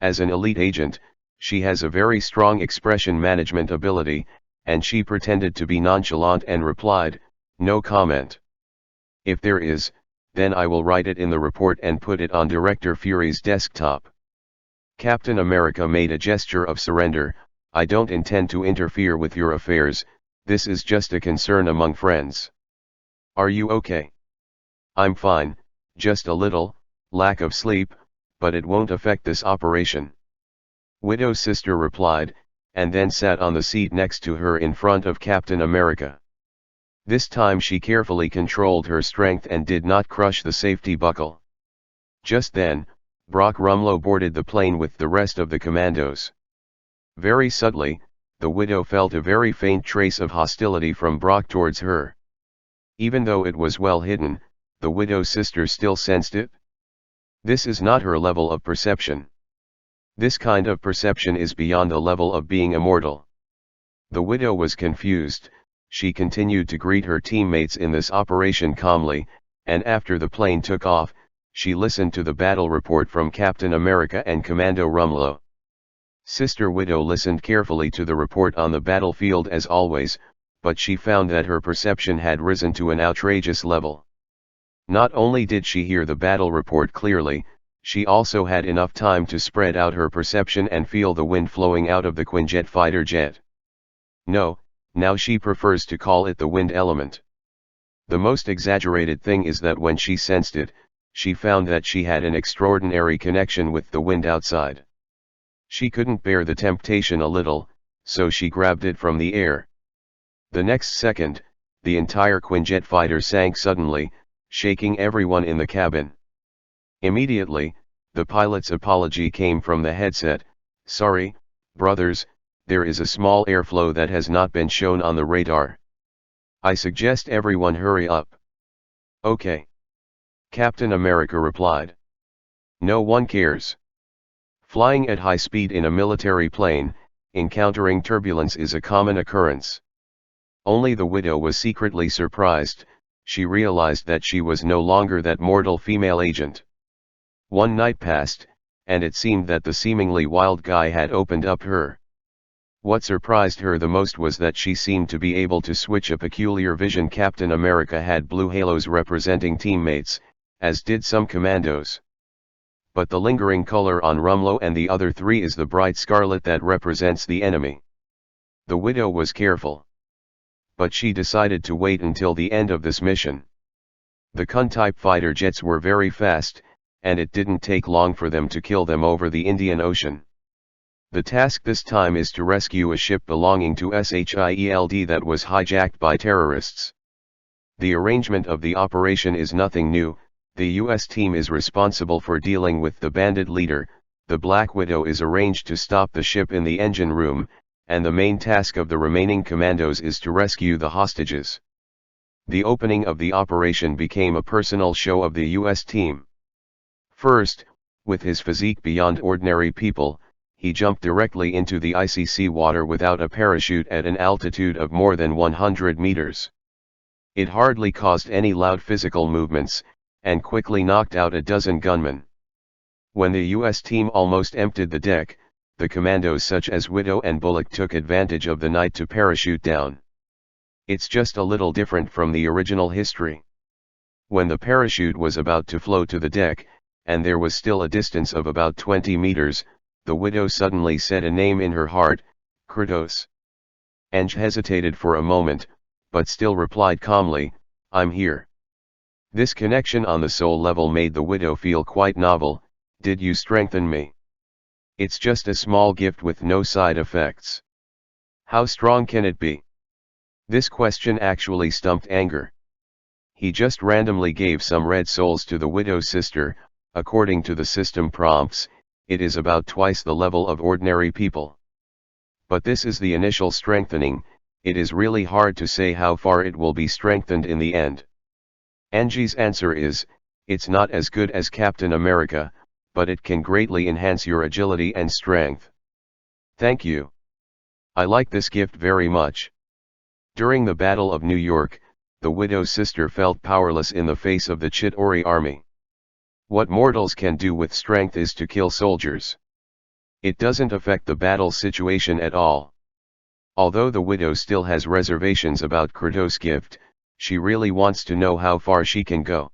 As an elite agent, she has a very strong expression management ability, and she pretended to be nonchalant and replied, "No comment. If there is, then I will write it in the report and put it on Director Fury's desktop." Captain America made a gesture of surrender. "I don't intend to interfere with your affairs, this is just a concern among friends. Are you okay?" "I'm fine, just a little lack of sleep, but it won't affect this operation." Widow Sister replied, and then sat on the seat next to her in front of Captain America. This time she carefully controlled her strength and did not crush the safety buckle. Just then, Brock Rumlow boarded the plane with the rest of the commandos. Very subtly, the widow felt a very faint trace of hostility from Brock towards her. Even though it was well hidden, the Widow Sister still sensed it. This is not her level of perception. This kind of perception is beyond the level of being immortal. The widow was confused. She continued to greet her teammates in this operation calmly, and after the plane took off, she listened to the battle report from Captain America and Commando Rumlow. Sister Widow listened carefully to the report on the battlefield as always, but she found that her perception had risen to an outrageous level. Not only did she hear the battle report clearly, she also had enough time to spread out her perception and feel the wind flowing out of the Quinjet fighter jet. No, now she prefers to call it the wind element. The most exaggerated thing is that when she sensed it, she found that she had an extraordinary connection with the wind outside. She couldn't bear the temptation a little, so she grabbed it from the air. The next second, the entire Quinjet fighter sank suddenly, shaking everyone in the cabin. Immediately, the pilot's apology came from the headset. "Sorry, brothers, there is a small airflow that has not been shown on the radar. I suggest everyone hurry up." "Okay." Captain America replied. "No one cares. Flying at high speed in a military plane, encountering turbulence is a common occurrence." Only the widow was secretly surprised. She realized that she was no longer that mortal female agent. One night passed, and it seemed that the seemingly wild guy had opened up her. What surprised her the most was that she seemed to be able to switch a peculiar vision. Captain America had blue halos representing teammates, as did some commandos. But the lingering color on Rumlow and the other 3 is the bright scarlet that represents the enemy. The widow was careful. But she decided to wait until the end of this mission. The Kun-type fighter jets were very fast, and it didn't take long for them to kill them over the Indian Ocean. The task this time is to rescue a ship belonging to SHIELD that was hijacked by terrorists. The arrangement of the operation is nothing new. The US team is responsible for dealing with the bandit leader. The Black Widow is arranged to stop the ship in the engine room, and the main task of the remaining commandos is to rescue the hostages. The opening of the operation became a personal show of the US team. First, with his physique beyond ordinary people, he jumped directly into the icy sea water without a parachute at an altitude of more than 100 meters. It hardly caused any loud physical movements, and quickly knocked out a dozen gunmen. When the US team almost emptied the deck, the commandos such as Widow and Bullock took advantage of the night to parachute down. It's just a little different from the original history. When the parachute was about to float to the deck, and there was still a distance of about 20 meters, the Widow suddenly said a name in her heart, Kratos. Ange hesitated for a moment, but still replied calmly, "I'm here." This connection on the soul level made the Widow feel quite novel. "Did you strengthen me? It's just a small gift with no side effects. How strong can it be?" This question actually stumped Anger. He just randomly gave some red souls to the Widow's sister. According to the system prompts, it is about twice the level of ordinary people. But this is the initial strengthening. It is really hard to say how far it will be strengthened in the end. Angie's answer is, it's not as good as Captain America, but it can greatly enhance your agility and strength. Thank you. I like this gift very much. During the Battle of New York, the Widow's sister felt powerless in the face of the Chitauri army. What mortals can do with strength is to kill soldiers. It doesn't affect the battle situation at all. Although the Widow still has reservations about Kratos' gift, she really wants to know how far she can go.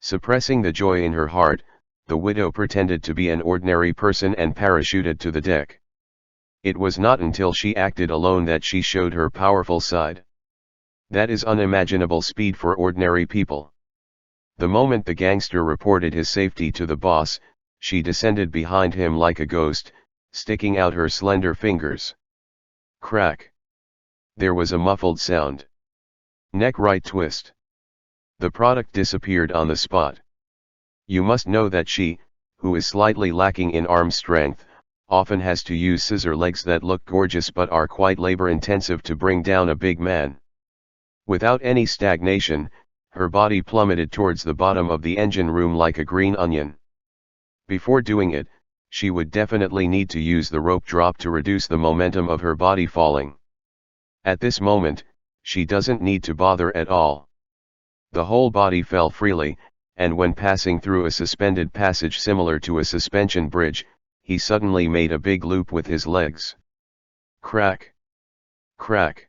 Suppressing the joy in her heart, the Widow pretended to be an ordinary person and parachuted to the deck. It was not until she acted alone that she showed her powerful side. That is unimaginable speed for ordinary people. The moment the gangster reported his safety to the boss, she descended behind him like a ghost, sticking out her slender fingers. Crack. There was a muffled sound. Neck right twist. The product disappeared on the spot. You must know that she, who is slightly lacking in arm strength, often has to use scissor legs that look gorgeous but are quite labor-intensive to bring down a big man. Without any stagnation, her body plummeted towards the bottom of the engine room like a green onion. Before doing it, she would definitely need to use the rope drop to reduce the momentum of her body falling. At this moment, she doesn't need to bother at all. The whole body fell freely, and when passing through a suspended passage similar to a suspension bridge, he suddenly made a big loop with his legs. Crack! Crack!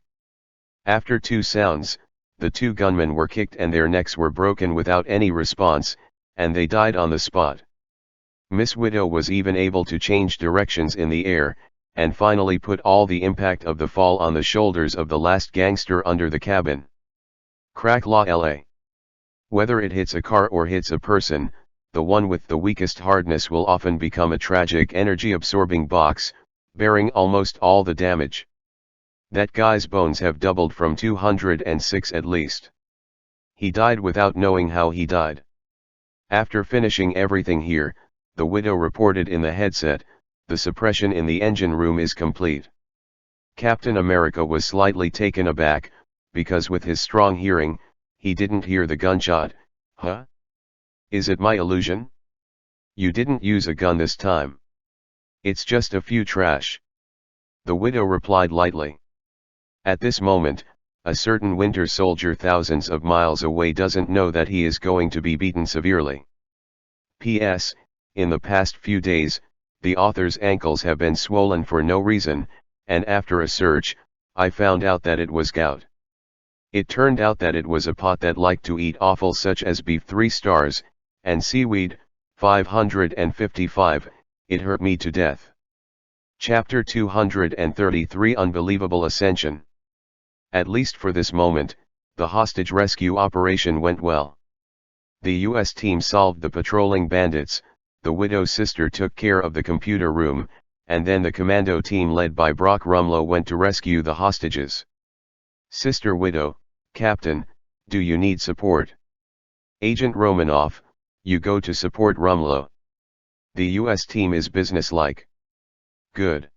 After two sounds, the two gunmen were kicked and their necks were broken without any response, and they died on the spot. Miss Widow was even able to change directions in the air, and finally put all the impact of the fall on the shoulders of the last gangster under the cabin. Crack la la. Whether it hits a car or hits a person, the one with the weakest hardness will often become a tragic energy-absorbing box, bearing almost all the damage. That guy's bones have doubled from 206 at least. He died without knowing how he died. After finishing everything here, the Widow reported in the headset, the suppression in the engine room is complete. Captain America was slightly taken aback, because with his strong hearing, he didn't hear the gunshot. Huh? Is it my illusion? You didn't use a gun this time. It's just a few trash. The Widow replied lightly. At this moment, a certain winter soldier thousands of miles away doesn't know that he is going to be beaten severely. P.S. In the past few days, the author's ankles have been swollen for no reason, and after a search, I found out that it was gout. It turned out that it was a pot that liked to eat offal such as beef 3 stars, and seaweed, 555, it hurt me to death. Chapter 233 Unbelievable Ascension. At least for this moment, the hostage rescue operation went well. The US team solved the patrolling bandits, the Widow's sister took care of the computer room, and then the commando team led by Brock Rumlow went to rescue the hostages. Sister Widow, Captain, do you need support? Agent Romanov, you go to support Rumlow. The US team is businesslike. Good.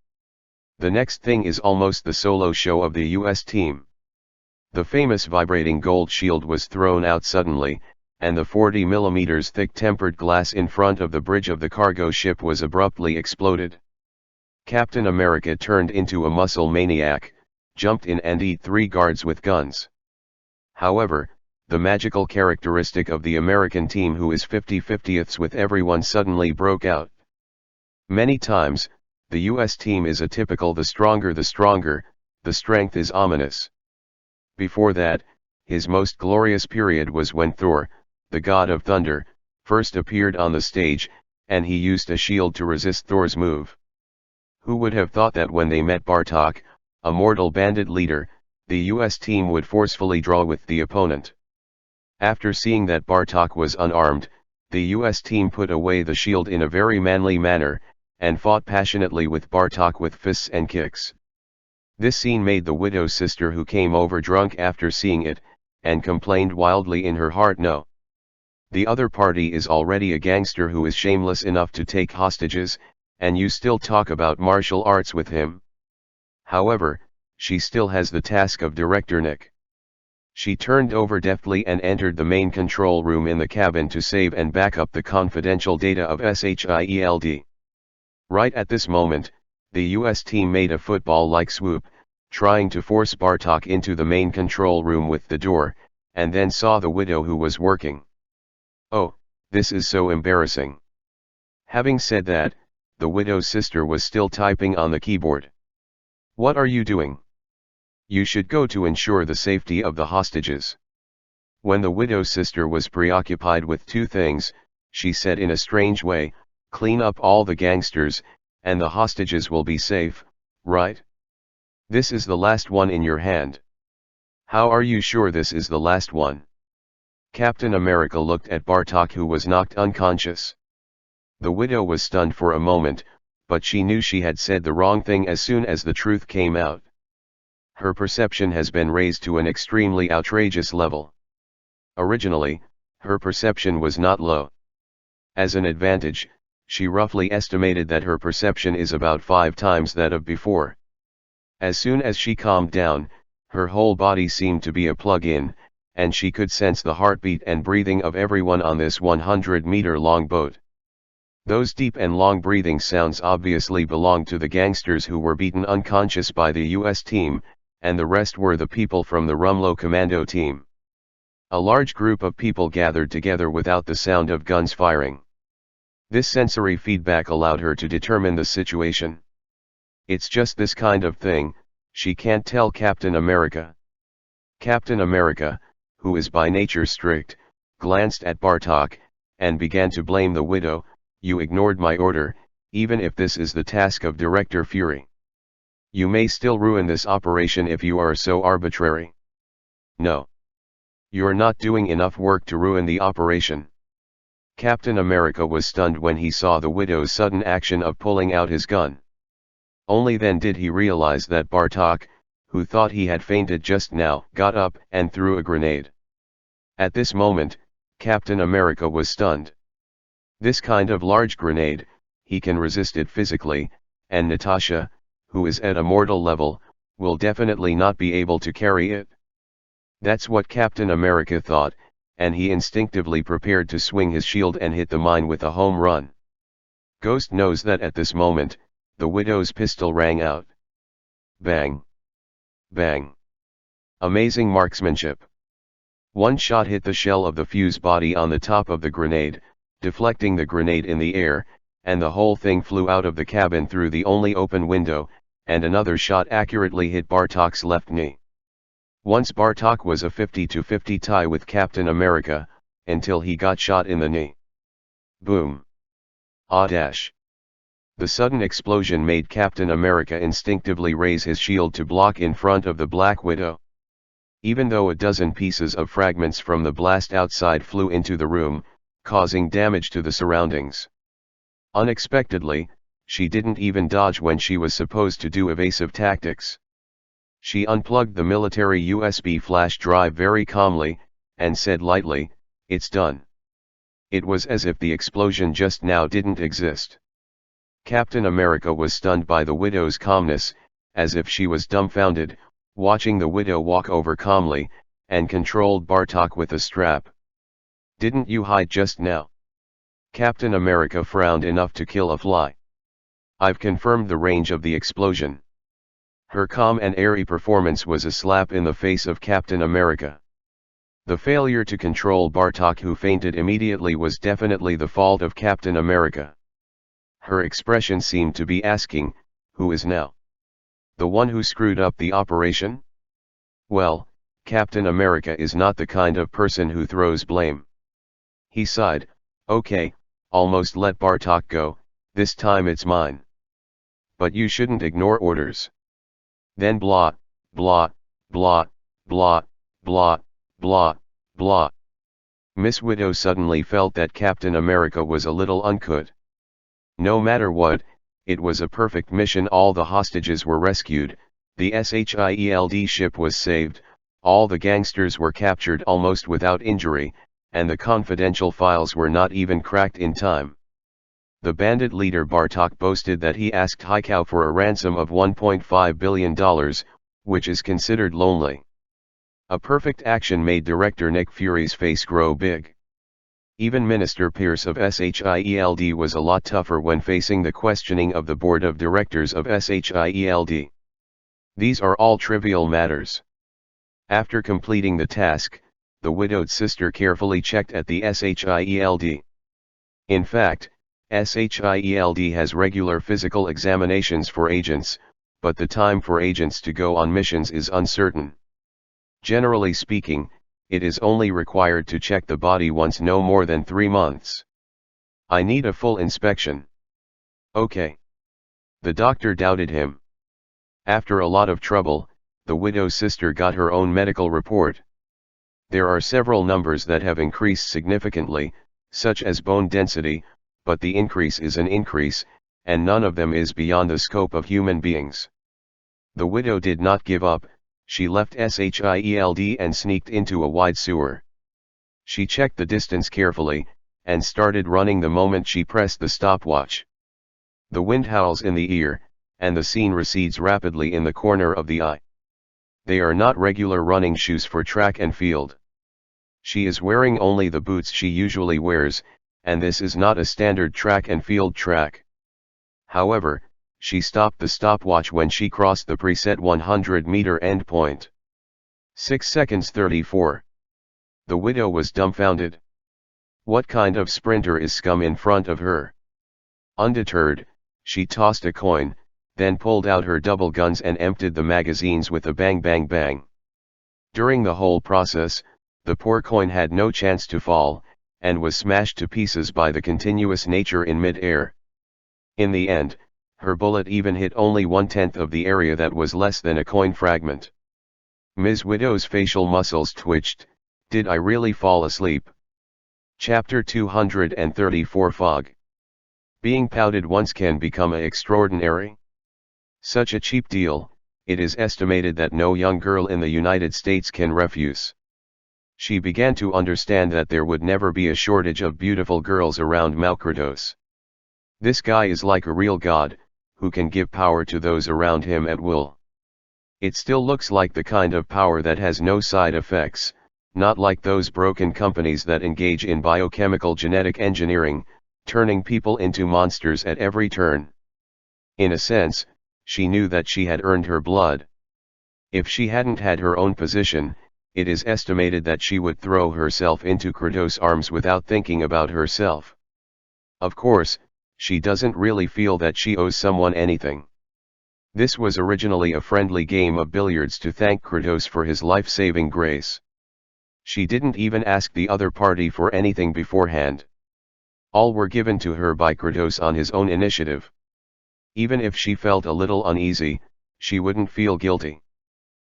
The next thing is almost the solo show of the US team. The famous vibrating gold shield was thrown out suddenly, and the 40mm thick tempered glass in front of the bridge of the cargo ship was abruptly exploded. Captain America turned into a muscle maniac, jumped in and eat 3 guards with guns. However, the magical characteristic of the American team, who is 50/50ths with everyone, suddenly broke out. Many times, the US team is a typical the stronger, the strength is ominous. Before that, his most glorious period was when Thor, the god of thunder, first appeared on the stage, and he used a shield to resist Thor's move. Who would have thought that when they met Bartok, a mortal bandit leader, the US team would forcefully draw with the opponent? After seeing that Bartok was unarmed, the US team put away the shield in a very manly manner, and fought passionately with Bartok with fists and kicks. This scene made the widow's sister, who came over drunk after seeing it, and complained wildly in her heart, "No. The other party is already a gangster who is shameless enough to take hostages, and you still talk about martial arts with him." However, she still has the task of Director Nick. She turned over deftly and entered the main control room in the cabin to save and back up the confidential data of SHIELD. Right at this moment, the US team made a football-like swoop, trying to force Bartok into the main control room with the door, and then saw the widow who was working. "Oh, this is so embarrassing." Having said that, the widow's sister was still typing on the keyboard. "What are you doing? You should go to ensure the safety of the hostages." When the widow's sister was preoccupied with 2 things, she said in a strange way, "Clean up all the gangsters, and the hostages will be safe, right? This is the last one in your hand." "How are you sure this is the last one?" Captain America looked at Bartok, who was knocked unconscious. The widow was stunned for a moment, but she knew she had said the wrong thing as soon as the truth came out. Her perception has been raised to an extremely outrageous level. Originally, her perception was not low. As an advantage, she roughly estimated that her perception is about 5 times that of before. As soon as she calmed down, her whole body seemed to be a plug-in, and she could sense the heartbeat and breathing of everyone on this 100-meter-long boat. Those deep and long breathing sounds obviously belonged to the gangsters who were beaten unconscious by the US team, and the rest were the people from the Rumlow commando team. A large group of people gathered together without the sound of guns firing. This sensory feedback allowed her to determine the situation. "It's just this kind of thing, she can't tell Captain America." Captain America, who is by nature strict, glanced at Bartok, and began to blame the widow. "You ignored my order, even if this is the task of Director Fury. You may still ruin this operation if you are so arbitrary." "No. You're not doing enough work to ruin the operation." Captain America was stunned when he saw the widow's sudden action of pulling out his gun. Only then did he realize that Bartok, who thought he had fainted just now, got up and threw a grenade. At this moment, Captain America was stunned. This kind of large grenade, he can resist it physically, and Natasha, who is at a mortal level, will definitely not be able to carry it. That's what Captain America thought, and he instinctively prepared to swing his shield and hit the mine with a home run. Ghost knows that at this moment, the widow's pistol rang out. Bang! Bang! Amazing marksmanship. One shot hit the shell of the fuse body on the top of the grenade, deflecting the grenade in the air, and the whole thing flew out of the cabin through the only open window, and another shot accurately hit Bartok's left knee. Once Bartok was a 50-50 tie with Captain America, until he got shot in the knee. Boom! Ah dash! The sudden explosion made Captain America instinctively raise his shield to block in front of the Black Widow. Even though a dozen pieces of fragments from the blast outside flew into the room, causing damage to the surroundings. Unexpectedly, she didn't even dodge when she was supposed to do evasive tactics. She unplugged the military USB flash drive very calmly, and said lightly, It's done. It was as if the explosion just now didn't exist. Captain America was stunned by the widow's calmness, as if she was dumbfounded, watching the widow walk over calmly, and controlled Bartok with a strap. "Didn't you hide just now?" Captain America frowned enough to kill a fly. "I've confirmed the range of the explosion." Her calm and airy performance was a slap in the face of Captain America. The failure to control Bartok, who fainted immediately, was definitely the fault of Captain America. Her expression seemed to be asking, who is now the one who screwed up the operation? Well, Captain America is not the kind of person who throws blame. He sighed, "Okay, almost let Bartok go, this time it's mine. But you shouldn't ignore orders." Then blot, blot, blot, blot, blot, blot, blot. Miss Widow suddenly felt that Captain America was a little uncut. No matter what, it was a perfect mission. All the hostages were rescued, the SHIELD ship was saved, all the gangsters were captured almost without injury, and the confidential files were not even cracked in time. The bandit leader Bartok boasted that he asked Haikau for a ransom of $1.5 billion, which is considered lonely. A perfect action made director Nick Fury's face grow big. Even Minister Pierce of SHIELD was a lot tougher when facing the questioning of the board of directors of SHIELD. These are all trivial matters. After completing the task, the widowed sister carefully checked at the SHIELD. In fact, SHIELD has regular physical examinations for agents, but the time for agents to go on missions is uncertain. Generally speaking, it is only required to check the body once, no more than 3 months. "I need a full inspection." "Okay." The doctor doubted him. After a lot of trouble, the widow's sister got her own medical report. There are several numbers that have increased significantly, such as bone density, but the increase is an increase, and none of them is beyond the scope of human beings. The widow did not give up. She left SHIELD and sneaked into a wide sewer. She checked the distance carefully, and started running the moment she pressed the stopwatch. The wind howls in the ear, and the scene recedes rapidly in the corner of the eye. They are not regular running shoes for track and field. She is wearing only the boots she usually wears, and this is not a standard track and field track. However, she stopped the stopwatch when she crossed the preset 100-meter endpoint. 6 seconds 34. The widow was dumbfounded. What kind of sprinter is scum in front of her? Undeterred, she tossed a coin, then pulled out her double guns and emptied the magazines with a bang bang bang. During the whole process, the poor coin had no chance to fall, and was smashed to pieces by the continuous nature in mid-air. In the end, her bullet even hit only 1/10 of the area that was less than a coin fragment. Ms. Widow's facial muscles twitched. Did I really fall asleep? Chapter 234 Fog. Being pouted once can become extraordinary. Such a cheap deal, it is estimated that no young girl in the United States can refuse. She began to understand that there would never be a shortage of beautiful girls around Malkratos. This guy is like a real god, who can give power to those around him at will. It still looks like the kind of power that has no side effects, not like those broken companies that engage in biochemical genetic engineering, turning people into monsters at every turn. In a sense, she knew that she had earned her blood. If she hadn't had her own position, it is estimated that she would throw herself into Kratos' arms without thinking about herself. Of course, she doesn't really feel that she owes someone anything. This was originally a friendly game of billiards to thank Kratos for his life-saving grace. She didn't even ask the other party for anything beforehand. All were given to her by Kratos on his own initiative. Even if she felt a little uneasy, she wouldn't feel guilty.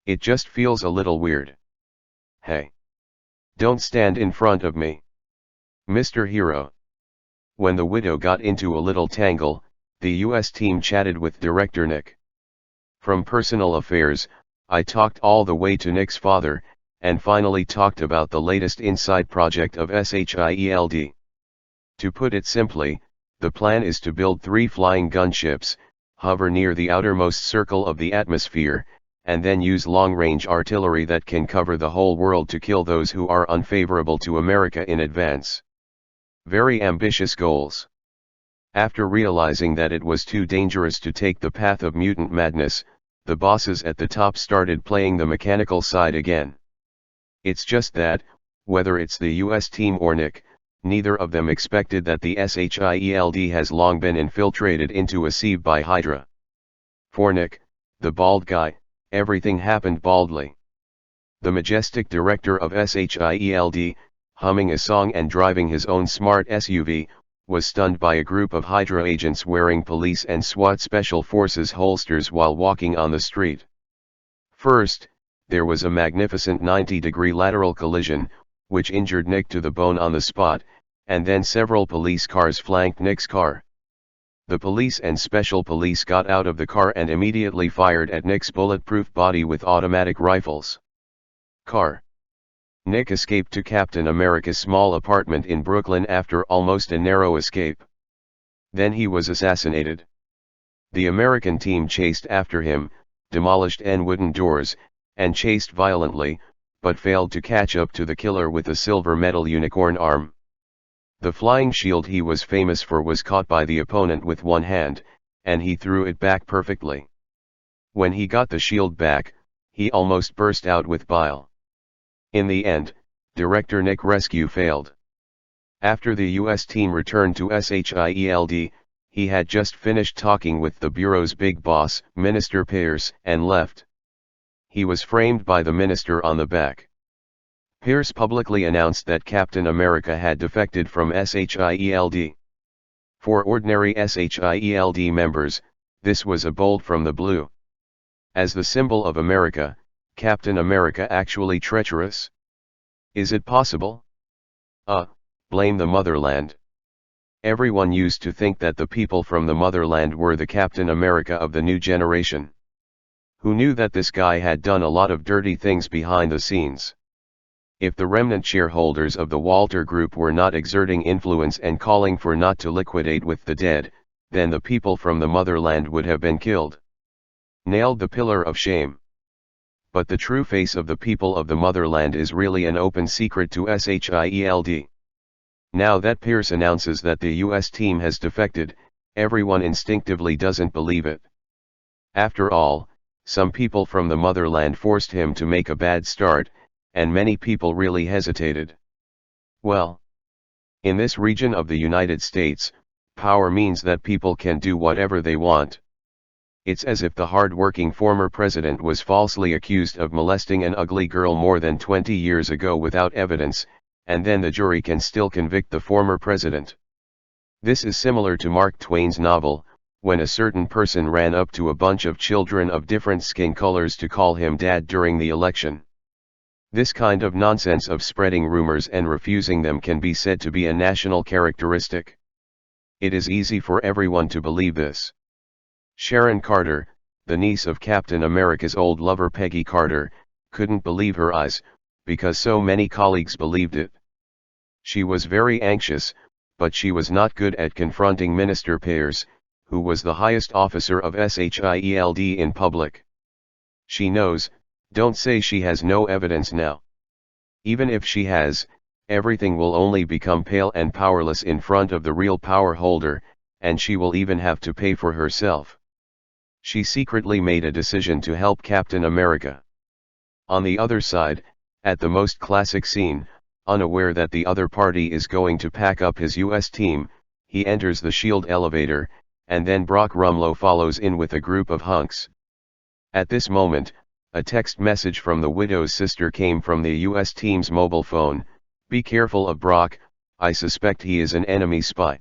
It just feels a little weird. Hey! Don't stand in front of me, Mr. Hero. When the widow got into a little tangle, the US team chatted with Director Nick. From personal affairs, I talked all the way to Nick's father, and finally talked about the latest inside project of SHIELD. To put it simply, the plan is to build 3 flying gunships, hover near the outermost circle of the atmosphere, and then use long-range artillery that can cover the whole world to kill those who are unfavorable to America in advance. Very ambitious goals. After realizing that it was too dangerous to take the path of mutant madness, the bosses at the top started playing the mechanical side again. It's just that, whether it's the US team or Nick, neither of them expected that the SHIELD has long been infiltrated into a sieve by Hydra. For Nick, the bald guy, everything happened baldly. The majestic director of SHIELD, humming a song and driving his own smart SUV, was stunned by a group of Hydra agents wearing police and SWAT special forces holsters while walking on the street. First, there was a magnificent 90-degree lateral collision, which injured Nick to the bone on the spot, and then several police cars flanked Nick's car. The police and special police got out of the car and immediately fired at Nick's bulletproof body with automatic rifles. Nick escaped to Captain America's small apartment in Brooklyn after almost a narrow escape. Then he was assassinated. The American team chased after him, demolished N wooden doors, and chased violently, but failed to catch up to the killer with a silver metal unicorn arm. The flying shield he was famous for was caught by the opponent with one hand, and he threw it back perfectly. When he got the shield back, he almost burst out with bile. In the end, Director Nick rescue failed. After the US team returned to SHIELD, he had just finished talking with the Bureau's big boss, Minister Pierce, and left. He was framed by the minister on the back. Pierce publicly announced that Captain America had defected from SHIELD. For ordinary SHIELD members, this was a bolt from the blue. As the symbol of America, Captain America actually treacherous? Is it possible? Blame the motherland. Everyone used to think that the people from the motherland were the Captain America of the new generation. Who knew that this guy had done a lot of dirty things behind the scenes? If the remnant shareholders of the Walter Group were not exerting influence and calling for not to liquidate with the dead, then the people from the motherland would have been killed. Nailed the pillar of shame. But the true face of the people of the motherland is really an open secret to SHIELD. Now that Pierce announces that the US team has defected, everyone instinctively doesn't believe it. After all, some people from the motherland forced him to make a bad start, and many people really hesitated. Well, in this region of the United States, power means that people can do whatever they want. It's as if the hard-working former president was falsely accused of molesting an ugly girl more than 20 years ago without evidence, and then the jury can still convict the former president. This is similar to Mark Twain's novel, when a certain person ran up to a bunch of children of different skin colors to call him dad during the election. This kind of nonsense of spreading rumors and refusing them can be said to be a national characteristic. It is easy for everyone to believe this. Sharon Carter, the niece of Captain America's old lover Peggy Carter, couldn't believe her eyes, because so many colleagues believed it. She was very anxious, but she was not good at confronting Minister Pierce, who was the highest officer of SHIELD in public. She knows, don't say she has no evidence now. Even if she has, everything will only become pale and powerless in front of the real power holder, and she will even have to pay for herself. She secretly made a decision to help Captain America. On the other side, at the most classic scene, unaware that the other party is going to pack up his US team, he enters the SHIELD elevator, and then Brock Rumlow follows in with a group of hunks. At this moment, a text message from the widow's sister came from the US team's mobile phone: "Be careful of Brock, I suspect he is an enemy spy."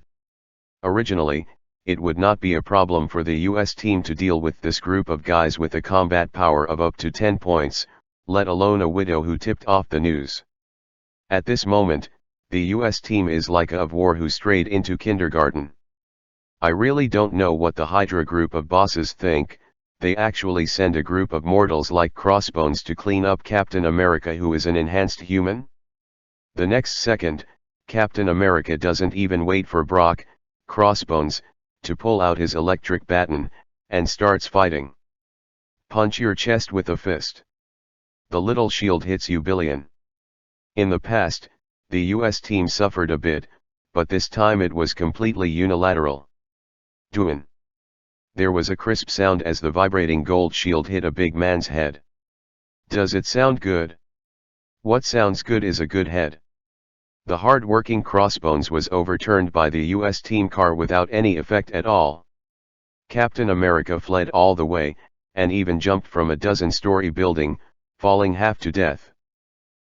Originally, it would not be a problem for the US team to deal with this group of guys with a combat power of up to 10 points, let alone a widow who tipped off the news. At this moment, the US team is like a of war who strayed into kindergarten. I really don't know what the Hydra group of bosses think, they actually send a group of mortals like Crossbones to clean up Captain America, who is an enhanced human? The next second, Captain America doesn't even wait for Brock, Crossbones, to pull out his electric baton, and starts fighting. Punch your chest with a fist. The little shield hits you billion. In the past, the US team suffered a bit, but this time it was completely unilateral. Doin'. There was a crisp sound as the vibrating gold shield hit a big man's head. Does it sound good? What sounds good is a good head. The hard-working Crossbones was overturned by the US team car without any effect at all. Captain America fled all the way, and even jumped from a 12-story building, falling half to death.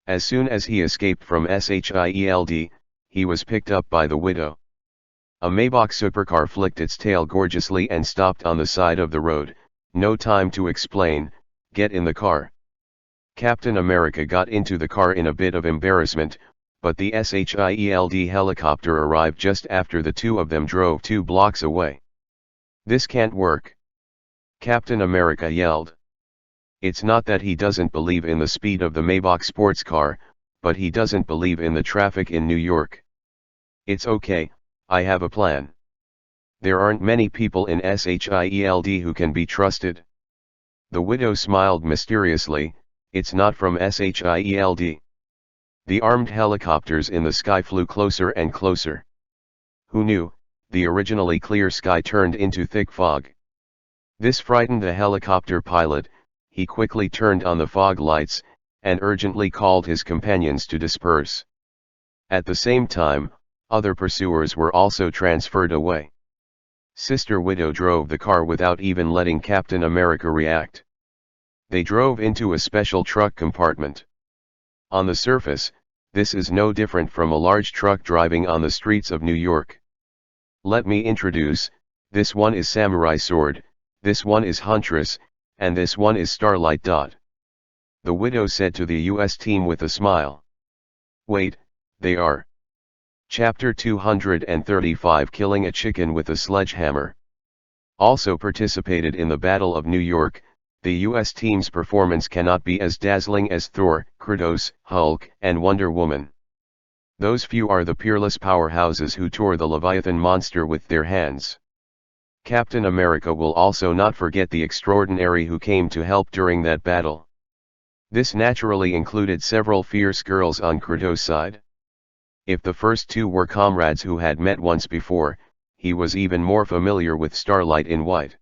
As soon as he escaped from SHIELD, he was picked up by the Widow. A Maybach supercar flicked its tail gorgeously and stopped on the side of the road. No time to explain, get in the car. Captain America got into the car in a bit of embarrassment, but the SHIELD helicopter arrived just after the two of them drove 2 blocks away. This can't work. Captain America yelled. It's not that he doesn't believe in the speed of the Maybach sports car, but he doesn't believe in the traffic in New York. It's okay, I have a plan. There aren't many people in SHIELD who can be trusted. The Widow smiled mysteriously, it's not from SHIELD. The armed helicopters in the sky flew closer and closer. Who knew, the originally clear sky turned into thick fog. This frightened the helicopter pilot. He quickly turned on the fog lights, and urgently called his companions to disperse. At the same time, other pursuers were also transferred away. Sister Widow drove the car without even letting Captain America react. They drove into a special truck compartment. On the surface, this is no different from a large truck driving on the streets of New York. Let me introduce, this one is Samurai Sword, this one is Huntress, and this one is Starlight. The Widow said to the US team with a smile. Wait, they are. Chapter 235, Killing a Chicken with a Sledgehammer. Also participated in the Battle of New York. The US team's performance cannot be as dazzling as Thor, Kratos, Hulk, and Wonder Woman. Those few are the peerless powerhouses who tore the Leviathan monster with their hands. Captain America will also not forget the extraordinary who came to help during that battle. This naturally included several fierce girls on Kratos' side. If the first two were comrades who had met once before, he was even more familiar with Starlight in white.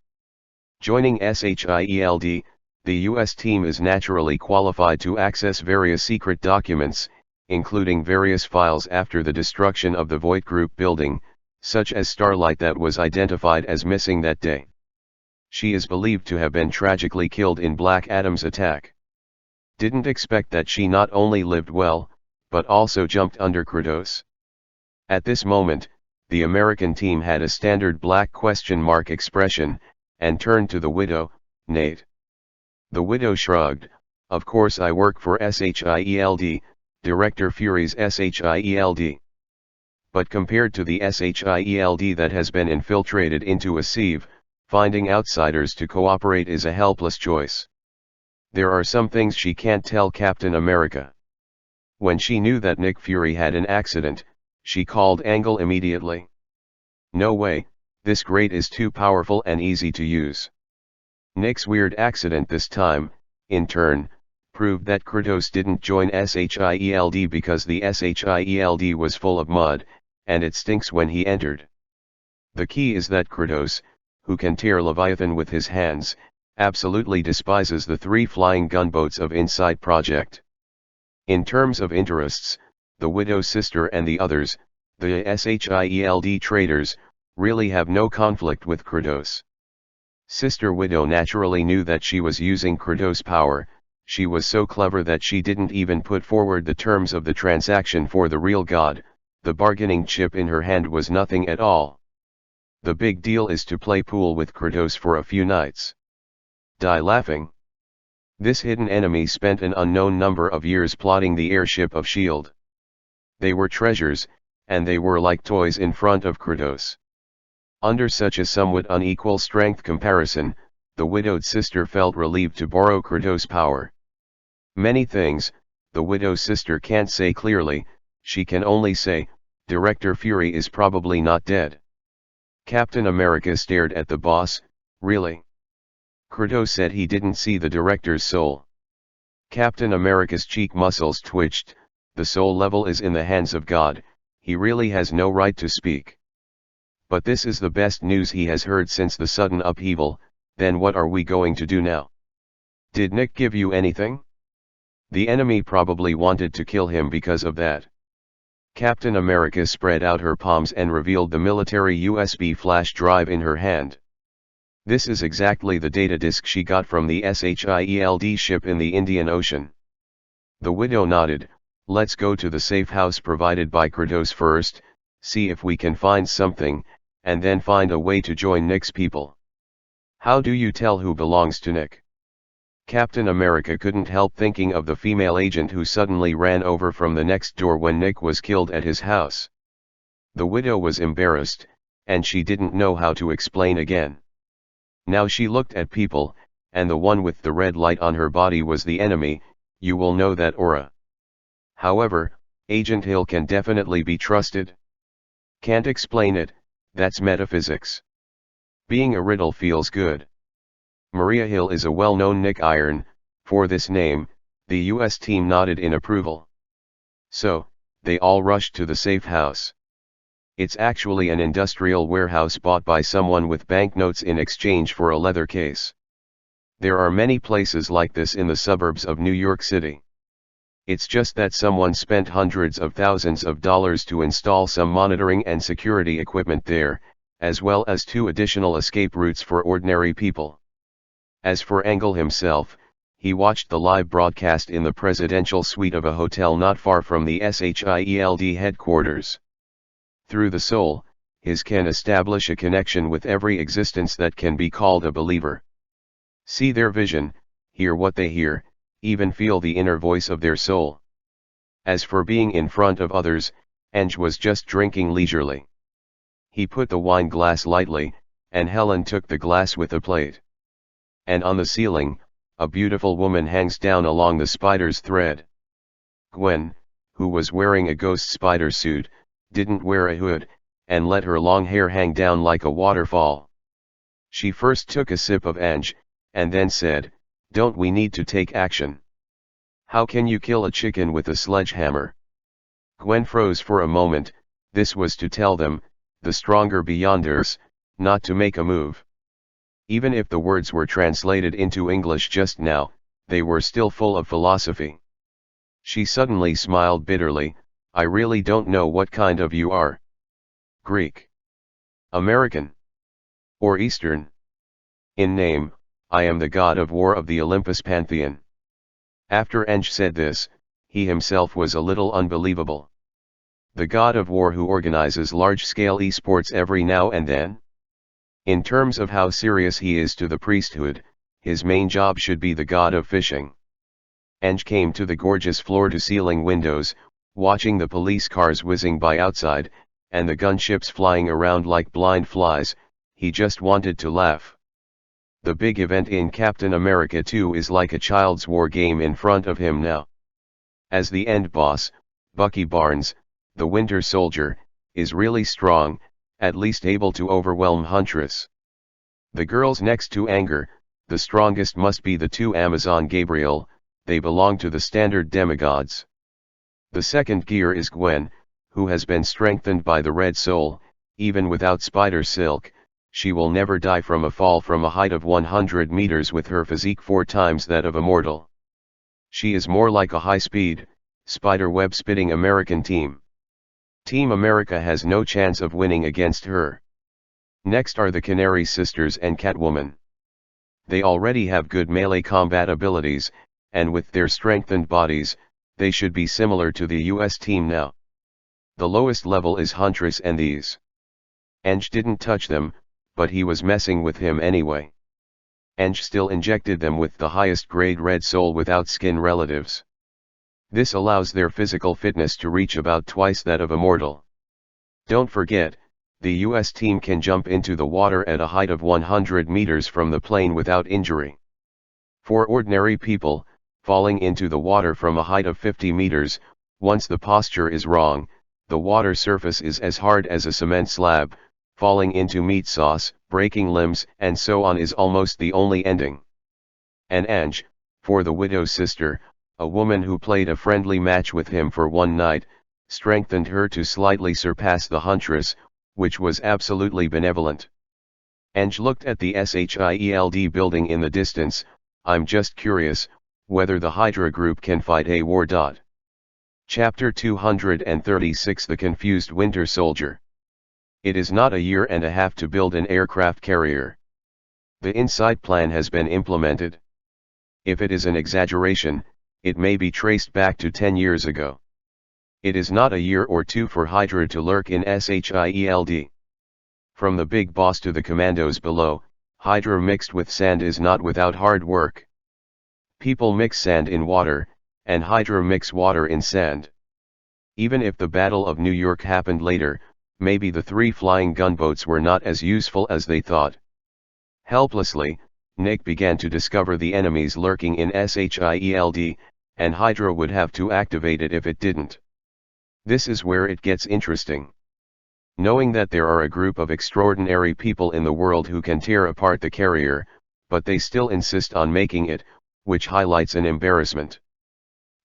Joining SHIELD, the US team is naturally qualified to access various secret documents, including various files after the destruction of the Voight Group building, such as Starlight that was identified as missing that day. She is believed to have been tragically killed in Black Adam's attack. Didn't expect that she not only lived well, but also jumped under Kratos. At this moment, the American team had a standard black question mark expression, and turned to the Widow, Nate. The Widow shrugged, of course I work for SHIELD, Director Fury's SHIELD. But compared to the SHIELD that has been infiltrated into a sieve, finding outsiders to cooperate is a helpless choice. There are some things she can't tell Captain America. When she knew that Nick Fury had an accident, she called Angle immediately. No way, this grate is too powerful and easy to use. Nick's weird accident this time, in turn, proved that Kratos didn't join SHIELD because the SHIELD was full of mud, and it stinks when he entered. The key is that Kratos, who can tear Leviathan with his hands, absolutely despises the 3 flying gunboats of Insight Project. In terms of interests, the Widow's sister and the others, the SHIELD traitors, really have no conflict with Kratos. Sister Widow naturally knew that she was using Kratos' power. She was so clever that she didn't even put forward the terms of the transaction for the real god. The bargaining chip in her hand was nothing at all. The big deal is to play pool with Kratos for a few nights. Die laughing. This hidden enemy spent an unknown number of years plotting the airship of S.H.I.E.L.D. They were treasures, and they were like toys in front of Kratos. Under such a somewhat unequal strength comparison, the widowed sister felt relieved to borrow Kratos' power. Many things, the widowed sister can't say clearly, she can only say, Director Fury is probably not dead. Captain America stared at the boss, really? Kratos said he didn't see the director's soul. Captain America's cheek muscles twitched, the soul level is in the hands of God, he really has no right to speak. But this is the best news he has heard since the sudden upheaval, then what are we going to do now? Did Nick give you anything? The enemy probably wanted to kill him because of that. Captain America spread out her palms and revealed the military USB flash drive in her hand. This is exactly the data disk she got from the SHIELD ship in the Indian Ocean. The widow nodded, let's go to the safe house provided by Kratos first, see if we can find something, and then find a way to join Nick's people. How do you tell who belongs to Nick? Captain America couldn't help thinking of the female agent who suddenly ran over from the next door when Nick was killed at his house. The widow was embarrassed, and she didn't know how to explain again. Now she looked at people, and the one with the red light on her body was the enemy, you will know that aura. However, Agent Hill can definitely be trusted. Can't explain it, that's metaphysics. Being a riddle feels good. Maria Hill is a well-known Nick Iron, for this name, the US team nodded in approval. So, they all rushed to the safe house. It's actually an industrial warehouse bought by someone with banknotes in exchange for a leather case. There are many places like this in the suburbs of New York City. It's just that someone spent hundreds of thousands of dollars to install some monitoring and security equipment there, as well as 2 additional escape routes for ordinary people. As for Engel himself, he watched the live broadcast in the presidential suite of a hotel not far from the SHIELD headquarters. Through the soul, his can establish a connection with every existence that can be called a believer. See their vision, hear what they hear, even feel the inner voice of their soul. As for being in front of others, Eng was just drinking leisurely. He put the wine glass lightly, and Helen took the glass with a plate. And on the ceiling, a beautiful woman hangs down along the spider's thread. Gwen, who was wearing a ghost spider suit, didn't wear a hood, and let her long hair hang down like a waterfall. She first took a sip of Eng, and then said, don't we need to take action? How can you kill a chicken with a sledgehammer? Gwen froze for a moment, this was to tell them, the stronger beyonders, not to make a move. Even if the words were translated into English just now, they were still full of philosophy. She suddenly smiled bitterly, I really don't know what kind of you are. Greek? American? Or Eastern? In name, I am the god of war of the Olympus pantheon. After Eng said this, he himself was a little unbelievable. The god of war who organizes large-scale esports every now and then? In terms of how serious he is to the priesthood, his main job should be the god of fishing. Eng came to the gorgeous floor-to-ceiling windows, watching the police cars whizzing by outside, and the gunships flying around like blind flies, he just wanted to laugh. The big event in Captain America 2 is like a child's war game in front of him now. As the end boss, Bucky Barnes, the Winter Soldier, is really strong, at least able to overwhelm Huntress. The girls next to Anger, the strongest must be the 2 Amazon Gabriel, they belong to the standard demigods. The second gear is Gwen, who has been strengthened by the Red Soul, even without spider silk, she will never die from a fall from a height of 100 meters with her physique 4 times that of a mortal. She is more like a high-speed, spider-web-spitting American team. Team America has no chance of winning against her. Next are the Canary Sisters and Catwoman. They already have good melee combat abilities, and with their strengthened bodies, they should be similar to the US team now. The lowest level is Huntress and these. Eng didn't touch them, but he was messing with him anyway. Eng still injected them with the highest grade Red Soul without skin relatives. This allows their physical fitness to reach about twice that of a mortal. Don't forget, The US team can jump into the water at a height of 100 meters from the plane without injury. For ordinary people, falling into the water from a height of 50 meters, once the posture is wrong, the water surface is as hard as a cement slab, falling into meat sauce, breaking limbs, and so on is almost the only ending. And Ange, for the widow's sister, a woman who played a friendly match with him for one night, strengthened her to slightly surpass the huntress, which was absolutely benevolent. Ange looked at the SHIELD building in the distance. I'm just curious, whether the Hydra group can fight a war. Chapter 236 The Confused Winter Soldier. It is not a year and a half to build an aircraft carrier. The Insight plan has been implemented. If it is an exaggeration, it may be traced back to 10 years ago. It is not a year or two for Hydra to lurk in SHIELD. From the big boss to the commandos below, Hydra mixed with sand is not without hard work. People mix sand in water, and Hydra mix water in sand. Even if the Battle of New York happened later, maybe the 3 flying gunboats were not as useful as they thought. Helplessly, Nick began to discover the enemies lurking in SHIELD, and Hydra would have to activate it if it didn't. This is where it gets interesting. Knowing that there are a group of extraordinary people in the world who can tear apart the carrier, but they still insist on making it, which highlights an embarrassment.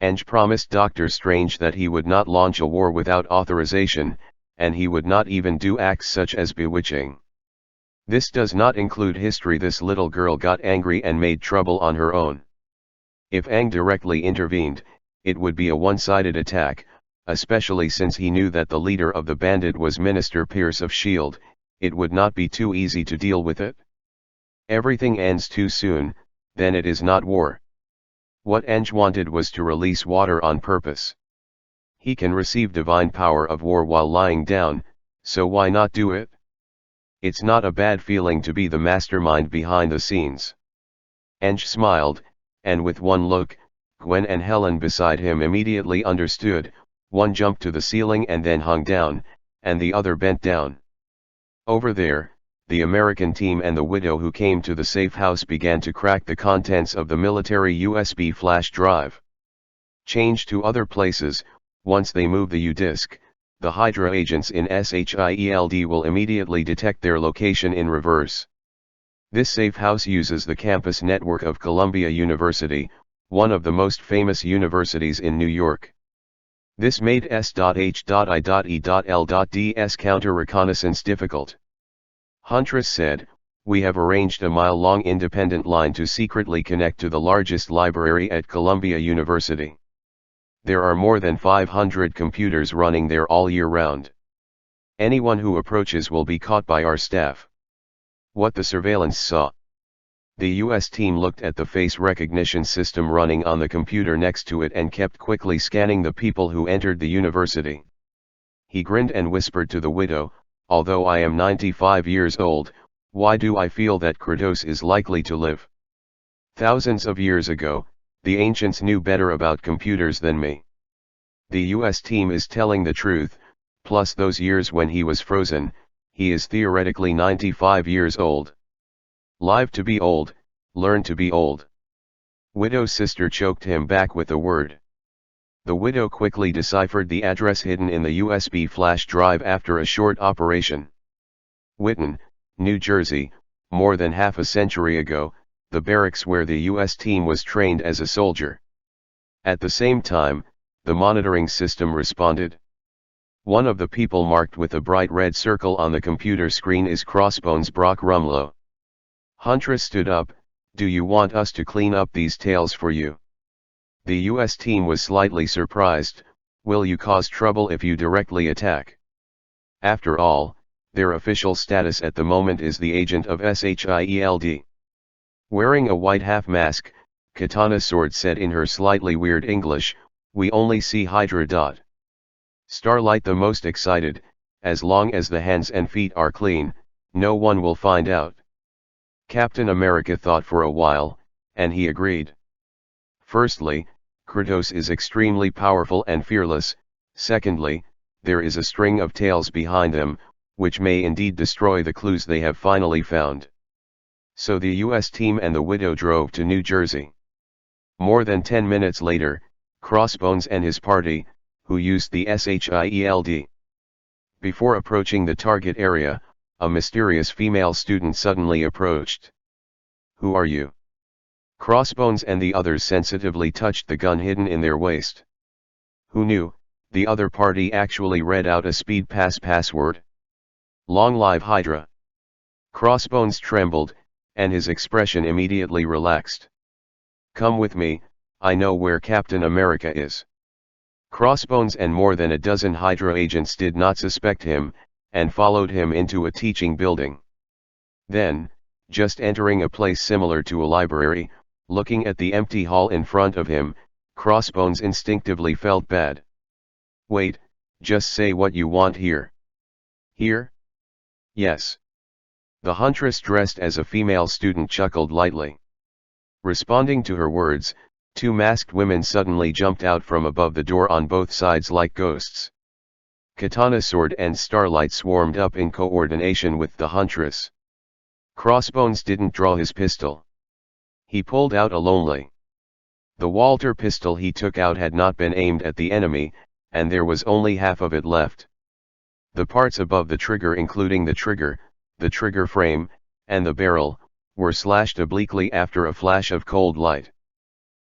Ange promised Doctor Strange that he would not launch a war without authorization, and he would not even do acts such as bewitching. This does not include history. This little girl got angry and made trouble on her own. If Aang directly intervened, it would be a one-sided attack, especially since he knew that the leader of the bandit was Minister Pierce of S.H.I.E.L.D., it would not be too easy to deal with it. Everything ends too soon, then it is not war. What Ange wanted was to release water on purpose. He can receive divine power of war while lying down, so why not do it? It's not a bad feeling to be the mastermind behind the scenes. Ange smiled, and with one look, Gwen and Helen beside him immediately understood. One jumped to the ceiling and then hung down, and the other bent down. Over there, the American team and the widow who came to the safe house began to crack the contents of the military USB flash drive. Change to other places. Once they move the U-disk, the Hydra agents in SHIELD will immediately detect their location in reverse. This safe house uses the campus network of Columbia University, one of the most famous universities in New York. This made S.H.I.E.L.D's counter-reconnaissance difficult. Huntress said, "We have arranged a mile-long independent line to secretly connect to the largest library at Columbia University. There are more than 500 computers running there all year round. Anyone who approaches will be caught by our staff." What the surveillance saw. The US team looked at the face recognition system running on the computer next to it and kept quickly scanning the people who entered the university. He grinned and whispered to the widow, "Although I am 95 years old, why do I feel that Kratos is likely to live? Thousands of years ago, the ancients knew better about computers than me. The US team is telling the truth, plus those years when he was frozen, he is theoretically 95 years old. Live to be old, learn to be old." Widow's sister choked him back with a word. The widow quickly deciphered the address hidden in the USB flash drive after a short operation. Whitton, New Jersey, more than half a century ago, the barracks where the US team was trained as a soldier. At the same time, the monitoring system responded. One of the people marked with a bright red circle on the computer screen is Crossbones Brock Rumlow. Huntress stood up, "Do you want us to clean up these tales for you?" The US team was slightly surprised. "Will you cause trouble if you directly attack?" After all, their official status at the moment is the agent of SHIELD. Wearing a white half-mask, Katana Sword said in her slightly weird English, "We only see Hydra. Starlight the most excited, as long as the hands and feet are clean, no one will find out." Captain America thought for a while, and he agreed. Firstly, Kratos is extremely powerful and fearless. Secondly, there is a string of tales behind them, which may indeed destroy the clues they have finally found. So the US team and the widow drove to New Jersey. More than 10 minutes later, Crossbones and his party, who used the SHIELD. Before approaching the target area, a mysterious female student suddenly approached. "Who are you?" Crossbones and the others sensitively touched the gun hidden in their waist. Who knew, the other party actually read out a speed pass password. "Long live Hydra." Crossbones trembled, and his expression immediately relaxed. "Come with me, I know where Captain America is." Crossbones and more than a dozen Hydra agents did not suspect him, and followed him into a teaching building. Then, just entering a place similar to a library, looking at the empty hall in front of him, Crossbones instinctively felt bad. "Wait, just say what you want here." "Here?" "Yes." The huntress dressed as a female student chuckled lightly. Responding to her words, two masked women suddenly jumped out from above the door on both sides like ghosts. Katana Sword and Starlight swarmed up in coordination with the huntress. Crossbones didn't draw his pistol. He pulled out a lonely. The Walter pistol he took out had not been aimed at the enemy, and there was only half of it left. The parts above the trigger, including the trigger frame, and the barrel, were slashed obliquely after a flash of cold light.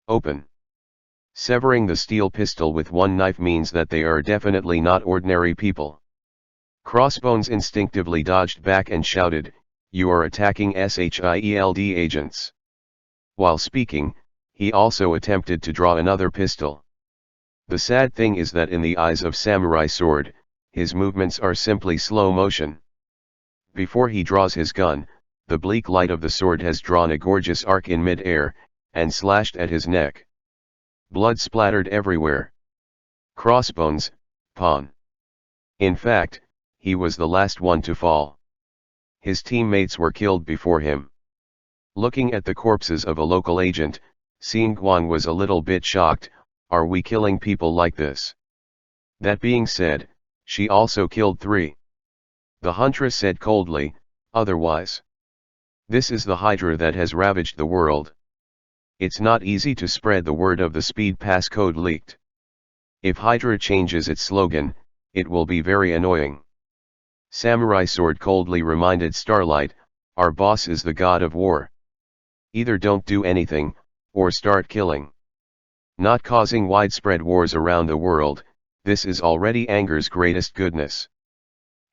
Open. Severing the steel pistol with one knife means that they are definitely not ordinary people. Crossbones instinctively dodged back and shouted, "You are attacking SHIELD agents." While speaking, he also attempted to draw another pistol. The sad thing is that in the eyes of Samurai Sword, his movements are simply slow motion. Before he draws his gun, the bleak light of the sword has drawn a gorgeous arc in mid-air, and slashed at his neck. Blood splattered everywhere. Crossbones, pawn. In fact, he was the last one to fall. His teammates were killed before him. Looking at the corpses of a local agent, Xin Guang was a little bit shocked. Are we killing people like this? That being said, she also killed 3. The huntress said coldly, otherwise. This is the Hydra that has ravaged the world. It's not easy to spread the word of the speed pass code leaked. If Hydra changes its slogan, it will be very annoying. Samurai Sword coldly reminded Starlight, our boss is the god of war. Either don't do anything, or start killing. Not causing widespread wars around the world, this is already anger's greatest goodness.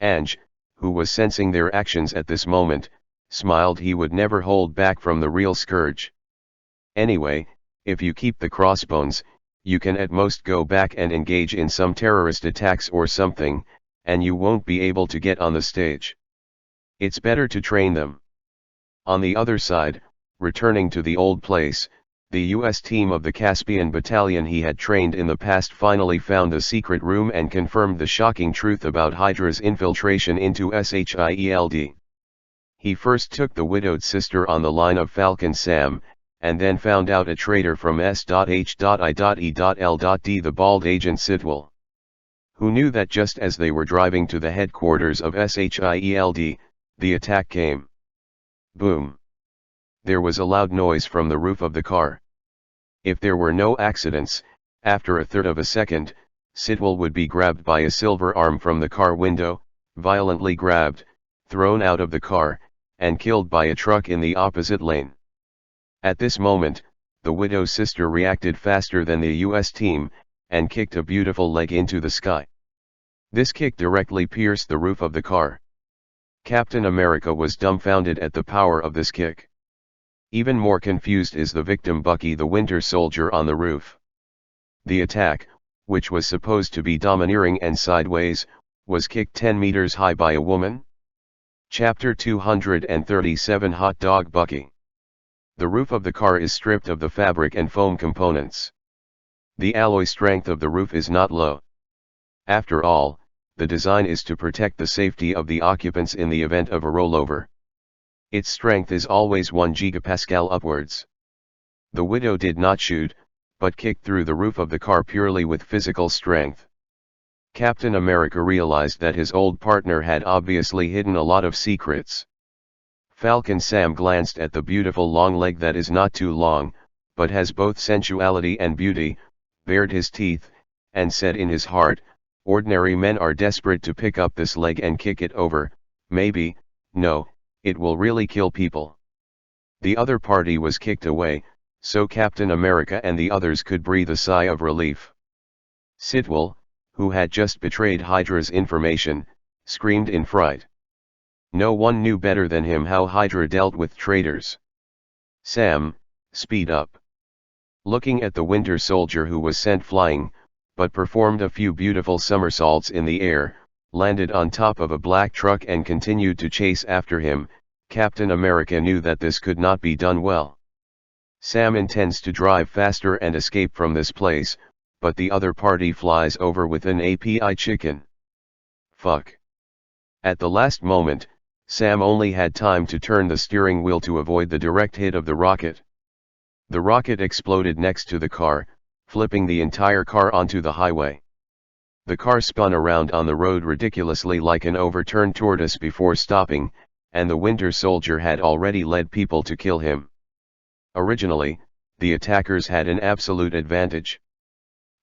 Ange, who was sensing their actions at this moment, smiled. He would never hold back from the real scourge. Anyway, if you keep the Crossbones, you can at most go back and engage in some terrorist attacks or something, and you won't be able to get on the stage. It's better to train them. On the other side, returning to the old place, the US team of the Caspian Battalion he had trained in the past finally found the secret room and confirmed the shocking truth about Hydra's infiltration into SHIELD. He first took the widowed sister on the line of Falcon Sam, and then found out a traitor from S.H.I.E.L.D. the bald agent Sitwell. Who knew that just as they were driving to the headquarters of SHIELD, the attack came. Boom. There was a loud noise from the roof of the car. If there were no accidents, after a third of a second, Sitwell would be grabbed by a silver arm from the car window, violently grabbed, thrown out of the car, and killed by a truck in the opposite lane. At this moment, the widow's sister reacted faster than the US team, and kicked a beautiful leg into the sky. This kick directly pierced the roof of the car. Captain America was dumbfounded at the power of this kick. Even more confused is the victim Bucky the Winter Soldier on the roof. The attack, which was supposed to be domineering and sideways, was kicked 10 meters high by a woman? Chapter 237 Hot Dog Bucky. The roof of the car is stripped of the fabric and foam components. The alloy strength of the roof is not low. After all, the design is to protect the safety of the occupants in the event of a rollover. Its strength is always 1 gigapascal upwards. The widow did not shoot, but kicked through the roof of the car purely with physical strength. Captain America realized that his old partner had obviously hidden a lot of secrets. Falcon Sam glanced at the beautiful long leg that is not too long, but has both sensuality and beauty, bared his teeth, and said in his heart, "Ordinary men are desperate to pick up this leg and kick it over, maybe, no, it will really kill people." The other party was kicked away, so Captain America and the others could breathe a sigh of relief. Sitwell, who had just betrayed Hydra's information, screamed in fright. No one knew better than him how Hydra dealt with traitors. "Sam, speed up." Looking at the Winter Soldier, who was sent flying, but performed a few beautiful somersaults in the air, landed on top of a black truck and continued to chase after him, Captain America knew that this could not be done well. Sam intends to drive faster and escape from this place, but the other party flies over with an API chicken. Fuck. At the last moment, Sam only had time to turn the steering wheel to avoid the direct hit of the rocket. The rocket exploded next to the car, flipping the entire car onto the highway. The car spun around on the road ridiculously like an overturned tortoise before stopping, and the Winter Soldier had already led people to kill him. Originally, the attackers had an absolute advantage.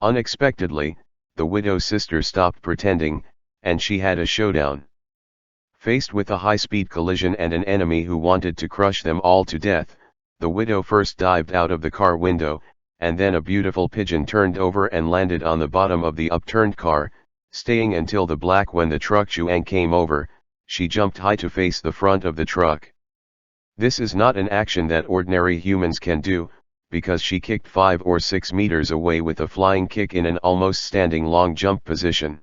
Unexpectedly, the Widow sister stopped pretending, and she had a showdown. Faced with a high-speed collision and an enemy who wanted to crush them all to death, the Widow first dived out of the car window, and then a beautiful pigeon turned over and landed on the bottom of the upturned car, staying until the black. When the truck Chuang came over, she jumped high to face the front of the truck. This is not an action that ordinary humans can do, because she kicked 5 or 6 meters away with a flying kick in an almost standing long jump position.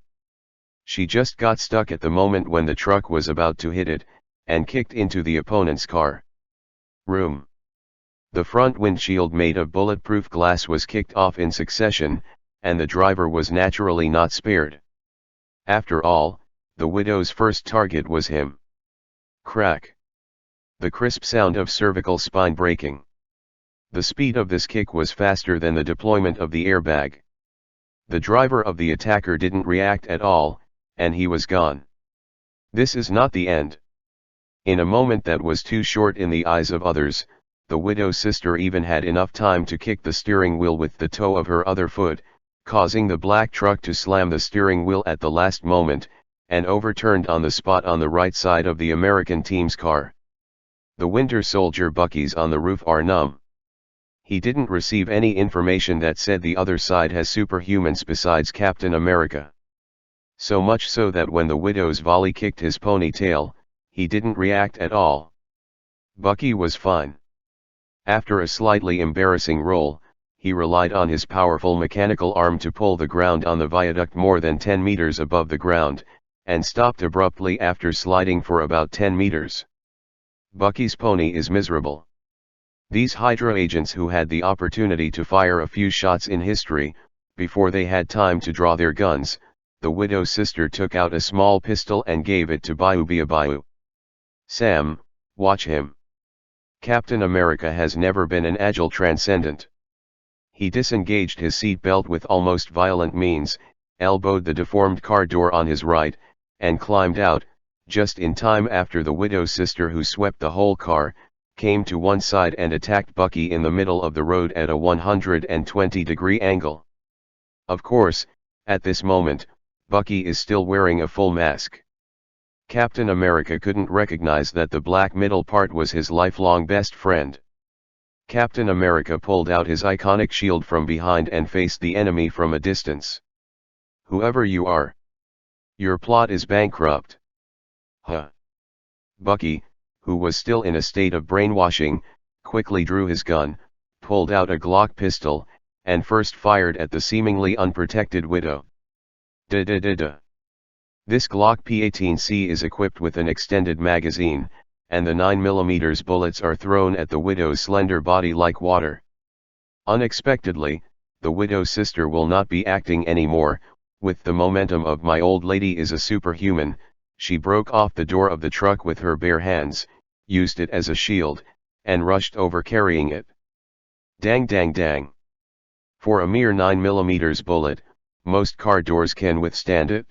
She just got stuck at the moment when the truck was about to hit it, and kicked into the opponent's car. Room. The front windshield made of bulletproof glass was kicked off in succession, and the driver was naturally not spared. After all, the Widow's first target was him. Crack. The crisp sound of cervical spine breaking. The speed of this kick was faster than the deployment of the airbag. The driver of the attacker didn't react at all, and he was gone. This is not the end. In a moment that was too short in the eyes of others, the Widow sister even had enough time to kick the steering wheel with the toe of her other foot, causing the black truck to slam the steering wheel at the last moment, and overturned on the spot on the right side of the American team's car. The Winter Soldier Bucky's on the roof are numb. He didn't receive any information that said the other side has superhumans besides Captain America. So much so that when the Widow's volley kicked his ponytail, he didn't react at all. Bucky was fine. After a slightly embarrassing roll, he relied on his powerful mechanical arm to pull the ground on the viaduct more than 10 meters above the ground, and stopped abruptly after sliding for about 10 meters. Bucky's pony is miserable. These Hydra agents who had the opportunity to fire a few shots in history, before they had time to draw their guns, the Widow sister took out a small pistol and gave it to Bayou. "Sam, watch him. Captain America has never been an agile transcendent." He disengaged his seat belt with almost violent means, elbowed the deformed car door on his right, and climbed out, just in time after the Widow sister, who swept the whole car, came to one side and attacked Bucky in the middle of the road at a 120-degree angle. Of course, at this moment, Bucky is still wearing a full mask. Captain America couldn't recognize that the black middle part was his lifelong best friend. Captain America pulled out his iconic shield from behind and faced the enemy from a distance. "Whoever you are, your plot is bankrupt." Huh. Bucky, who was still in a state of brainwashing, quickly drew his gun, pulled out a Glock pistol, and first fired at the seemingly unprotected Widow. Da-da-da-da. This Glock P-18C is equipped with an extended magazine, and the 9mm bullets are thrown at the Widow's slender body like water. Unexpectedly, the Widow sister will not be acting anymore. With the momentum of "my old lady is a superhuman," she broke off the door of the truck with her bare hands, used it as a shield, and rushed over carrying it. Dang dang dang. For a mere 9mm bullet, most car doors can withstand it.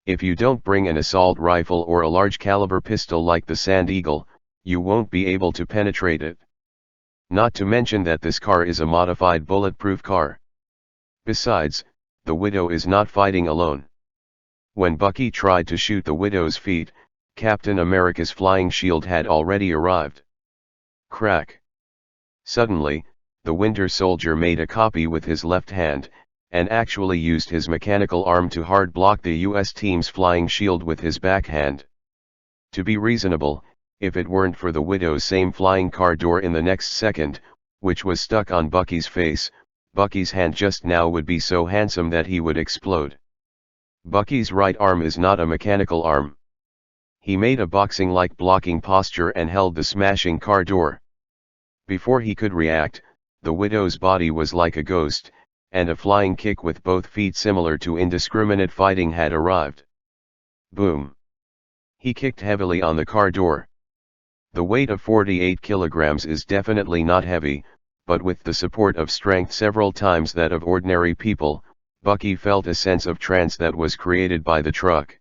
If you don't bring an assault rifle or a large caliber pistol like the Sand Eagle, you won't be able to penetrate it. Not to mention that this car is a modified bulletproof car. Besides, the Widow is not fighting alone. When Bucky tried to shoot the Widow's feet, Captain America's flying shield had already arrived. Crack! Suddenly, the Winter Soldier made a copy with his left hand, and actually used his mechanical arm to hard block the US team's flying shield with his backhand. To be reasonable, if it weren't for the Widow's same flying car door in the next second, which was stuck on Bucky's face, Bucky's hand just now would be so handsome that he would explode. Bucky's right arm is not a mechanical arm. He made a boxing-like blocking posture and held the smashing car door. Before he could react, the Widow's body was like a ghost, and a flying kick with both feet similar to indiscriminate fighting had arrived. Boom! He kicked heavily on the car door. The weight of 48 kilograms is definitely not heavy, but with the support of strength several times that of ordinary people, Bucky felt a sense of trance that was created by the truck.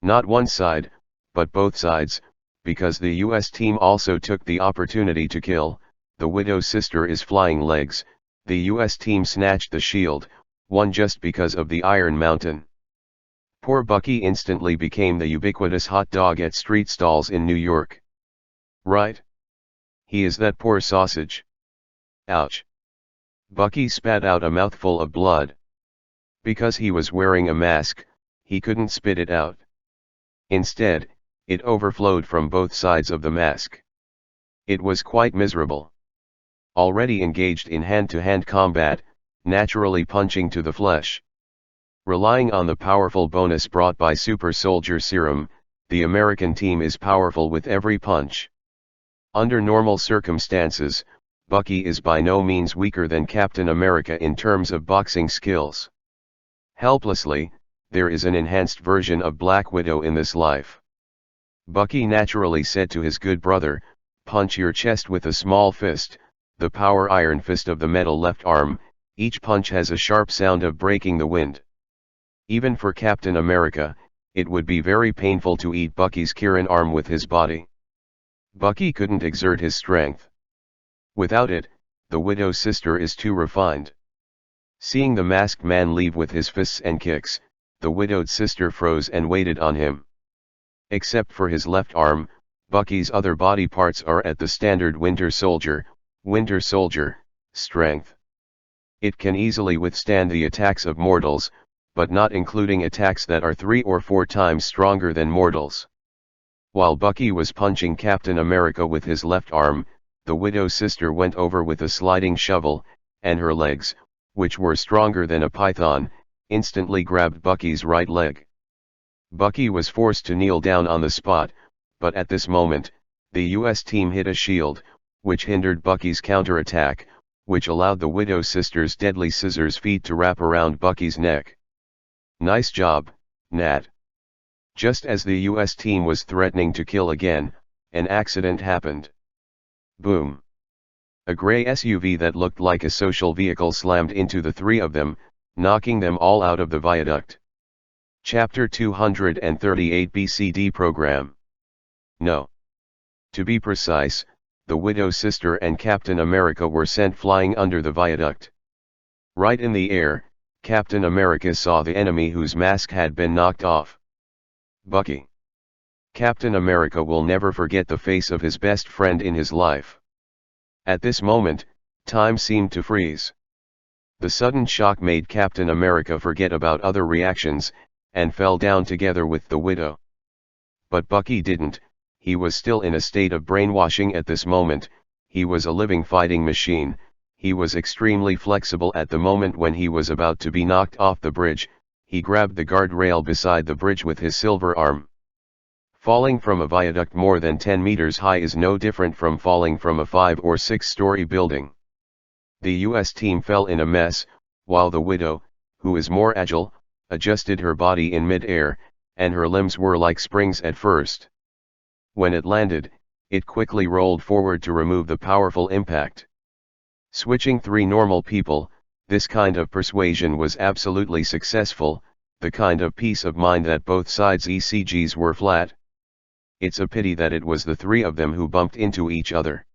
Not one side, but both sides, because the US team also took the opportunity to kill. The Widow's sister is flying legs. The US team snatched the shield, one just because of the Iron Mountain. Poor Bucky instantly became the ubiquitous hot dog at street stalls in New York. Right? He is that poor sausage. Ouch. Bucky spat out a mouthful of blood. Because he was wearing a mask, he couldn't spit it out. Instead, it overflowed from both sides of the mask. It was quite miserable. Already engaged in hand-to-hand combat, naturally punching to the flesh. Relying on the powerful bonus brought by Super Soldier Serum, the American team is powerful with every punch. Under normal circumstances, Bucky is by no means weaker than Captain America in terms of boxing skills. Helplessly, there is an enhanced version of Black Widow in this life. Bucky naturally said to his good brother, "Punch your chest with a small fist," the power iron fist of the metal left arm. Each punch has a sharp sound of breaking the wind. Even for Captain America, it would be very painful to eat Bucky's Kieran arm with his body. Bucky couldn't exert his strength. Without it, the Widow's sister is too refined. Seeing the masked man leave with his fists and kicks, the widowed sister froze and waited on him. Except for his left arm, Bucky's other body parts are at the standard Winter Soldier strength. It can easily withstand the attacks of mortals, but not including attacks that are 3 or 4 times stronger than mortals. While Bucky was punching Captain America with his left arm, the widow's sister went over with a sliding shovel, and her legs, which were stronger than a python, instantly grabbed Bucky's right leg. Bucky was forced to kneel down on the spot, but at this moment, the US team hit a shield, which hindered Bucky's counterattack, which allowed the widow's sister's deadly scissors feet to wrap around Bucky's neck. Nice job, Nat. Just as the US team was threatening to kill again, an accident happened. Boom. A gray SUV that looked like a social vehicle slammed into the 3 of them, knocking them all out of the viaduct. Chapter 238 BCD Program. No. To be precise, the widow's sister and Captain America were sent flying under the viaduct. Right in the air, Captain America saw the enemy whose mask had been knocked off. Bucky. Captain America will never forget the face of his best friend in his life. At this moment, time seemed to freeze. The sudden shock made Captain America forget about other reactions, and fell down together with the widow. But Bucky didn't. He was still in a state of brainwashing at this moment. He was a living fighting machine. He was extremely flexible. At the moment when he was about to be knocked off the bridge, he grabbed the guardrail beside the bridge with his silver arm. Falling from a viaduct more than 10 meters high is no different from falling from a 5 or 6-story building. The US team fell in a mess, while the widow, who is more agile, adjusted her body in mid-air, and her limbs were like springs at first. When it landed, it quickly rolled forward to remove the powerful impact. Switching 3 normal people, This kind of persuasion was absolutely successful, the kind of peace of mind that both sides' ECGs were flat. It's a pity that it was the three of them who bumped into each other.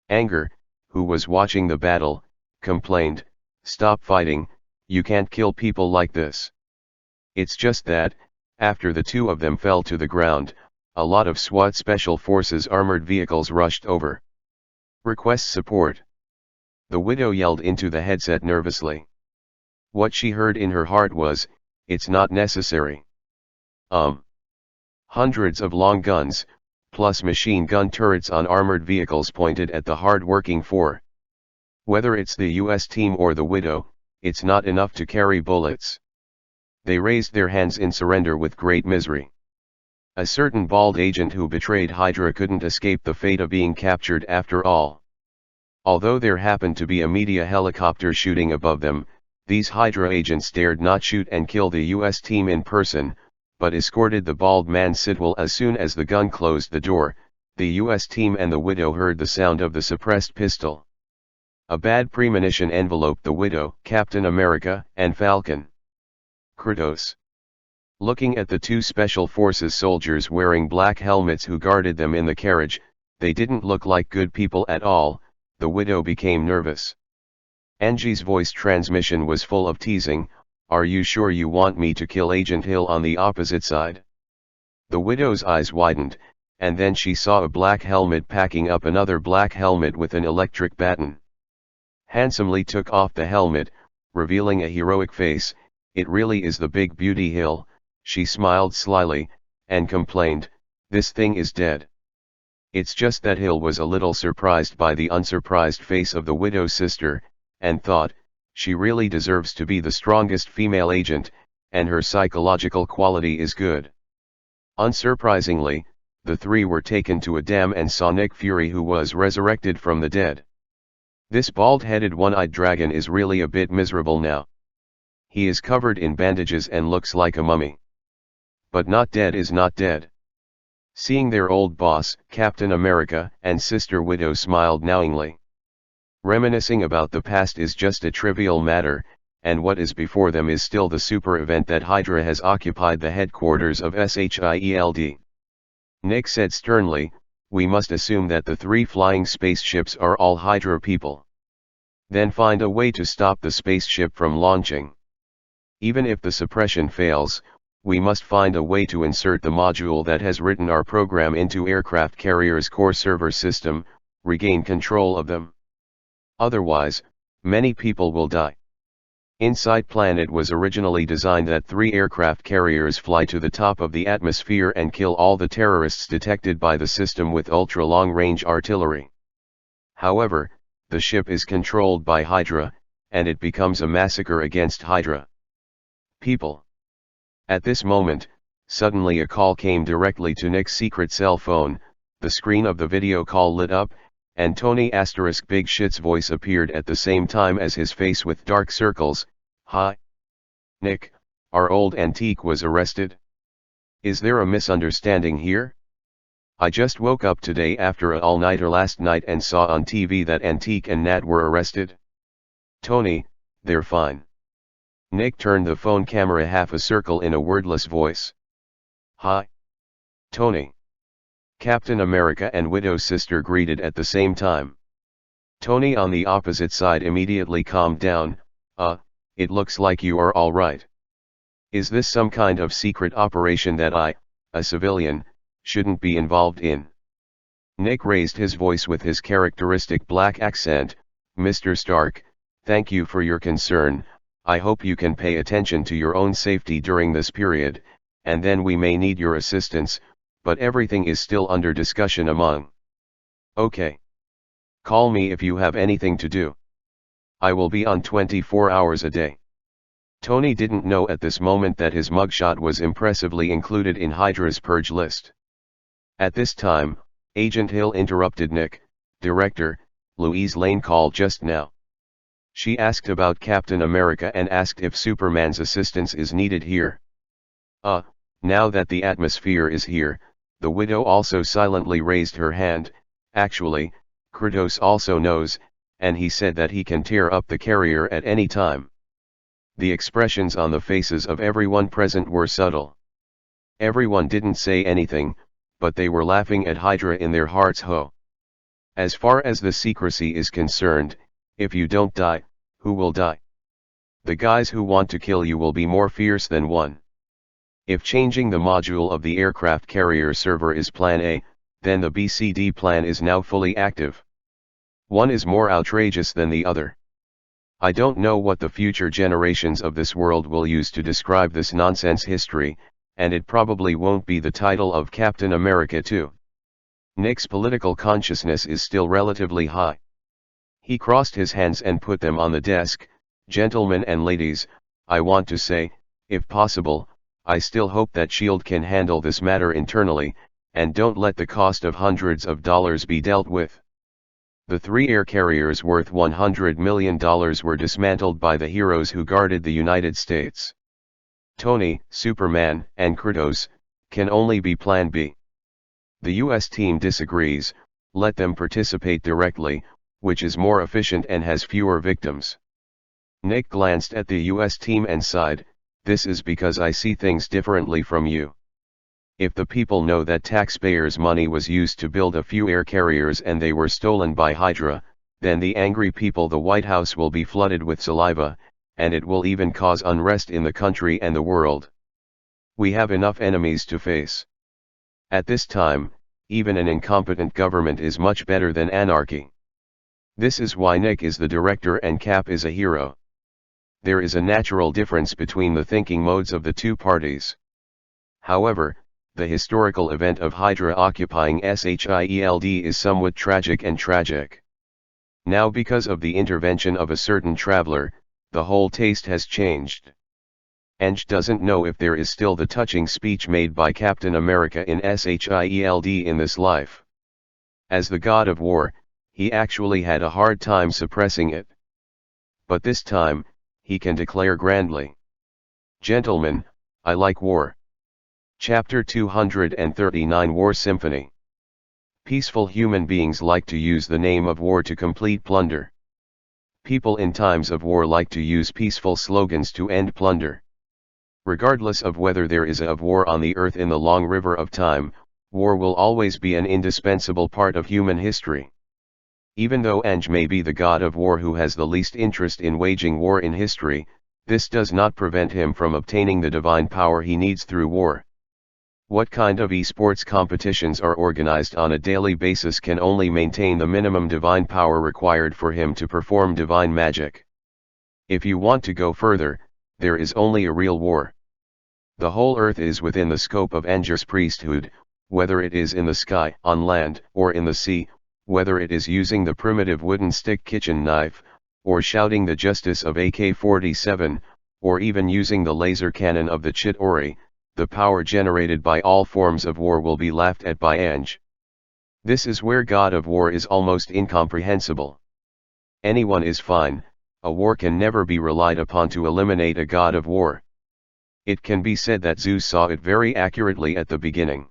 Anger, who was watching the battle, complained, "Stop fighting, you can't kill people like this." It's just that, after the two of them fell to the ground, a lot of SWAT Special Forces armored vehicles rushed over. "Request support." The widow yelled into the headset nervously. What she heard in her heart was, "It's not necessary." Hundreds of long guns, plus machine gun turrets on armored vehicles pointed at the hard-working four. Whether it's the US team or the widow, it's not enough to carry bullets. They raised their hands in surrender with great misery. A certain bald agent who betrayed Hydra couldn't escape the fate of being captured after all. Although there happened to be a media helicopter shooting above them, these Hydra agents dared not shoot and kill the US team in person, but escorted the bald man Sidwell. As soon as the gun closed the door, the US team and the widow heard the sound of the suppressed pistol. A bad premonition enveloped the widow, Captain America, and Falcon. Kratos. Looking at the two Special Forces soldiers wearing black helmets who guarded them in the carriage, they didn't look like good people at all. The widow became nervous. Angie's voice transmission was full of teasing, "Are you sure you want me to kill Agent Hill on the opposite side?" The widow's eyes widened, and then she saw a black helmet packing up another black helmet with an electric baton. Handsomely took off the helmet, revealing a heroic face. "It really is the big beauty Hill," she smiled slyly, and complained, "This thing is dead." It's just that Hill was a little surprised by the unsurprised face of the widow's sister, and thought, she really deserves to be the strongest female agent, and her psychological quality is good. Unsurprisingly, the three were taken to a dam and saw Nick Fury, who was resurrected from the dead. This bald-headed one-eyed dragon is really a bit miserable now. He is covered in bandages and looks like a mummy. But not dead is not dead. Seeing their old boss, Captain America, and Sister Widow smiled knowingly. Reminiscing about the past is just a trivial matter, and what is before them is still the super event that Hydra has occupied the headquarters of SHIELD. Nick said sternly, "We must assume that the three flying spaceships are all Hydra people. Then find a way to stop the spaceship from launching. Even if the suppression fails, we must find a way to insert the module that has written our program into aircraft carrier's core server system, regain control of them. Otherwise, many people will die." Insight Planet was originally designed that 3 aircraft carriers fly to the top of the atmosphere and kill all the terrorists detected by the system with ultra-long-range artillery. However, the ship is controlled by Hydra, and it becomes a massacre against Hydra people. At this moment, suddenly a call came directly to Nick's secret cell phone. The screen of the video call lit up, and Tony Big Shit's voice appeared at the same time as his face with dark circles. "Hi. Nick, our old Antique was arrested. Is there a misunderstanding here? I just woke up today after a all-nighter last night and saw on TV that Antique and Nat were arrested." "Tony, they're fine." Nick turned the phone camera half a circle in a wordless voice. "Hi. Tony." Captain America and Widow's sister greeted at the same time. Tony on the opposite side immediately calmed down. It looks like you are all right. Is this some kind of secret operation that I, a civilian, shouldn't be involved in?" Nick raised his voice with his characteristic black accent. "Mr. Stark, thank you for your concern. I hope you can pay attention to your own safety during this period, and then we may need your assistance, but everything is still under discussion among." "Okay. Call me if you have anything to do. I will be on 24 hours a day." Tony didn't know at this moment that his mugshot was impressively included in Hydra's purge list. At this time, Agent Hill interrupted Nick. "Director, Louise Lane called just now. She asked about Captain America and asked if Superman's assistance is needed here." Now that the atmosphere is here," the widow also silently raised her hand. "Actually, Kratos also knows, and he said that he can tear up the carrier at any time. The expressions on the faces of everyone present were subtle. Everyone didn't say anything, but they were laughing at Hydra in their hearts. Ho! As far as the secrecy is concerned, if you don't die, who will die? The guys who want to kill you will be more fierce than one. If changing the module of the aircraft carrier server is plan A, then the BCD plan is now fully active. One is more outrageous than the other. I don't know what the future generations of this world will use to describe this nonsense history, and it probably won't be the title of Captain America 2. Nick's political consciousness is still relatively high. He crossed his hands and put them on the desk. Gentlemen and ladies, I want to say, if possible, I still hope that S.H.I.E.L.D. can handle this matter internally, and don't let the cost of hundreds of dollars be dealt with. The 3 air carriers worth $100 million were dismantled by the heroes who guarded the United States. Tony, Superman, and Kratos can only be Plan B. The US team disagrees. Let them participate directly, which is more efficient and has fewer victims. Nick glanced at the US team and sighed, this is because I see things differently from you. If the people know that taxpayers' money was used to build a few air carriers and they were stolen by Hydra, then the angry people, the White House, will be flooded with saliva, and it will even cause unrest in the country and the world. We have enough enemies to face. At this time, even an incompetent government is much better than anarchy. This is why Nick is the director and Cap is a hero. There is a natural difference between the thinking modes of the two parties. However, the historical event of Hydra occupying S.H.I.E.L.D. is somewhat tragic and tragic. Now, because of the intervention of a certain traveler, the whole taste has changed. Ange doesn't know if there is still the touching speech made by Captain America in S.H.I.E.L.D. in this life. As the god of war, he actually had a hard time suppressing it. But this time, he can declare grandly, "Gentlemen, I like war." Chapter 239 War Symphony. Peaceful human beings like to use the name of war to complete plunder. People in times of war like to use peaceful slogans to end plunder. Regardless of whether there is a war on the earth in the long river of time, war will always be an indispensable part of human history. Even though Ange may be the god of war who has the least interest in waging war in history, this does not prevent him from obtaining the divine power he needs through war. What kind of esports competitions are organized on a daily basis can only maintain the minimum divine power required for him to perform divine magic. If you want to go further, there is only a real war. The whole earth is within the scope of Ange's priesthood, whether it is in the sky, on land, or in the sea, whether it is using the primitive wooden stick kitchen knife, or shouting the justice of AK-47, or even using the laser cannon of the Chitauri. The power generated by all forms of war will be laughed at by Ange. This is where God of War is almost incomprehensible. Anyone is fine, a war can never be relied upon to eliminate a God of War. It can be said that Zeus saw it very accurately at the beginning.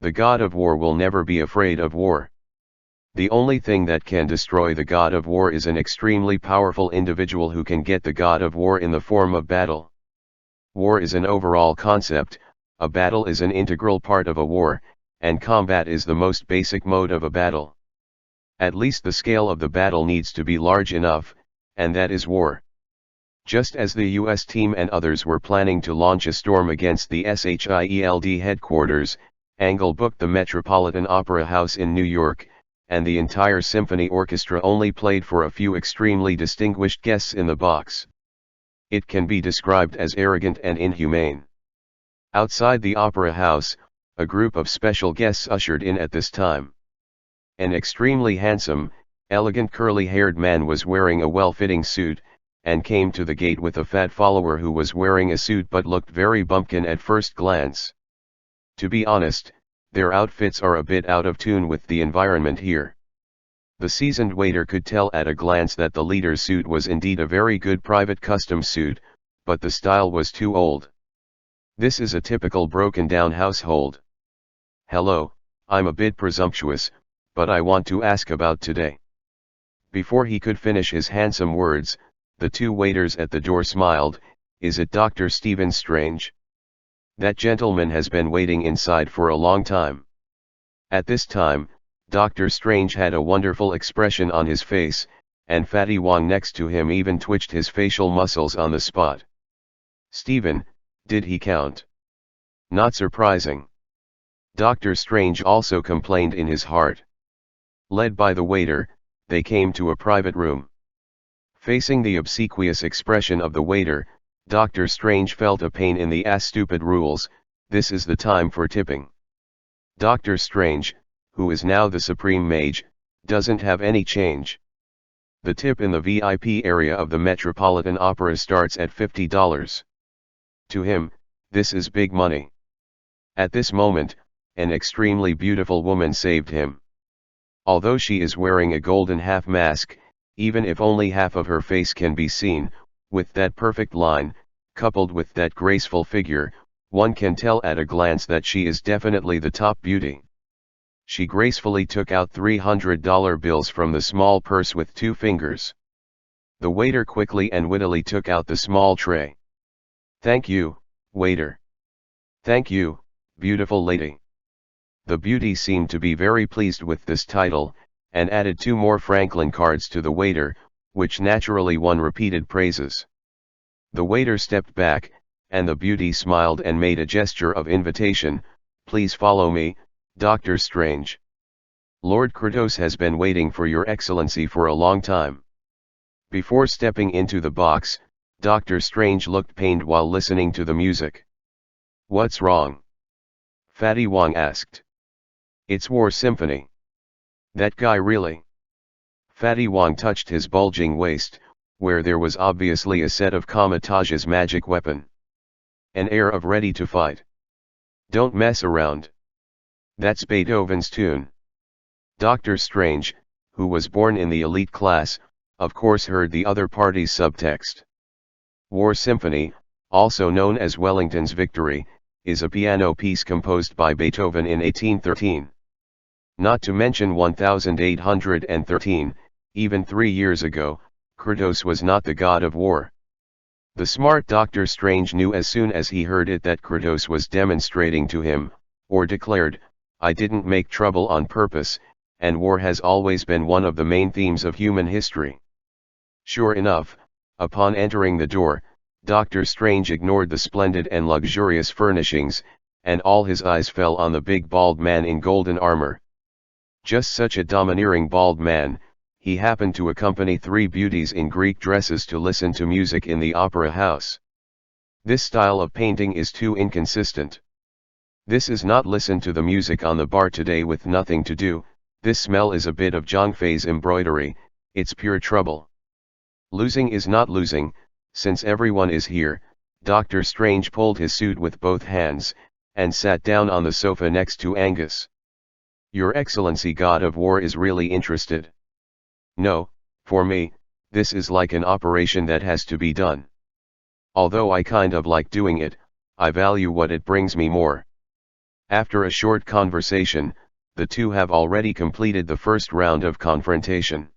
The God of War will never be afraid of war. The only thing that can destroy the God of War is an extremely powerful individual who can get the God of War in the form of battle. War is an overall concept, a battle is an integral part of a war, and combat is the most basic mode of a battle. At least the scale of the battle needs to be large enough, and that is war. Just as the US team and others were planning to launch a storm against the S.H.I.E.L.D. headquarters, Angle booked the Metropolitan Opera House in New York, and the entire symphony orchestra only played for a few extremely distinguished guests in the box. It can be described as arrogant and inhumane. Outside the opera house, a group of special guests ushered in at this time. An extremely handsome, elegant curly-haired man was wearing a well-fitting suit, and came to the gate with a fat follower who was wearing a suit but looked very bumpkin at first glance. To be honest, their outfits are a bit out of tune with the environment here. The seasoned waiter could tell at a glance that the leader's suit was indeed a very good private custom suit, but the style was too old. This is a typical broken-down household. "Hello, I'm a bit presumptuous, but I want to ask about today. Before he could finish his handsome words, the two waiters at the door smiled. "Is it Dr. Stephen Strange? That gentleman has been waiting inside for a long time." At this time, Dr. Strange had a wonderful expression on his face, and Fatty Wong next to him even twitched his facial muscles on the spot. Stephen, did he count? Not surprising. Dr. Strange also complained in his heart. Led by the waiter, they came to a private room. Facing the obsequious expression of the waiter, Dr. Strange felt a pain in the ass. Stupid rules, this is the time for tipping. Dr. Strange, who is now the supreme mage, doesn't have any change. The tip in the VIP area of the Metropolitan Opera starts at $50. To him, this is big money. At this moment, an extremely beautiful woman saved him. Although she is wearing a golden half mask, even if only half of her face can be seen, with that perfect line, coupled with that graceful figure, one can tell at a glance that she is definitely the top beauty. She gracefully took out $300 bills from the small purse with 2 fingers. The waiter quickly and wittily took out the small tray. "Thank you, waiter." "Thank you, beautiful lady." The beauty seemed to be very pleased with this title, and added 2 more Franklin cards to the waiter, which naturally won repeated praises. The waiter stepped back, and the beauty smiled and made a gesture of invitation. "Please follow me, Dr. Strange. Lord Kratos has been waiting for your excellency for a long time." Before stepping into the box, Dr. Strange looked pained while listening to the music. "What's wrong?" Fatty Wong asked. "It's War Symphony." "That guy really?" Fatty Wong touched his bulging waist, where there was obviously a set of Kamatage's magic weapon. An air of ready to fight. "Don't mess around. That's Beethoven's tune." Dr. Strange, who was born in the elite class, of course heard the other party's subtext. War Symphony, also known as Wellington's Victory, is a piano piece composed by Beethoven in 1813. Not to mention 1813, even 3 years ago, Kratos was not the god of war. The smart Dr. Strange knew as soon as he heard it that Kratos was demonstrating to him, or declared, "I didn't make trouble on purpose," and war has always been one of the main themes of human history. Sure enough, upon entering the door, Dr. Strange ignored the splendid and luxurious furnishings, and all his eyes fell on the big bald man in golden armor. Just such a domineering bald man, he happened to accompany 3 beauties in Greek dresses to listen to music in the opera house. This style of painting is too inconsistent. This is not listen to the music on the bar today with nothing to do. This smell is a bit of Zhangfei's embroidery, it's pure trouble. Losing is not losing, since everyone is here. Dr. Strange pulled his suit with both hands, and sat down on the sofa next to Angus. "Your Excellency God of War is really interested?" "No, for me, this is like an operation that has to be done. Although I kind of like doing it, I value what it brings me more." After a short conversation, the two have already completed the first round of confrontation.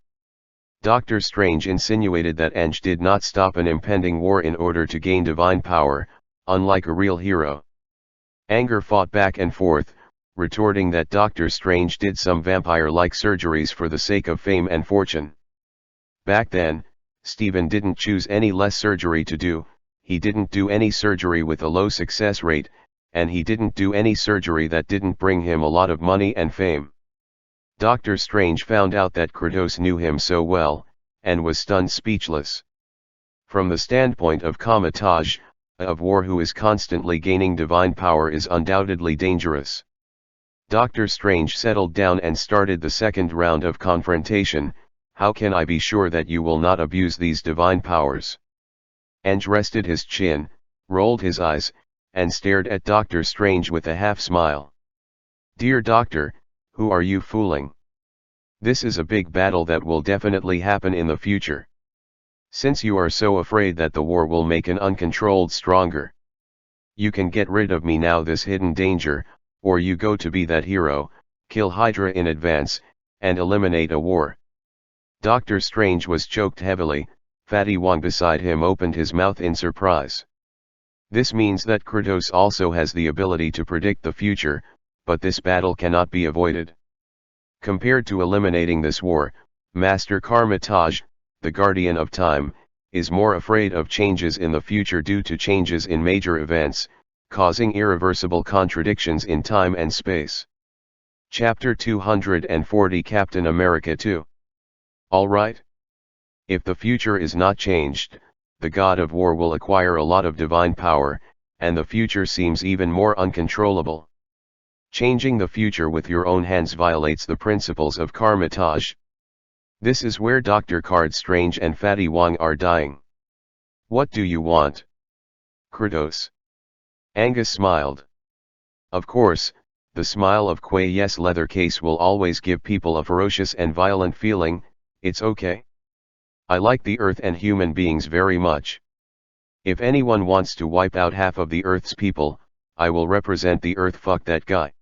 Dr. Strange insinuated that Ange did not stop an impending war in order to gain divine power, unlike a real hero. Anger fought back and forth, retorting that Dr. Strange did some vampire-like surgeries for the sake of fame and fortune. Back then, Stephen didn't choose any less surgery to do, he didn't do any surgery with a low success rate, and he didn't do any surgery that didn't bring him a lot of money and fame. Dr. Strange found out that Kratos knew him so well, and was stunned speechless. From the standpoint of Kamatage, of war who is constantly gaining divine power is undoubtedly dangerous. Dr. Strange settled down and started the second round of confrontation. "How can I be sure that you will not abuse these divine powers?" Ange rested his chin, rolled his eyes, and stared at Dr. Strange with a half-smile. "Dear Doctor, who are you fooling? This is a big battle that will definitely happen in the future. Since you are so afraid that the war will make an uncontrolled stronger, you can get rid of me now, this hidden danger, or you go to be that hero, kill Hydra in advance, and eliminate a war." Doctor Strange was choked heavily. Fatty Wong beside him opened his mouth in surprise. This means that Kratos also has the ability to predict the future, but this battle cannot be avoided. Compared to eliminating this war, Master Karmataj, the Guardian of Time, is more afraid of changes in the future due to changes in major events, causing irreversible contradictions in time and space. Chapter 240 Captain America 2. Alright? If the future is not changed, the God of War will acquire a lot of divine power, and the future seems even more uncontrollable. Changing the future with your own hands violates the principles of Karmataj. This is where Dr. Card Strange and Fatty Wong are dying. What do you want? Kratos. Angus smiled. Of course, the smile of Quay's leather case will always give people a ferocious and violent feeling. It's okay. I like the Earth and human beings very much. If anyone wants to wipe out half of the Earth's people, I will represent the Earth. Fuck that guy.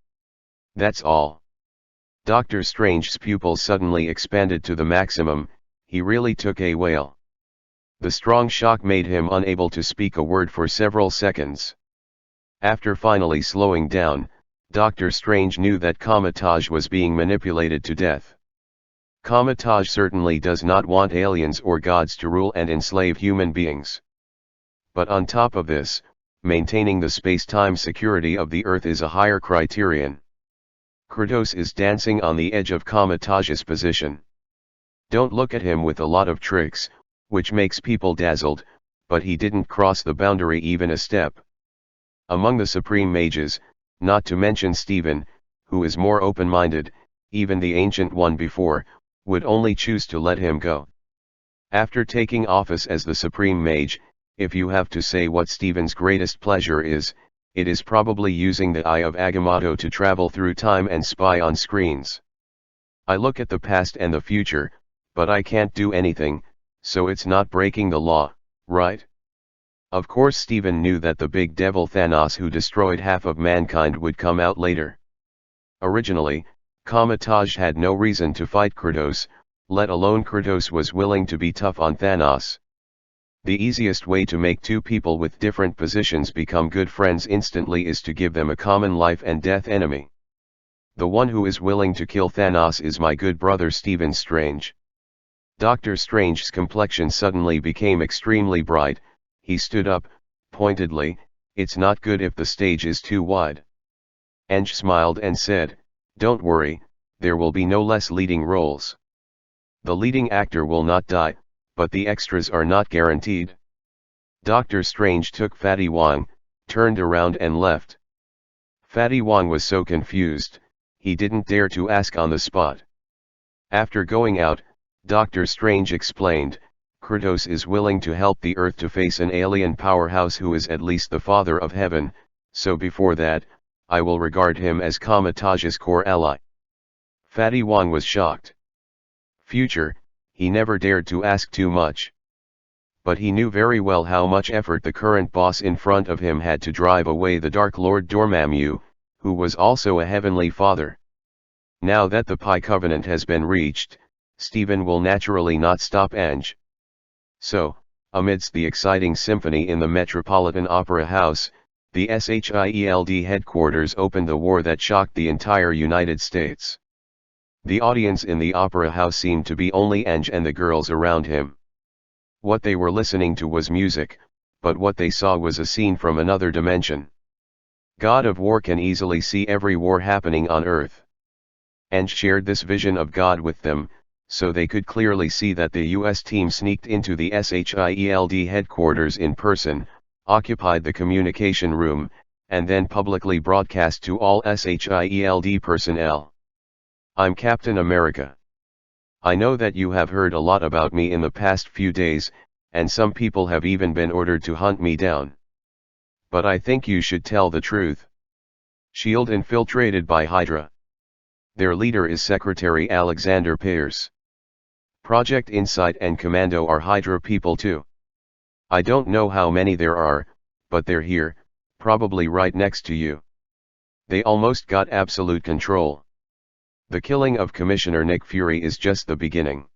That's all. Doctor Strange's pupils suddenly expanded to the maximum. He really took a whale. The strong shock made him unable to speak a word for several seconds. After finally slowing down, Doctor Strange knew that Karmataj was being manipulated to death. Karmataj certainly does not want aliens or gods to rule and enslave human beings. But on top of this, maintaining the space-time security of the Earth is a higher criterion. Kratos is dancing on the edge of Karmataj's position. Don't look at him with a lot of tricks, which makes people dazzled, but he didn't cross the boundary even a step. Among the Supreme Mages, not to mention Stephen, who is more open-minded, even the Ancient One before, would only choose to let him go. After taking office as the Supreme Mage, if you have to say what Stephen's greatest pleasure is, it is probably using the Eye of Agamotto to travel through time and spy on screens. I look at the past and the future, but I can't do anything, so it's not breaking the law, right? Of course Stephen knew that the big devil Thanos who destroyed half of mankind would come out later. Originally, Karmataj had no reason to fight Kratos, let alone Kratos was willing to be tough on Thanos. The easiest way to make two people with different positions become good friends instantly is to give them a common life and death enemy. The one who is willing to kill Thanos is my good brother Stephen Strange. Doctor Strange's complexion suddenly became extremely bright. He stood up, pointedly. It's not good if the stage is too wide. Ange smiled and said, don't worry, there will be no less leading roles. The leading actor will not die, but the extras are not guaranteed. Doctor Strange took Fatty Wong, turned around and left. Fatty Wong was so confused, he didn't dare to ask on the spot. After going out, Doctor Strange explained, Kratos is willing to help the Earth to face an alien powerhouse who is at least the father of heaven, so before that, I will regard him as Karmataj's core ally. Fatty Wong was shocked. Future, he never dared to ask too much. But he knew very well how much effort the current boss in front of him had to drive away the Dark Lord Dormammu, who was also a heavenly father. Now that the Pi Covenant has been reached, Stephen will naturally not stop Ange. So, amidst the exciting symphony in the Metropolitan Opera House, the SHIELD headquarters opened the war that shocked the entire United States. The audience in the opera house seemed to be only Ange and the girls around him. What they were listening to was music, but what they saw was a scene from another dimension. God of War can easily see every war happening on Earth. Ange shared this vision of God with them, so they could clearly see that the US team sneaked into the SHIELD headquarters in person, occupied the communication room, and then publicly broadcast to all SHIELD personnel. I'm Captain America. I know that you have heard a lot about me in the past few days, and some people have even been ordered to hunt me down. But I think you should tell the truth. SHIELD infiltrated by Hydra. Their leader is Secretary Alexander Pierce. Project Insight and Commando are Hydra people too. I don't know how many there are, but they're here, probably right next to you. They almost got absolute control. The killing of Commissioner Nick Fury is just the beginning.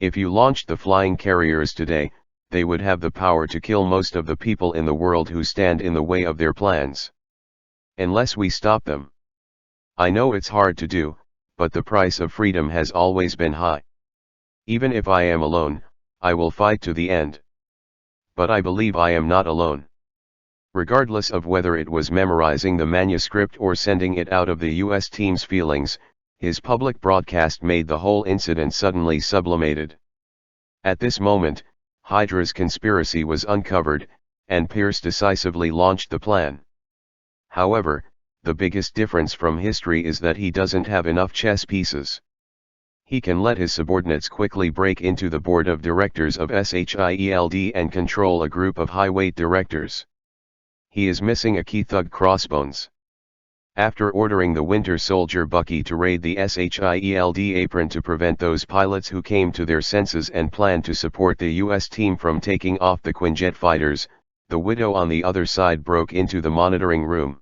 If you launched the flying carriers today, they would have the power to kill most of the people in the world who stand in the way of their plans. Unless we stop them. I know it's hard to do, but the price of freedom has always been high. Even if I am alone, I will fight to the end. But I believe I am not alone. Regardless of whether it was memorizing the manuscript or sending it out of the US team's feelings, his public broadcast made the whole incident suddenly sublimated. At this moment, Hydra's conspiracy was uncovered, and Pierce decisively launched the plan. However, the biggest difference from history is that he doesn't have enough chess pieces. He can let his subordinates quickly break into the board of directors of SHIELD and control a group of high-weight directors. He is missing a key thug: Crossbones. After ordering the Winter Soldier Bucky to raid the SHIELD apron to prevent those pilots who came to their senses and planned to support the US team from taking off the Quinjet fighters, the Widow on the other side broke into the monitoring room.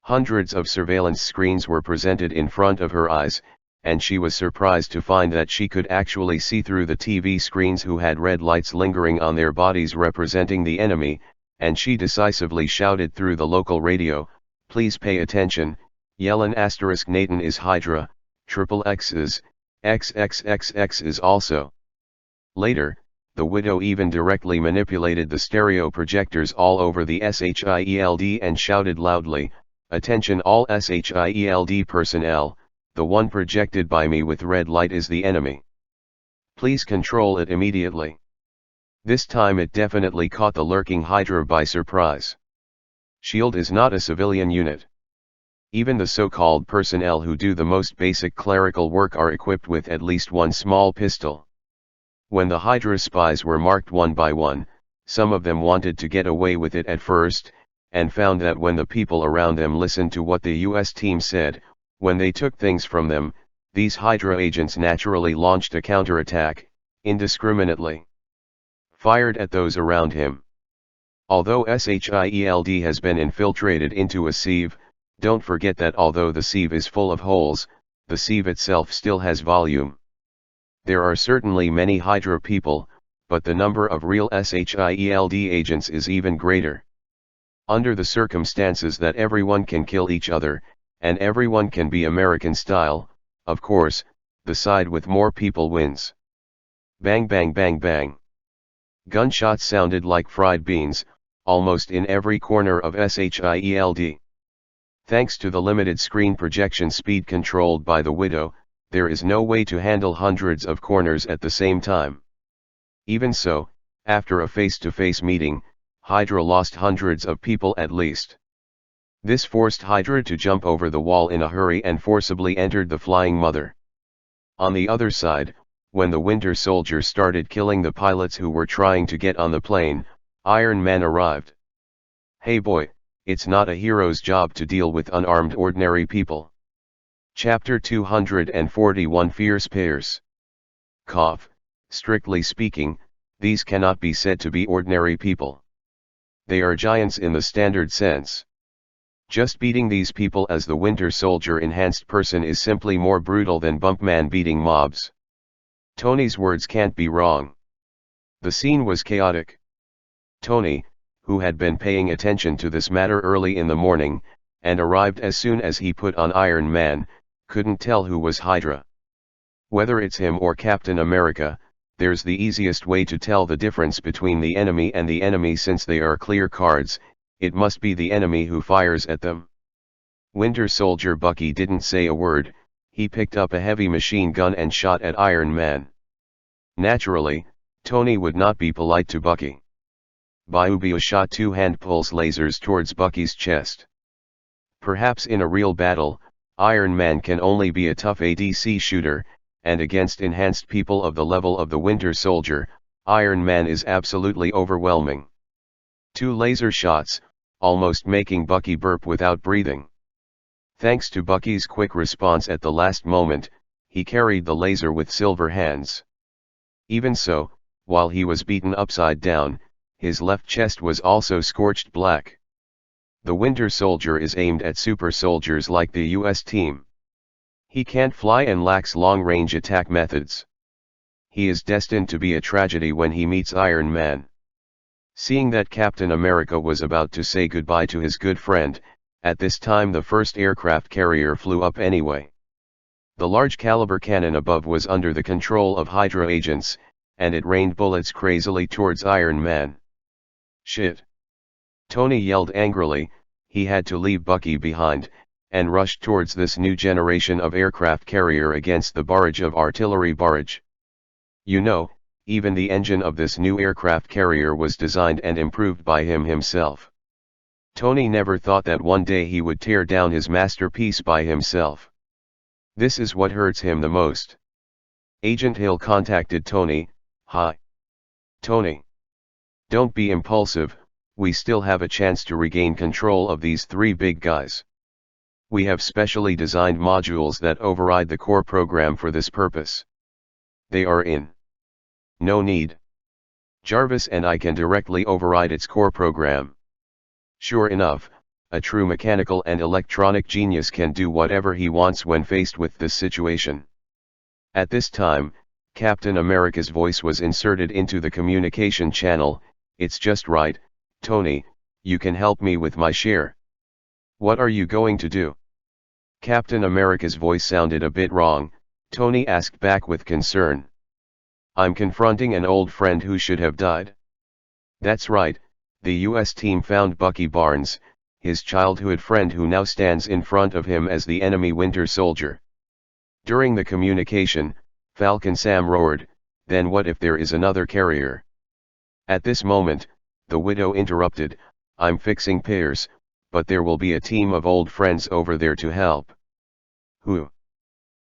Hundreds of surveillance screens were presented in front of her eyes, and she was surprised to find that she could actually see through the TV screens who had red lights lingering on their bodies representing the enemy, and she decisively shouted through the local radio, "Please pay attention, Yellen * Nathan is Hydra, XXX is, XXXX is also." Later, the Widow even directly manipulated the stereo projectors all over the SHIELD and shouted loudly, "Attention all SHIELD personnel, the one projected by me with red light is the enemy. Please control it immediately." This time it definitely caught the lurking Hydra by surprise. SHIELD is not a civilian unit. Even the so-called personnel who do the most basic clerical work are equipped with at least one small pistol. When the Hydra spies were marked one by one, some of them wanted to get away with it at first, and found that when the people around them listened to what the US team said, when they took things from them, these Hydra agents naturally launched a counterattack, indiscriminately. Fired at those around him. Although SHIELD has been infiltrated into a sieve, don't forget that although the sieve is full of holes, the sieve itself still has volume. There are certainly many Hydra people, but the number of real SHIELD agents is even greater. Under the circumstances that everyone can kill each other, and everyone can be American style, of course, the side with more people wins. Bang bang bang bang. Gunshots sounded like fried beans, almost in every corner of SHIELD. Thanks to the limited screen projection speed controlled by the Widow, there is no way to handle hundreds of corners at the same time. Even so, after a face-to-face meeting, Hydra lost hundreds of people at least. This forced Hydra to jump over the wall in a hurry and forcibly entered the Flying Mother. On the other side, when the Winter Soldier started killing the pilots who were trying to get on the plane, Iron Man arrived. Hey boy, it's not a hero's job to deal with unarmed ordinary people. Chapter 241 Fierce Pairs. Cough. Strictly speaking, these cannot be said to be ordinary people. They are giants in the standard sense. Just beating these people as the Winter Soldier enhanced person is simply more brutal than Bumpman beating mobs. Tony's words can't be wrong. The scene was chaotic. Tony, who had been paying attention to this matter early in the morning, and arrived as soon as he put on Iron Man, couldn't tell who was Hydra. Whether it's him or Captain America, there's the easiest way to tell the difference between the enemy and the enemy since they are clear cards. It must be the enemy who fires at them. Winter Soldier Bucky didn't say a word, he picked up a heavy machine gun and shot at Iron Man. Naturally, Tony would not be polite to Bucky. Bayubia shot two hand-pulse lasers towards Bucky's chest. Perhaps in a real battle, Iron Man can only be a tough ADC shooter, and against enhanced people of the level of the Winter Soldier, Iron Man is absolutely overwhelming. Two laser shots, almost making Bucky burp without breathing. Thanks to Bucky's quick response at the last moment, he carried the laser with silver hands. Even so, while he was beaten upside down, his left chest was also scorched black. The Winter Soldier is aimed at super soldiers like the US team. He can't fly and lacks long-range attack methods. he is destined to be a tragedy when he meets Iron Man. Seeing that Captain America was about to say goodbye to his good friend, at this time the first aircraft carrier flew up anyway. The large caliber cannon above was under the control of Hydra agents, and it rained bullets crazily towards Iron Man. Shit! Tony yelled angrily. He had to leave Bucky behind, and rushed towards this new generation of aircraft carrier against the barrage of artillery barrage. You know, even the engine of this new aircraft carrier was designed and improved by him himself. Tony never thought that one day he would tear down his masterpiece by himself. This is what hurts him the most. Agent Hill contacted Tony. Hi. Tony. Don't be impulsive, we still have a chance to regain control of these three big guys. We have specially designed modules that override the core program for this purpose. They are in. No need. Jarvis and I can directly override its core program. Sure enough, a true mechanical and electronic genius can do whatever he wants when faced with this situation. At this time, Captain America's voice was inserted into the communication channel. It's just right, Tony, you can help me with my share. What are you going to do? Captain America's voice sounded a bit wrong. Tony asked back with concern. I'm confronting an old friend who should have died. That's right, the US team found Bucky Barnes, his childhood friend who now stands in front of him as the enemy Winter Soldier. During the communication, Falcon Sam roared, then what if there is another carrier? At this moment, the widow interrupted, I'm fixing pairs, but there will be a team of old friends over there to help. Who?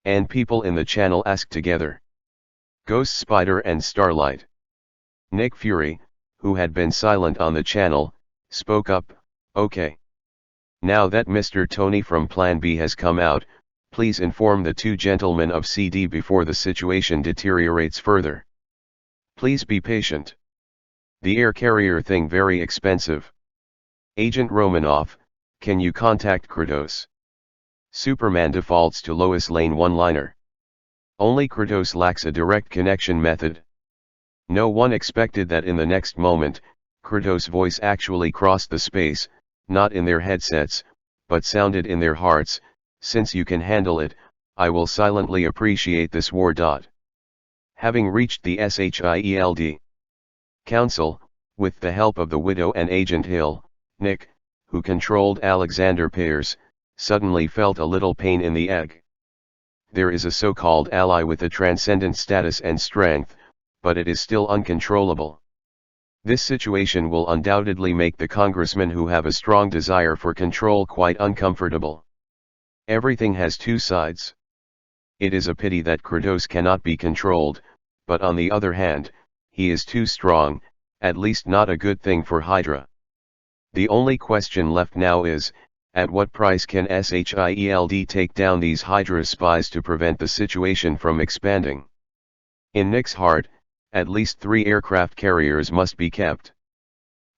And people in the channel asked together. Ghost Spider and Starlight. Nick Fury, who had been silent on the channel, spoke up, okay. Now that Mr. Tony from Plan B has come out, please inform the two gentlemen of CD before the situation deteriorates further. Please be patient. The air carrier thing very expensive. Agent Romanoff, can you contact Kratos? Superman defaults to Lois Lane one-liner. Only Kratos lacks a direct connection method. No one expected that in the next moment, Kratos' voice actually crossed the space, not in their headsets, but sounded in their hearts. Since you can handle it, I will silently appreciate this war. Having reached the SHIELD Council, with the help of the widow and Agent Hill, Nick, who controlled Alexander Pierce, suddenly felt a little pain in the egg. There is a so-called ally with a transcendent status and strength, but it is still uncontrollable. This situation will undoubtedly make the congressmen who have a strong desire for control quite uncomfortable. Everything has two sides. It is a pity that Kratos cannot be controlled, but on the other hand, he is too strong, at least not a good thing for Hydra. The only question left now is, at what price can SHIELD take down these Hydra spies to prevent the situation from expanding? In Nick's heart, at least 3 aircraft carriers must be kept.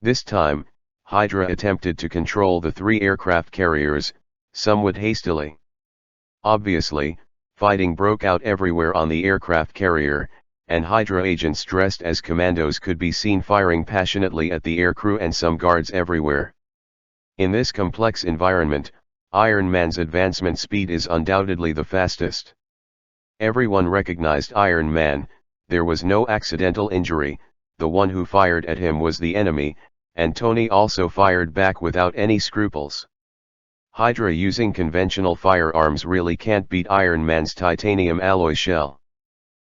This time, Hydra attempted to control the 3 aircraft carriers, somewhat hastily. Obviously, fighting broke out everywhere on the aircraft carrier, and Hydra agents dressed as commandos could be seen firing passionately at the aircrew and some guards everywhere. In this complex environment, Iron Man's advancement speed is undoubtedly the fastest. Everyone recognized Iron Man. There was no accidental injury, the one who fired at him was the enemy, and Tony also fired back without any scruples. Hydra using conventional firearms really can't beat Iron Man's titanium alloy shell.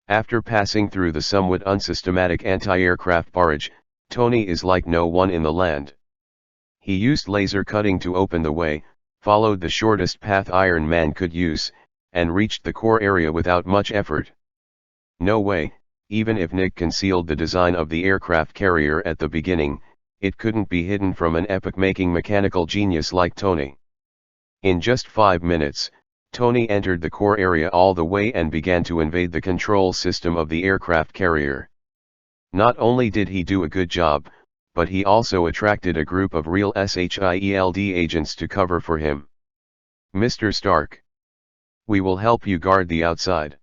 After passing through the somewhat unsystematic anti-aircraft barrage, Tony is like no one in the land. He used laser cutting to open the way, followed the shortest path Iron Man could use, and reached the core area without much effort. No way, even if Nick concealed the design of the aircraft carrier at the beginning, it couldn't be hidden from an epoch-making mechanical genius like Tony. In just 5 minutes, Tony entered the core area all the way and began to invade the control system of the aircraft carrier. Not only did he do a good job, but he also attracted a group of real SHIELD agents to cover for him. Mr. Stark. We will help you guard the outside.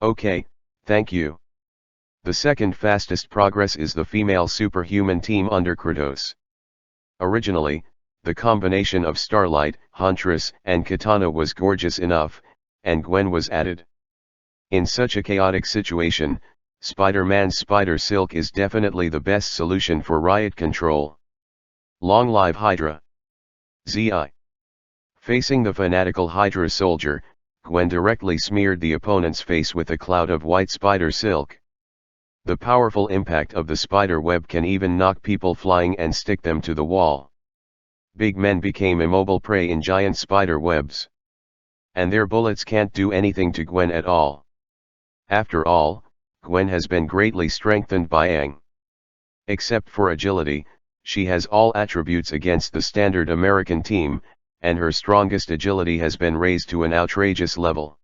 Okay, thank you, The second fastest progress is the female superhuman team under Kratos. Originally, the combination of Starlight, Huntress, and Katana was gorgeous enough, and Gwen was added. In such a chaotic situation, Spider-Man's Spider Silk is definitely the best solution for riot control. Long live Hydra! ZI. Facing the fanatical Hydra soldier, Gwen directly smeared the opponent's face with a cloud of white spider silk. The powerful impact of the spider web can even knock people flying and stick them to the wall. Big men became immobile prey in giant spider webs. And their bullets can't do anything to Gwen at all. After all, Gwen has been greatly strengthened by Aang. Except for agility, she has all attributes against the standard American team, and her strongest agility has been raised to an outrageous level.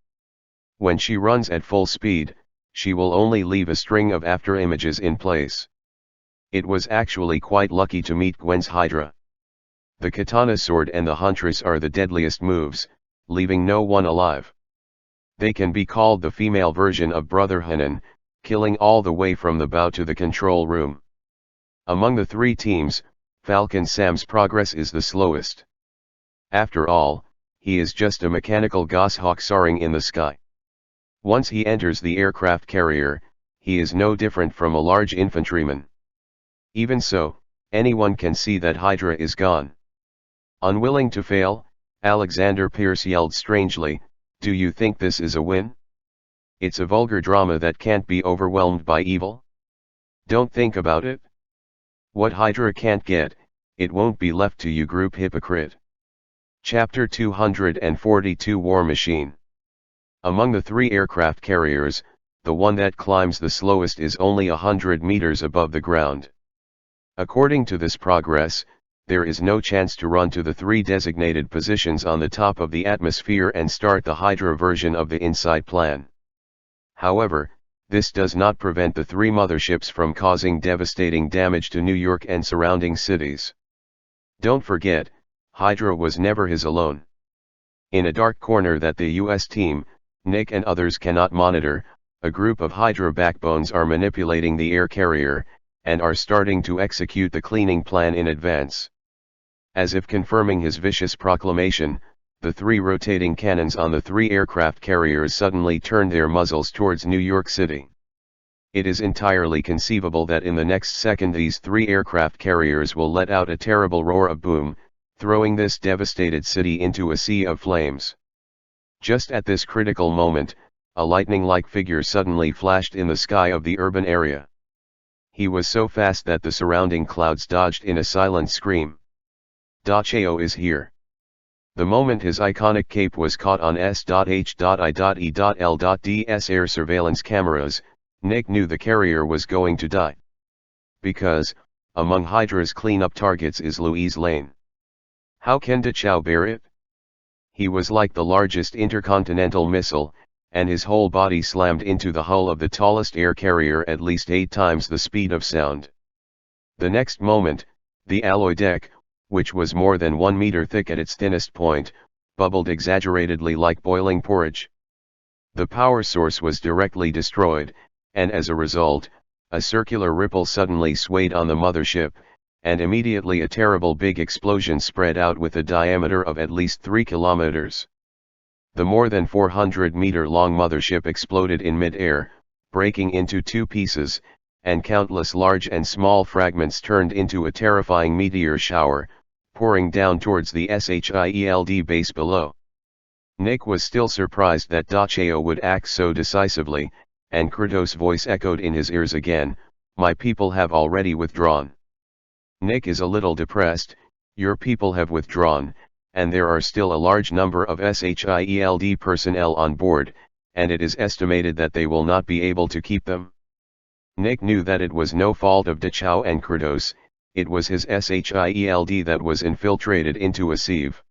When she runs at full speed, she will only leave a string of afterimages in place. It was actually quite lucky to meet Gwen's Hydra. The Katana sword and the Huntress are the deadliest moves, leaving no one alive. They can be called the female version of Brother Hanan, killing all the way from the bow to the control room. Among the three teams, Falcon Sam's progress is the slowest. After all, he is just a mechanical goshawk soaring in the sky. Once he enters the aircraft carrier, he is no different from a large infantryman. Even so, anyone can see that Hydra is gone. Unwilling to fail, Alexander Pierce yelled strangely, "Do you think this is a win? It's a vulgar drama that can't be overwhelmed by evil. Don't think about it. What Hydra can't get, it won't be left to you, group hypocrite." Chapter 242 War Machine. Among the three aircraft carriers, the one that climbs the slowest is only 100 meters above the ground. According to this progress, there is no chance to run to the three designated positions on the top of the atmosphere and start the Hydra version of the Inside Plan. However, this does not prevent the three motherships from causing devastating damage to New York and surrounding cities. Don't forget, Hydra was never his alone. In a dark corner that the US team, Nick and others cannot monitor, a group of Hydra backbones are manipulating the air carrier, and are starting to execute the cleaning plan in advance. As if confirming his vicious proclamation, the three rotating cannons on the three aircraft carriers suddenly turned their muzzles towards New York City. It is entirely conceivable that in the next second these three aircraft carriers will let out a terrible roar of boom, throwing this devastated city into a sea of flames. Just at this critical moment, a lightning-like figure suddenly flashed in the sky of the urban area. He was so fast that the surrounding clouds dodged in a silent scream. Dachao is here. The moment his iconic cape was caught on S.H.I.E.L.D's air surveillance cameras, Nick knew the carrier was going to die. Because, among Hydra's cleanup targets is Louise Lane. How can Dachao bear it? He was like the largest intercontinental missile, and his whole body slammed into the hull of the tallest air carrier at least 8 times the speed of sound. The next moment, the alloy deck, which was more than 1 meter thick at its thinnest point, bubbled exaggeratedly like boiling porridge. The power source was directly destroyed, and as a result, a circular ripple suddenly swayed on the mothership, and immediately a terrible big explosion spread out with a diameter of at least 3 kilometers. The more than 400-meter-long mothership exploded in mid-air, breaking into 2 pieces, and countless large and small fragments turned into a terrifying meteor shower, pouring down towards the SHIELD base below. Nick was still surprised that Dachao would act so decisively, and Kratos' voice echoed in his ears again, "My people have already withdrawn." Nick is a little depressed. Your people have withdrawn, and there are still a large number of SHIELD personnel on board, and it is estimated that they will not be able to keep them. Nick knew that it was no fault of Dachao and Kratos, it was his SHIELD that was infiltrated into a sieve.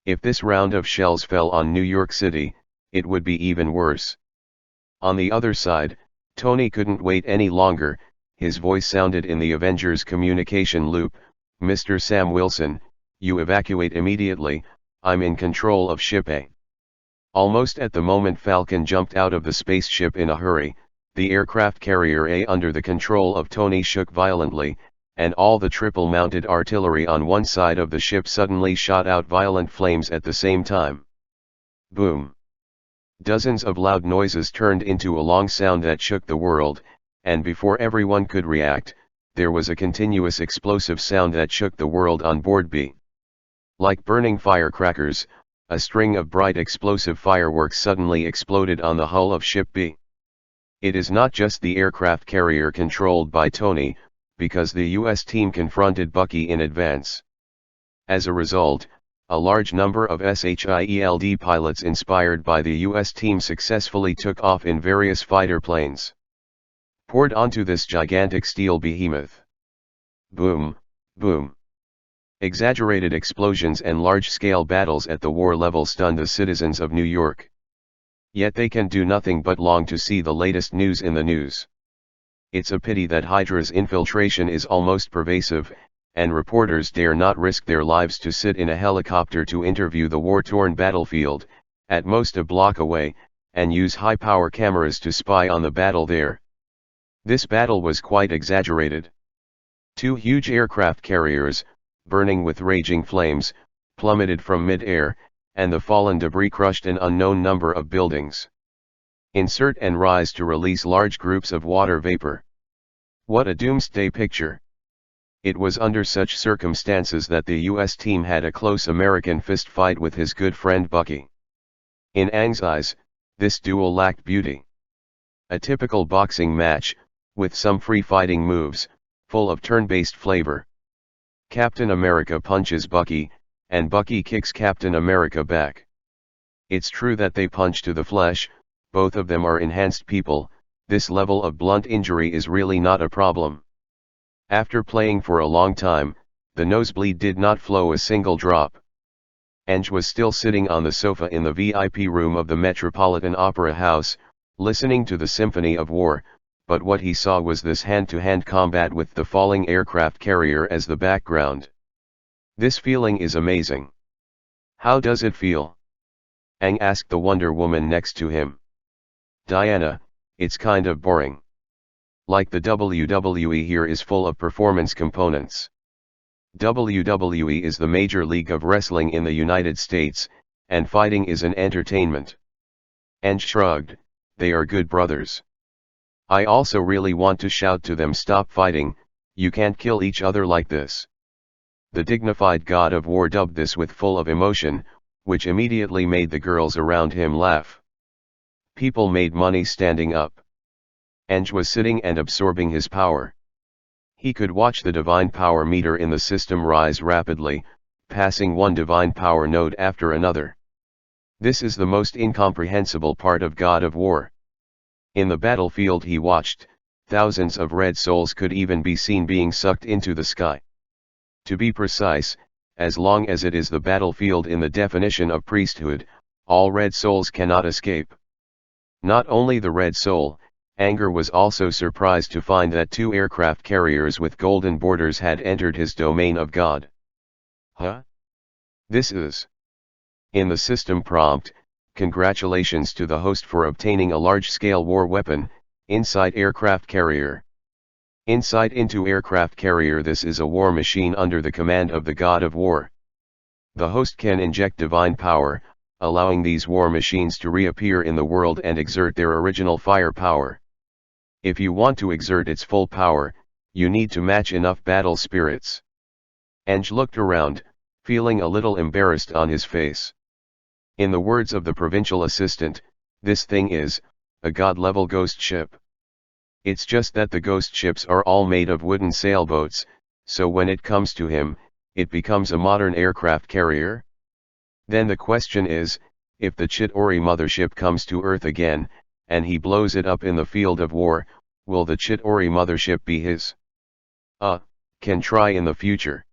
If this round of shells fell on New York City, it would be even worse. On the other side, Tony couldn't wait any longer. His voice sounded in the Avengers communication loop, "Mr. Sam Wilson, you evacuate immediately, I'm in control of Ship A." Almost at the moment Falcon jumped out of the spaceship in a hurry, The aircraft carrier A under the control of Tony shook violently, and all the triple-mounted artillery on one side of the ship suddenly shot out violent flames at the same time. Boom! Dozens of loud noises turned into a long sound that shook the world, and before everyone could react, there was a continuous explosive sound that shook the world on board B. Like burning firecrackers, a string of bright explosive fireworks suddenly exploded on the hull of Ship B. It is not just the aircraft carrier controlled by Tony, because the U.S. team confronted Bucky in advance. As a result, a large number of SHIELD pilots inspired by the U.S. team successfully took off in various fighter planes, poured onto this gigantic steel behemoth. Boom, boom. Exaggerated explosions and large-scale battles at the war level stunned the citizens of New York. Yet they can do nothing but long to see the latest news in the news. It's a pity that Hydra's infiltration is almost pervasive, and reporters dare not risk their lives to sit in a helicopter to interview the war-torn battlefield, at most a block away, and use high-power cameras to spy on the battle there. This battle was quite exaggerated. Two huge aircraft carriers, burning with raging flames, plummeted from mid-air, and the fallen debris crushed an unknown number of buildings. Insert and rise to release large groups of water vapor. What a doomsday picture! It was under such circumstances that the U.S. team had a close American fist fight with his good friend Bucky. In Aang's eyes, this duel lacked beauty. A typical boxing match, with some free fighting moves, full of turn-based flavor. Captain America punches Bucky, and Bucky kicks Captain America back. It's true that they punch to the flesh, both of them are enhanced people, this level of blunt injury is really not a problem. After playing for a long time, the nosebleed did not flow a single drop. Aang was still sitting on the sofa in the VIP room of the Metropolitan Opera House, listening to the Symphony of War, but what he saw was this hand-to-hand combat with the falling aircraft carrier as the background. This feeling is amazing. How does it feel? Aang asked the Wonder Woman next to him. Diana, it's kind of boring. Like the WWE here is full of performance components. WWE is the major league of wrestling in the United States, and fighting is an entertainment. Aang shrugged, they are good brothers. I also really want to shout to them, stop fighting, you can't kill each other like this. The dignified god of war dubbed this with full of emotion, which immediately made the girls around him laugh. People made money standing up. Aang was sitting and absorbing his power. He could watch the divine power meter in the system rise rapidly, passing one divine power node after another. This is the most incomprehensible part of God of War. In the battlefield he watched, thousands of red souls could even be seen being sucked into the sky. To be precise, as long as it is the battlefield in the definition of priesthood, all red souls cannot escape. Not only the red soul, Aang was also surprised to find that two aircraft carriers with golden borders had entered his domain of God. Huh? This is... In the system prompt, congratulations to the host for obtaining a large-scale war weapon, Insight Aircraft Carrier. Insight into Aircraft Carrier. This is a war machine under the command of the God of War. The host can inject divine power, allowing these war machines to reappear in the world and exert their original firepower. If you want to exert its full power, you need to match enough battle spirits. Aang looked around, feeling a little embarrassed on his face. In the words of the provincial assistant, this thing is a god-level ghost ship. It's just that the ghost ships are all made of wooden sailboats, so when it comes to him, it becomes a modern aircraft carrier. Then the question is, if the Chitauri mothership comes to Earth again, and he blows it up in the field of war, will the Chitauri mothership be his? Can try in the future.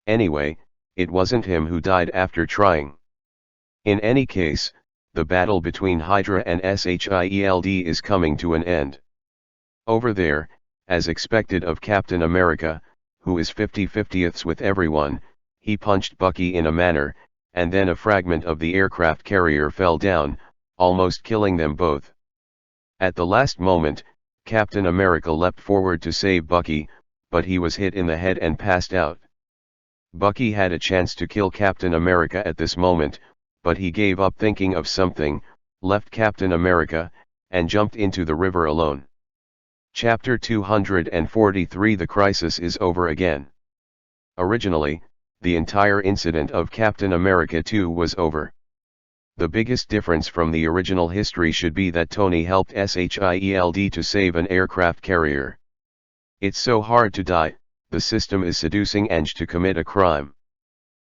Anyway, it wasn't him who died after trying. In any case, the battle between Hydra and SHIELD is coming to an end. Over there, as expected of Captain America, who is 50-50ths with everyone, he punched Bucky in a manner, and then a fragment of the aircraft carrier fell down, almost killing them both. At the last moment, Captain America leapt forward to save Bucky, but he was hit in the head and passed out. Bucky had a chance to kill Captain America at this moment, but he gave up thinking of something, left Captain America, and jumped into the river alone. Chapter 243 The crisis is over again. Originally, the entire incident of Captain America 2 was over. The biggest difference from the original history should be that Tony helped SHIELD to save an aircraft carrier. It's so hard to die, the system is seducing Eng to commit a crime.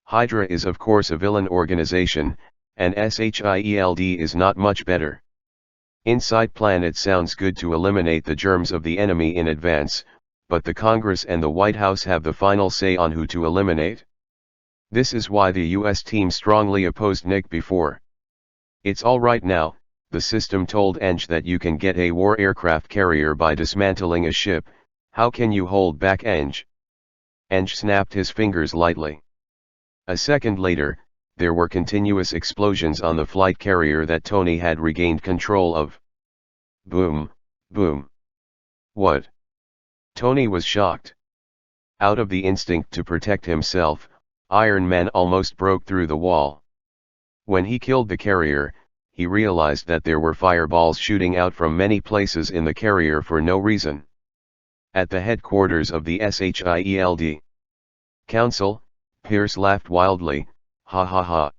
Hydra is of course a villain organization, and SHIELD is not much better. Inside plan it sounds good to eliminate the germs of the enemy in advance, but the Congress and the White House have the final say on who to eliminate. This is why the US team strongly opposed Nick before. It's alright now, the system told Eng that you can get a war aircraft carrier by dismantling a ship. How can you hold back Eng? Eng snapped his fingers lightly. A second later, there were continuous explosions on the flight carrier that Tony had regained control of. Boom, boom. What? Tony was shocked. Out of the instinct to protect himself, Iron Man almost broke through the wall. When he killed the carrier, he realized that there were fireballs shooting out from many places in the carrier for no reason. At the headquarters of the SHIELD Council, Pierce laughed wildly, ha ha ha.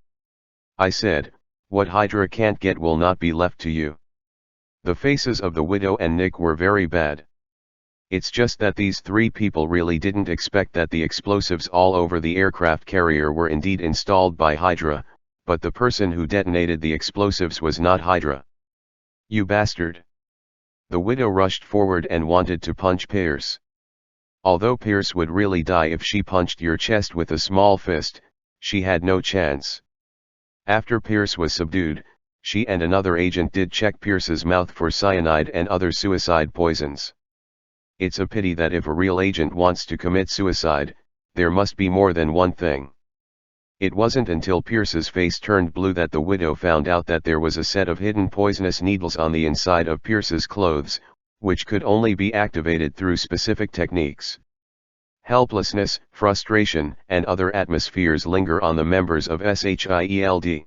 I said, what Hydra can't get will not be left to you. The faces of the Widow and Nick were very bad. It's just that these three people really didn't expect that the explosives all over the aircraft carrier were indeed installed by Hydra, but the person who detonated the explosives was not Hydra. You bastard. The Widow rushed forward and wanted to punch Pierce. Although Pierce would really die if she punched your chest with a small fist, she had no chance. After Pierce was subdued, she and another agent did check Pierce's mouth for cyanide and other suicide poisons. It's a pity that if a real agent wants to commit suicide, there must be more than one thing. It wasn't until Pierce's face turned blue that the Widow found out that there was a set of hidden poisonous needles on the inside of Pierce's clothes, which could only be activated through specific techniques. Helplessness, frustration, and other atmospheres linger on the members of SHIELD.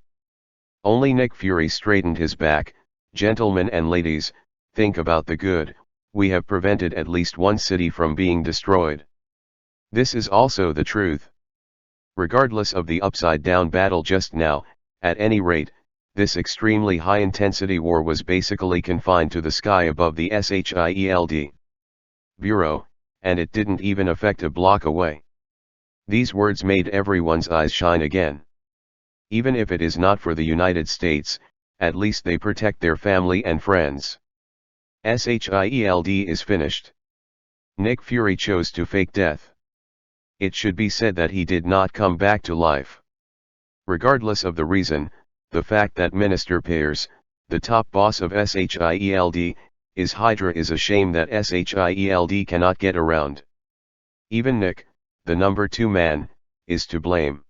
Only Nick Fury straightened his back. Gentlemen and ladies, think about the good. We have prevented at least one city from being destroyed. This is also the truth. Regardless of the upside-down battle just now, at any rate, this extremely high-intensity war was basically confined to the sky above the SHIELD Bureau, and it didn't even affect a block away. These words made everyone's eyes shine again. Even if it is not for the United States, at least they protect their family and friends. SHIELD is finished. Nick Fury chose to fake death. It should be said that he did not come back to life. Regardless of the reason, the fact that Minister Pierce, the top boss of SHIELD, is Hydra is a shame that SHIELD cannot get around. Even Nick, the number 2 man, is to blame.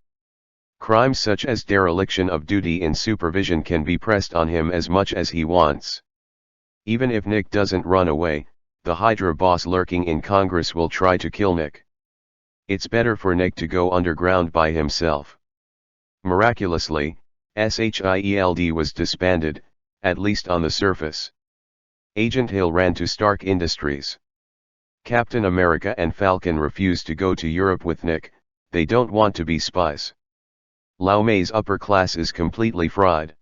Crimes such as dereliction of duty in supervision can be pressed on him as much as he wants. Even if Nick doesn't run away, the Hydra boss lurking in Congress will try to kill Nick. It's better for Nick to go underground by himself. Miraculously, SHIELD was disbanded, at least on the surface. Agent Hill ran to Stark Industries. Captain America and Falcon refused to go to Europe with Nick, they don't want to be spies. Lau Mei's upper class is completely fried.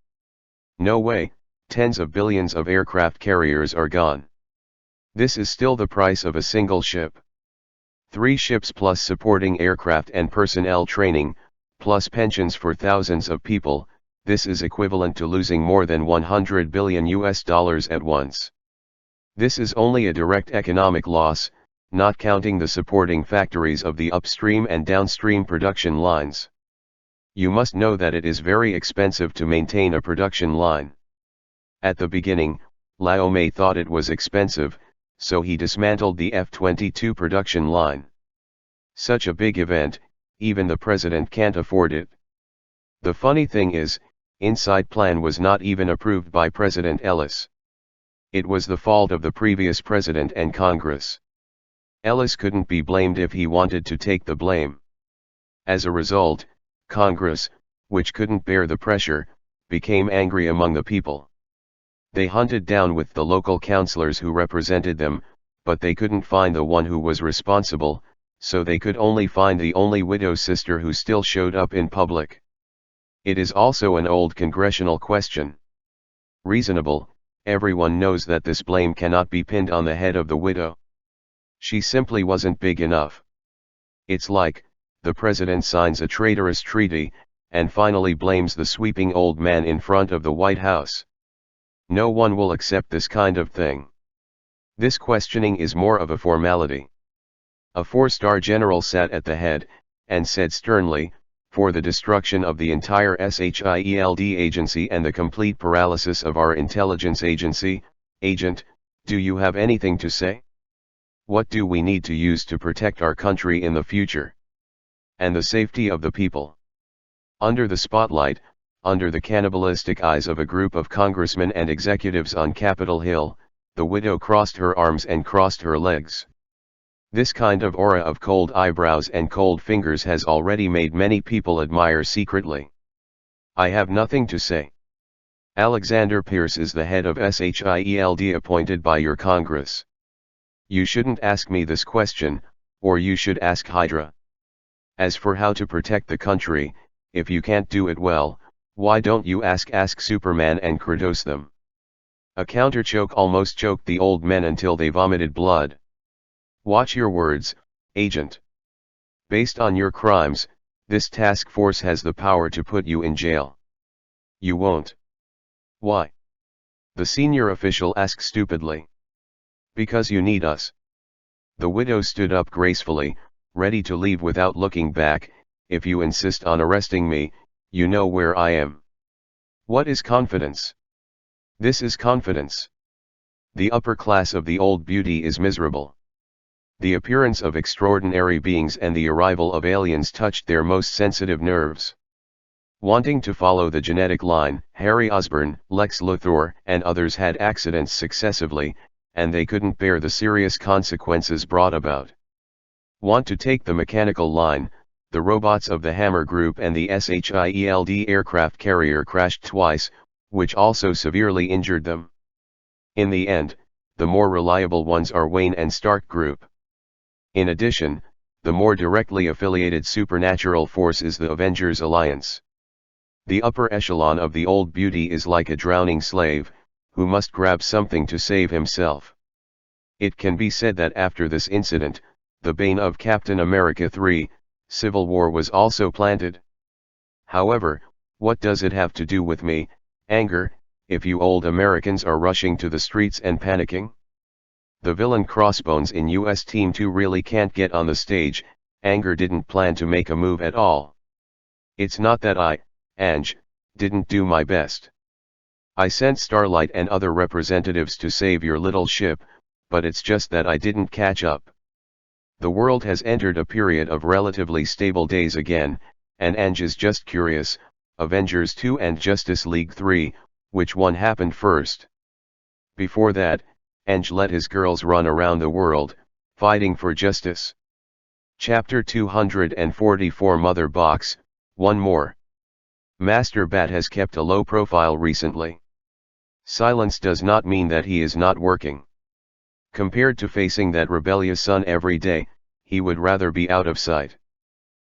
No way. Tens of billions of aircraft carriers are gone. This is still the price of a single ship. 3 ships plus supporting aircraft and personnel training, plus pensions for thousands of people, this is equivalent to losing more than $100 billion at once. This is only a direct economic loss, not counting the supporting factories of the upstream and downstream production lines. You must know that it is very expensive to maintain a production line. At the beginning, Lau Mei thought it was expensive, so he dismantled the F-22 production line. Such a big event, even the president can't afford it. The funny thing is, inside plan was not even approved by President Ellis. It was the fault of the previous president and Congress. Ellis couldn't be blamed if he wanted to take the blame. As a result, Congress, which couldn't bear the pressure, became angry among the people. They hunted down with the local councillors who represented them, but they couldn't find the one who was responsible, so they could only find the only widow sister who still showed up in public. It is also an old congressional question. Reasonable, everyone knows that this blame cannot be pinned on the head of the widow. She simply wasn't big enough. It's like, the president signs a traitorous treaty, and finally blames the sweeping old man in front of the White House. No one will accept this kind of thing. This questioning is more of a formality. A four-star general sat at the head, and said sternly, "For the destruction of the entire SHIELD agency and the complete paralysis of our intelligence agency, Agent, do you have anything to say? What do we need to use to protect our country in the future? And the safety of the people?" Under the spotlight, under the cannibalistic eyes of a group of congressmen and executives on Capitol Hill, the widow crossed her arms and crossed her legs. This kind of aura of cold eyebrows and cold fingers has already made many people admire secretly. I have nothing to say. Alexander Pierce is the head of SHIELD appointed by your Congress. You shouldn't ask me this question, or you should ask Hydra. As for how to protect the country, if you can't do it well, why don't you ask Superman and Kratos them? A counter-choke almost choked the old men until they vomited blood. Watch your words, Agent. Based on your crimes, this task force has the power to put you in jail. You won't. Why? The senior official asked stupidly. Because you need us. The widow stood up gracefully, ready to leave without looking back. If you insist on arresting me, you know where I am. What is confidence? This is confidence. The upper class of the old beauty is miserable. The appearance of extraordinary beings and the arrival of aliens touched their most sensitive nerves. Wanting to follow the genetic line, Harry Osborn, Lex Luthor, and others had accidents successively, and they couldn't bear the serious consequences brought about. Want to take the mechanical line, the robots of the Hammer Group and the SHIELD aircraft carrier crashed twice, which also severely injured them. In the end, the more reliable ones are Wayne and Stark Group. In addition, the more directly affiliated supernatural force is the Avengers Alliance. The upper echelon of the old beauty is like a drowning slave, who must grab something to save himself. It can be said that after this incident, the bane of Captain America 3, Civil War was also planted. However, what does it have to do with me, anger, if you old Americans are rushing to the streets and panicking? The villain Crossbones in US Team 2 really can't get on the stage. Anger didn't plan to make a move at all. It's not that I, Ange, didn't do my best. I sent Starlight and other representatives to save your little ship, but it's just that I didn't catch up. The world has entered a period of relatively stable days again, and Ange is just curious, Avengers 2 and Justice League 3, which one happened first? Before that, Ange let his girls run around the world, fighting for justice. Chapter 244 Mother Box, one more. Master Bat has kept a low profile recently. Silence does not mean that he is not working. Compared to facing that rebellious son every day, he would rather be out of sight.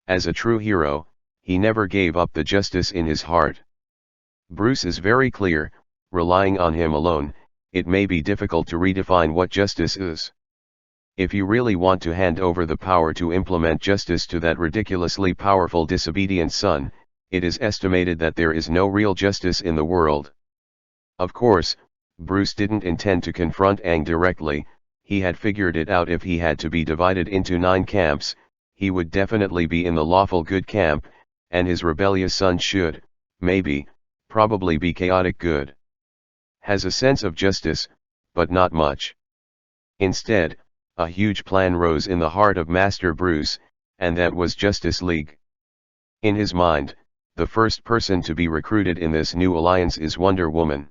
As a true hero, he never gave up the justice in his heart. Bruce is very clear, relying on him alone, it may be difficult to redefine what justice is. If you really want to hand over the power to implement justice to that ridiculously powerful disobedient son, it is estimated that there is no real justice in the world. Of course, Bruce didn't intend to confront Aang directly. He had figured it out. If he had to be divided into 9 camps, he would definitely be in the lawful good camp, and his rebellious son should, probably be chaotic good. Has a sense of justice, but not much. Instead, a huge plan rose in the heart of Master Bruce, and that was Justice League. In his mind, the first person to be recruited in this new alliance is Wonder Woman.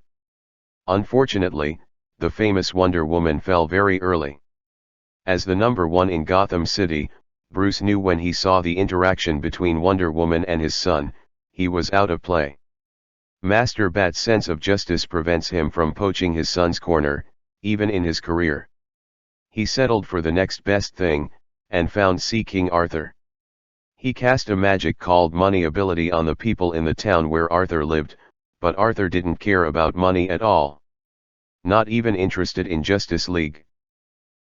Unfortunately, the famous Wonder Woman fell very early. As the number one in Gotham City, Bruce knew when he saw the interaction between Wonder Woman and his son, he was out of play. Master Bat's sense of justice prevents him from poaching his son's corner, even in his career. He settled for the next best thing, and found Sea King Arthur. He cast a magic called money ability on the people in the town where Arthur lived, but Arthur didn't care about money at all. Not even interested in Justice League.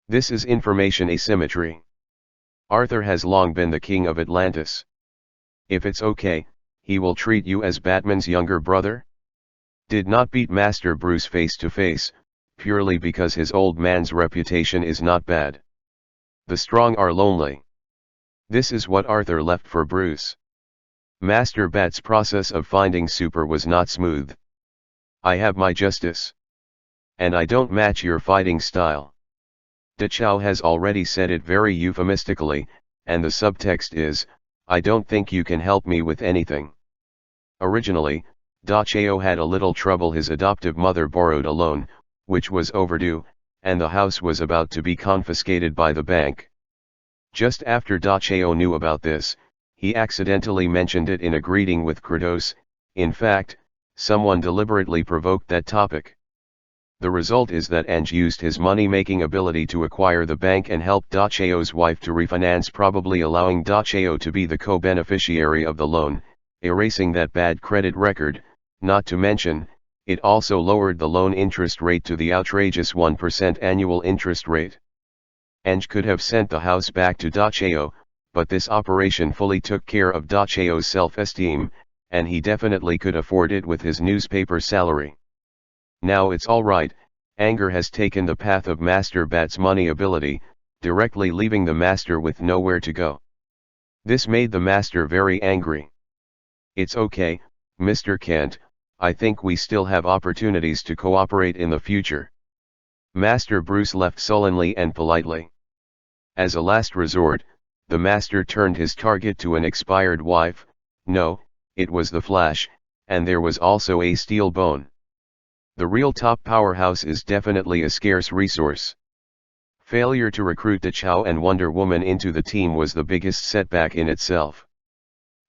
This is information asymmetry. Arthur has long been the king of Atlantis. If it's okay, he will treat you as Batman's younger brother? Did not beat Master Bruce face to face, purely because his old man's reputation is not bad. The strong are lonely. This is what Arthur left for Bruce. Master Bat's process of finding Super was not smooth. I have my justice. And I don't match your fighting style. Da Chao has already said it very euphemistically, and the subtext is, I don't think you can help me with anything. Originally, Da Chao had a little trouble. His adoptive mother borrowed a loan, which was overdue, and the house was about to be confiscated by the bank. Just after Da Chao knew about this, he accidentally mentioned it in a greeting with Kratos. In fact, someone deliberately provoked that topic. The result is that Ange used his money-making ability to acquire the bank and help Da Chao's wife to refinance, probably allowing Da Chao to be the co-beneficiary of the loan, erasing that bad credit record. Not to mention, it also lowered the loan interest rate to the outrageous 1% annual interest rate. Ange could have sent the house back to Da Chao, but this operation fully took care of Da Chao's self-esteem, and he definitely could afford it with his newspaper salary. Now it's alright, anger has taken the path of Master Bat's money ability, directly leaving the Master with nowhere to go. This made the Master very angry. It's okay, Mr. Kent, I think we still have opportunities to cooperate in the future. Master Bruce left sullenly and politely. As a last resort, the Master turned his target to an expired wife. No, it was the Flash, and there was also a steel bone. The real top powerhouse is definitely a scarce resource. Failure to recruit Da Chao and Wonder Woman into the team was the biggest setback in itself.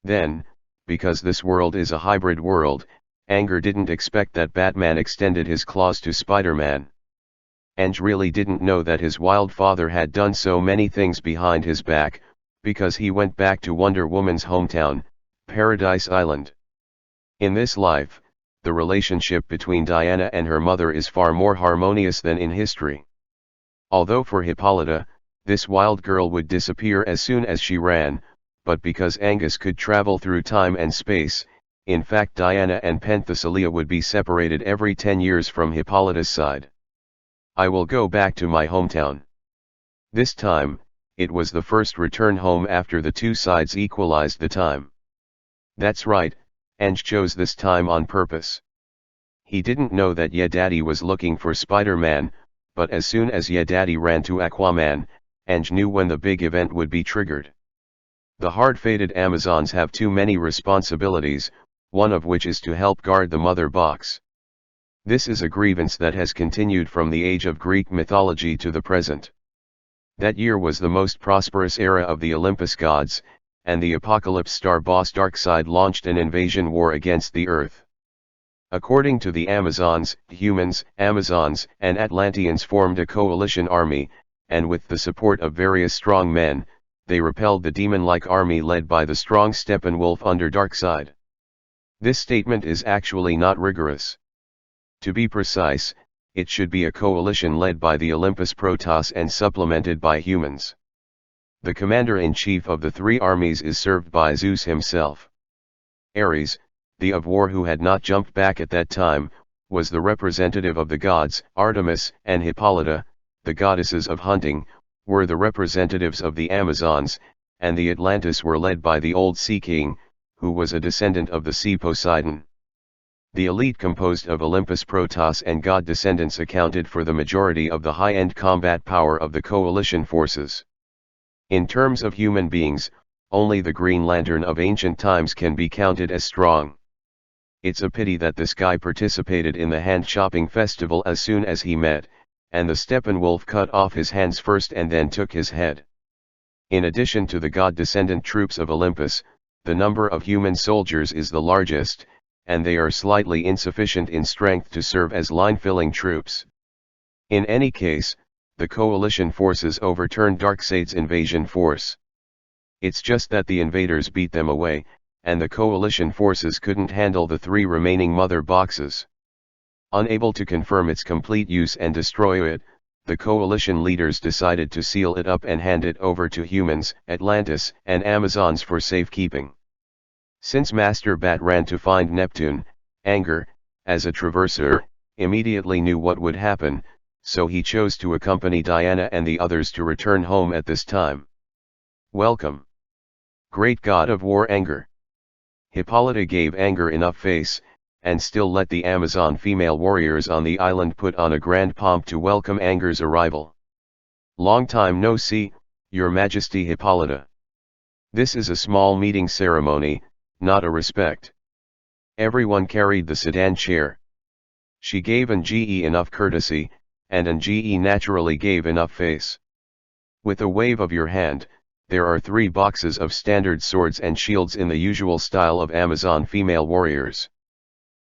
Then, because this world is a hybrid world, Anger didn't expect that Batman extended his claws to Spider-Man. Ange really didn't know that his wild father had done so many things behind his back, because he went back to Wonder Woman's hometown, Paradise Island. In this life, the relationship between Diana and her mother is far more harmonious than in history. Although for Hippolyta, this wild girl would disappear as soon as she ran, but because Angus could travel through time and space, in fact Diana and Penthesilea would be separated every 10 years from Hippolyta's side. I will go back to my hometown. This time, it was the first return home after the two sides equalized the time. That's right, Ange chose this time on purpose. He didn't know that Ye Daddy was looking for Spider-Man, but as soon as Ye Daddy ran to Aquaman, Ange knew when the big event would be triggered. The hard-fated Amazons have too many responsibilities, one of which is to help guard the Mother Box. This is a grievance that has continued from the age of Greek mythology to the present. That year was the most prosperous era of the Olympus gods, and the Apocalypse star boss Darkseid launched an invasion war against the Earth. According to the Amazons, humans, Amazons, and Atlanteans formed a coalition army, and with the support of various strong men, they repelled the demon-like army led by the strong Steppenwolf under Darkseid. This statement is actually not rigorous. To be precise, it should be a coalition led by the Olympus Protoss and supplemented by humans. The commander-in-chief of the three armies is served by Zeus himself. Ares, the of war who had not jumped back at that time, was the representative of the gods. Artemis and Hippolyta, the goddesses of hunting, were the representatives of the Amazons, and the Atlantis were led by the old Sea King, who was a descendant of the sea Poseidon. The elite composed of Olympus Protoss and god descendants accounted for the majority of the high-end combat power of the coalition forces. In terms of human beings, only the Green Lantern of ancient times can be counted as strong. It's a pity that this guy participated in the hand-chopping festival as soon as he met, and the Steppenwolf cut off his hands first and then took his head. In addition to the god-descendant troops of Olympus, the number of human soldiers is the largest, and they are slightly insufficient in strength to serve as line-filling troops. In any case, the coalition forces overturned Darkseid's invasion force. It's just that the invaders beat them away, and the coalition forces couldn't handle the 3 remaining mother boxes. Unable to confirm its complete use and destroy it, the coalition leaders decided to seal it up and hand it over to humans, Atlantis, and Amazons for safekeeping. Since Master Bat ran to find Neptune, Anger, as a traverser, immediately knew what would happen, so he chose to accompany Diana and the others to return home at this time. Welcome, great god of war Anger. Hippolyta gave Anger enough face, and still let the Amazon female warriors on the island put on a grand pomp to welcome Anger's arrival. Long time no see, Your Majesty Hippolyta. This is a small meeting ceremony, not a respect. Everyone carried the sedan chair. She gave Nge enough courtesy, and Nge naturally gave enough face. With a wave of your hand, there are 3 boxes of standard swords and shields in the usual style of Amazon female warriors.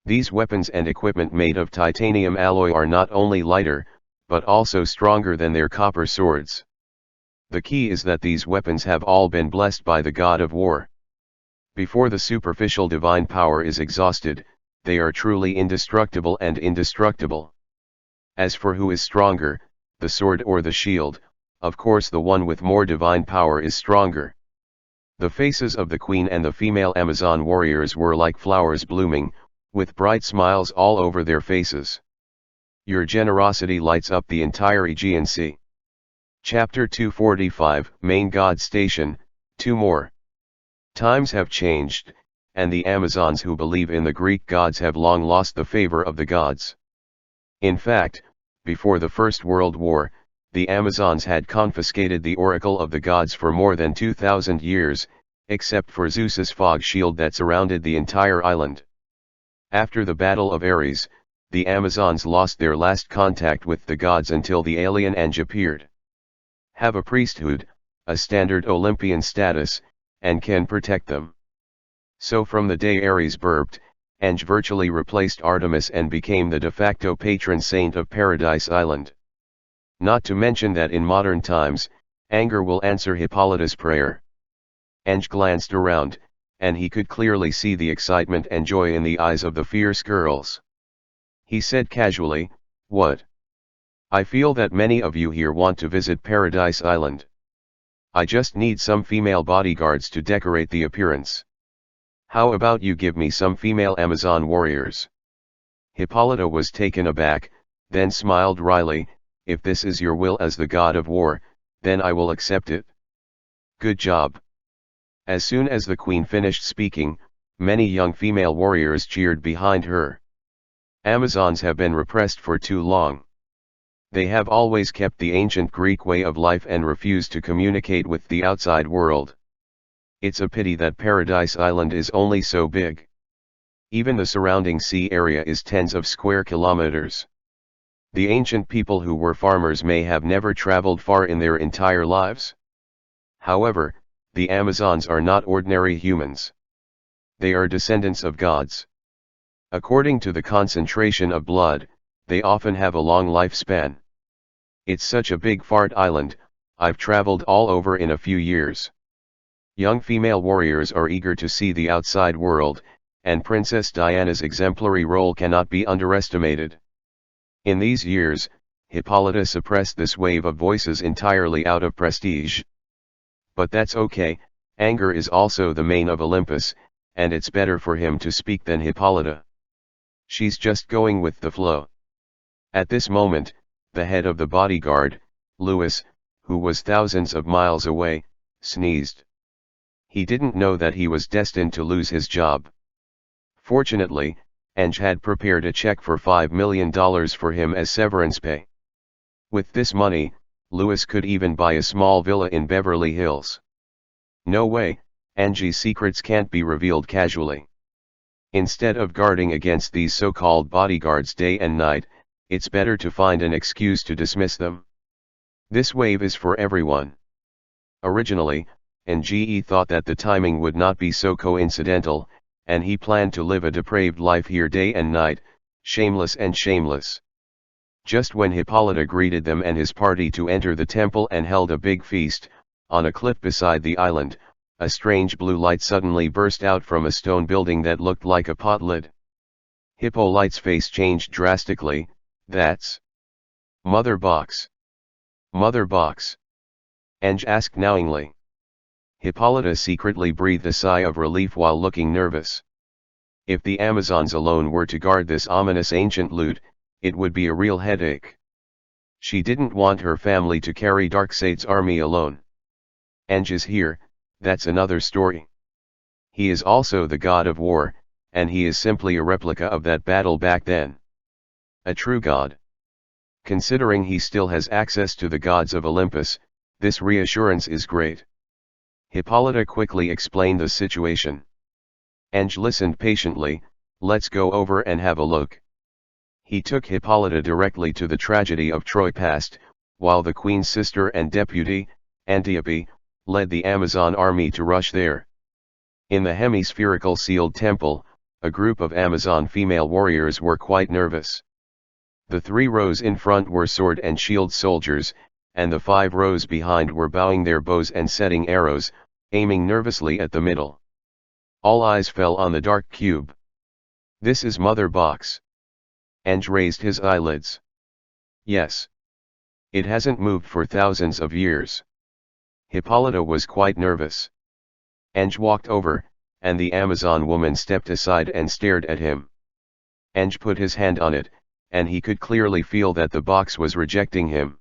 These weapons and equipment made of titanium alloy are not only lighter, but also stronger than their copper swords. The key is that these weapons have all been blessed by the god of war. Before the superficial divine power is exhausted, they are truly indestructible and indestructible. As for who is stronger, the sword or the shield, of course the one with more divine power is stronger. The faces of the queen and the female Amazon warriors were like flowers blooming, with bright smiles all over their faces. Your generosity lights up the entire Aegean Sea. Chapter 245, Main God Station, 2 more. Times have changed, and the Amazons who believe in the Greek gods have long lost the favor of the gods. In fact, before the First World War, the Amazons had confiscated the oracle of the gods for more than 2,000 years, except for Zeus's fog shield that surrounded the entire island. After the Battle of Ares, the Amazons lost their last contact with the gods until the alien Eng appeared. Have a priesthood, a standard Olympian status, and can protect them. So from the day Ares burped, Eng virtually replaced Artemis and became the de facto patron saint of Paradise Island. Not to mention that in modern times, Anger will answer Hippolyta's prayer. Eng glanced around, and he could clearly see the excitement and joy in the eyes of the fierce girls. He said casually, "What? I feel that many of you here want to visit Paradise Island. I just need some female bodyguards to decorate the appearance. How about you give me some female Amazon warriors?" Hippolyta was taken aback, then smiled wryly, "If this is your will as the god of war, then I will accept it." "Good job." As soon as the queen finished speaking, many young female warriors cheered behind her. Amazons have been repressed for too long. They have always kept the ancient Greek way of life and refused to communicate with the outside world. It's a pity that Paradise Island is only so big. Even the surrounding sea area is tens of square kilometers. The ancient people who were farmers may have never traveled far in their entire lives. However, the Amazons are not ordinary humans. They are descendants of gods. According to the concentration of blood, they often have a long lifespan. It's such a big fart island, I've traveled all over in a few years. Young female warriors are eager to see the outside world, and Princess Diana's exemplary role cannot be underestimated. In these years, Hippolyta suppressed this wave of voices entirely out of prestige. But that's okay, Anger is also the main of Olympus, and it's better for him to speak than Hippolyta. She's just going with the flow. At this moment, the head of the bodyguard, Louis, who was thousands of miles away, sneezed. He didn't know that he was destined to lose his job. Fortunately, Eng had prepared a check for $5 million for him as severance pay. With this money, Louis could even buy a small villa in Beverly Hills. No way, Eng's secrets can't be revealed casually. Instead of guarding against these so-called bodyguards day and night, it's better to find an excuse to dismiss them. This wave is for everyone. Originally, NGE thought that the timing would not be so coincidental, and he planned to live a depraved life here day and night, shameless and shameless. Just when Hippolyta greeted them and his party to enter the temple and held a big feast, on a cliff beside the island, a strange blue light suddenly burst out from a stone building that looked like a pot lid. Hippolyta's face changed drastically. That's Mother Box. Mother Box. Ange asked knowingly. Hippolyta secretly breathed a sigh of relief while looking nervous. If the Amazons alone were to guard this ominous ancient loot, it would be a real headache. She didn't want her family to carry Darkseid's army alone. Ange is here, that's another story. He is also the god of war, and he is simply a replica of that battle back then. A true god. Considering he still has access to the gods of Olympus, this reassurance is great. Hippolyta quickly explained the situation. Ange listened patiently. Let's go over and have a look. He took Hippolyta directly to the tragedy of Troy past, while the queen's sister and deputy, Antiope, led the Amazon army to rush there. In the hemispherical sealed temple, a group of Amazon female warriors were quite nervous. The 3 rows in front were sword and shield soldiers, and the 5 rows behind were bowing their bows and setting arrows, aiming nervously at the middle. All eyes fell on the dark cube. This is Mother Box. Ange raised his eyelids. Yes. It hasn't moved for thousands of years. Hippolyta was quite nervous. Ange walked over, and the Amazon woman stepped aside and stared at him. Ange put his hand on it, and he could clearly feel that the box was rejecting him.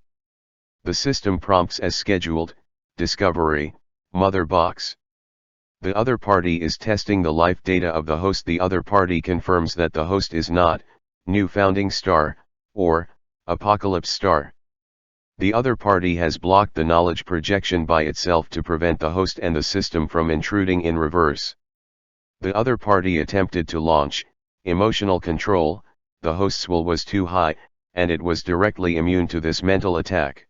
The system prompts as scheduled, Discovery, Mother Box. The other party is testing the life data of the host. The other party confirms that the host is not, New Founding Star, or, Apocalypse Star. The other party has blocked the knowledge projection by itself to prevent the host and the system from intruding in reverse. The other party attempted to launch, Emotional Control. The host's will was too high, and it was directly immune to this mental attack.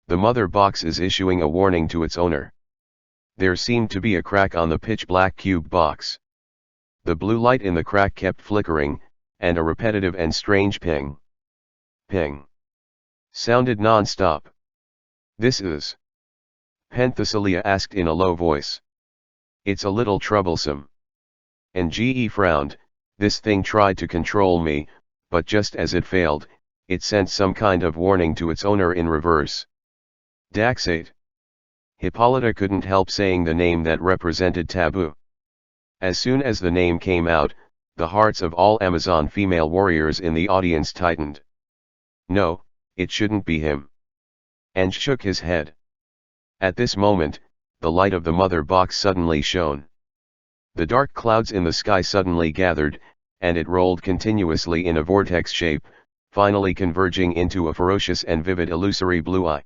The Mother Box is issuing a warning to its owner. There seemed to be a crack on the pitch-black cube box. The blue light in the crack kept flickering, and a repetitive and strange ping, ping, sounded non-stop. This is? Penthesilea asked in a low voice. It's a little troublesome. NGE frowned. This thing tried to control me, but just as it failed, it sent some kind of warning to its owner in reverse. Darkseid. Hippolyta couldn't help saying the name that represented taboo. As soon as the name came out, the hearts of all Amazon female warriors in the audience tightened. No, it shouldn't be him. Ange shook his head. At this moment, the light of the Mother Box suddenly shone. The dark clouds in the sky suddenly gathered, and it rolled continuously in a vortex shape, finally converging into a ferocious and vivid illusory blue eye.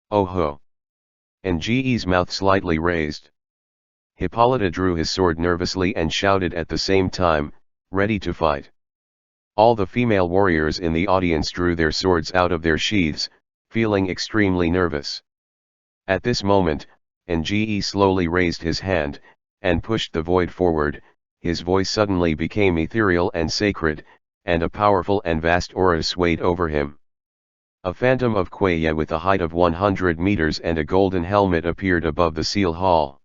Oh ho! NGE's mouth slightly raised. Hippolyta drew his sword nervously and shouted at the same time, ready to fight. All the female warriors in the audience drew their swords out of their sheaths, feeling extremely nervous. At this moment, NGE slowly raised his hand, and pushed the void forward. His voice suddenly became ethereal and sacred, and a powerful and vast aura swayed over him. A phantom of Quaya with a height of 100 meters and a golden helmet appeared above the seal hall.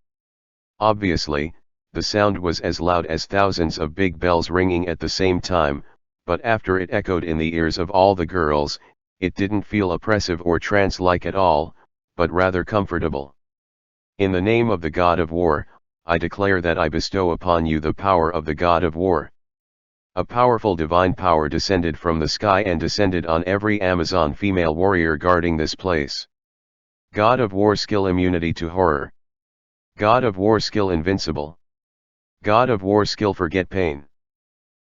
Obviously, the sound was as loud as thousands of big bells ringing at the same time, but after it echoed in the ears of all the girls, it didn't feel oppressive or trance-like at all, but rather comfortable. In the name of the God of War, I declare that I bestow upon you the power of the God of War. A powerful divine power descended from the sky and descended on every Amazon female warrior guarding this place. God of War skill immunity to horror. God of War skill invincible. God of War skill forget pain.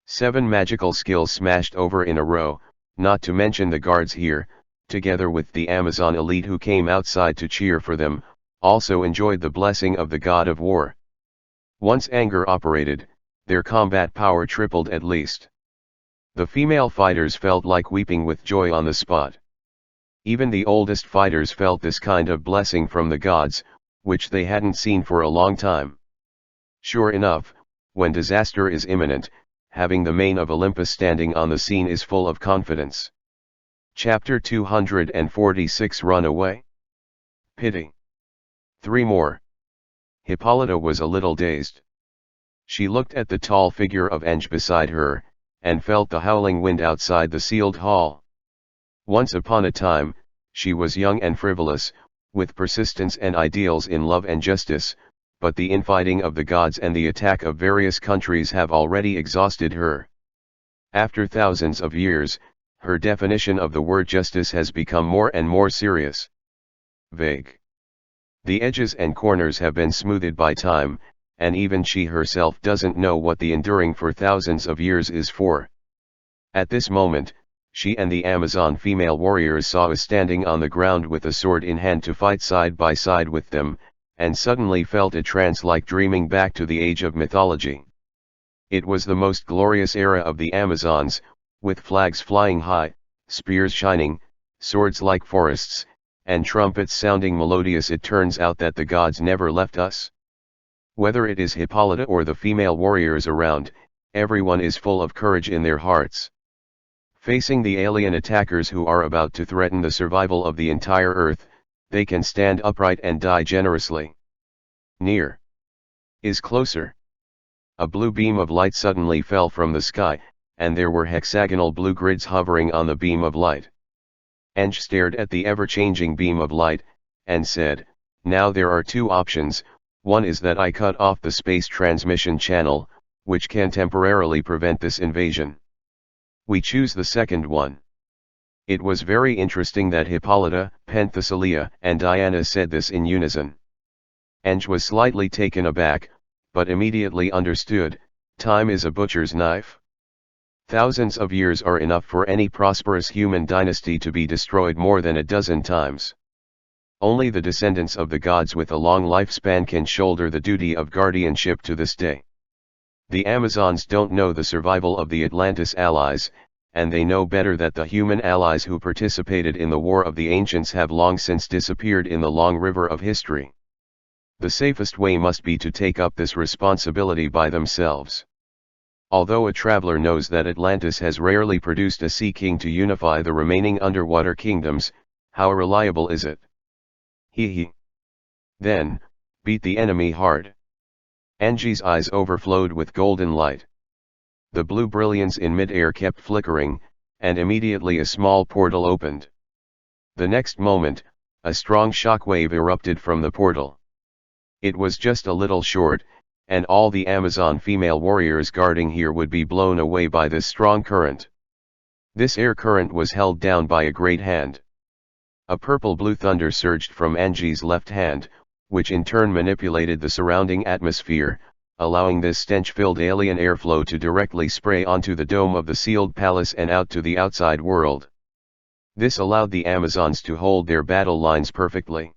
7 magical skills smashed over in a row, not to mention the guards here, together with the Amazon elite who came outside to cheer for them, also enjoyed the blessing of the God of War. Once anger operated, their combat power tripled at least. The female fighters felt like weeping with joy on the spot. Even the oldest fighters felt this kind of blessing from the gods, which they hadn't seen for a long time. Sure enough, when disaster is imminent, having the mane of Olympus standing on the scene is full of confidence. Chapter 246 Run Away. Pity. 3 more. Hippolyta was a little dazed. She looked at the tall figure of Eng beside her, and felt the howling wind outside the sealed hall. Once upon a time, she was young and frivolous, with persistence and ideals in love and justice, but the infighting of the gods and the attack of various countries have already exhausted her. After thousands of years, her definition of the word justice has become more and more serious. Vague. The edges and corners have been smoothed by time, and even she herself doesn't know what the enduring for thousands of years is for. At this moment, she and the Amazon female warriors saw us standing on the ground with a sword in hand to fight side by side with them, and suddenly felt a trance like dreaming back to the age of mythology. It was the most glorious era of the Amazons, with flags flying high, spears shining, swords like forests, and trumpets sounding melodious. It turns out that the gods never left us. Whether it is Hippolyta or the female warriors around, everyone is full of courage in their hearts. Facing the alien attackers who are about to threaten the survival of the entire Earth, they can stand upright and die generously. Near is closer. A blue beam of light suddenly fell from the sky, and there were hexagonal blue grids hovering on the beam of light. Eng stared at the ever-changing beam of light, and said, "Now there are 2 options. One is that I cut off the space transmission channel, which can temporarily prevent this invasion. We choose the second one." It was very interesting that Hippolyta, Penthesilea, and Diana said this in unison. Eng was slightly taken aback, but immediately understood. Time is a butcher's knife. Thousands of years are enough for any prosperous human dynasty to be destroyed more than a dozen times. Only the descendants of the gods with a long lifespan can shoulder the duty of guardianship to this day. The Amazons don't know the survival of the Atlantis allies, and they know better that the human allies who participated in the War of the Ancients have long since disappeared in the long river of history. The safest way must be to take up this responsibility by themselves. Although a traveler knows that Atlantis has rarely produced a sea king to unify the remaining underwater kingdoms, how reliable is it? He. Then, beat the enemy hard. Eng's eyes overflowed with golden light. The blue brilliance in mid-air kept flickering, and immediately a small portal opened. The next moment, a strong shockwave erupted from the portal. It was just a little short, and all the Amazon female warriors guarding here would be blown away by this strong current. This air current was held down by a great hand. A purple-blue thunder surged from Eng's left hand, which in turn manipulated the surrounding atmosphere, allowing this stench-filled alien airflow to directly spray onto the dome of the sealed palace and out to the outside world. This allowed the Amazons to hold their battle lines perfectly.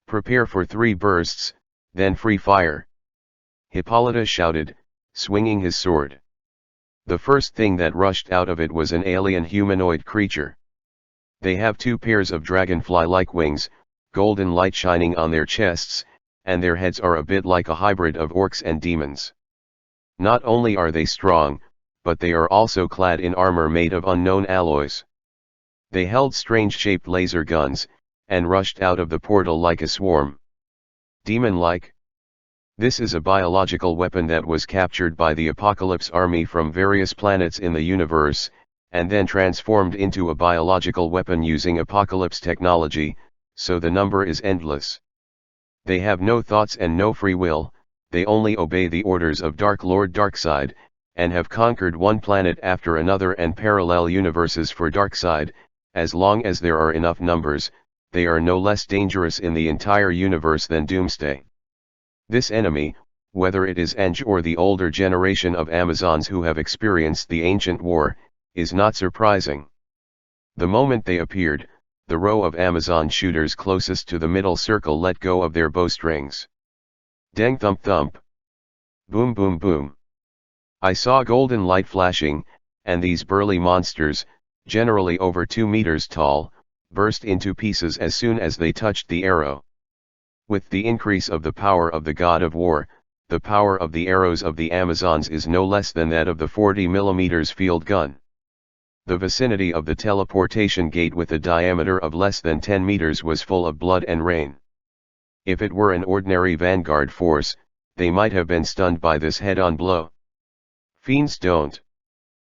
"Prepare for 3 bursts, then free fire," Hippolyta shouted, swinging his sword. The first thing that rushed out of it was an alien humanoid creature. They have 2 pairs of dragonfly-like wings, golden light shining on their chests, and their heads are a bit like a hybrid of orcs and demons. Not only are they strong, but they are also clad in armor made of unknown alloys. They held strange-shaped laser guns, and rushed out of the portal like a swarm. Demon-like. This is a biological weapon that was captured by the Apocalypse Army from various planets in the universe, and then transformed into a biological weapon using Apocalypse technology, so the number is endless. They have no thoughts and no free will, they only obey the orders of Dark Lord Darkseid, and have conquered one planet after another and parallel universes for Darkseid. As long as there are enough numbers, they are no less dangerous in the entire universe than Doomsday. This enemy, whether it is Eng or the older generation of Amazons who have experienced the ancient war, is not surprising. The moment they appeared, the row of Amazon shooters closest to the middle circle let go of their bowstrings. Dang thump thump. Boom boom boom. I saw golden light flashing, and these burly monsters, generally over 2 meters tall, burst into pieces as soon as they touched the arrow. With the increase of the power of the god of war, the power of the arrows of the Amazons is no less than that of the 40 mm field gun. The vicinity of the teleportation gate with a diameter of less than 10 meters was full of blood and rain. If it were an ordinary vanguard force, they might have been stunned by this head-on blow. Fiends don't.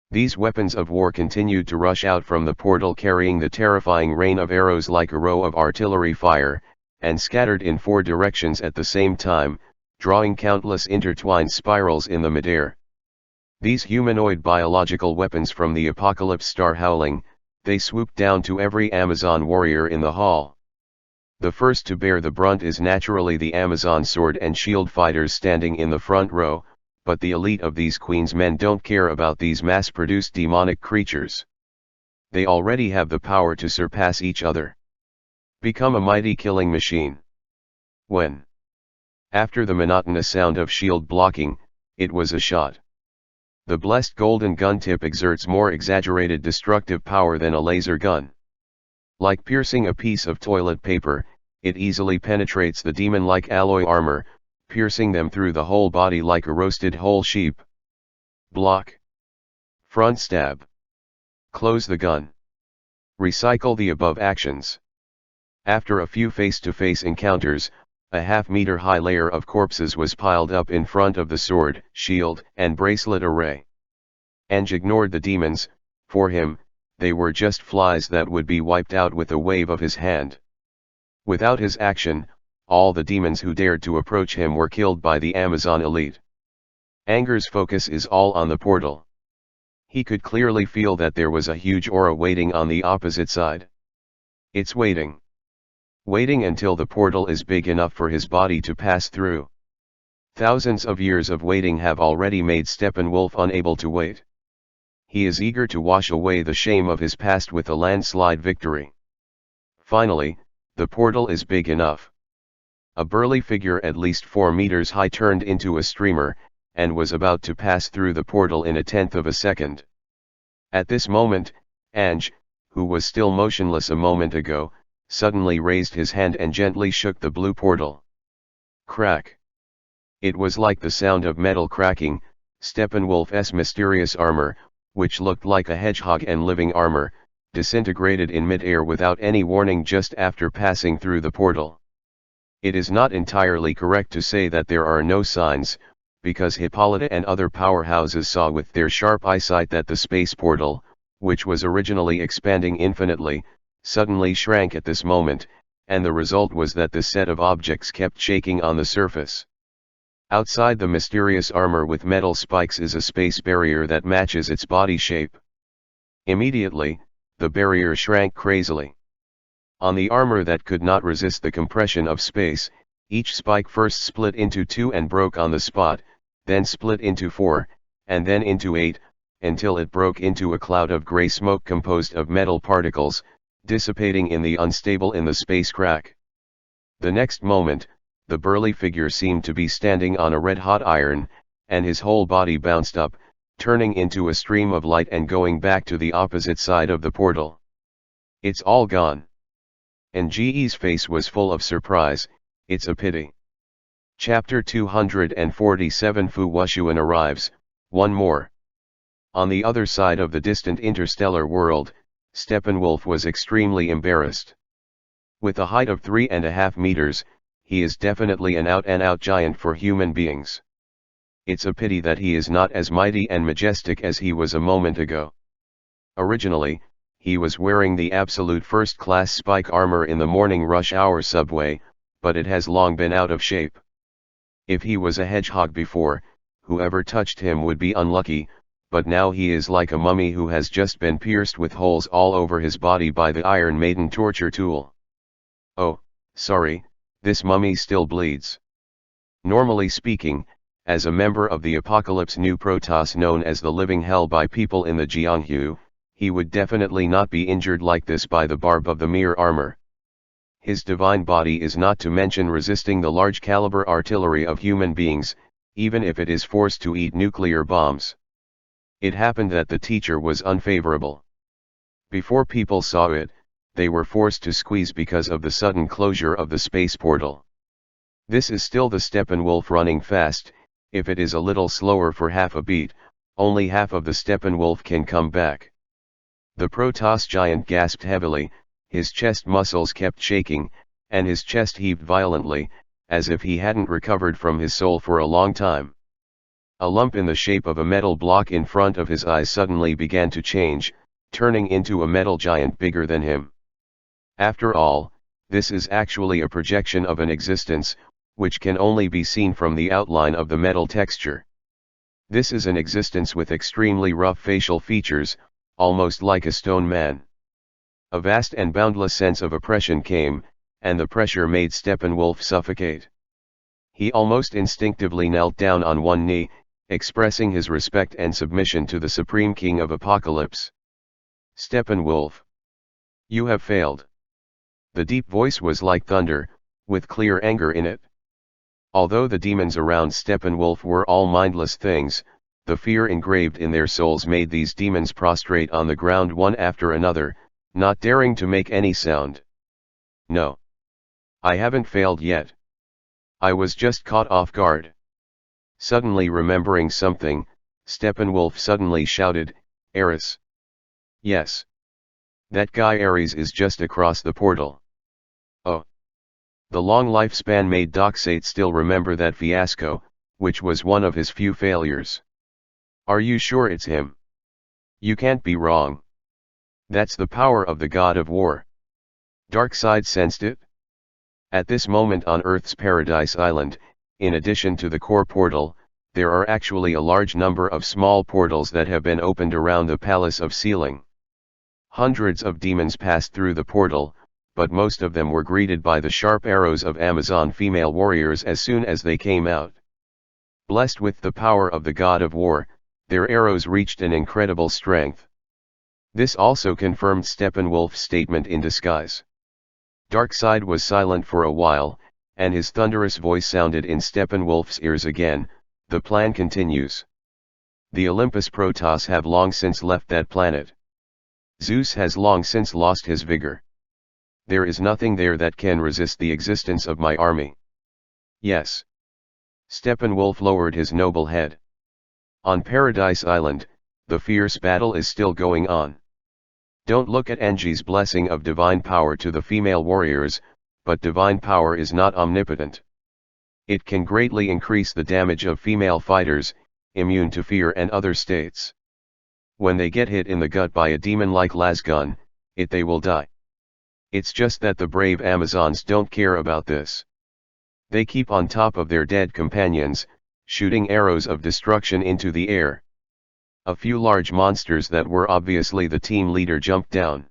These weapons of war continued to rush out from the portal carrying the terrifying rain of arrows like a row of artillery fire, and scattered in 4 directions at the same time, drawing countless intertwined spirals in the midair. These humanoid biological weapons from the apocalypse star howling, they swooped down to every Amazon warrior in the hall. The first to bear the brunt is naturally the Amazon sword and shield fighters standing in the front row, but the elite of these queens men don't care about these mass-produced demonic creatures. They already have the power to surpass each other. Become a mighty killing machine. When? After the monotonous sound of shield blocking, it was a shot. The blessed golden gun tip exerts more exaggerated destructive power than a laser gun. Like piercing a piece of toilet paper, it easily penetrates the demon-like alloy armor, piercing them through the whole body like a roasted whole sheep. Block. Front stab. Close the gun. Recycle the above actions. After a few face-to-face encounters, a half-meter-high layer of corpses was piled up in front of the sword, shield, and bracelet array. Ange ignored the demons. For him, they were just flies that would be wiped out with a wave of his hand. Without his action, all the demons who dared to approach him were killed by the Amazon elite. Anger's focus is all on the portal. He could clearly feel that there was a huge aura waiting on the opposite side. It's waiting. Waiting until the portal is big enough for his body to pass through. Thousands of years of waiting have already made Steppenwolf unable to wait. He is eager to wash away the shame of his past with a landslide victory. Finally, the portal is big enough. A burly figure at least 4 meters high turned into a streamer, and was about to pass through the portal in a tenth of a second. At this moment, Ange, who was still motionless a moment ago, suddenly raised his hand and gently shook the blue portal. Crack. It was like the sound of metal cracking. Steppenwolf's mysterious armor, which looked like a hedgehog and living armor, disintegrated in mid-air without any warning just after passing through the portal. It is not entirely correct to say that there are no signs, because Hippolyta and other powerhouses saw with their sharp eyesight that the space portal, which was originally expanding infinitely, suddenly shrank at this moment, and the result was that the set of objects kept shaking on the surface. Outside the mysterious armor with metal spikes is a space barrier that matches its body shape. Immediately, the barrier shrank crazily. On the armor that could not resist the compression of space, each spike first split into 2 and broke on the spot, then split into 4, and then into 8, until it broke into a cloud of gray smoke composed of metal particles, dissipating in the unstable in the space crack. The next moment, the burly figure seemed to be standing on a red-hot iron, and his whole body bounced up, turning into a stream of light and going back to the opposite side of the portal. It's all gone. Nge's face was full of surprise. It's a pity. Chapter 247 Fu Wushuan arrives, one more. On the other side of the distant interstellar world, Steppenwolf was extremely embarrassed. With a height of 3.5 meters, he is definitely an out-and-out giant for human beings. It's a pity that he is not as mighty and majestic as he was a moment ago. Originally, he was wearing the absolute first-class spike armor in the morning rush hour subway, but it has long been out of shape. If he was a hedgehog before, whoever touched him would be unlucky, but now he is like a mummy who has just been pierced with holes all over his body by the Iron Maiden torture tool. Oh, sorry, this mummy still bleeds. Normally speaking, as a member of the Apocalypse New Protoss known as the Living Hell by people in the Jianghu, he would definitely not be injured like this by the barb of the mere armor. His divine body is not to mention resisting the large caliber artillery of human beings, even if it is forced to eat nuclear bombs. It happened that the teacher was unfavorable. Before people saw it, they were forced to squeeze because of the sudden closure of the space portal. This is still the Steppenwolf running fast. If it is a little slower for half a beat, only half of the Steppenwolf can come back. The Protoss giant gasped heavily, his chest muscles kept shaking, and his chest heaved violently, as if he hadn't recovered from his soul for a long time. A lump in the shape of a metal block in front of his eyes suddenly began to change, turning into a metal giant bigger than him. After all, this is actually a projection of an existence, which can only be seen from the outline of the metal texture. This is an existence with extremely rough facial features, almost like a stone man. A vast and boundless sense of oppression came, and the pressure made Steppenwolf suffocate. He almost instinctively knelt down on one knee, expressing his respect and submission to the Supreme King of Apocalypse. Steppenwolf, you have failed. The deep voice was like thunder, with clear anger in it. Although the demons around Steppenwolf were all mindless things, the fear engraved in their souls made these demons prostrate on the ground one after another, not daring to make any sound. No. I haven't failed yet. I was just caught off guard. Suddenly remembering something, Steppenwolf suddenly shouted, Ares. Yes. That guy Ares is just across the portal. Oh. The long lifespan made Doxate still remember that fiasco, which was one of his few failures. Are you sure it's him? You can't be wrong. That's the power of the god of war. Darkseid sensed it. At this moment on Earth's Paradise Island, in addition to the core portal, there are actually a large number of small portals that have been opened around the Palace of Sealing. Hundreds of demons passed through the portal, but most of them were greeted by the sharp arrows of Amazon female warriors as soon as they came out. Blessed with the power of the god of war, their arrows reached an incredible strength. This also confirmed Steppenwolf's statement in disguise. Darkseid was silent for a while, and his thunderous voice sounded in Steppenwolf's ears again. The plan continues. The Olympus Protoss have long since left that planet. Zeus has long since lost his vigor. There is nothing there that can resist the existence of my army. Yes. Steppenwolf lowered his noble head. On Paradise Island, the fierce battle is still going on. Don't look at Angie's blessing of divine power to the female warriors, but divine power is not omnipotent. It can greatly increase the damage of female fighters, immune to fear and other states. When they get hit in the gut by a demon like Lasgun, they will die. It's just that the brave Amazons don't care about this. They keep on top of their dead companions, shooting arrows of destruction into the air. A few large monsters that were obviously the team leader jumped down.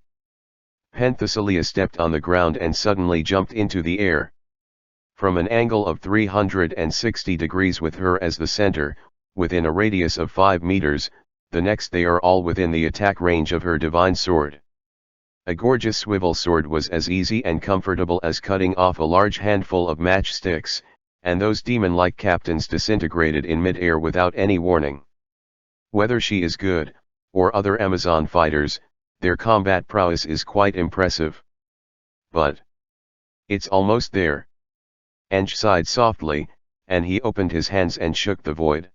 Penthesilea stepped on the ground and suddenly jumped into the air. From an angle of 360 degrees with her as the center, within a radius of 5 meters, the next they are all within the attack range of her divine sword. A gorgeous swivel sword was as easy and comfortable as cutting off a large handful of matchsticks, and those demon-like captains disintegrated in mid-air without any warning. Whether she is good, or other Amazon fighters, their combat prowess is quite impressive. But it's almost there. Ange sighed softly, and he opened his hands and shook the void.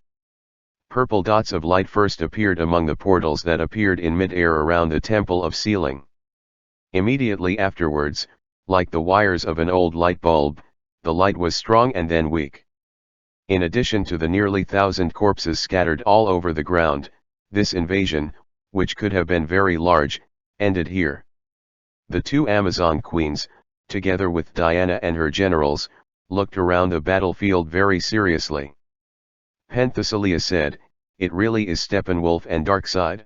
Purple dots of light first appeared among the portals that appeared in mid-air around the Temple of Sealing. Immediately afterwards, like the wires of an old light bulb, the light was strong and then weak. In addition to the nearly 1,000 corpses scattered all over the ground, this invasion, which could have been very large, ended here. The two Amazon queens, together with Diana and her generals, looked around the battlefield very seriously. Penthesilea said, "It really is Steppenwolf and Darkseid?"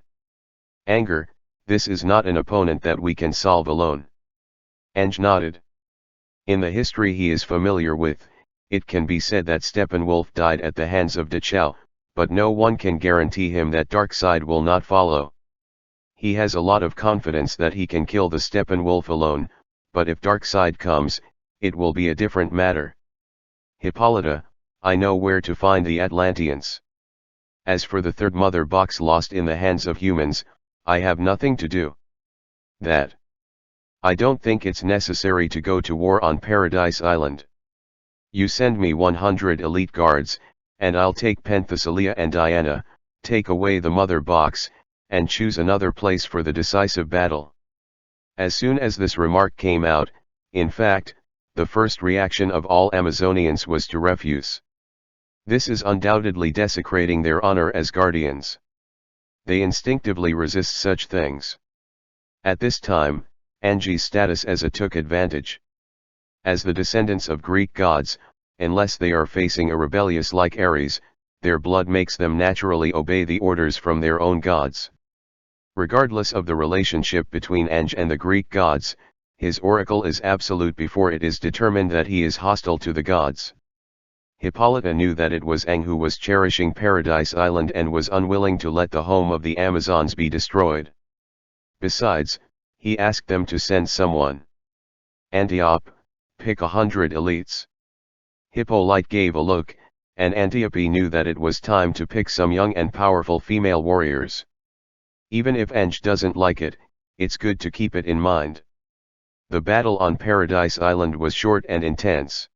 Anger, "This is not an opponent that we can solve alone." Ange nodded. In the history he is familiar with, it can be said that Steppenwolf died at the hands of Dachau, but no one can guarantee him that Darkseid will not follow. He has a lot of confidence that he can kill the Steppenwolf alone, but if Darkseid comes, it will be a different matter. Hippolyta, I know where to find the Atlanteans. As for the third mother box lost in the hands of humans, I have nothing to do. That. I don't think it's necessary to go to war on Paradise Island. You send me 100 elite guards, and I'll take Penthesilea and Diana, take away the mother box, and choose another place for the decisive battle. As soon as this remark came out, in fact, the first reaction of all Amazonians was to refuse. This is undoubtedly desecrating their honor as guardians. They instinctively resist such things. At this time, Angie's status as a took advantage. As the descendants of Greek gods, unless they are facing a rebellious like Ares, their blood makes them naturally obey the orders from their own gods. Regardless of the relationship between Ang and the Greek gods, his oracle is absolute before it is determined that he is hostile to the gods. Hippolyta knew that it was Ang who was cherishing Paradise Island and was unwilling to let the home of the Amazons be destroyed. Besides, he asked them to send someone. Antiope, pick 100 elites. Hippolyte gave a look, and Antiope knew that it was time to pick some young and powerful female warriors. Even if Ang doesn't like it, it's good to keep it in mind. The battle on Paradise Island was short and intense.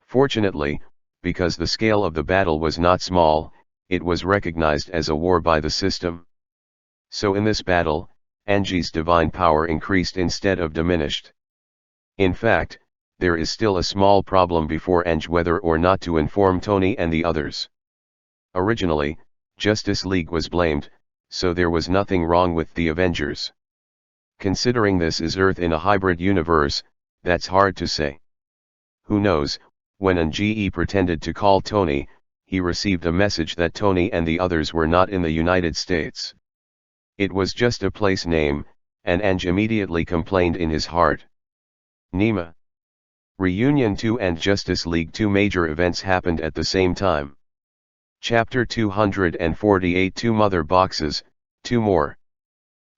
Fortunately, because the scale of the battle was not small, it was recognized as a war by the system. So in this battle, Angie's divine power increased instead of diminished. In fact, there is still a small problem before Ang whether or not to inform Tony and the others. Originally, Justice League was blamed, so there was nothing wrong with the Avengers. Considering this is Earth in a hybrid universe, that's hard to say. Who knows, when Ng pretended to call Tony, he received a message that Tony and the others were not in the United States. It was just a place name, and Ang immediately complained in his heart. Nima. Reunion 2 and Justice League 2 major events happened at the same time. Chapter 248 Two mother boxes, two more.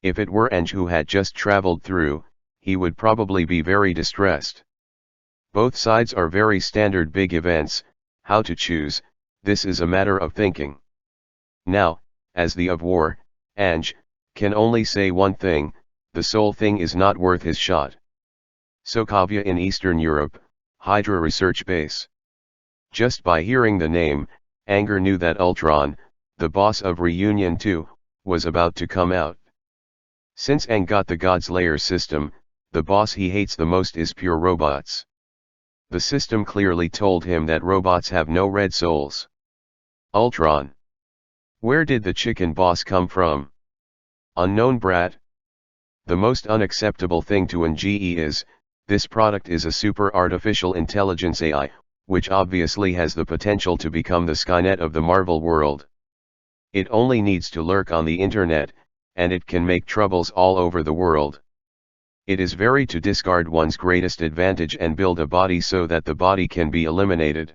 If it were Ang who had just traveled through, he would probably be very distressed. Both sides are very standard big events. How to choose, this is a matter of thinking. Now, as the of war, Ang can only say one thing, the sole thing is not worth his shot. Sokovia in Eastern Europe, Hydra Research Base. Just by hearing the name, Anger knew that Ultron, the boss of Reunion 2, was about to come out. Since Ang got the Godslayer system, the boss he hates the most is pure robots. The system clearly told him that robots have no red souls. Ultron. Where did the chicken boss come from? Unknown brat. The most unacceptable thing to Ng is, this product is a super artificial intelligence AI, which obviously has the potential to become the Skynet of the Marvel world. It only needs to lurk on the internet, and it can make troubles all over the world. It is very to discard one's greatest advantage and build a body so that the body can be eliminated.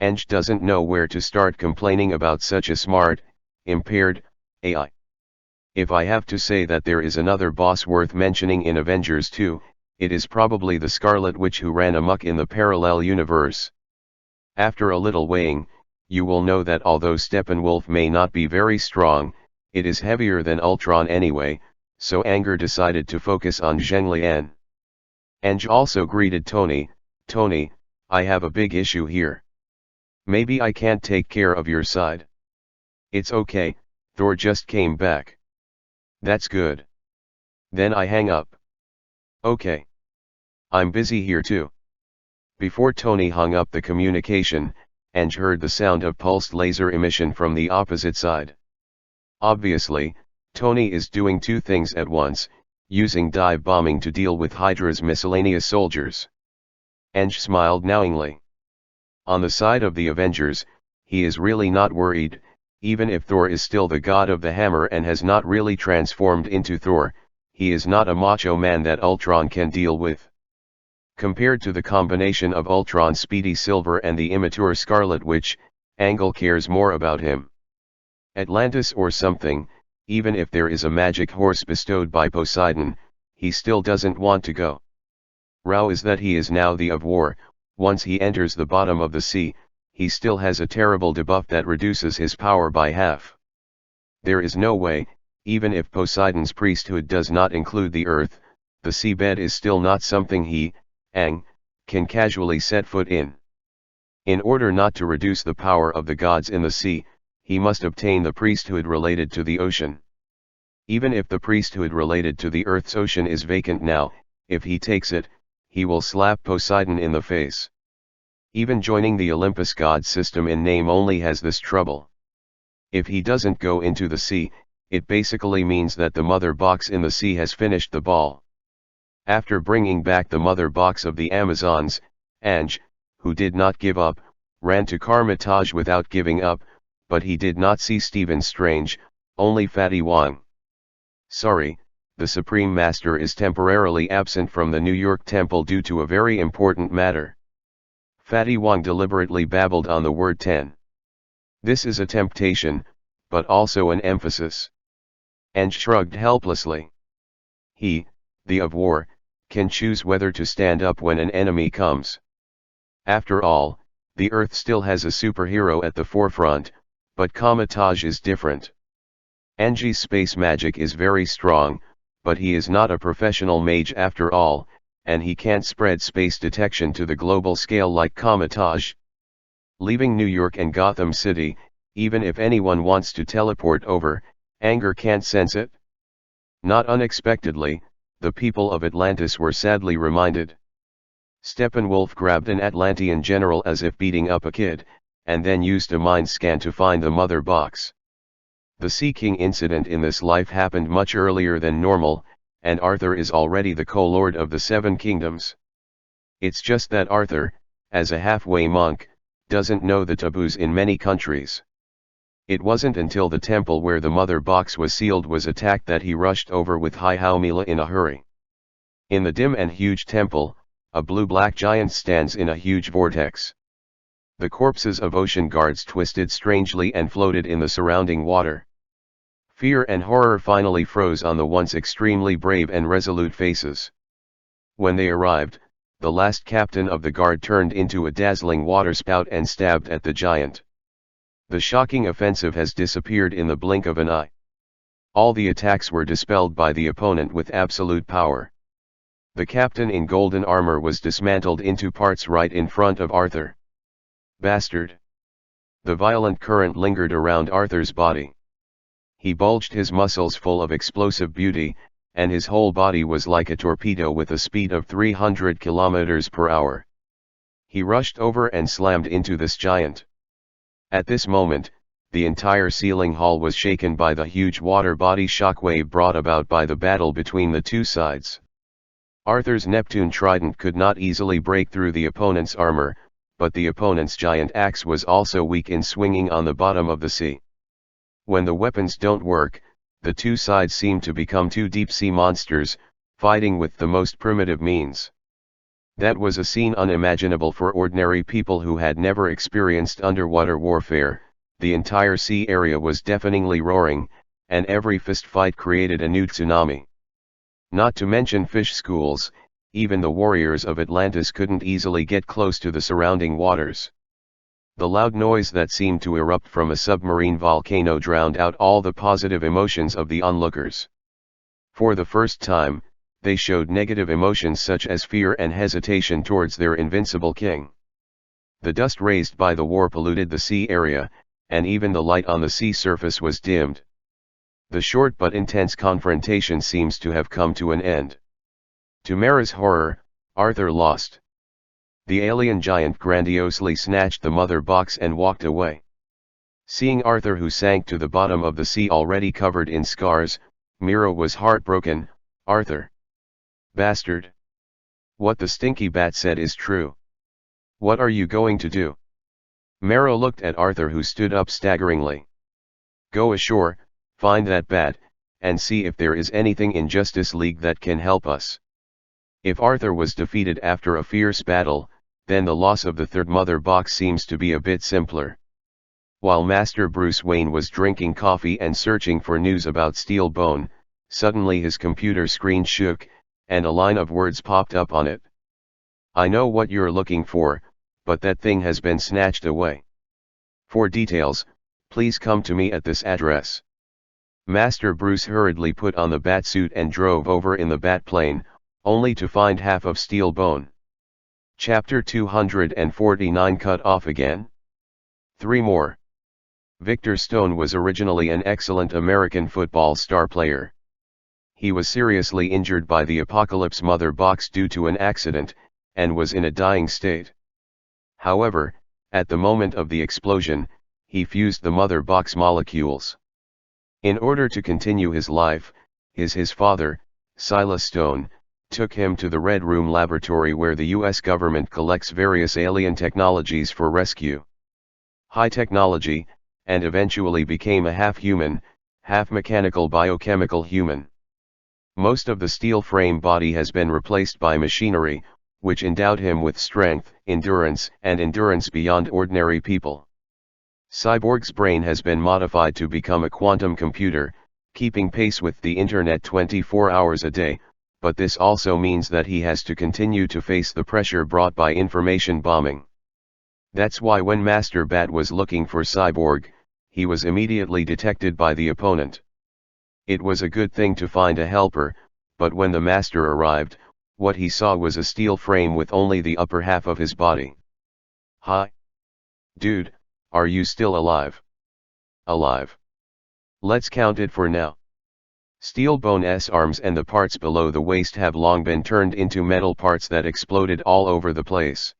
Ang doesn't know where to start complaining about such a smart, impaired, AI. If I have to say that there is another boss worth mentioning in Avengers 2, it is probably the Scarlet Witch who ran amok in the parallel universe. After a little weighing, you will know that although Steppenwolf may not be very strong, it is heavier than Ultron anyway, so Anger decided to focus on Zheng Lian. Ang also greeted Tony. Tony, I have a big issue here. Maybe I can't take care of your side. It's okay, Thor just came back. That's good. Then I hang up. Okay. I'm busy here too. Before Tony hung up the communication, Ang heard the sound of pulsed laser emission from the opposite side. Obviously, Tony is doing two things at once, using dive bombing to deal with Hydra's miscellaneous soldiers. Ang smiled knowingly. On the side of the Avengers, he is really not worried, even if Thor is still the god of the hammer and has not really transformed into Thor, he is not a macho man that Ultron can deal with. Compared to the combination of Ultron's speedy Silver and the immature Scarlet Witch, Angle cares more about him. Atlantis or something, even if there is a magic horse bestowed by Poseidon, he still doesn't want to go. Row is that he is now the of war. Once he enters the bottom of the sea, he still has a terrible debuff that reduces his power by half. There is no way, even if Poseidon's priesthood does not include the earth, the seabed is still not something he, Aang, can casually set foot in. In order not to reduce the power of the gods in the sea, he must obtain the priesthood related to the ocean. Even if the priesthood related to the earth's ocean is vacant now, if he takes it, he will slap Poseidon in the face. Even joining the Olympus god system in name only has this trouble. If he doesn't go into the sea, it basically means that the mother box in the sea has finished the ball. After bringing back the mother box of the Amazons, Anj, who did not give up, ran to Karmitaj without giving up, but he did not see Stephen Strange, only Fatty Wang. Sorry, the Supreme Master is temporarily absent from the New York temple due to a very important matter. Fatty Wang deliberately babbled on the word 10. This is a temptation, but also an emphasis. Anj shrugged helplessly. He, the of war, can choose whether to stand up when an enemy comes. After all, the Earth still has a superhero at the forefront, but Kamataj is different. Anji's space magic is very strong, but he is not a professional mage after all, and he can't spread space detection to the global scale like Kamataj. Leaving New York and Gotham City, even if anyone wants to teleport over, Anger can't sense it. Not unexpectedly, the people of Atlantis were sadly reminded. Steppenwolf grabbed an Atlantean general as if beating up a kid, and then used a mind scan to find the mother box. The Sea King incident in this life happened much earlier than normal, and Arthur is already the co-lord of the Seven Kingdoms. It's just that Arthur, as a halfway monk, doesn't know the taboos in many countries. It wasn't until the temple where the mother box was sealed was attacked that he rushed over with Hihaumila in a hurry. In the dim and huge temple, a blue-black giant stands in a huge vortex. The corpses of ocean guards twisted strangely and floated in the surrounding water. Fear and horror finally froze on the once extremely brave and resolute faces. When they arrived, the last captain of the guard turned into a dazzling waterspout and stabbed at the giant. The shocking offensive has disappeared in the blink of an eye. All the attacks were dispelled by the opponent with absolute power. The captain in golden armor was dismantled into parts right in front of Arthur. Bastard! The violent current lingered around Arthur's body. He bulged his muscles full of explosive beauty, and his whole body was like a torpedo with a speed of 300 kilometers per hour. He rushed over and slammed into this giant. At this moment, the entire ceiling hall was shaken by the huge water body shockwave brought about by the battle between the two sides. Arthur's Neptune trident could not easily break through the opponent's armor, but the opponent's giant axe was also weak in swinging on the bottom of the sea. When the weapons don't work, the two sides seem to become two deep-sea monsters, fighting with the most primitive means. That was a scene unimaginable for ordinary people who had never experienced underwater warfare. The entire sea area was deafeningly roaring, and every fist fight created a new tsunami. Not to mention fish schools, even the warriors of Atlantis couldn't easily get close to the surrounding waters. The loud noise that seemed to erupt from a submarine volcano drowned out all the positive emotions of the onlookers. For the first time, they showed negative emotions such as fear and hesitation towards their invincible king. The dust raised by the war polluted the sea area, and even the light on the sea surface was dimmed. The short but intense confrontation seems to have come to an end. To Mara's horror, Arthur lost. The alien giant grandiosely snatched the mother box and walked away. Seeing Arthur, who sank to the bottom of the sea already covered in scars, Mira was heartbroken. Arthur! Bastard! What the stinky bat said is true. What are you going to do? Mara looked at Arthur, who stood up staggeringly. Go ashore, find that bat, and see if there is anything in Justice League that can help us. If Arthur was defeated after a fierce battle, then the loss of the third mother box seems to be a bit simpler. While Master Bruce Wayne was drinking coffee and searching for news about Steel Bone, suddenly his computer screen shook, and a line of words popped up on it. I know what you're looking for, but that thing has been snatched away. For details, please come to me at this address. Master Bruce hurriedly put on the bat suit and drove over in the bat plane, only to find half of steel bone. Chapter 249 cut off again. 3 more. Victor Stone was originally an excellent American football star player. He was seriously injured by the Apocalypse mother box due to an accident, and was in a dying state. However, at the moment of the explosion, he fused the mother box molecules. In order to continue his life, his father, Silas Stone, took him to the Red Room laboratory where the U.S. government collects various alien technologies for rescue. High technology, and eventually became a half-human, half-mechanical biochemical human. Most of the steel frame body has been replaced by machinery, which endowed him with strength, endurance beyond ordinary people. Cyborg's brain has been modified to become a quantum computer, keeping pace with the internet 24 hours a day, but this also means that he has to continue to face the pressure brought by information bombing. That's why when Master Bat was looking for Cyborg, he was immediately detected by the opponent. It was a good thing to find a helper, but when the Master arrived, what he saw was a steel frame with only the upper half of his body. Hi. Dude, are you still alive? Alive. Let's count it for now. Steel bone's arms and the parts below the waist have long been turned into metal parts that exploded all over the place.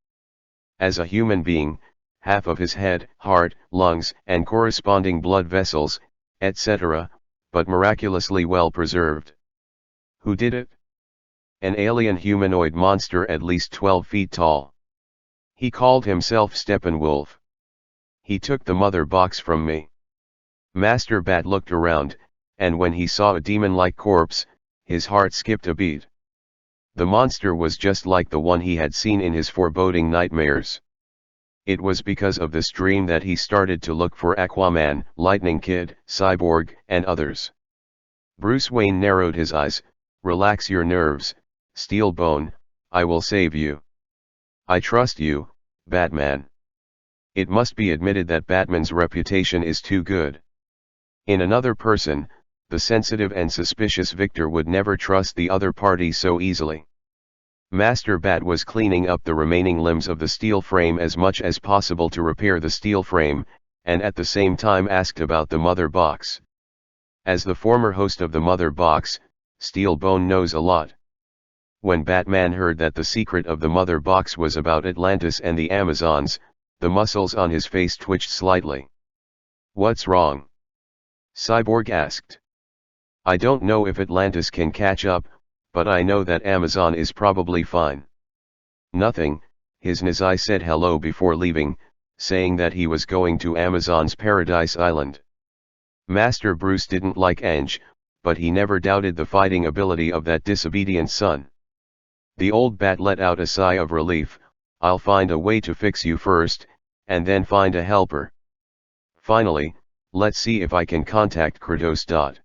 As a human being, half of his head, heart, lungs, and corresponding blood vessels, etc., but miraculously well preserved. Who did it? An alien humanoid monster at least 12 feet tall. He called himself Steppenwolf. He took the mother box from me. Master Bat looked around, and when he saw a demon-like corpse, his heart skipped a beat. The monster was just like the one he had seen in his foreboding nightmares. It was because of this dream that he started to look for Aquaman, Lightning Kid, Cyborg, and others. Bruce Wayne narrowed his eyes. Relax your nerves, Steel Bone, I will save you. I trust you, Batman. It must be admitted that Batman's reputation is too good. In another person, the sensitive and suspicious Victor would never trust the other party so easily. Master Bat was cleaning up the remaining limbs of the steel frame as much as possible to repair the steel frame, and at the same time asked about the mother box. As the former host of the mother box, Steel Bone knows a lot. When Batman heard that the secret of the mother box was about Atlantis and the Amazons, the muscles on his face twitched slightly. What's wrong? Cyborg asked. I don't know if Atlantis can catch up, but I know that Amazon is probably fine. Nothing, his Nizai said hello before leaving, saying that he was going to Amazon's Paradise Island. Master Bruce didn't like Ange, but he never doubted the fighting ability of that disobedient son. The old bat let out a sigh of relief. I'll find a way to fix you first, and then find a helper. Finally, let's see if I can contact Kratos.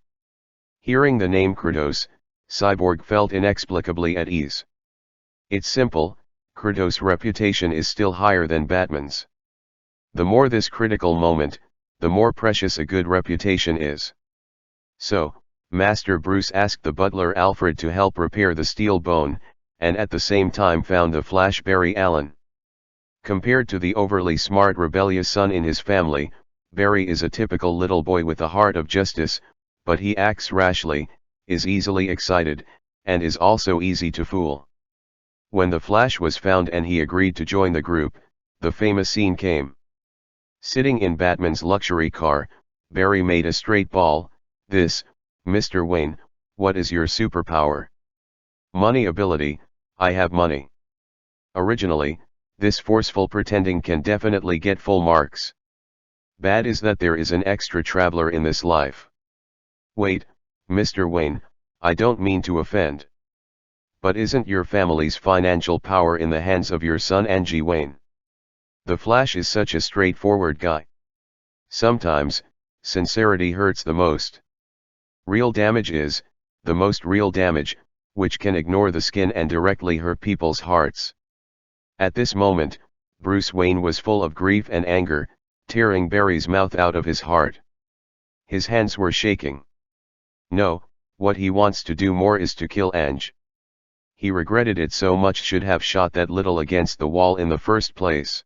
Hearing the name Kratos, Cyborg felt inexplicably at ease. It's simple, Kratos' reputation is still higher than Batman's. The more this critical moment, the more precious a good reputation is. So, Master Bruce asked the butler Alfred to help repair the steel bone, and at the same time found the Flash Barry Allen. Compared to the overly smart rebellious son in his family, Barry is a typical little boy with a heart of justice, but he acts rashly, is easily excited, and is also easy to fool. When the Flash was found and he agreed to join the group, the famous scene came. Sitting in Batman's luxury car, Barry made a straight ball. This, Mr. Wayne, what is your superpower? Money ability, I have money. Originally, this forceful pretending can definitely get full marks. Bad is that there is an extra traveler in this life. Wait, Mr. Wayne, I don't mean to offend. But isn't your family's financial power in the hands of your son Angie Wayne? The Flash is such a straightforward guy. Sometimes, sincerity hurts the most. Real damage is, the most real damage, which can ignore the skin and directly hurt people's hearts. At this moment, Bruce Wayne was full of grief and anger, tearing Barry's mouth out of his heart. His hands were shaking. No, what he wants to do more is to kill Ange. He regretted it so much, should have shot that little against the wall in the first place.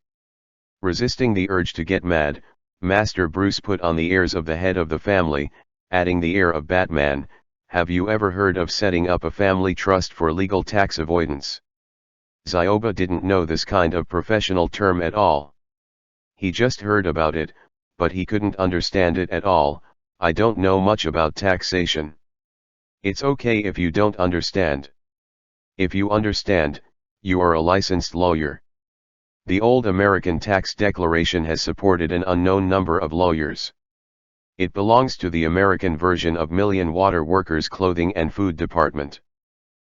Resisting the urge to get mad, Master Bruce put on the airs of the head of the family, adding the air of Batman. Have you ever heard of setting up a family trust for legal tax avoidance? Zioba didn't know this kind of professional term at all. He just heard about it, but he couldn't understand it at all. I don't know much about taxation. It's okay if you don't understand. If you understand, you are a licensed lawyer. The old American tax declaration has supported an unknown number of lawyers. It belongs to the American version of Million Water Workers' Clothing and Food Department.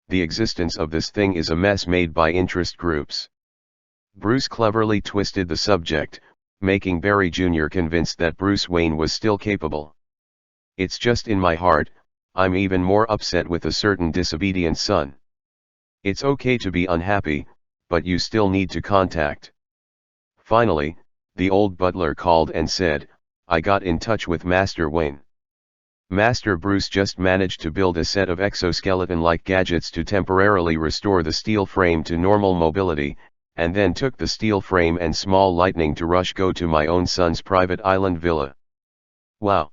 The existence of this thing is a mess made by interest groups. Bruce cleverly twisted the subject, making Barry Jr. convinced that Bruce Wayne was still capable. It's just in my heart, I'm even more upset with a certain disobedient son. It's okay to be unhappy, but you still need to contact. Finally, the old butler called and said, I got in touch with Master Wayne. Master Bruce just managed to build a set of exoskeleton-like gadgets to temporarily restore the steel frame to normal mobility, and then took the steel frame and small lightning to rush go to my own son's private island villa. Wow!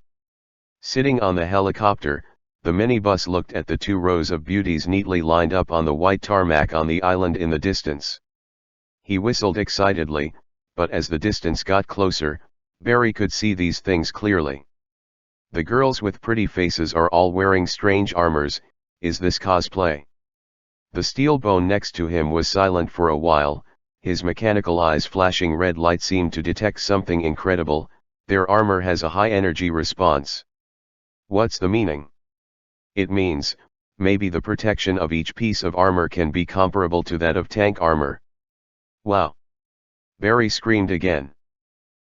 Sitting on the helicopter, the minibus looked at the 2 rows of beauties neatly lined up on the white tarmac on the island in the distance. He whistled excitedly, but as the distance got closer, Barry could see these things clearly. The girls with pretty faces are all wearing strange armors. Is this cosplay? The steel bone next to him was silent for a while, his mechanical eyes flashing red light seemed to detect something incredible. Their armor has a high energy response. What's the meaning? It means, maybe the protection of each piece of armor can be comparable to that of tank armor. Wow! Barry screamed again.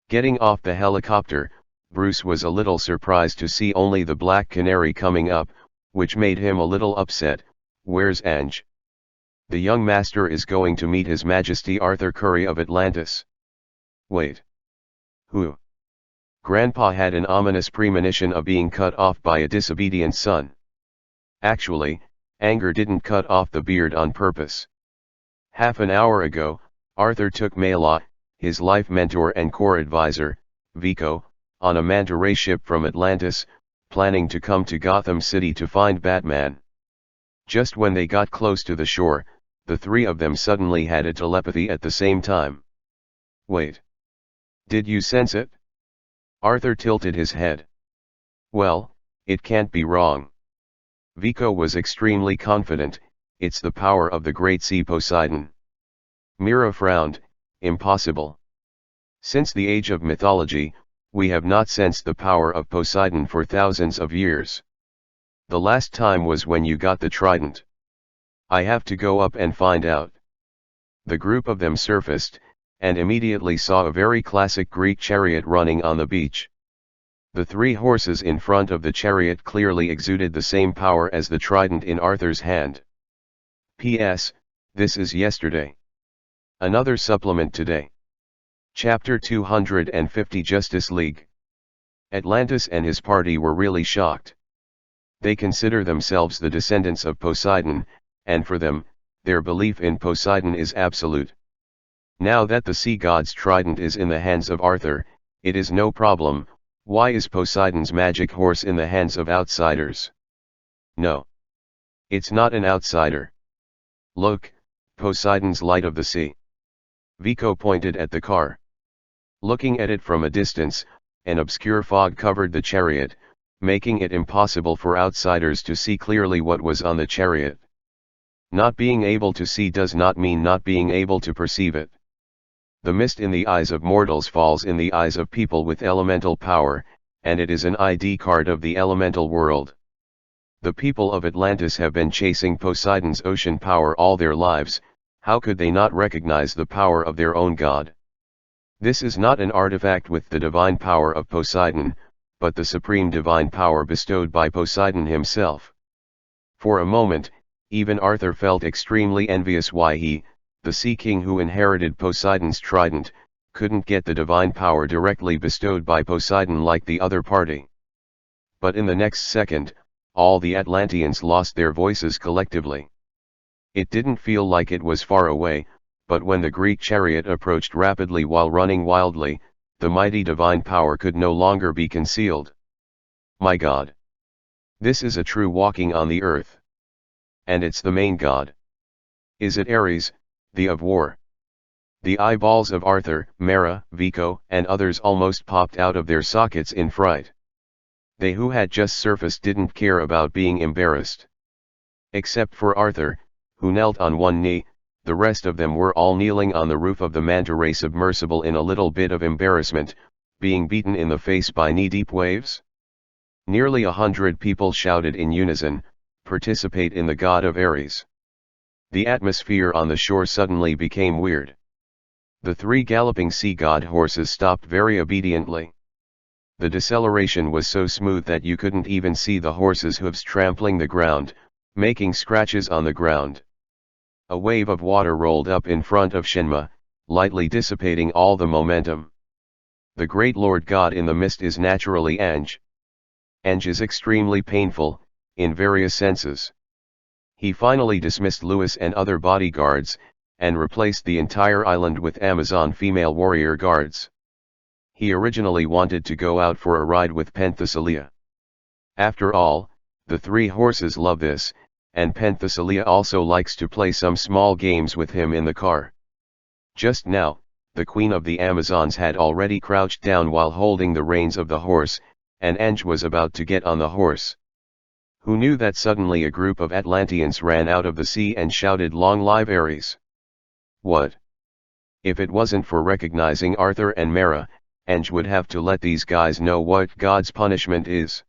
Getting off the helicopter, Bruce was a little surprised to see only the Black Canary coming up, which made him a little upset. Where's Ange? The young master is going to meet His Majesty Arthur Curry of Atlantis. Wait. Who? Grandpa had an ominous premonition of being cut off by a disobedient son. Actually, anger didn't cut off the beard on purpose. Half an hour ago, Arthur took Mayla, his life mentor and core advisor, Vico, on a manta ray ship from Atlantis, planning to come to Gotham City to find Batman. Just when they got close to the shore, the 3 of them suddenly had a telepathy at the same time. Wait. Did you sense it? Arthur tilted his head. Well, it can't be wrong. Vico was extremely confident. It's the power of the great sea Poseidon. Mira frowned. Impossible. Since the age of mythology, we have not sensed the power of Poseidon for thousands of years. The last time was when you got the trident. I have to go up and find out. The group of them surfaced, and immediately saw a very classic Greek chariot running on the beach. The 3 horses in front of the chariot clearly exuded the same power as the trident in Arthur's hand. P.S. This is yesterday. Another supplement today. Chapter 250 Justice League. Atlantis and his party were really shocked. They consider themselves the descendants of Poseidon, and for them, their belief in Poseidon is absolute. Now that the sea god's trident is in the hands of Arthur, it is no problem. Why is Poseidon's magic horse in the hands of outsiders? No. It's not an outsider. Look, Poseidon's light of the sea. Vico pointed at the car. Looking at it from a distance, an obscure fog covered the chariot, making it impossible for outsiders to see clearly what was on the chariot. Not being able to see does not mean not being able to perceive it. The mist in the eyes of mortals falls in the eyes of people with elemental power, and it is an ID card of the elemental world. The people of Atlantis have been chasing Poseidon's ocean power all their lives. How could they not recognize the power of their own god? This is not an artifact with the divine power of Poseidon, but the supreme divine power bestowed by Poseidon himself. For a moment, even Arthur felt extremely envious why he, the sea king who inherited Poseidon's trident, couldn't get the divine power directly bestowed by Poseidon like the other party. But in the next second, all the Atlanteans lost their voices collectively. It didn't feel like it was far away, but when the Greek chariot approached rapidly while running wildly, the mighty divine power could no longer be concealed. My God! This is a true walking on the earth. And it's the main god. Is it Ares, the of war? The eyeballs of Arthur, Mera, Vico, and others almost popped out of their sockets in fright. They who had just surfaced didn't care about being embarrassed. Except for Arthur, who knelt on one knee, the rest of them were all kneeling on the roof of the manta ray submersible in a little bit of embarrassment, being beaten in the face by knee-deep waves. Nearly 100 people shouted in unison, "Participate in the god of Ares." The atmosphere on the shore suddenly became weird. The 3 galloping sea god horses stopped very obediently. The deceleration was so smooth that you couldn't even see the horses' hooves trampling the ground, making scratches on the ground. A wave of water rolled up in front of Shenma, lightly dissipating all the momentum. The great Lord God in the mist is naturally Anj. Anj is extremely painful, in various senses. He finally dismissed Lewis and other bodyguards, and replaced the entire island with Amazon female warrior guards. He originally wanted to go out for a ride with Penthesilea. After all, the 3 horses love this, and Penthesilea also likes to play some small games with him in the car. Just now, the queen of the Amazons had already crouched down while holding the reins of the horse, and Anj was about to get on the horse. Who knew that suddenly a group of Atlanteans ran out of the sea and shouted, "Long live Ares!" What? If it wasn't for recognizing Arthur and Mera, Anj would have to let these guys know what God's punishment is.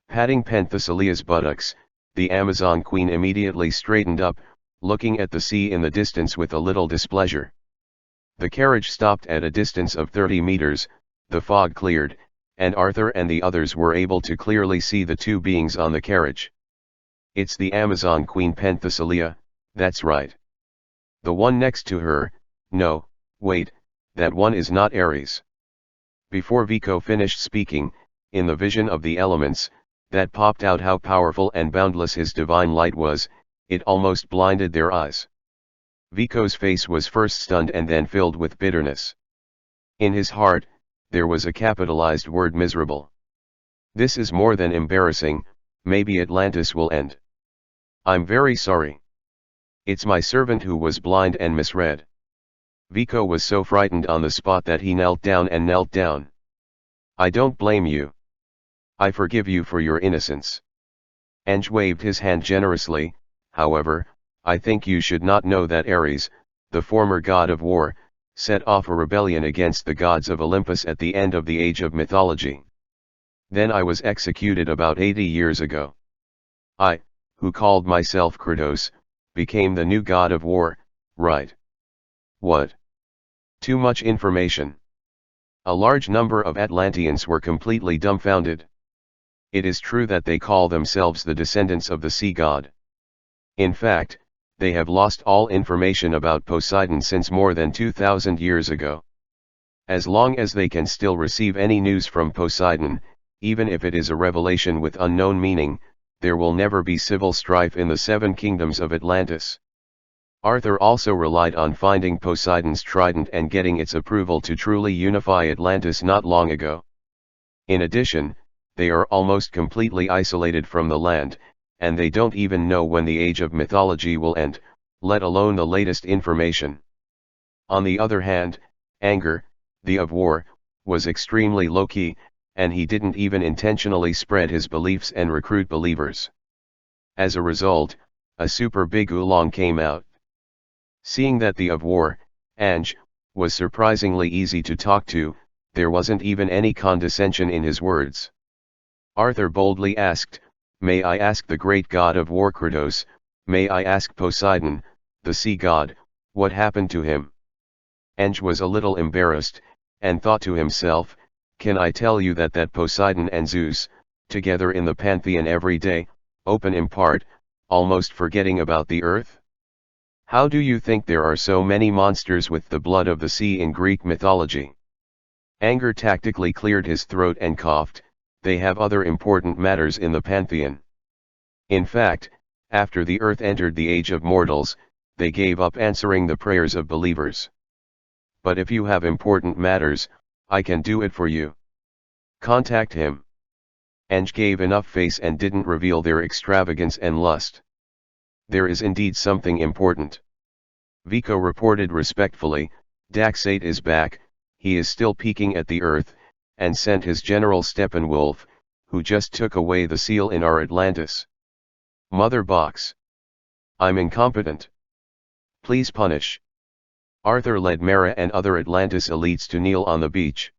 Patting Penthesilea's buttocks, the Amazon queen immediately straightened up, looking at the sea in the distance with a little displeasure. The carriage stopped at a distance of 30 meters, the fog cleared, and Arthur and the others were able to clearly see the 2 beings on the carriage. It's the Amazon queen Penthesilea, that's right. The one next to her, no, wait, that one is not Ares. Before Vico finished speaking, in the vision of the elements, that popped out how powerful and boundless his divine light was, it almost blinded their eyes. Vico's face was first stunned and then filled with bitterness. In his heart, there was a capitalized word: miserable. This is more than embarrassing, maybe Atlantis will end. I'm very sorry. It's my servant who was blind and misread. Vico was so frightened on the spot that he knelt down and knelt down. I don't blame you. I forgive you for your innocence. Anj waved his hand generously. However, I think you should not know that Ares, the former god of war, set off a rebellion against the gods of Olympus at the end of the age of mythology. Then I was executed about 80 years ago. I, who called myself Kratos, became the new god of war, right? What? Too much information. A large number of Atlanteans were completely dumbfounded. It is true that they call themselves the descendants of the sea god. In fact, they have lost all information about Poseidon since more than 2,000 years ago. As long as they can still receive any news from Poseidon, even if it is a revelation with unknown meaning, there will never be civil strife in the 7 kingdoms of Atlantis. Arthur also relied on finding Poseidon's trident and getting its approval to truly unify Atlantis not long ago. In addition, they are almost completely isolated from the land, and they don't even know when the age of mythology will end, let alone the latest information. On the other hand, Anger, the of war, was extremely low-key, and he didn't even intentionally spread his beliefs and recruit believers. As a result, a super big oolong came out. Seeing that the of war, Anj, was surprisingly easy to talk to, there wasn't even any condescension in his words. Arthur boldly asked, "May I ask the great god of war Kratos, may I ask Poseidon, the sea god, what happened to him?" Anj was a little embarrassed, and thought to himself, "Can I tell you that Poseidon and Zeus, together in the pantheon every day, open in part, almost forgetting about the earth? How do you think there are so many monsters with the blood of the sea in Greek mythology? Anger tactically cleared his throat and coughed, they have other important matters in the pantheon. In fact, after the earth entered the age of mortals, they gave up answering the prayers of believers. But if you have important matters, I can do it for you. Contact him. Eng gave enough face and didn't reveal their extravagance and lust. There is indeed something important. Vico reported respectfully, Daxate is back, he is still peeking at the earth, and sent his general Steppenwolf, who just took away the seal in our Atlantis. Mother box. I'm incompetent. Please punish. Arthur led Mara and other Atlantis elites to kneel on the beach.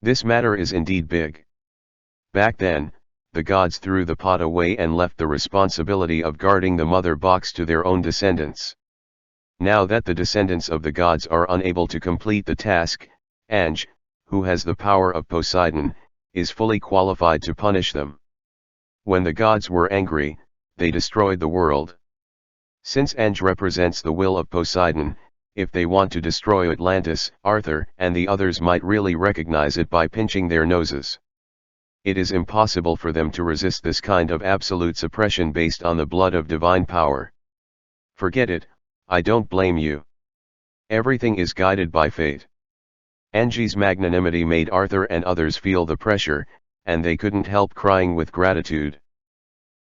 This matter is indeed big. Back then, the gods threw the pot away and left the responsibility of guarding the mother box to their own descendants. Now that the descendants of the gods are unable to complete the task, Eng, who has the power of Poseidon, is fully qualified to punish them. When the gods were angry, they destroyed the world. Since Eng represents the will of Poseidon, if they want to destroy Atlantis, Arthur and the others might really recognize it by pinching their noses. It is impossible for them to resist this kind of absolute suppression based on the blood of divine power. Forget it, I don't blame you. Everything is guided by fate. Engi's magnanimity made Arthur and others feel the pressure, and they couldn't help crying with gratitude.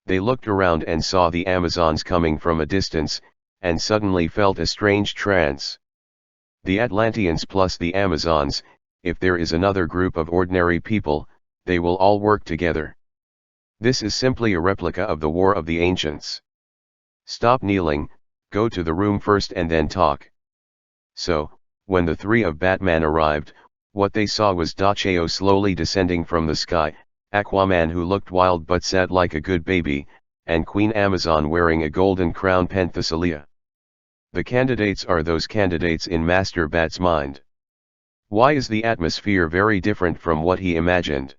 They looked around and saw the Amazons coming from a distance, and suddenly felt a strange trance. The Atlanteans plus the Amazons, if there is another group of ordinary people, they will all work together. This is simply a replica of the War of the Ancients. Stop kneeling, go to the room first and then talk. So, when the three of Batman arrived, what they saw was Dacheo slowly descending from the sky, Aquaman who looked wild but sat like a good baby, and Queen Amazon wearing a golden crown Penthesilea. The candidates are those candidates in Master Bat's mind. Why is the atmosphere very different from what he imagined?